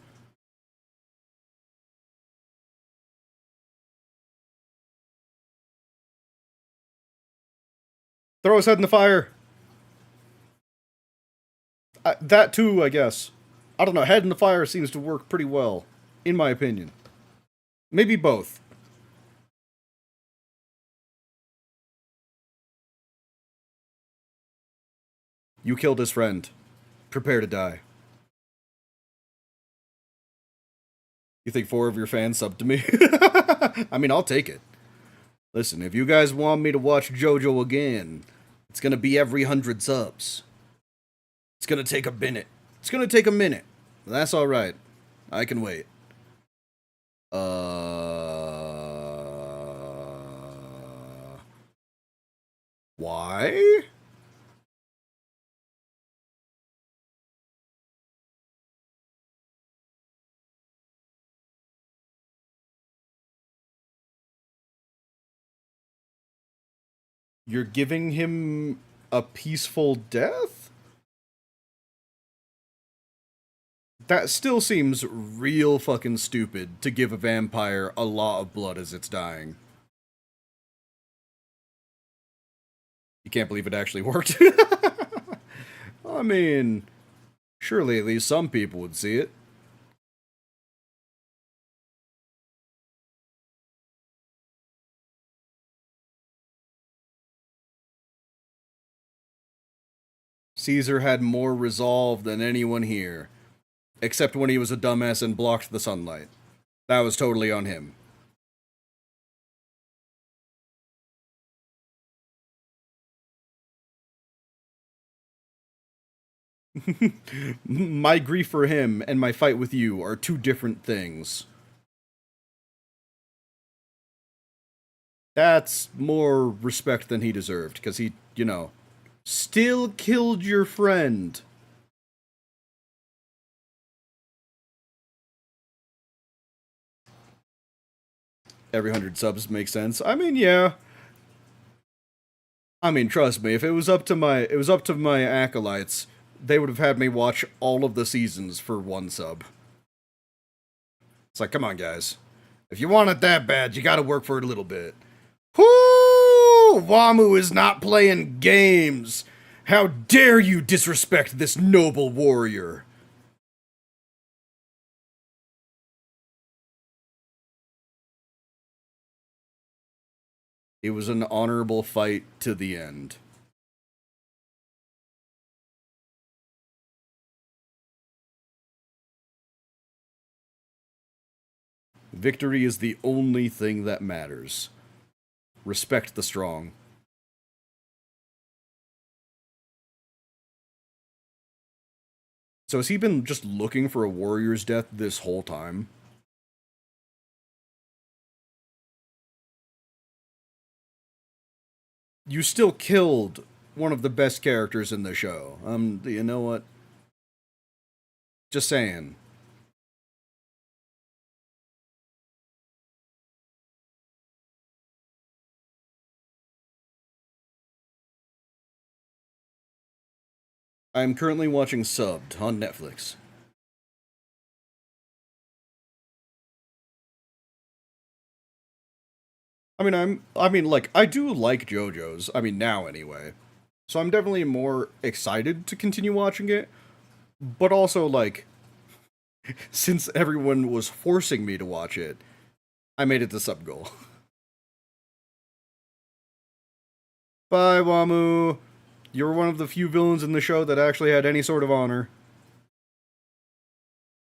Throw his head in the fire. That too, I guess. I don't know, head in the fire seems to work pretty well, in my opinion. Maybe both. You killed his friend. Prepare to die. You think 4 of your fans subbed to me? I mean, I'll take it. Listen, if you guys want me to watch JoJo again, it's gonna be every 100 subs. It's gonna take a minute. It's gonna take a minute. That's alright. I can wait. Why? You're giving him a peaceful death? That still seems real fucking stupid to give a vampire a lot of blood as it's dying. You can't believe it actually worked? I mean, surely at least some people would see it. Caesar had more resolve than anyone here. Except when he was a dumbass and blocked the sunlight. That was totally on him. My grief for him and my fight with you are two different things. That's more respect than he deserved, because he, still killed your friend. Every 100 subs makes sense. I mean, yeah. I mean, trust me, if it was up to my acolytes, they would have had me watch all of the seasons for one sub. It's like, come on, guys. If you want it that bad, you gotta work for it a little bit. Whoo! Wamoo is not playing games! How dare you disrespect this noble warrior! It was an honorable fight to the end. Victory is the only thing that matters. Respect the strong. So has he been just looking for a warrior's death this whole time? You still killed one of the best characters in the show. You know what? Just saying. I'm currently watching Subbed on Netflix. I do like JoJo's. I mean, now anyway. So I'm definitely more excited to continue watching it. But also, like, since everyone was forcing me to watch it, I made it the sub goal. Bye, Wamoo. You're one of the few villains in the show that actually had any sort of honor.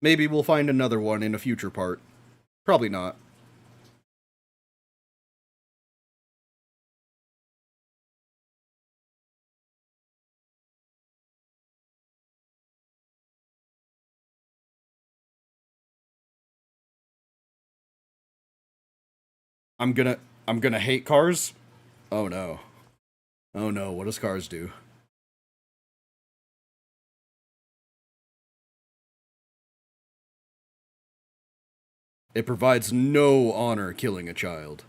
Maybe we'll find another one in a future part. Probably not. I'm gonna I'm gonna hate cars? Oh no. Oh no, what does cars do? It provides no honor killing a child.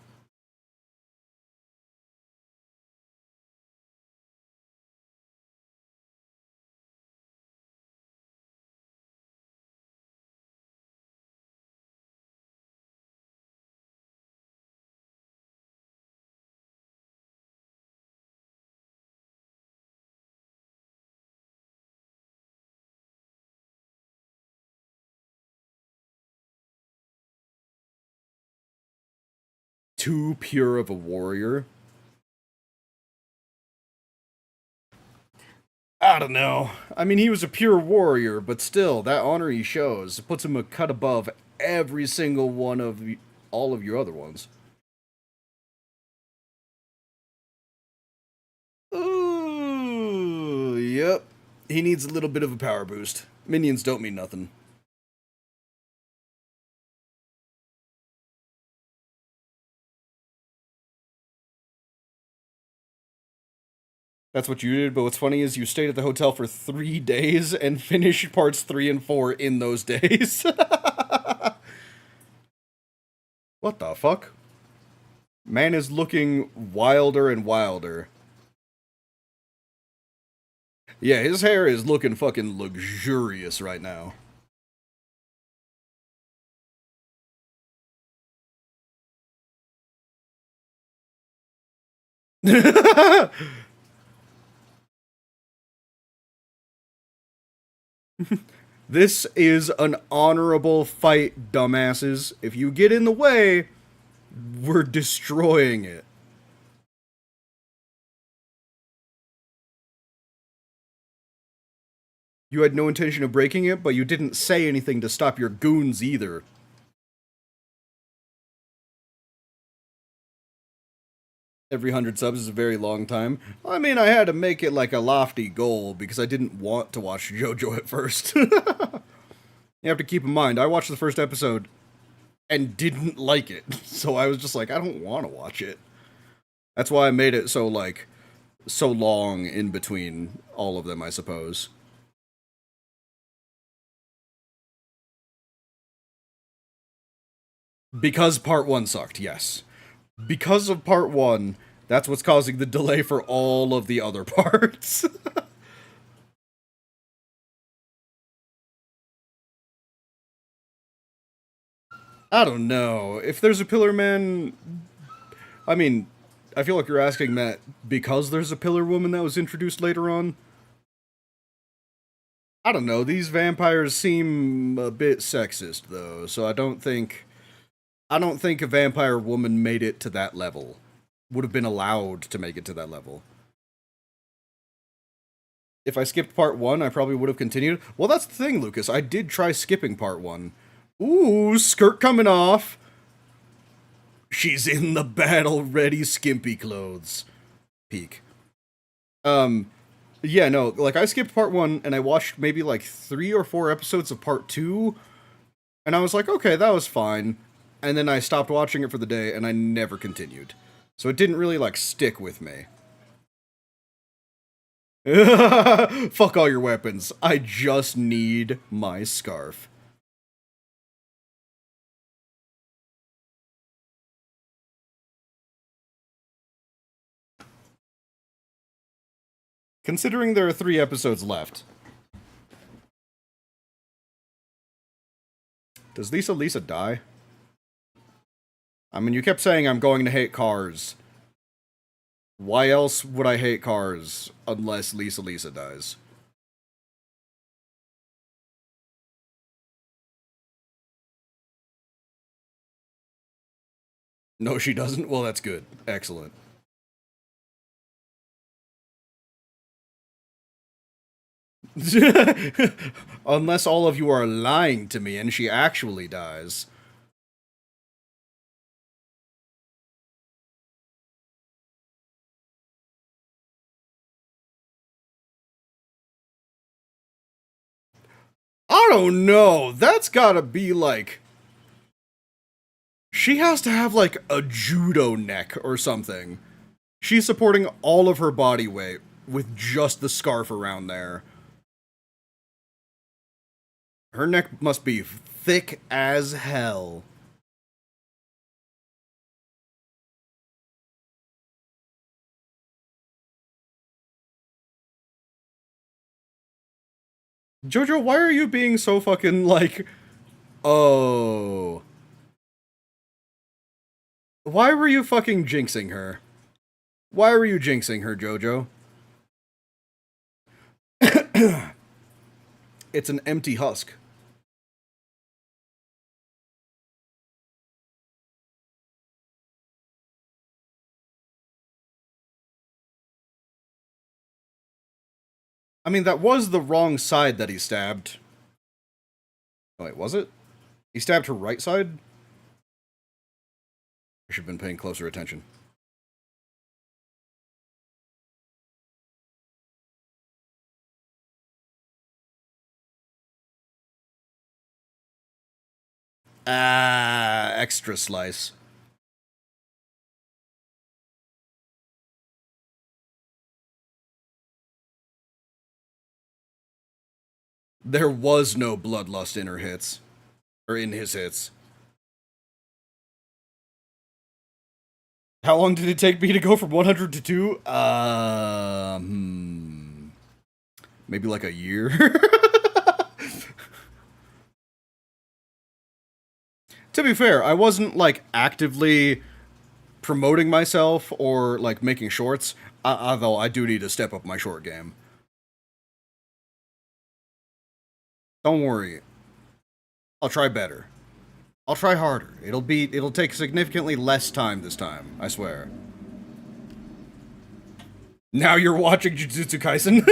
Too pure of a warrior? I don't know. I mean, he was a pure warrior, but still, that honor he shows puts him a cut above every single one of all of your other ones. Ooh, yep. He needs a little bit of a power boost. Minions don't mean nothing. That's what you did, but what's funny is you stayed at the hotel for 3 days and finished parts 3 and 4 in those days. What the fuck? Man is looking wilder and wilder. Yeah, his hair is looking fucking luxurious right now. This is an honorable fight, dumbasses. If you get in the way, we're destroying it. You had no intention of breaking it, but you didn't say anything to stop your goons either. Every 100 subs is a very long time. I mean, I had to make it like a lofty goal because I didn't want to watch Jojo at first. You have to keep in mind, I watched the first episode and didn't like it. So I was just like, I don't want to watch it. That's why I made it so, like, so long in between all of them, I suppose. Because part 1 sucked, yes. Because of part 1, that's what's causing the delay for all of the other parts. I don't know. If there's a Pillar Man... I mean, I feel like you're asking that because there's a Pillar Woman that was introduced later on. I don't know, these vampires seem a bit sexist, though, so I don't think a vampire woman made it to that level. Would have been allowed to make it to that level. If I skipped part 1, I probably would have continued. Well, that's the thing, Lucas. I did try skipping part 1. Ooh, skirt coming off. She's in the battle-ready skimpy clothes. Peak. Yeah, no, like, I skipped part 1, and I watched maybe, like, 3 or 4 episodes of part 2, and I was like, okay, that was fine. And then I stopped watching it for the day, and I never continued. So it didn't really, like, stick with me. Fuck all your weapons. I just need my scarf. Considering there are 3 episodes left. Does Lisa die? I mean, you kept saying I'm going to hate cars. Why else would I hate cars unless Lisa dies? No, she doesn't? Well, that's good. Excellent. Unless all of you are lying to me and she actually dies. I don't know. That's gotta be like... She has to have like a judo neck or something. She's supporting all of her body weight with just the scarf around there. Her neck must be thick as hell. Jojo, why are you being so fucking like... Oh... Why were you fucking jinxing her? Why were you jinxing her, Jojo? It's an empty husk. I mean, that was the wrong side that he stabbed. Oh, wait, was it? He stabbed her right side? I should have been paying closer attention. Ah, extra slice. There was no bloodlust in her hits. Or in his hits. How long did it take me to go from 100 to 2? Maybe like a year? To be fair, I wasn't, like, actively promoting myself or, like, making shorts, although I do need to step up my short game. Don't worry. I'll try better. I'll try harder. It'll take significantly less time this time, I swear. Now you're watching Jujutsu Kaisen?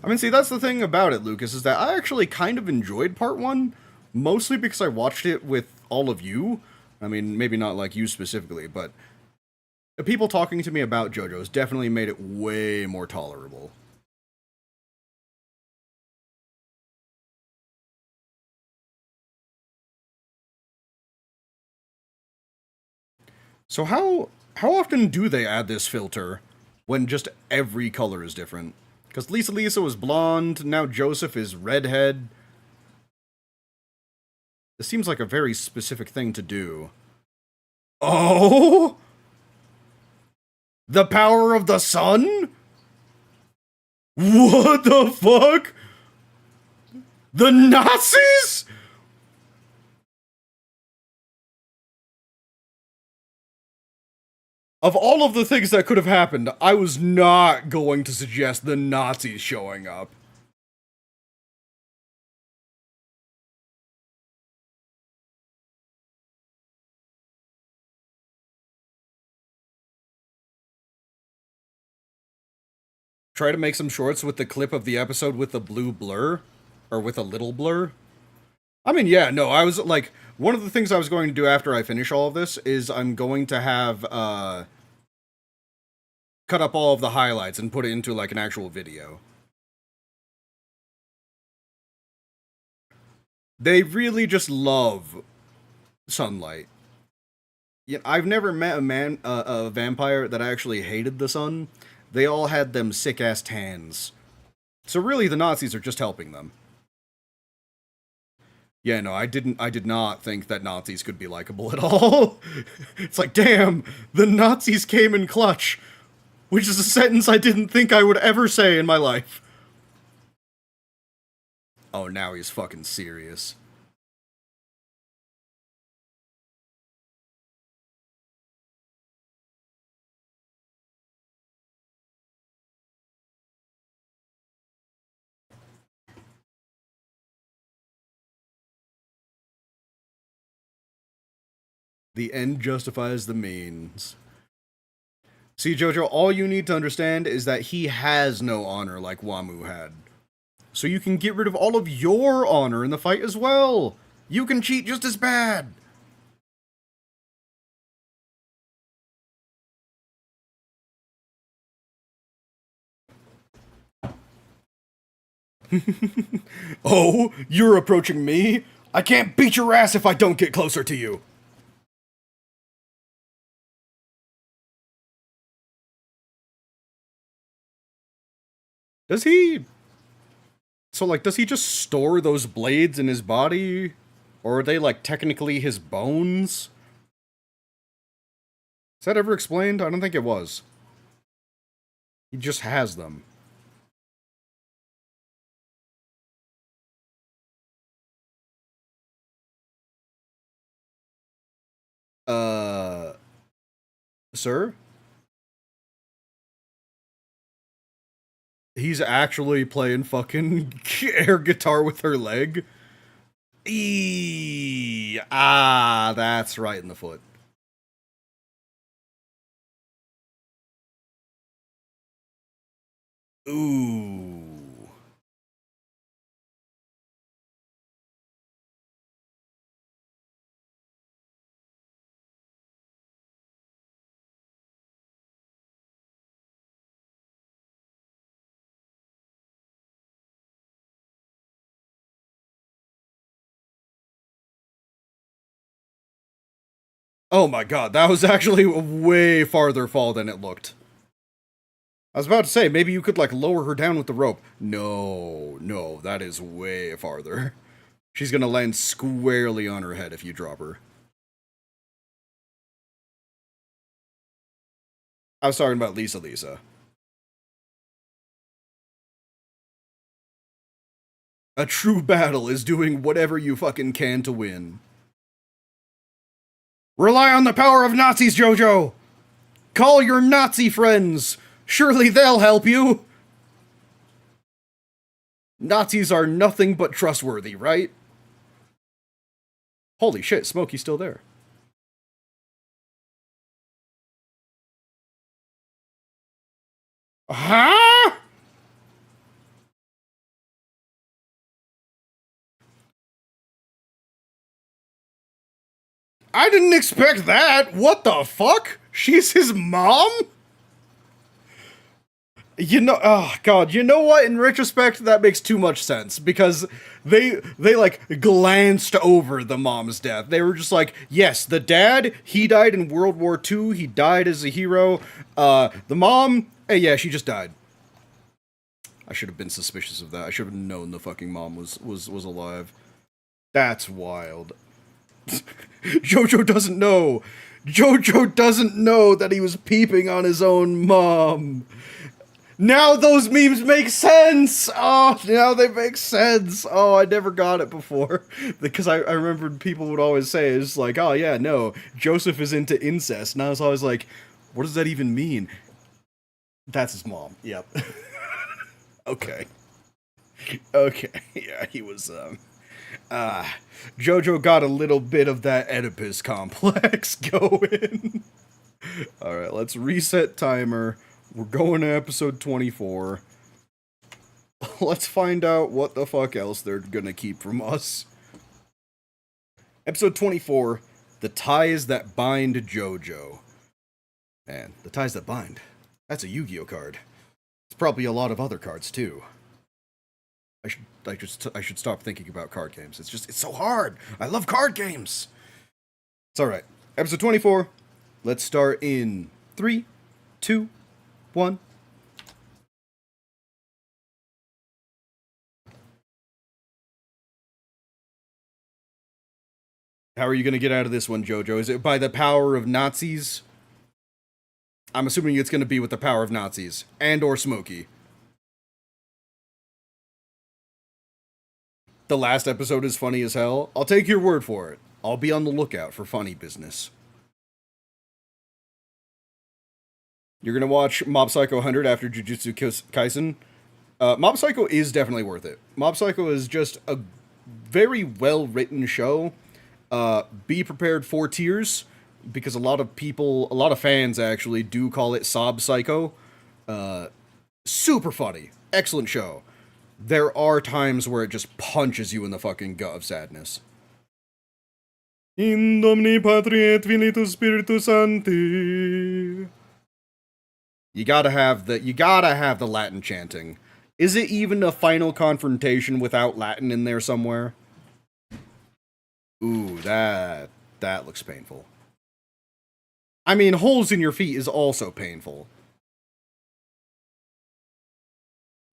I mean, see, that's the thing about it, Lucas, is that I actually kind of enjoyed part 1, mostly because I watched it with all of you. I mean, maybe not like you specifically, but the people talking to me about JoJo's definitely made it way more tolerable. So how often do they add this filter when just every color is different? Because Lisa was blonde, now Joseph is redhead. This seems like a very specific thing to do. Oh! The power of the sun? What the fuck? The Nazis? Of all of the things that could have happened, I was not going to suggest the Nazis showing up. Try to make some shorts with the clip of the episode with the blue blur, or with a little blur. I mean, yeah, no, I was like, one of the things I was going to do after I finish all of this is I'm going to have, cut up all of the highlights and put it into like an actual video. They really just love sunlight. Yeah, I've never met a vampire that actually hated the sun. They all had them sick ass tans. So really, the Nazis are just helping them. Yeah, no, I did not think that Nazis could be likable at all. It's like, damn, the Nazis came in clutch, which is a sentence I didn't think I would ever say in my life. Oh, now he's fucking serious. The end justifies the means. See, Jojo, all you need to understand is that he has no honor like Wamoo had. So you can get rid of all of your honor in the fight as well. You can cheat just as bad. Oh, you're approaching me? I can't beat your ass if I don't get closer to you. Does he... So, like, does he just store those blades in his body? Or are they, like, technically his bones? Is that ever explained? I don't think it was. He just has them. Uh... Sir? He's actually playing fucking air guitar with her leg? Ah, that's right in the foot. Ooh. Oh my god, that was actually a way farther fall than it looked. I was about to say, maybe you could, like, lower her down with the rope. No, no, that is way farther. She's gonna land squarely on her head if you drop her. I was talking about Lisa. A true battle is doing whatever you fucking can to win. Rely on the power of Nazis, Jojo! Call your Nazi friends! Surely they'll help you! Nazis are nothing but trustworthy, right? Holy shit, Smokey's still there. Huh? I didn't expect that. What the fuck? She's his mom? You know, oh god, you know what? In retrospect, that makes too much sense because they like glanced over the mom's death. They were just like, yes, the dad, he died in World War II. He died as a hero. The mom, yeah, she just died. I should have been suspicious of that. I should have known the fucking mom was alive. That's wild. Jojo doesn't know. Jojo doesn't know that he was peeping on his own mom. Now those memes make sense! Oh, now they make sense! Oh, I never got it before. Because I remembered people would always say, it's like, oh yeah, no, Joseph is into incest. And I was always like, what does that even mean? That's his mom, yep. Okay. Okay, yeah, he was, Jojo got a little bit of that Oedipus complex going. Alright, let's reset timer. We're going to episode 24. Let's find out what the fuck else they're gonna keep from us. Episode 24, The Ties That Bind Jojo. Man, The Ties That Bind. That's a Yu-Gi-Oh card. It's probably a lot of other cards, too. I should stop thinking about card games. It's so hard. I love card games. It's alright. Episode 24. Let's start in 3, 2, 1. How are you going to get out of this one, Jojo? Is it by the power of Nazis? I'm assuming it's going to be with the power of Nazis. And or Smokey. The last episode is funny as hell. I'll take your word for it. I'll be on the lookout for funny business. You're gonna watch Mob Psycho 100 after Jujutsu Kaisen? Mob Psycho is definitely worth it. Mob Psycho is just a very well-written show. Be prepared for tears, because a lot of fans actually do call it Sob Psycho. Super funny. Excellent show. There are times where it just punches you in the fucking gut of sadness. In Domini Patri et Vinitus Spiritus Sancti. You gotta have the Latin chanting. Is it even a final confrontation without Latin in there somewhere? Ooh, that looks painful. I mean, holes in your feet is also painful.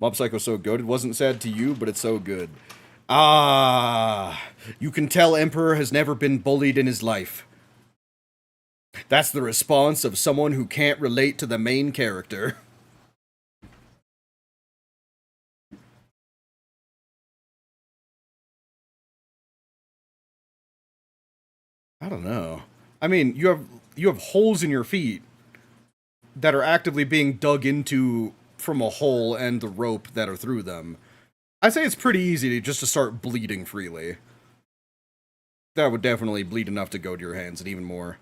Mob Psycho's so good. It wasn't sad to you, but it's so good. Ah, you can tell Emperor has never been bullied in his life. That's the response of someone who can't relate to the main character. I don't know. I mean, you have holes in your feet that are actively being dug into from a hole and the rope that are through them. I'd say it's pretty easy just to start bleeding freely. That would definitely bleed enough to go to your hands and even more.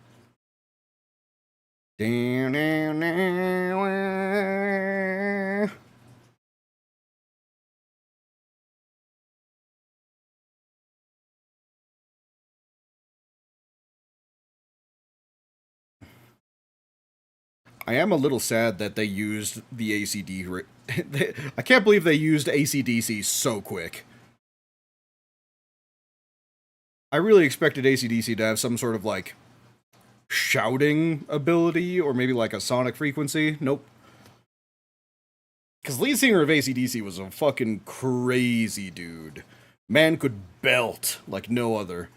I am a little sad that they used the ACD. I can't believe they used ACDC so quick. I really expected ACDC to have some sort of, like, shouting ability, or maybe, like, a sonic frequency. Nope. Because lead singer of ACDC was a fucking crazy dude. Man could belt like no other.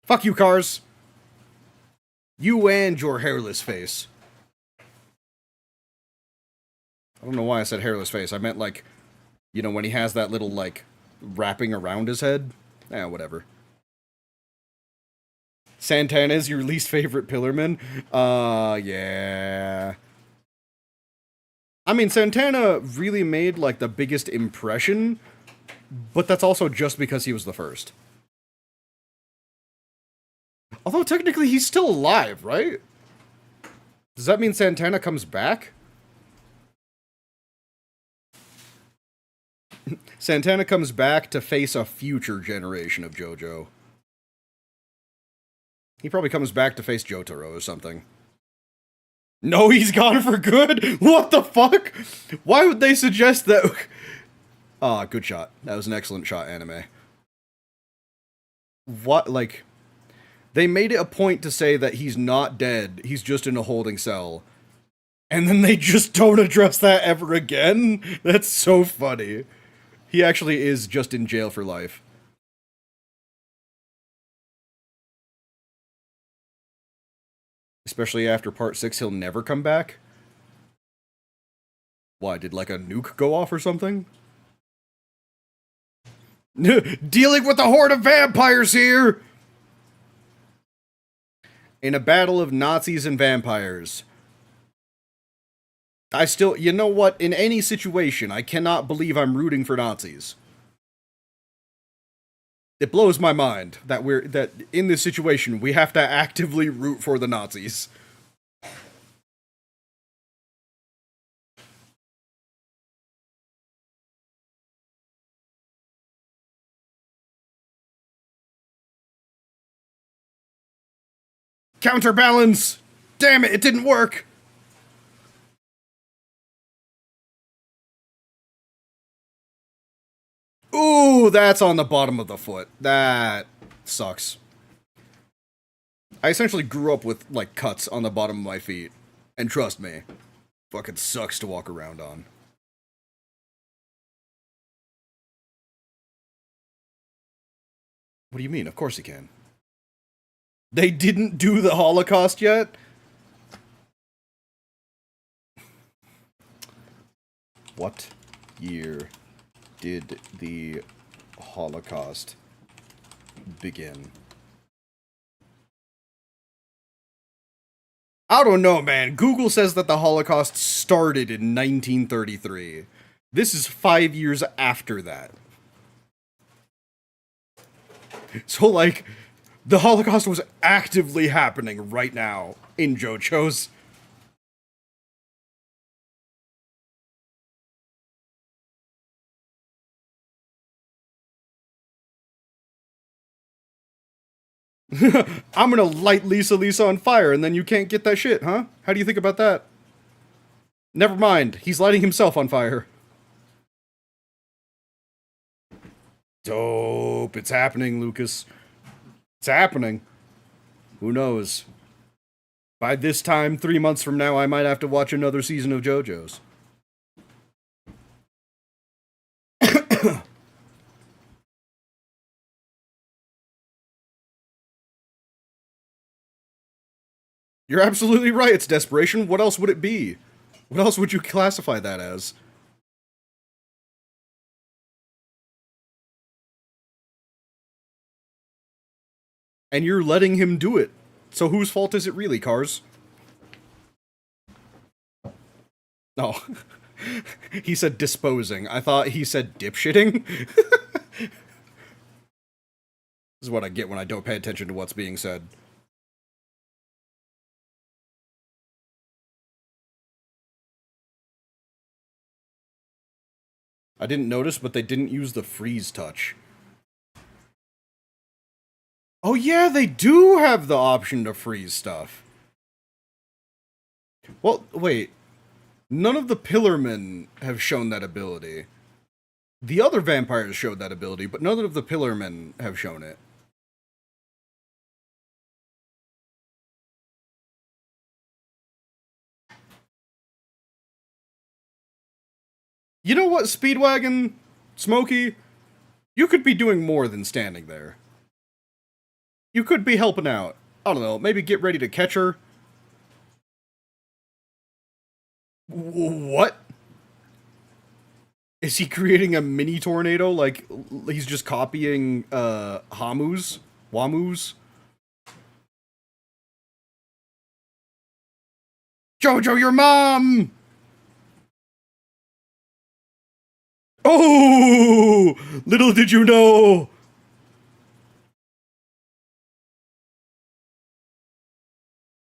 Fuck you, cars. You and your hairless face. I don't know why I said hairless face. I meant, like, you know, when he has that little, like, wrapping around his head. Whatever. Santana is your least favorite Pillarman? Yeah. I mean, Santana really made, like, the biggest impression, but that's also just because he was the first. Although, technically, he's still alive, right? Does that mean Santana comes back? Santana comes back to face a future generation of Jojo. He probably comes back to face Jotaro or something. No, he's gone for good? What the fuck? Why would they suggest that? Ah, good shot. That was an excellent shot, anime. What, like... They made it a point to say that he's not dead, he's just in a holding cell. And then they just don't address that ever again? That's so funny. He actually is just in jail for life. Especially after part 6, he'll never come back? Why, did like a nuke go off or something? Dealing with a horde of vampires here! In a battle of Nazis and vampires. I still, you know what, in any situation, I cannot believe I'm rooting for Nazis. It blows my mind that that in this situation, we have to actively root for the Nazis. Counterbalance! Damn it, it didn't work! Ooh, that's on the bottom of the foot. That sucks. I essentially grew up with, like, cuts on the bottom of my feet. And trust me, fucking sucks to walk around on. What do you mean? Of course he can. They didn't do the Holocaust yet? What year did the Holocaust begin? I don't know, man. Google says that the Holocaust started in 1933. This is 5 years after that. So, like, the Holocaust was actively happening right now in JoJo's. I'm gonna light Lisa on fire and then you can't get that shit, huh? How do you think about that? Never mind, he's lighting himself on fire. Dope, it's happening, Lucas. It's happening. Who knows? By this time, 3 months from now, I might have to watch another season of JoJo's. You're absolutely right, it's desperation. What else would it be? What else would you classify that as? And you're letting him do it. So whose fault is it really, Cars? Oh. He said disposing. I thought he said dipshitting. This is what I get when I don't pay attention to what's being said. I didn't notice, but they didn't use the freeze touch. Oh yeah, they do have the option to freeze stuff. Well, wait. None of the Pillarmen have shown that ability. The other vampires showed that ability, but none of the Pillarmen have shown it. You know what, Speedwagon? Smokey? You could be doing more than standing there. You could be helping out. I don't know, maybe get ready to catch her. What? Is he creating a mini tornado? Like, he's just copying, Wamoos? Jojo, your mom! Oh! Little did you know!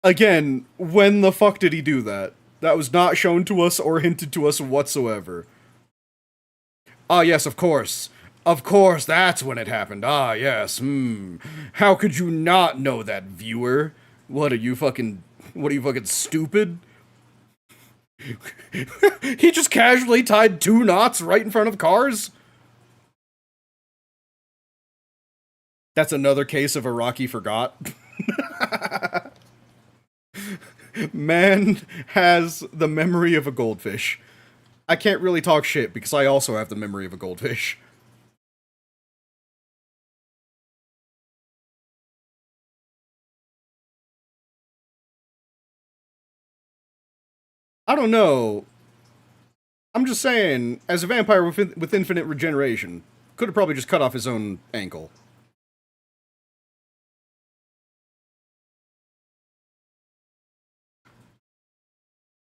Again, when the fuck did he do that? That was not shown to us or hinted to us whatsoever. Ah, yes, of course. Of course, that's when it happened. Ah, yes, How could you not know that, viewer? What are you fucking... What are you fucking stupid? He just casually tied 2 knots right in front of cars? That's another case of Iraqi forgot. Man has the memory of a goldfish. I can't really talk shit because I also have the memory of a goldfish. I don't know. I'm just saying, as a vampire with infinite regeneration, could have probably just cut off his own ankle.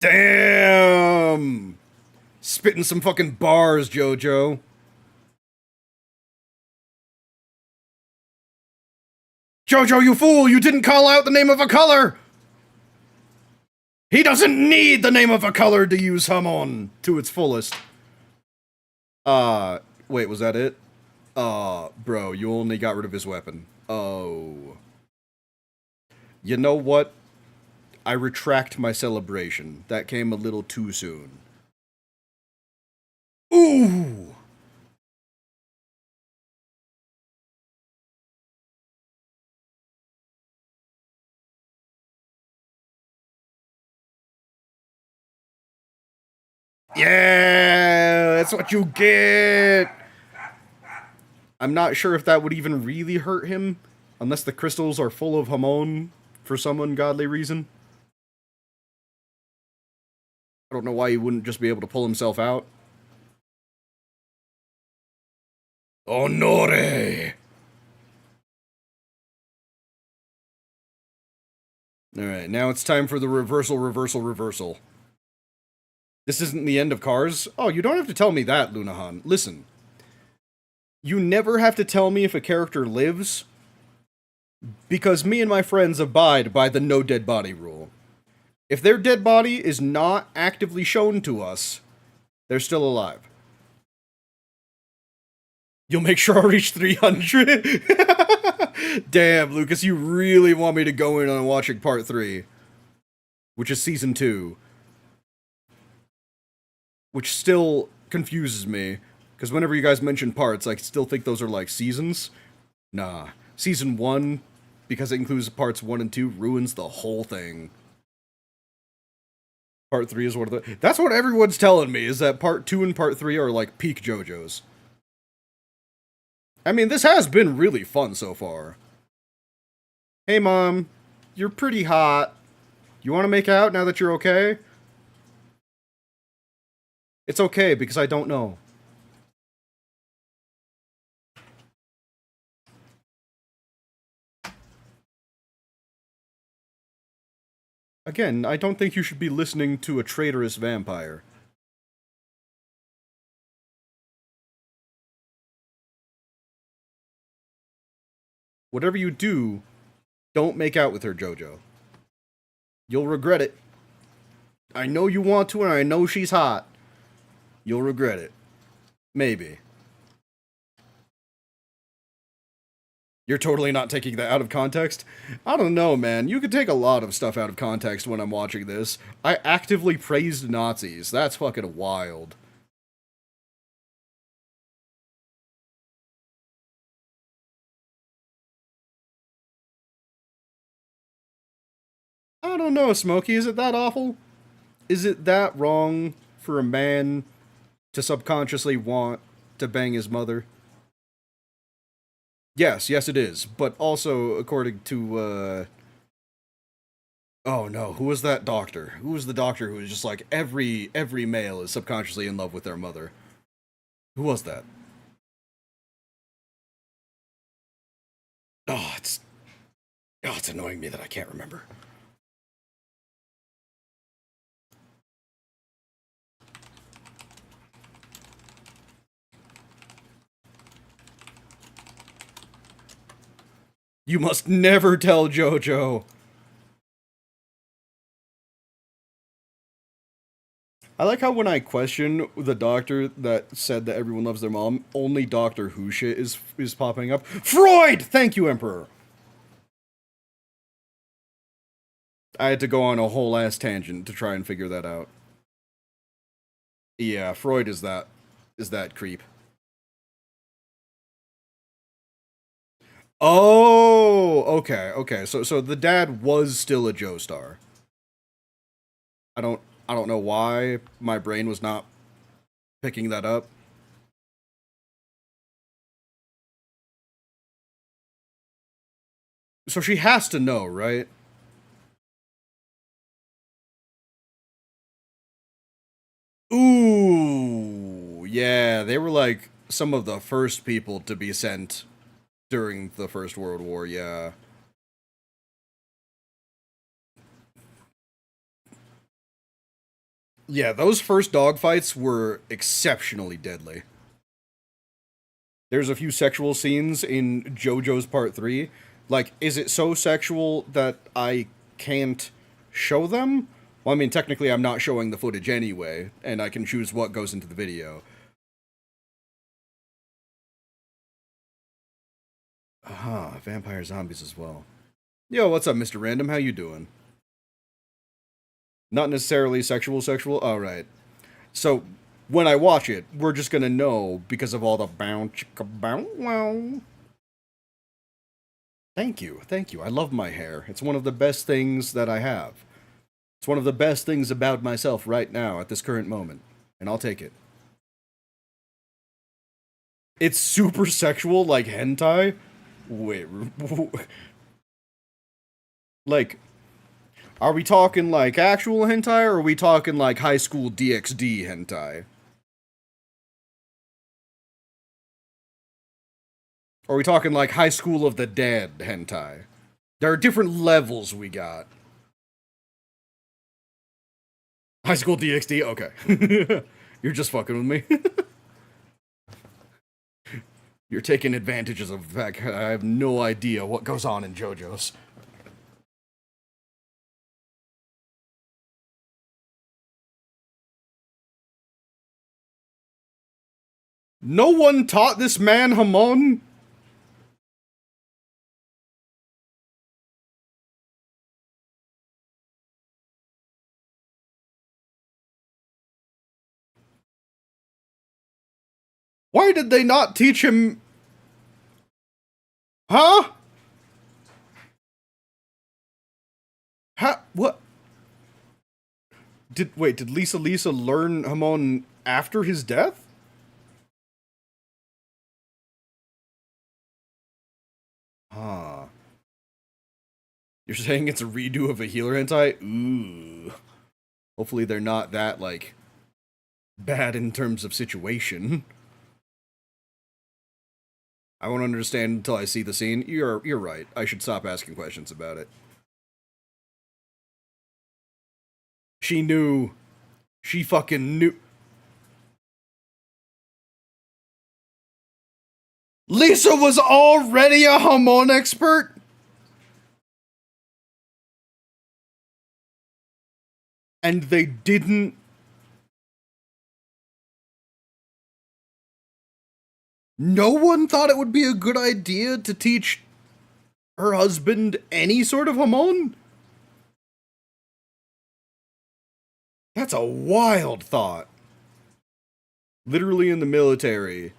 Damn! Spitting some fucking bars, Jojo. Jojo, you fool! You didn't call out the name of a color! He doesn't need the name of a color to use Hamon to its fullest. Wait, was that it? Bro, you only got rid of his weapon. Oh. You know what? I retract my celebration. That came a little too soon. Ooh! Yeah! That's what you get! I'm not sure if that would even really hurt him, unless the crystals are full of Hamon for some ungodly reason. I don't know why he wouldn't just be able to pull himself out. Honore! Alright, now it's time for the reversal. This isn't the end of Cars? Oh, you don't have to tell me that, Lunahan. Listen. You never have to tell me if a character lives, because me and my friends abide by the no dead body rule. If their dead body is not actively shown to us, they're still alive. You'll make sure I reach 300? Damn, Lucas, you really want me to go in on watching part 3. Which is season 2. Which still confuses me. Because whenever you guys mention parts, I still think those are like seasons. Nah. Season 1, because it includes parts 1 and 2, ruins the whole thing. Part 3 is one of the... That's what everyone's telling me, is that part 2 and part 3 are like peak JoJo's. I mean, this has been really fun so far. Hey, Mom. You're pretty hot. You want to make out now that you're okay? It's okay, because I don't know. Again, I don't think you should be listening to a traitorous vampire. Whatever you do, don't make out with her, Jojo. You'll regret it. I know you want to, and I know she's hot. You'll regret it. Maybe. You're totally not taking that out of context? I don't know, man. You could take a lot of stuff out of context when I'm watching this. I actively praised Nazis. That's fucking wild. I don't know, Smokey. Is it that awful? Is it that wrong for a man to subconsciously want to bang his mother? Yes, it is. But also, according to, oh no, who was that doctor? Who was the doctor who was just like, every male is subconsciously in love with their mother? Who was that? Oh, it's annoying me that I can't remember. You must never tell Jojo. I like how when I question the doctor that said that everyone loves their mom, only Doctor Who shit is popping up. Freud! Thank you, Emperor! I had to go on a whole ass tangent to try and figure that out. Yeah, Freud is that creep. Oh, okay, okay. So the dad was still a Joe Star. I don't I don't know why my brain was not picking that up. So she has to know, right? Ooh, yeah, they were like some of the first people to be sent during the First World War, yeah. Yeah, those first dogfights were exceptionally deadly. There's a few sexual scenes in JoJo's Part 3. Like, is it so sexual that I can't show them? Well, I mean, technically, I'm not showing the footage anyway, and I can choose what goes into the video. Ah, vampire zombies as well. Yo, what's up, Mr. Random? How you doing? Not necessarily sexual. All right. So when I watch it, we're just gonna know because of all the bow chicka bow wow. Thank you. I love my hair. It's one of the best things that I have. It's one of the best things about myself right now at this current moment, and I'll take it. It's super sexual, like hentai. Wait, like, are we talking like actual hentai, or are we talking like high school DxD hentai? Or are we talking like High School of the Dead hentai? There are different levels we got. High School DxD? Okay. You're just fucking with me. You're taking advantages of the fact I have no idea what goes on in JoJo's. No one taught this man Hamon? Why did they not teach him? Huh? How? What? Did Lisa learn Hamon after his death? Huh. You're saying it's a redo of a healer hentai? Ooh. Hopefully they're not that, like, bad in terms of situation. I won't understand until I see the scene. You're right. I should stop asking questions about it. She knew. She fucking knew. Lisa was already a hormone expert? And they didn't. No one thought it would be a good idea to teach her husband any sort of hormone? That's a wild thought. Literally in the military.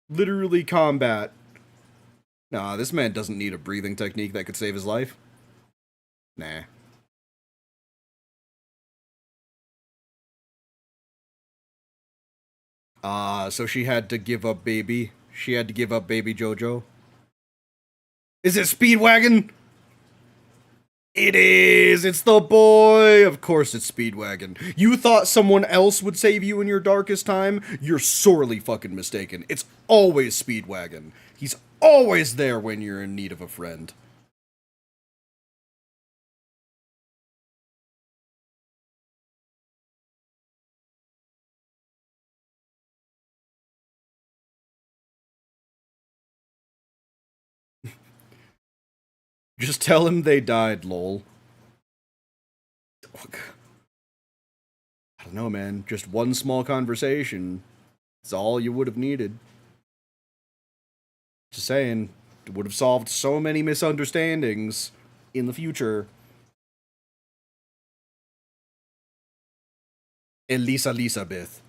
Literally combat. Nah, this man doesn't need a breathing technique that could save his life. Nah. So she had to give up baby. She had to give up baby Jojo. Is it Speedwagon? It is! It's the boy! Of course it's Speedwagon. You thought someone else would save you in your darkest time? You're sorely fucking mistaken. It's always Speedwagon. He's always there when you're in need of a friend. Just tell him they died, lol. I don't know, man. Just one small conversation. It's all you would have needed. Just saying, it would have solved so many misunderstandings in the future. Elizabeth.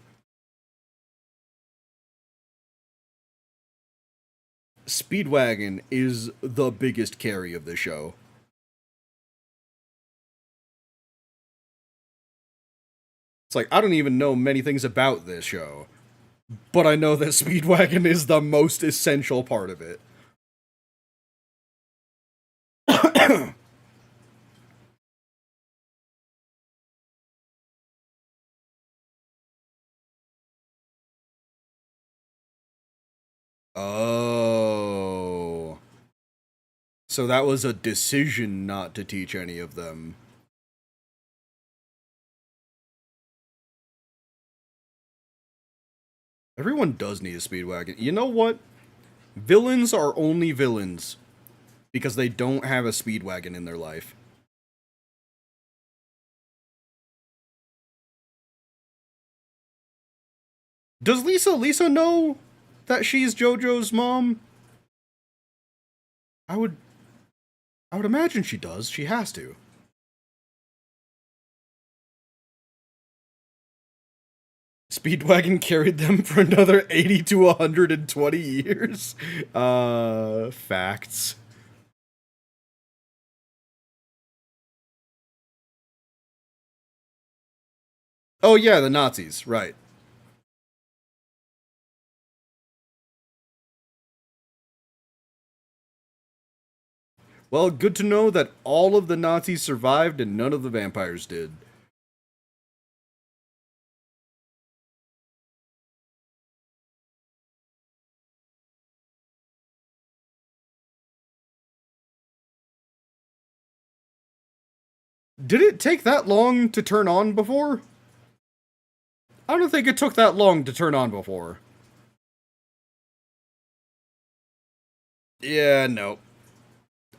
Speedwagon is the biggest carry of the show. It's like, I don't even know many things about this show, but I know that Speedwagon is the most essential part of it. Oh. So that was a decision not to teach any of them. Everyone does need a Speedwagon. You know what? Villains are only villains because they don't have a Speedwagon in their life. Does Lisa know that she's Jojo's mom? I would imagine she does. She has to. Speedwagon carried them for another 80 to 120 years. Facts. Oh yeah, the Nazis, right. Well, good to know that all of the Nazis survived and none of the vampires did. Did it take that long to turn on before? I don't think it took that long to turn on before. Yeah, no.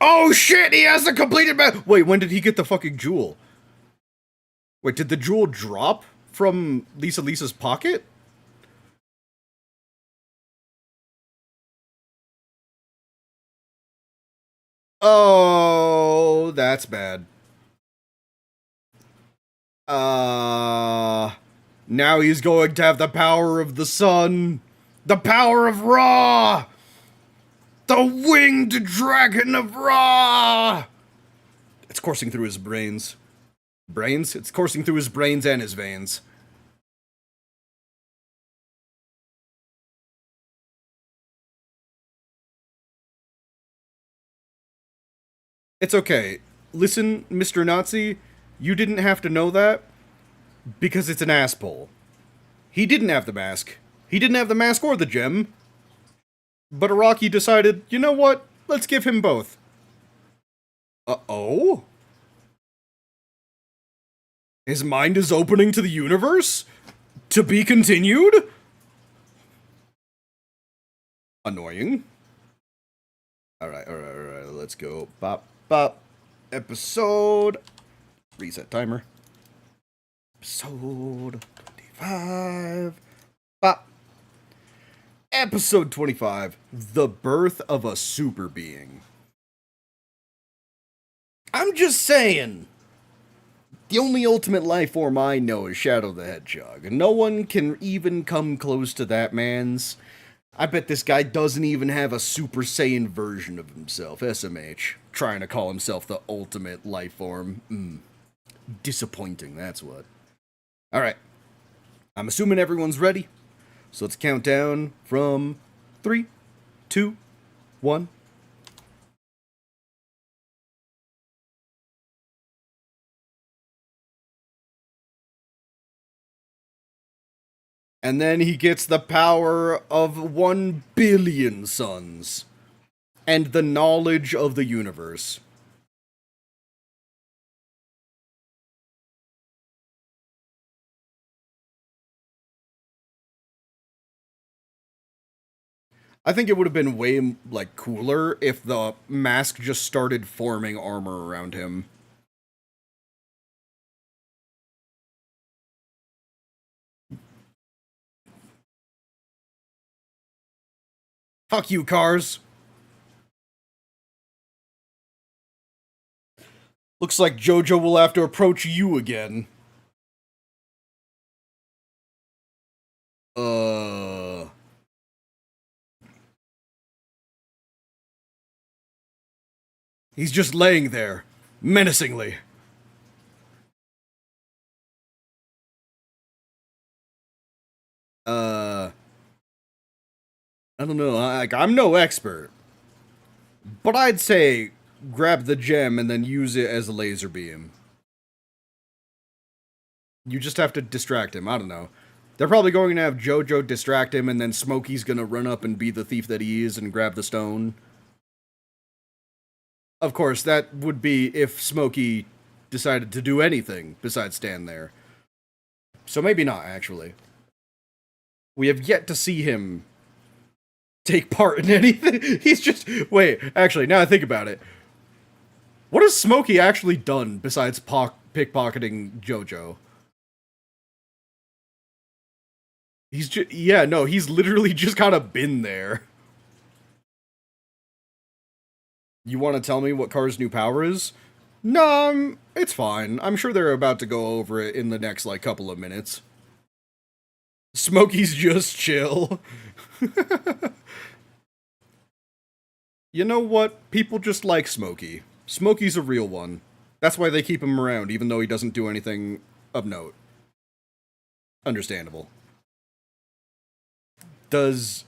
Oh shit, he has the completed Wait, when did he get the fucking jewel? Wait, did the jewel drop from Lisa's pocket? Oh, that's bad. Now he's going to have the power of the sun. The power of Ra! The winged dragon of Ra! It's coursing through his brains. Brains? It's coursing through his brains and his veins. It's okay. Listen, Mr. Nazi, you didn't have to know that because it's an asshole. He didn't have the mask. He didn't have the mask or the gem. But Araki decided, you know what? Let's give him both. Uh-oh? His mind is opening to the universe? To be continued? Annoying. Alright, let's go. Bop, bop. Episode. Reset timer. Episode 25. Bop. Episode 25. The Birth of a Super Being. I'm just saying. The only ultimate life form I know is Shadow the Hedgehog. No one can even come close to that man's. I bet this guy doesn't even have a Super Saiyan version of himself. SMH. Trying to call himself the ultimate life form. Disappointing, that's what. Alright. I'm assuming everyone's ready. So let's count down from 3, 2, 1. And then he gets the power of 1 billion suns. And the knowledge of the universe. I think it would have been way, like, cooler if the mask just started forming armor around him. Fuck you, cars. Looks like Jojo will have to approach you again. Uh... He's just laying there, menacingly. Uh... I don't know, I'm no expert. But I'd say grab the gem and then use it as a laser beam. You just have to distract him, I don't know. They're probably going to have Jojo distract him and then Smokey's gonna run up and be the thief that he is and grab the stone. Of course, that would be if Smokey decided to do anything besides stand there. So maybe not, actually. We have yet to see him take part in anything. He's just... Wait, actually, now I think about it. What has Smokey actually done besides pickpocketing Jojo? He's just... Yeah, no, he's literally just kind of been there. You want to tell me what Car's new power is? No, it's fine. I'm sure they're about to go over it in the next, like, couple of minutes. Smokey's just chill. You know what? People just like Smokey. Smokey's a real one. That's why they keep him around, even though he doesn't do anything of note. Understandable. So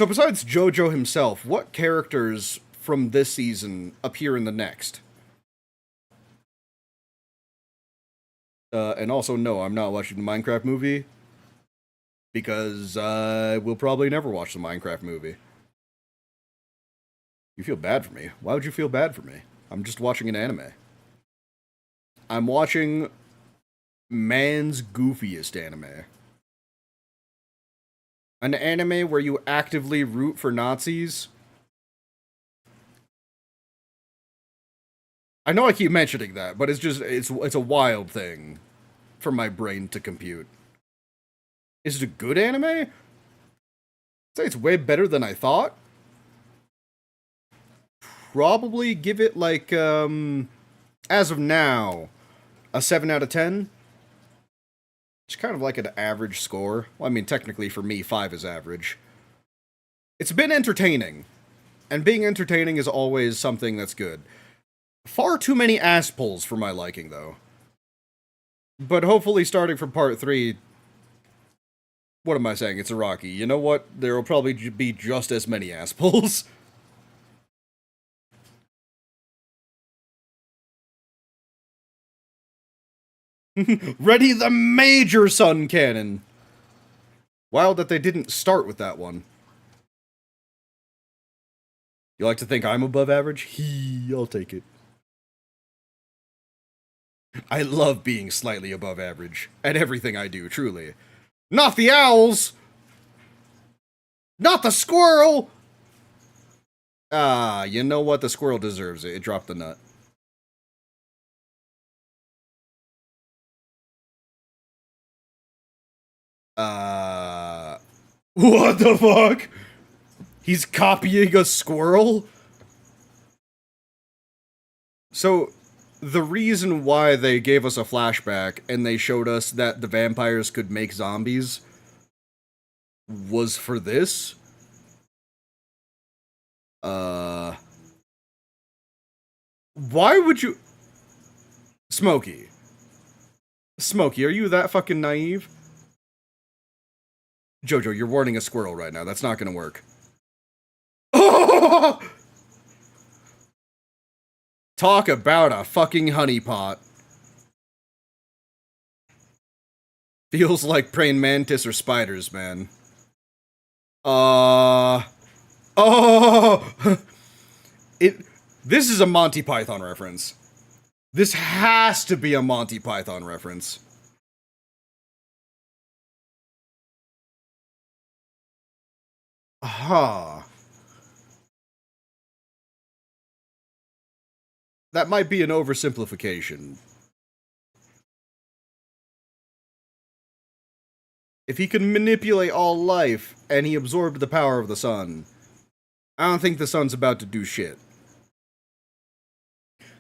besides Jojo himself, what characters from this season appear in the next? And also, no, I'm not watching the Minecraft movie. Because I will probably never watch the Minecraft movie. You feel bad for me. Why would you feel bad for me? I'm just watching an anime. I'm watching man's goofiest anime. An anime where you actively root for Nazis? I know I keep mentioning that, but it's just, it's a wild thing for my brain to compute. Is it a good anime? I'd say it's way better than I thought. Probably give it like, as of now, a 7 out of 10. It's kind of like an average score. Well, I mean, technically for me, 5 is average. It's been entertaining. And being entertaining is always something that's good. Far too many ass pulls for my liking, though. But hopefully starting from part 3... What am I saying? It's Iraqi. You know what? There will probably be just as many ass pulls. Ready the major sun cannon! Wild that they didn't start with that one. You like to think I'm above average? I'll take it. I love being slightly above average at everything I do, truly. Not the owls! Not the squirrel! Ah, you know what? The squirrel deserves it. It dropped the nut. What the fuck? He's copying a squirrel? So, the reason why they gave us a flashback and they showed us that the vampires could make zombies was for this? Why would you... Smokey. Smokey, are you that fucking naive? Jojo, you're warning a squirrel right now. That's not gonna work. Oh! Talk about a fucking honeypot. Feels like praying mantis or spiders, man. Oh! This is a Monty Python reference. This has to be a Monty Python reference. Huh. That might be an oversimplification. If he can manipulate all life, and he absorbed the power of the sun, I don't think the sun's about to do shit.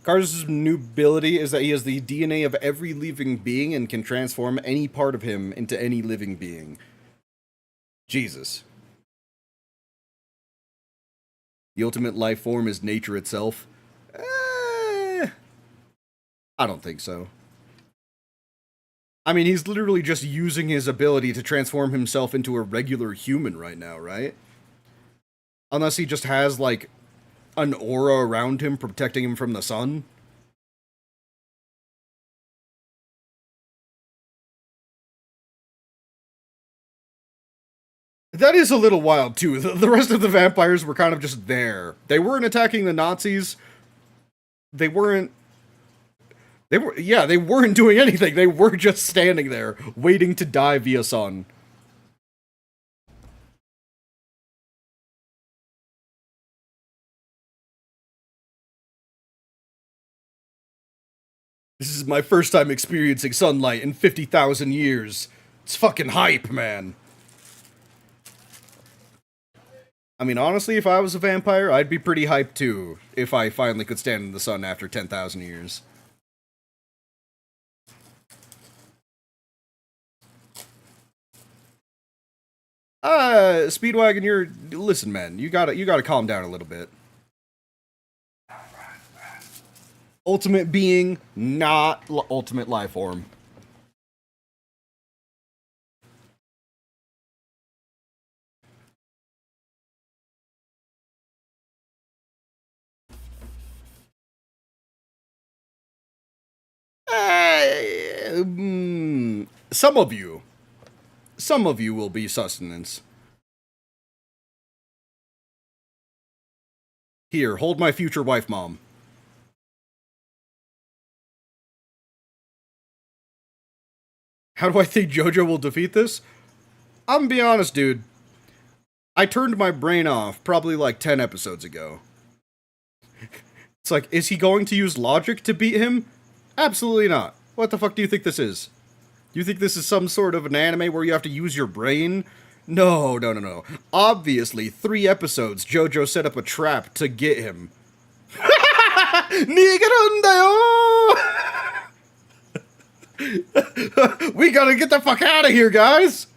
Cars' new ability is that he has the DNA of every living being and can transform any part of him into any living being. Jesus. The ultimate life form is nature itself? I don't think so. I mean, he's literally just using his ability to transform himself into a regular human right now, right? Unless he just has, like, an aura around him protecting him from the sun. That is a little wild, too. The rest of the vampires were kind of just there. They weren't attacking the Nazis. They weren't... they weren't doing anything. They were just standing there, waiting to die via sun. This is my first time experiencing sunlight in 50,000 years. It's fucking hype, man. I mean, honestly, if I was a vampire, I'd be pretty hyped too, if I finally could stand in the sun after 10,000 years. Speedwagon, listen, man, you gotta calm down a little bit. Ultimate being, not ultimate life form. Some of you. Some of you will be sustenance. Here, hold my future wife, Mom. How do I think Jojo will defeat this? I'm gonna be honest, dude. I turned my brain off probably like 10 episodes ago. It's like, is he going to use logic to beat him? Absolutely not. What the fuck do you think this is? Do you think this is some sort of an anime where you have to use your brain? No, no, no, no. Obviously, 3 episodes, Jojo set up a trap to get him. We gotta get the fuck out of here, guys!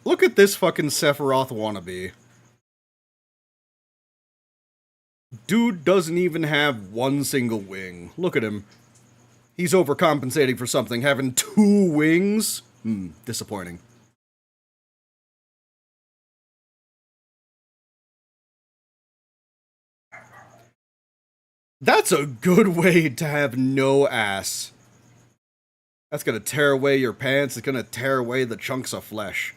Look at this fucking Sephiroth wannabe. Dude doesn't even have one single wing. Look at him. He's overcompensating for something, having 2 wings? Disappointing. That's a good way to have no ass. That's gonna tear away your pants, it's gonna tear away the chunks of flesh.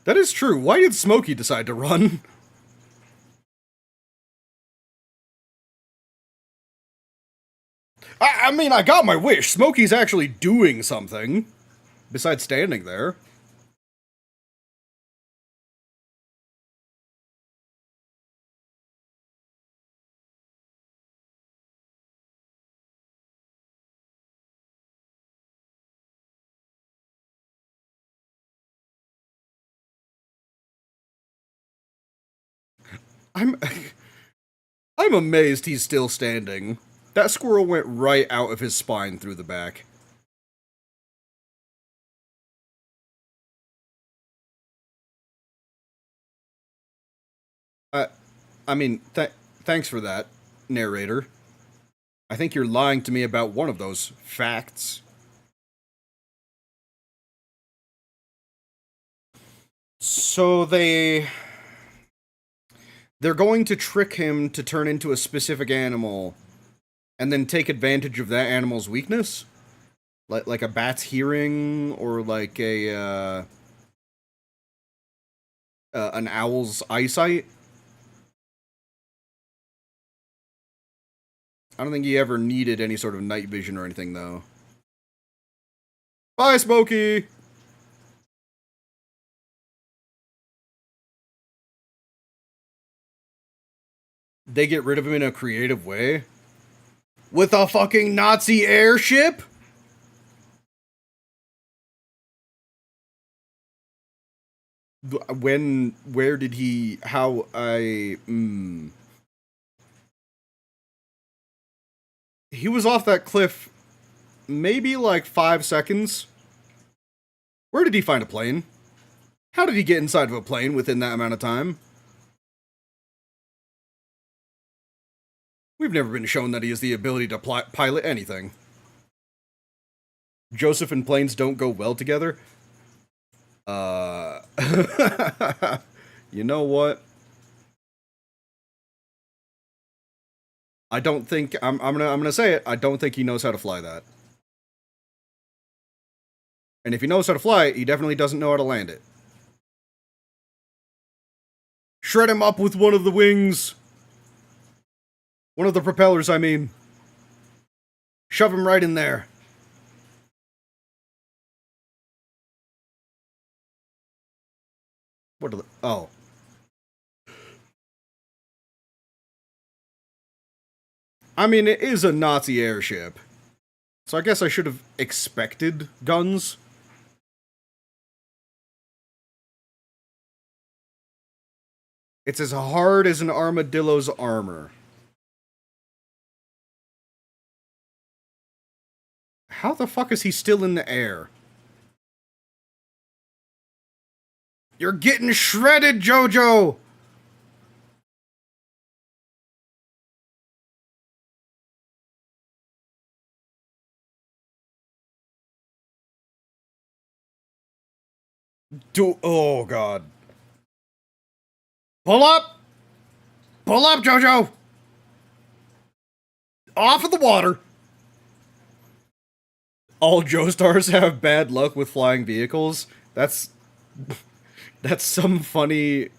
That is true. Why did Smokey decide to run? I mean, I got my wish. Smokey's actually doing something. Besides standing there. I'm... I'm amazed he's still standing. That squirrel went right out of his spine through the back. I mean, thanks for that, narrator. I think you're lying to me about one of those facts. So they're going to trick him to turn into a specific animal and then take advantage of that animal's weakness? like a bat's hearing or like a an owl's eyesight. I don't think he ever needed any sort of night vision or anything, though. Bye, Smokey! They get rid of him in a creative way? With a fucking Nazi airship? When, where did he, how, He was off that cliff maybe like 5 seconds. Where did he find a plane? How did he get inside of a plane within that amount of time? We've never been shown that he has the ability to pilot anything. Joseph and planes don't go well together? You know what? I don't think I'm gonna say it. I don't think he knows how to fly that. And if he knows how to fly it, he definitely doesn't know how to land it. Shred him up with one of the wings. One of the propellers, I mean. Shove him right in there. What are the... Oh. I mean, it is a Nazi airship. So I guess I should have expected guns. It's as hard as an armadillo's armor. How the fuck is he still in the air? You're getting shredded, Jojo! Oh, God. Pull up! Pull up, Jojo! Off of the water! All Joestars have bad luck with flying vehicles? That's some funny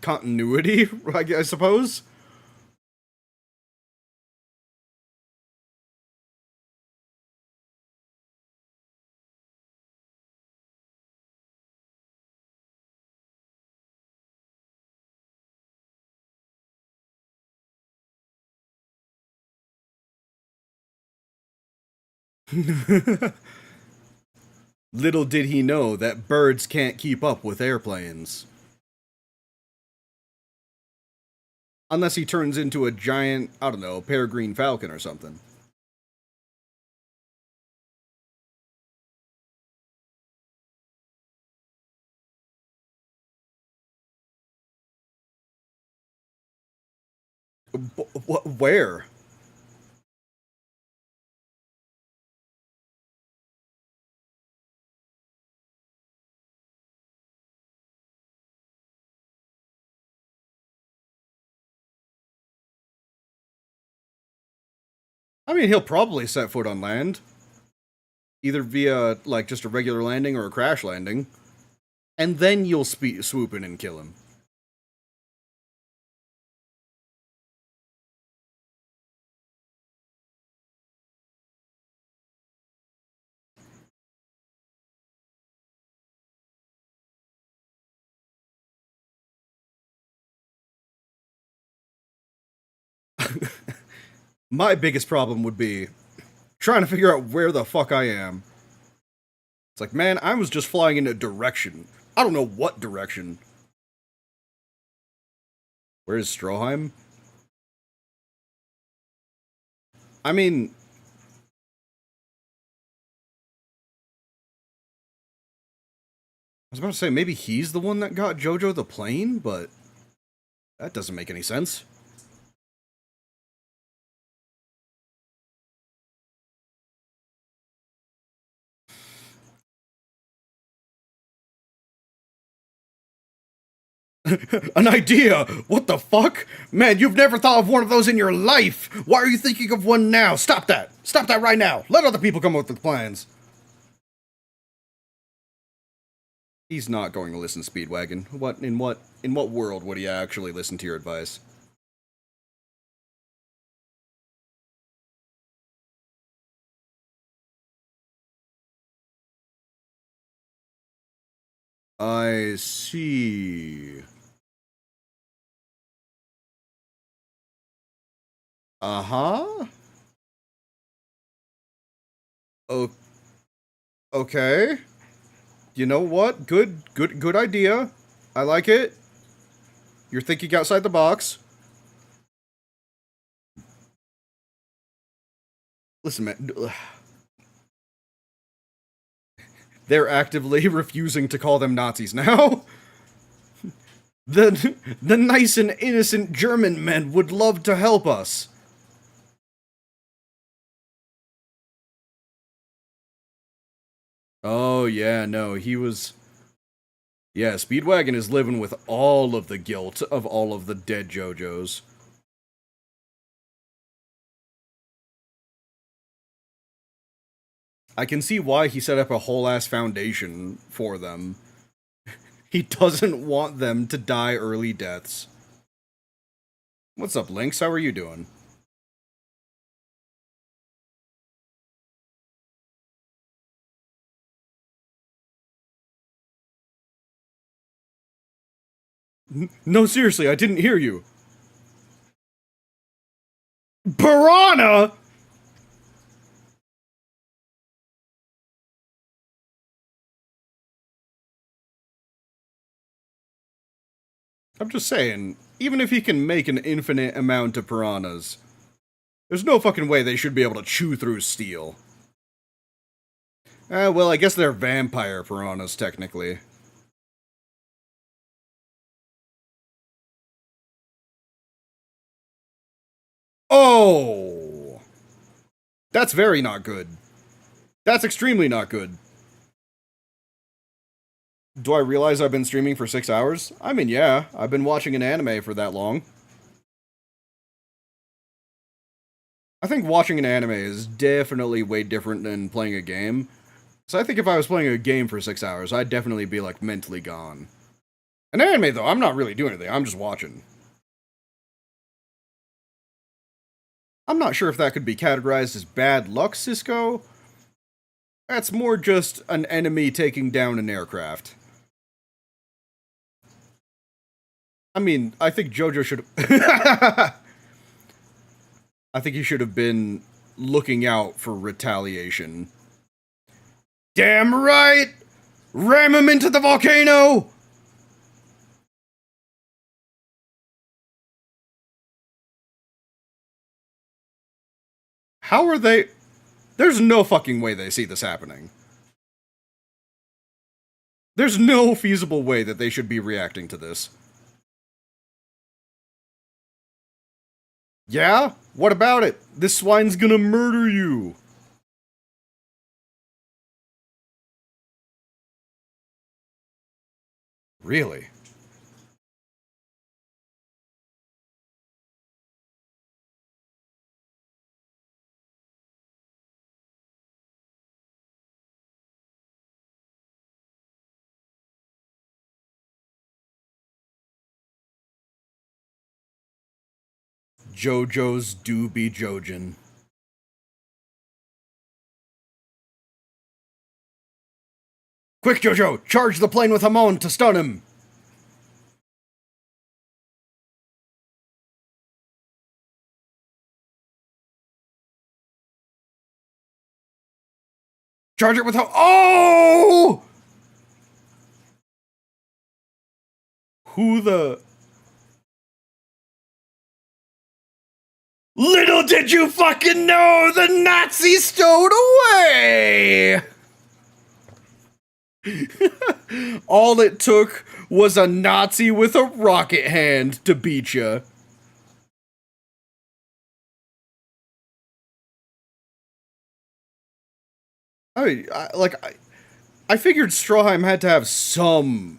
continuity, I suppose? Little did he know that birds can't keep up with airplanes. Unless he turns into a giant, I don't know, peregrine falcon or something. Where? I mean, he'll probably set foot on land. Either via, like, just a regular landing or a crash landing. And then you'll swoop in and kill him. My biggest problem would be trying to figure out where the fuck I am. It's like, man, I was just flying in a direction. I don't know what direction. Where is Stroheim? I mean... I was about to say, maybe he's the one that got Jojo the plane, but... that doesn't make any sense. An idea? What the fuck? Man, you've never thought of one of those in your life! Why are you thinking of one now? Stop that! Stop that right now! Let other people come up with plans! He's not going to listen, Speedwagon. In what world would he actually listen to your advice? I see. Uh-huh. Oh, okay. You know what? Good idea. I like it. You're thinking outside the box. Listen, man. They're actively refusing to call them Nazis now. The nice and innocent German men would love to help us. Oh, yeah, no, he was... Yeah, Speedwagon is living with all of the guilt of all of the dead Jojos. I can see why he set up a whole-ass foundation for them. He doesn't want them to die early deaths. What's up, Lynx? How are you doing? No, seriously, I didn't hear you. Piranha?! I'm just saying, even if he can make an infinite amount of piranhas, there's no fucking way they should be able to chew through steel. Well, I guess they're vampire piranhas, technically. Oh! That's very not good. That's extremely not good. Do I realize I've been streaming for 6 hours? I mean, yeah, I've been watching an anime for that long. I think watching an anime is definitely way different than playing a game. So I think if I was playing a game for 6 hours, I'd definitely be, like, mentally gone. An anime, though, I'm not really doing anything, I'm just watching. I'm not sure if that could be categorized as bad luck, Cisco. That's more just an enemy taking down an aircraft. I mean, I think Jojo should have... I think he should have been looking out for retaliation. Damn right! Ram him into the volcano! How are they... There's no fucking way they see this happening. There's no feasible way that they should be reacting to this. Yeah? What about it? This swine's gonna murder you! Really? Jojo's do be Jojin. Quick, Jojo! Charge the plane with Hamon to stun him! Charge it with Oh! Who the... Little did you fucking know the Nazis stowed away! All it took was a Nazi with a rocket hand to beat ya. I figured Stroheim had to have some,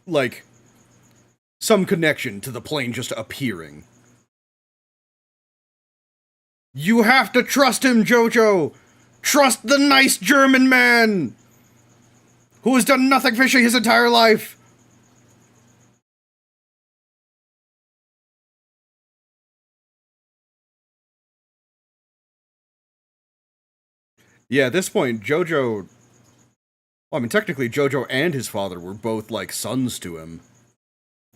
like, some connection to the plane just appearing. You have to trust him, Jojo! Trust the nice German man! Who has done nothing fishy his entire life! Yeah, at this point, Jojo... Well, I mean, technically, Jojo and his father were both, like, sons to him.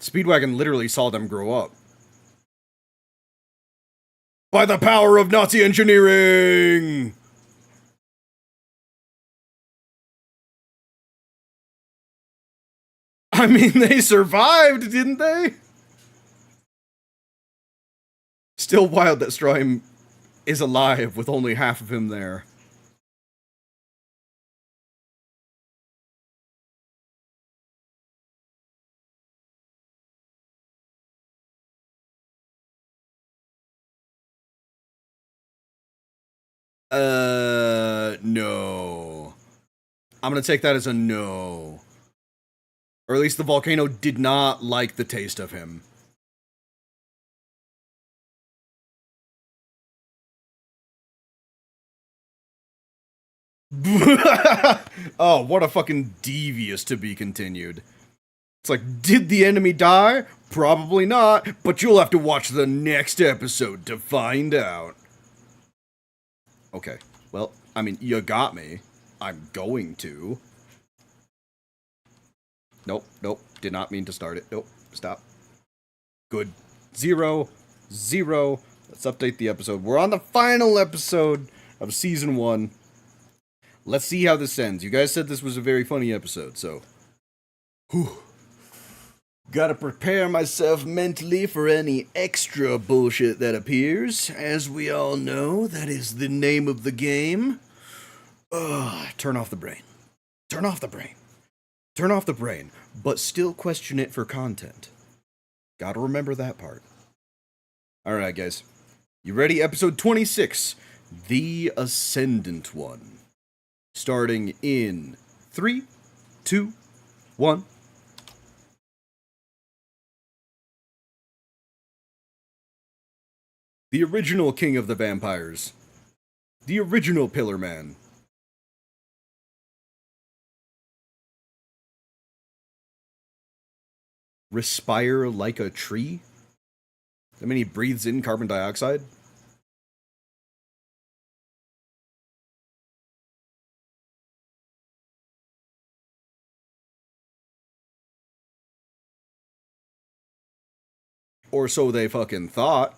Speedwagon literally saw them grow up. By the power of Nazi engineering! I mean, they survived, didn't they? Still wild that Strime is alive with only half of him there. No. I'm gonna take that as a no. Or at least the volcano did not like the taste of him. Oh, what a fucking devious to be continued. It's like, did the enemy die? Probably not, but you'll have to watch the next episode to find out. Okay, well, I mean, you got me. I'm going to. Nope, nope, did not mean to start it. Nope, stop. Good. 0, 0. Let's update the episode. We're on the final episode of Season 1. Let's see how this ends. You guys said this was a very funny episode, so... Whew. Gotta prepare myself mentally for any extra bullshit that appears. As we all know, that is the name of the game. Ugh, turn off the brain. Turn off the brain. Turn off the brain, but still question it for content. Gotta remember that part. Alright, guys. You ready? Episode 26. The Ascendant One. Starting in 3, 2, 1. The original king of the vampires. The original Pillar Man. Respire like a tree? I mean, he breathes in carbon dioxide? Or so they fucking thought.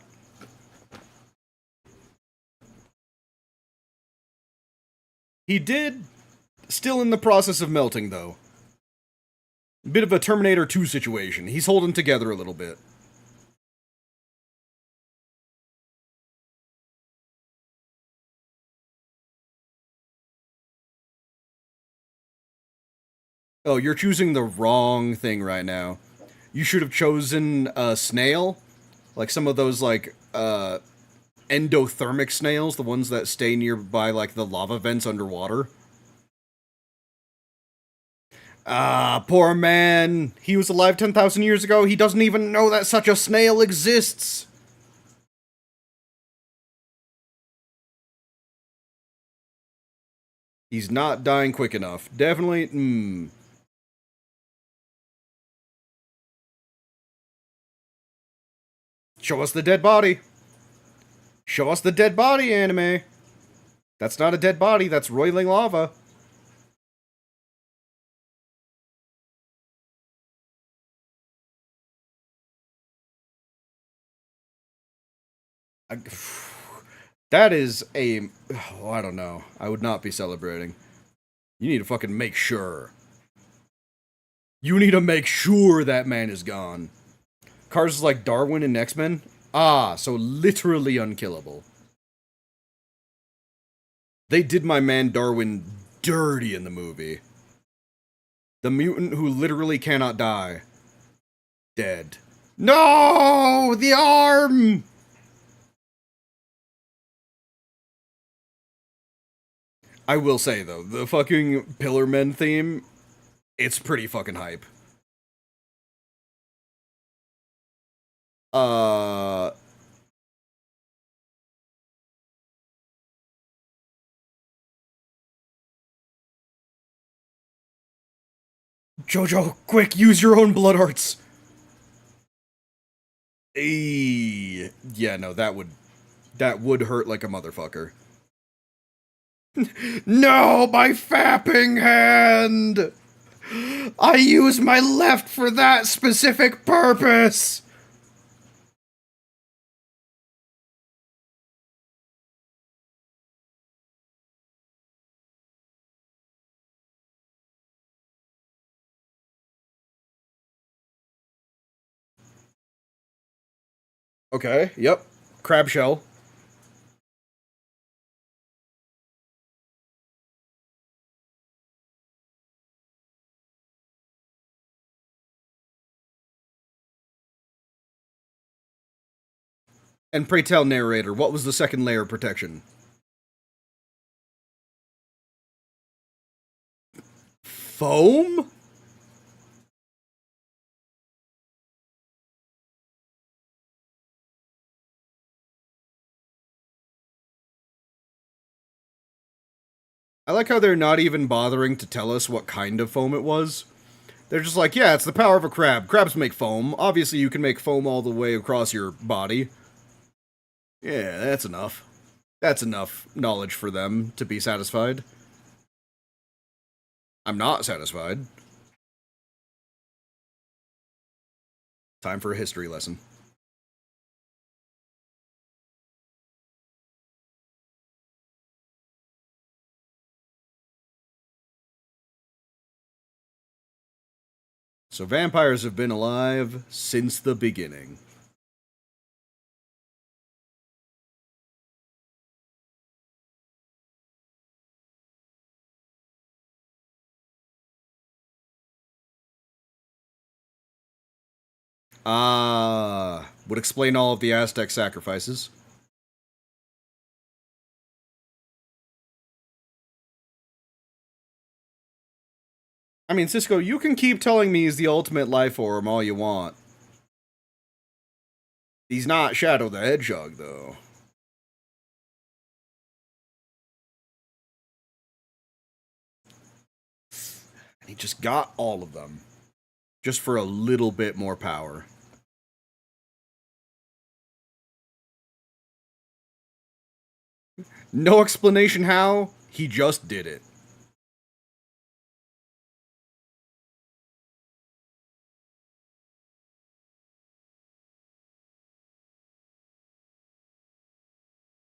He did. Still in the process of melting, though. Bit of a Terminator 2 situation. He's holding together a little bit. Oh, you're choosing the wrong thing right now. You should have chosen a snail. Like some of those, like, endothermic snails. The ones that stay nearby, like, the lava vents underwater. Ah, poor man. He was alive 10,000 years ago. He doesn't even know that such a snail exists. He's not dying quick enough. Definitely, Show us the dead body. Show us the dead body, anime. That's not a dead body, that's roiling lava. That is a... Oh, I don't know. I would not be celebrating. You need to fucking make sure. You need to make sure that man is gone. Cars is like Darwin in X-Men? Ah, so literally unkillable. They did my man Darwin dirty in the movie. The mutant who literally cannot die. Dead. No! The arm! I will say, though, the fucking Pillar Men theme, it's pretty fucking hype. Uh... Jojo, quick, use your own blood arts! Yeah, no, that would hurt like a motherfucker. No, my fapping hand! I use my left for that specific purpose! Okay, yep. Crab shell. And pray tell, narrator, what was the second layer of protection? Foam? I like how they're not even bothering to tell us what kind of foam it was. They're just like, yeah, it's the power of a crab. Crabs make foam. Obviously, you can make foam all the way across your body. Yeah, that's enough. That's enough knowledge for them to be satisfied. I'm not satisfied. Time for a history lesson. So vampires have been alive since the beginning. Would explain all of the Aztec sacrifices. I mean, Cisco, you can keep telling me he's the ultimate life form all you want. He's not Shadow the Hedgehog, though. He just got all of them. Just for a little bit more power. No explanation how, he just did it.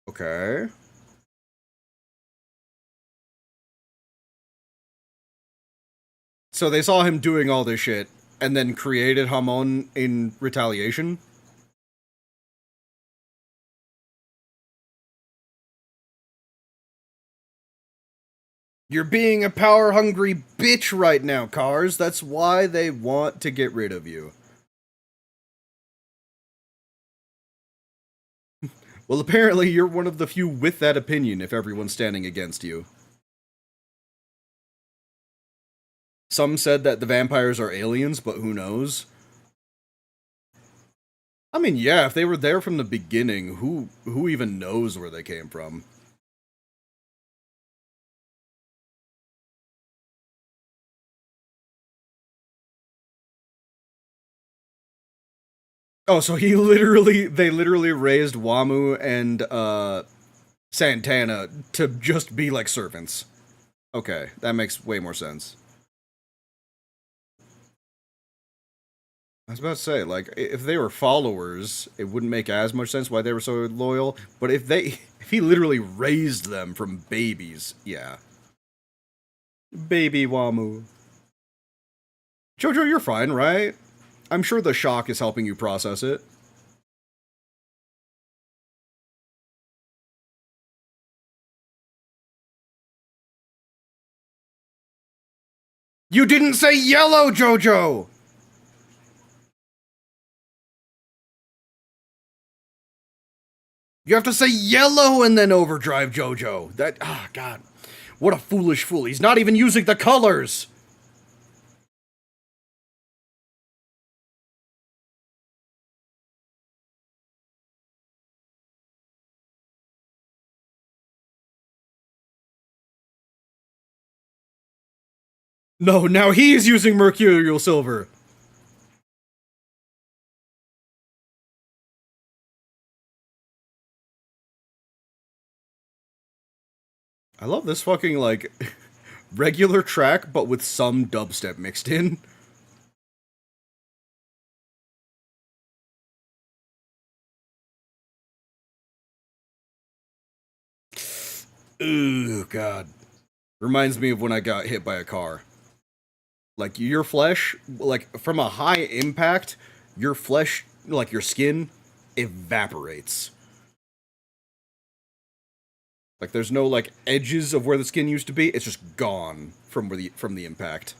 Okay. So they saw him doing all this shit, and then created Hamon in retaliation? You're being a power-hungry bitch right now, Cars. That's why they want to get rid of you. Well, apparently you're one of the few with that opinion if everyone's standing against you. Some said that the vampires are aliens, but who knows? I mean, yeah, if they were there from the beginning, who even knows where they came from? Oh, so they literally raised Wamoo and Santana to just be like servants. Okay, that makes way more sense. I was about to say, like, if they were followers, it wouldn't make as much sense why they were so loyal. But if he literally raised them from babies, yeah. Baby Wamu. Jojo, you're fine, right? I'm sure the shock is helping you process it. You didn't say yellow, Jojo! You have to say yellow and then overdrive, Jojo. God. What a foolish fool. He's not even using the colors! No, now he's using mercurial silver. I love this fucking, like, regular track, but with some dubstep mixed in. Ooh, God. Reminds me of when I got hit by a car. Like, your flesh, like, from a high impact, your flesh, like, your skin, evaporates. Like, there's no, like, edges of where the skin used to be. It's just gone from the impact.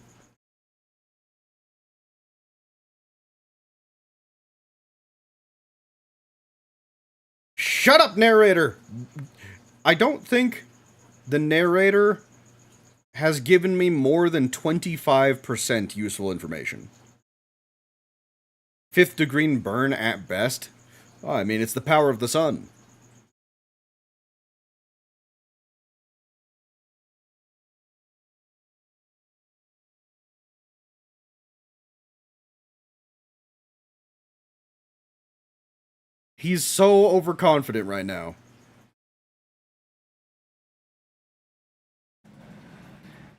Shut up, narrator! I don't think the narrator has given me more than 25% useful information. Fifth degree burn at best? Oh, I mean, it's the power of the sun. He's so overconfident right now.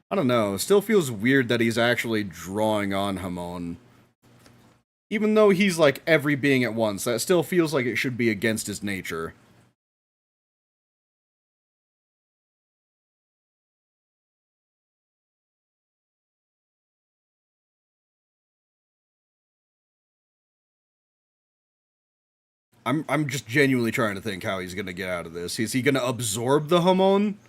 I don't know, still feels weird that he's actually drawing on Hamon. Even though he's like every being at once, that still feels like it should be against his nature. I'm just genuinely trying to think how he's gonna get out of this. Is he gonna absorb the Hamon?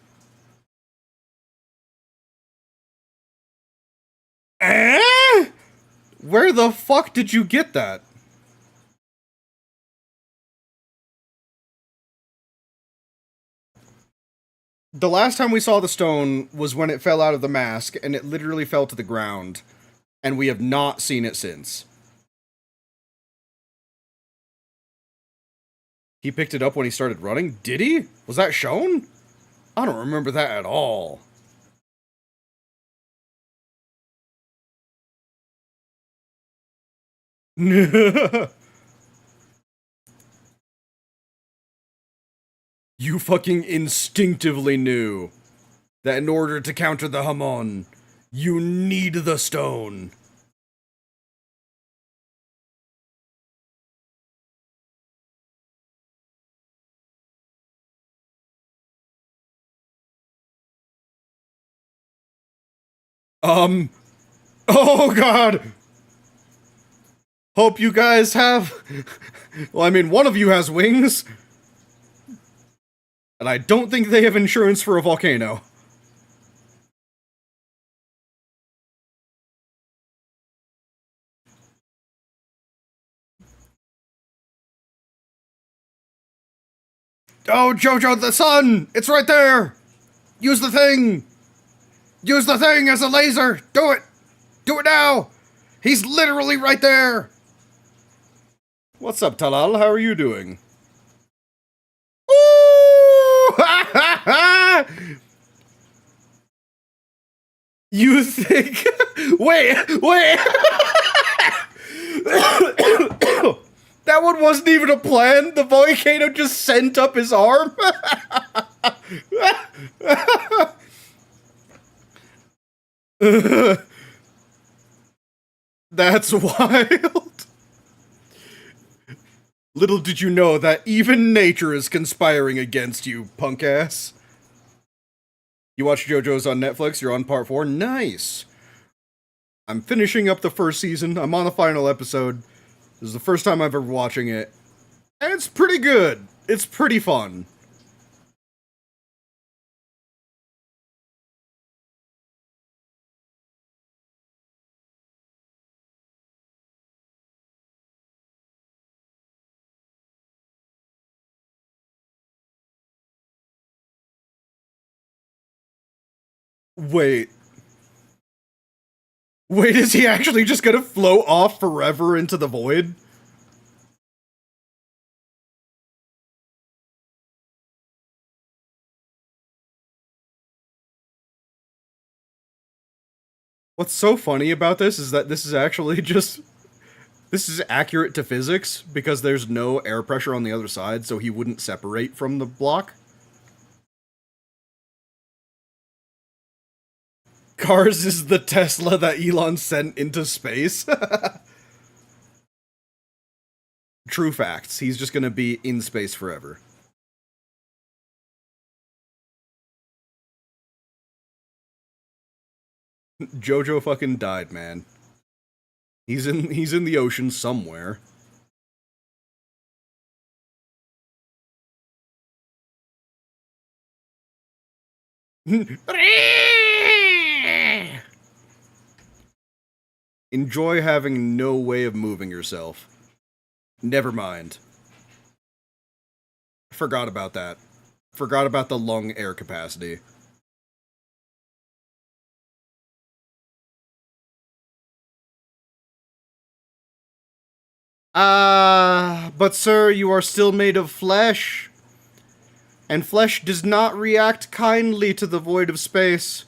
Eh? Where the fuck did you get that? The last time we saw the stone was when it fell out of the mask, and it literally fell to the ground, and we have not seen it since. He picked it up when he started running? Did he? Was that shown? I don't remember that at all. You fucking instinctively knew that in order to counter the Hamon, you need the stone. Um, oh god! Hope you guys have... Well, I mean, one of you has wings. And I don't think they have insurance for a volcano. Oh, Jojo, the sun! It's right there! Use the thing! Use the thing as a laser! Do it! Do it now! He's literally right there! What's up, Talal? How are you doing? Ooh! You think... Wait, wait! That one wasn't even a plan. The volcano just sent up his arm. That's wild. Little did you know that even nature is conspiring against you, punk ass. You watch JoJo's on Netflix, you're on part 4? Nice. I'm finishing up the first season, I'm on the final episode. This is the first time I've ever watching it. And it's pretty good. It's pretty fun. Wait. Wait, is he actually just gonna float off forever into the void? What's so funny about this is that this is actually just this is accurate to physics because there's no air pressure on the other side, so he wouldn't separate from the block. Cars is the Tesla that Elon sent into space. True facts. He's just gonna be in space forever. Jojo fucking died, man. He's in the ocean somewhere. Enjoy having no way of moving yourself. Never mind. Forgot about that. Forgot about the lung air capacity. Ah, but sir, you are still made of flesh. And flesh does not react kindly to the void of space.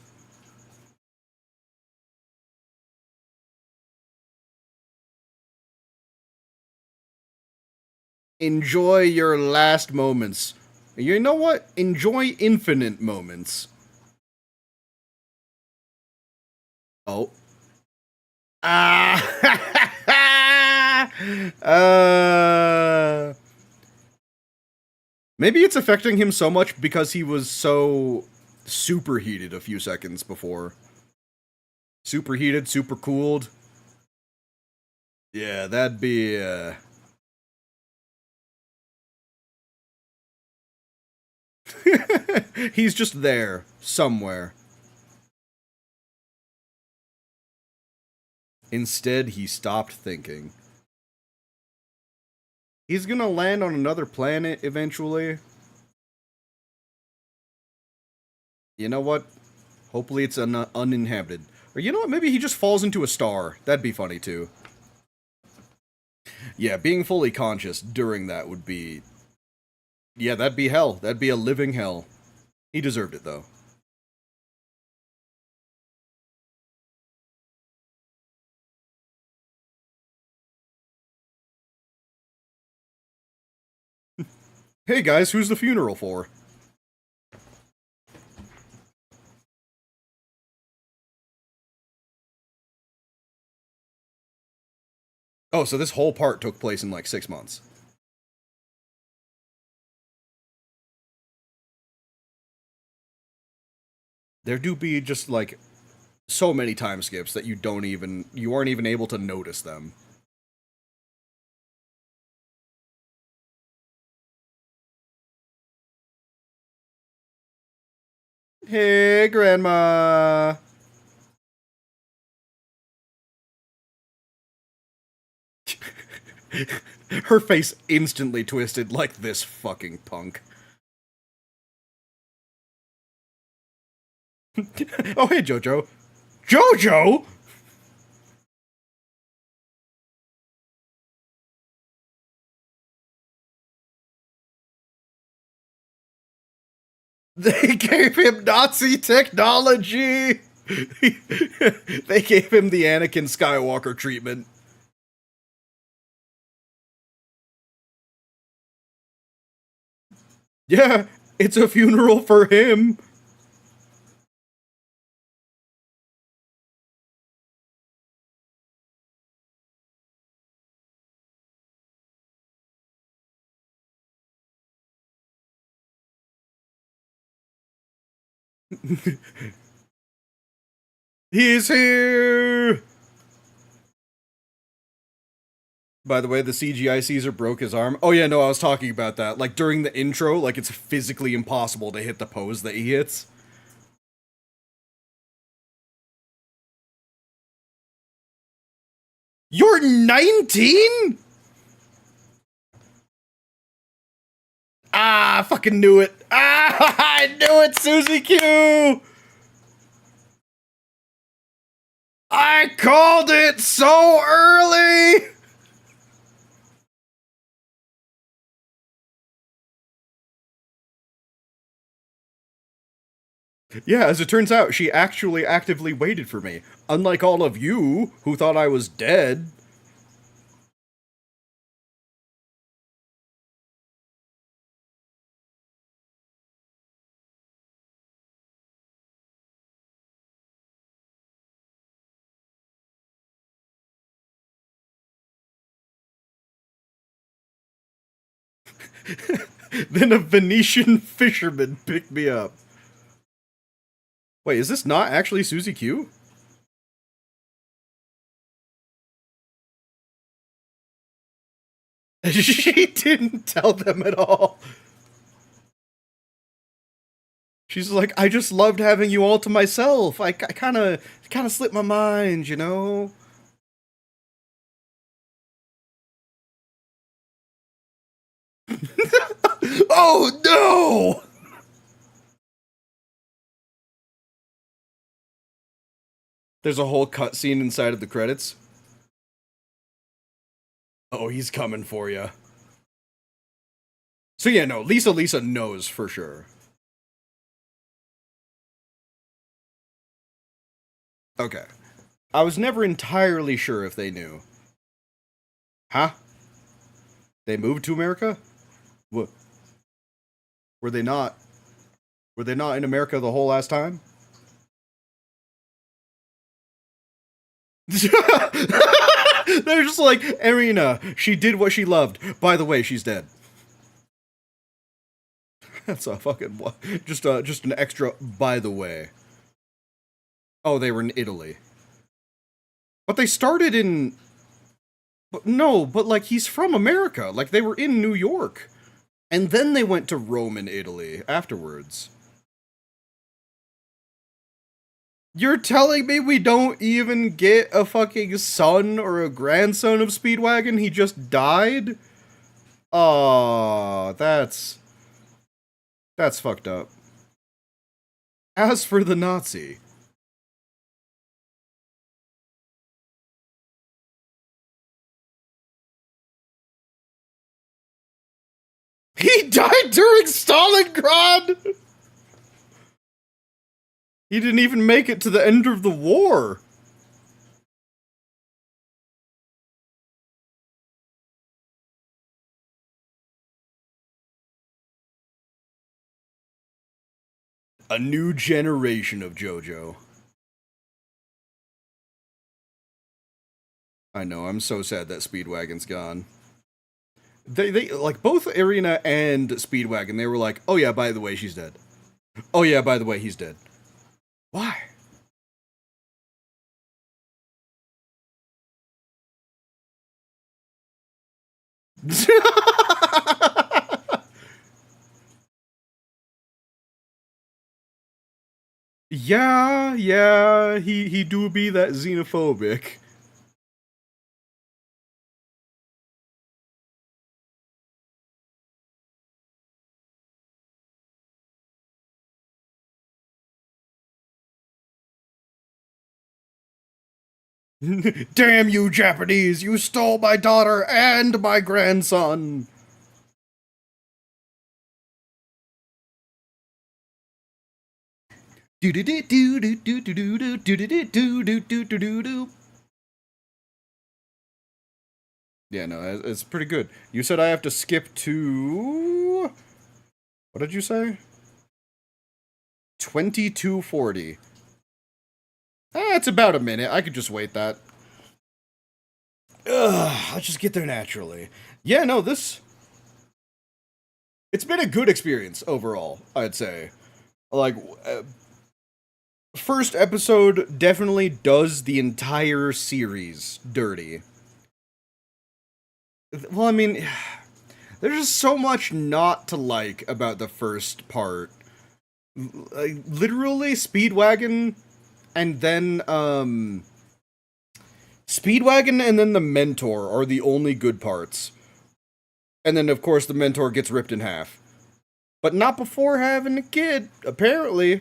Enjoy your last moments. You know what? Enjoy infinite moments. Oh. Ah! Maybe it's affecting him so much because he was so superheated a few seconds before. Superheated, super cooled. Yeah, that'd be, He's just there, somewhere. Instead, he stopped thinking. He's gonna land on another planet eventually. You know what? Hopefully it's uninhabited. Or you know what? Maybe he just falls into a star. That'd be funny too. Yeah, being fully conscious during that would be... Yeah, that'd be hell. That'd be a living hell. He deserved it, though. Hey guys, who's the funeral for? Oh, so this whole part took place in like 6 months. There do be just like so many time skips that you aren't even able to notice them. Hey, Grandma! Her face instantly twisted like this fucking punk. Oh, hey, Jojo. Jojo?! They gave him Nazi technology! They gave him the Anakin Skywalker treatment. Yeah, it's a funeral for him. He's here! By the way, the CGI Caesar broke his arm. Oh yeah, no, I was talking about that. Like, during the intro, like, it's physically impossible to hit the pose that he hits. You're 19?! Ah, I fucking knew it. Ah, I knew it, Susie Q! I called it so early! Yeah, as it turns out, she actually actively waited for me. Unlike all of you, who thought I was dead. Then a Venetian fisherman picked me up. Wait, is this not actually Susie Q? She didn't tell them at all. She's like, I just loved having you all to myself. I kind of slipped my mind, you know? Oh no! There's a whole cutscene inside of the credits. Oh, he's coming for you. So yeah, no, Lisa knows for sure. Okay. I was never entirely sure if they knew. Huh? They moved to America? What? Were they not? Were they not in America the whole last time? They're just like, Irina, she did what she loved. By the way, she's dead. That's a fucking just an extra by the way. Oh, they were in Italy. But they started in no, but like he's from America. Like they were in New York. And then they went to Rome and Italy afterwards. You're telling me we don't even get a fucking son or a grandson of Speedwagon? He just died? Oh, that's fucked up. As for the Nazi, he died during Stalingrad! He didn't even make it to the end of the war. A new generation of Jojo. I know, I'm so sad that Speedwagon's gone. They like both Irina and Speedwagon, they were like, oh yeah, by the way, she's dead. Oh yeah, by the way, he's dead. Why? Yeah, he do be that xenophobic. Damn you, Japanese! You stole my daughter and my grandson! Do do do do do do do do do do do do do do do do. Yeah, no, it's pretty good. You said I have to skip to... What did you say? 2240. It's about a minute. I could just wait that. I'll just get there naturally. Yeah, no, this... It's been a good experience overall, I'd say. Like, first episode definitely does the entire series dirty. Well, I mean, there's just so much not to like about the first part. Literally, Speedwagon, and then, Speedwagon and then the Mentor are the only good parts. And then, of course, the Mentor gets ripped in half. But not before having a kid, apparently.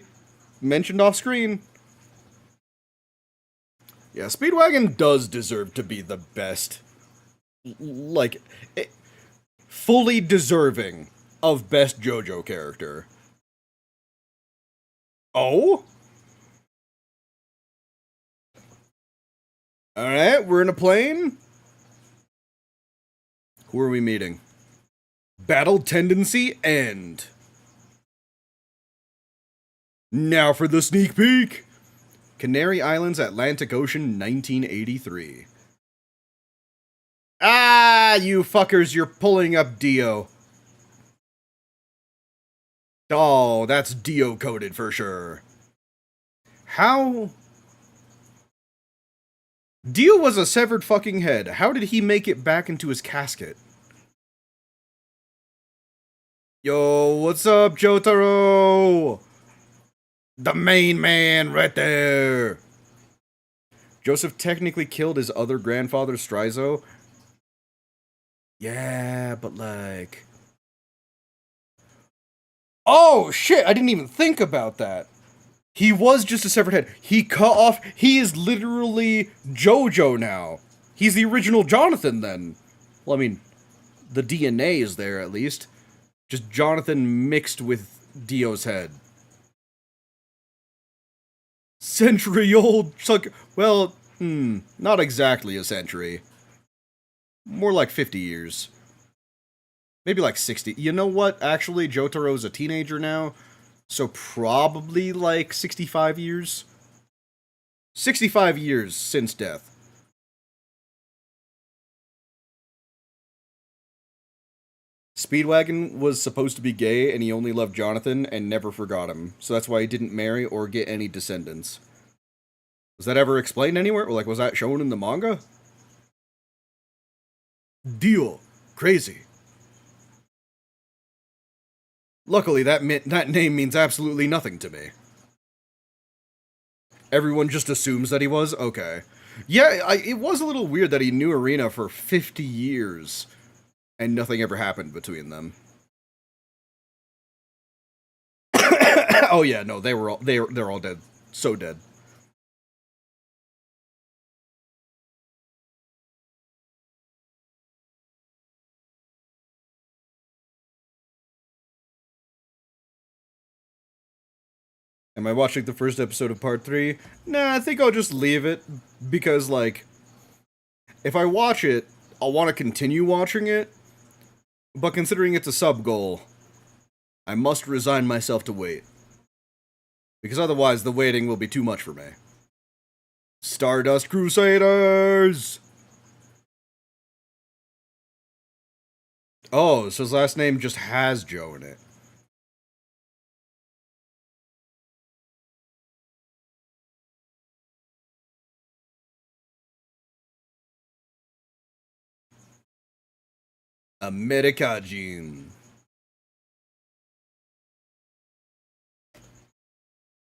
Mentioned off screen. Yeah, Speedwagon does deserve to be the best. Like, fully deserving of best JoJo character. Oh? Alright, we're in a plane. Who are we meeting? Battle tendency end. Now for the sneak peek. Canary Islands, Atlantic Ocean, 1983. Ah, you fuckers, you're pulling up Dio. Oh, that's Dio coded for sure. How? Dio was a severed fucking head. How did he make it back into his casket? Yo, what's up, Jotaro? The main man right there. Joseph technically killed his other grandfather, Strayzo. Yeah, but like... Oh, shit, I didn't even think about that. He was just a severed head. He cut off... He is literally Jojo now. He's the original Jonathan, then. Well, I mean, the DNA is there, at least. Just Jonathan mixed with Dio's head. Century-old sucker... Well, not exactly a century. More like 50 years. Maybe like 60. You know what? Actually, Jotaro's a teenager now. So probably like 65 years. 65 years since death. Speedwagon was supposed to be gay and he only loved Jonathan and never forgot him. So that's why he didn't marry or get any descendants. Was that ever explained anywhere? Or like, was that shown in the manga? Dio. Crazy. Luckily, that name means absolutely nothing to me. Everyone just assumes that he was? Okay. Yeah, it was a little weird that he knew Arena for 50 years, and nothing ever happened between them. Oh yeah, no, they're all dead. So dead. Am I watching the first episode of part 3? Nah, I think I'll just leave it, because, like, if I watch it, I'll want to continue watching it, but considering it's a sub-goal, I must resign myself to wait. Because otherwise, the waiting will be too much for me. Stardust Crusaders! Oh, so his last name just has Joe in it. Americajin.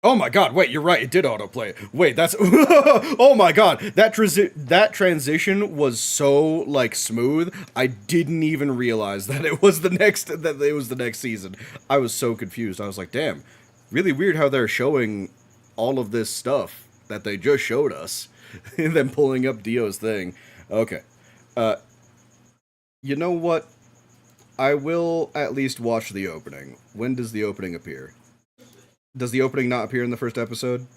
Oh my god, wait, you're right, it did autoplay. Wait, that's... Oh my god, that transition was so, like, smooth, I didn't even realize that it was the next season. I was so confused. I was like, damn, really weird how they're showing all of this stuff that they just showed us. And then pulling up Dio's thing. Okay. You know what? I will at least watch the opening. When does the opening appear? Does the opening not appear in the first episode?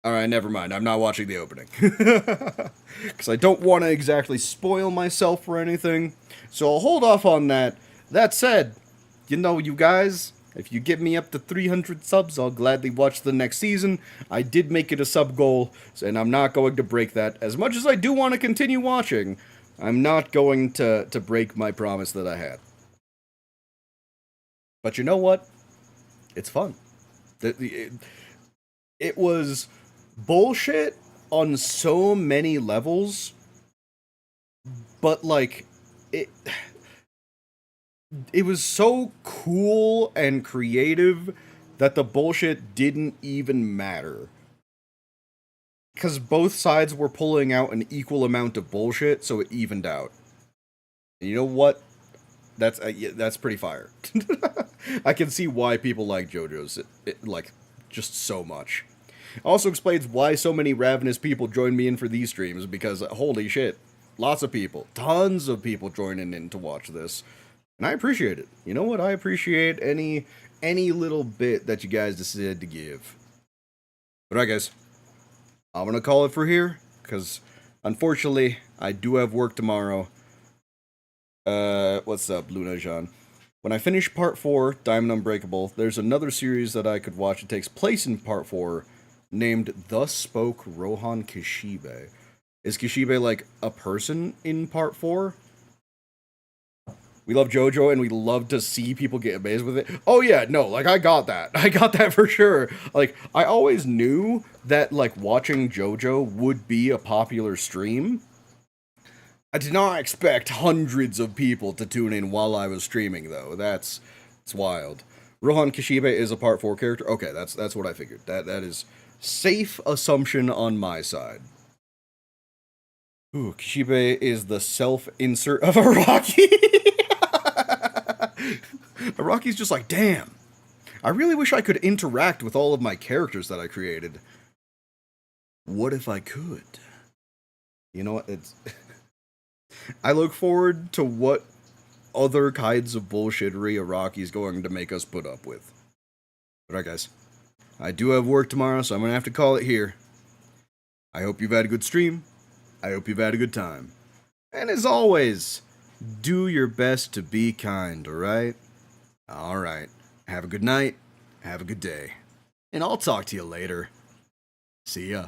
Alright, never mind. I'm not watching the opening. Because I don't want to exactly spoil myself for anything. So I'll hold off on that. That said, you know, you guys, if you get me up to 300 subs, I'll gladly watch the next season. I did make it a sub goal, and I'm not going to break that. As much as I do want to continue watching, I'm not going to break my promise that I had. But you know what? It's fun. It was bullshit on so many levels, but like it was so cool and creative that the bullshit didn't even matter. Because both sides were pulling out an equal amount of bullshit, so it evened out. And you know what? That's pretty fire. I can see why people like JoJo's, like, just so much. Also explains why so many ravenous people join me in for these streams, because, holy shit, lots of people, tons of people joining in to watch this. And I appreciate it. You know what? I appreciate any little bit that you guys decided to give. But alright, guys. I'm gonna call it for here, because unfortunately, I do have work tomorrow. What's up, Luna Jean? When I finish part 4, Diamond Unbreakable, there's another series that I could watch. It takes place in part 4, named Thus Spoke Rohan Kishibe. Is Kishibe like a person in part 4? We love Jojo and we love to see people get amazed with it. Oh yeah, no, like I got that. I got that for sure. Like I always knew that like watching Jojo would be a popular stream. I did not expect hundreds of people to tune in while I was streaming though. It's wild. Rohan Kishibe is a part 4 character. Okay, that's what I figured. That is safe assumption on my side. Ooh, Kishibe is the self-insert of Araki. Araki's just like, damn. I really wish I could interact with all of my characters that I created. What if I could? You know what? It's. I look forward to what other kinds of bullshittery Araki's going to make us put up with. But alright, guys. I do have work tomorrow, so I'm going to have to call it here. I hope you've had a good stream. I hope you've had a good time. And as always, do your best to be kind, alright? Alright. Have a good night. Have a good day. And I'll talk to you later. See ya.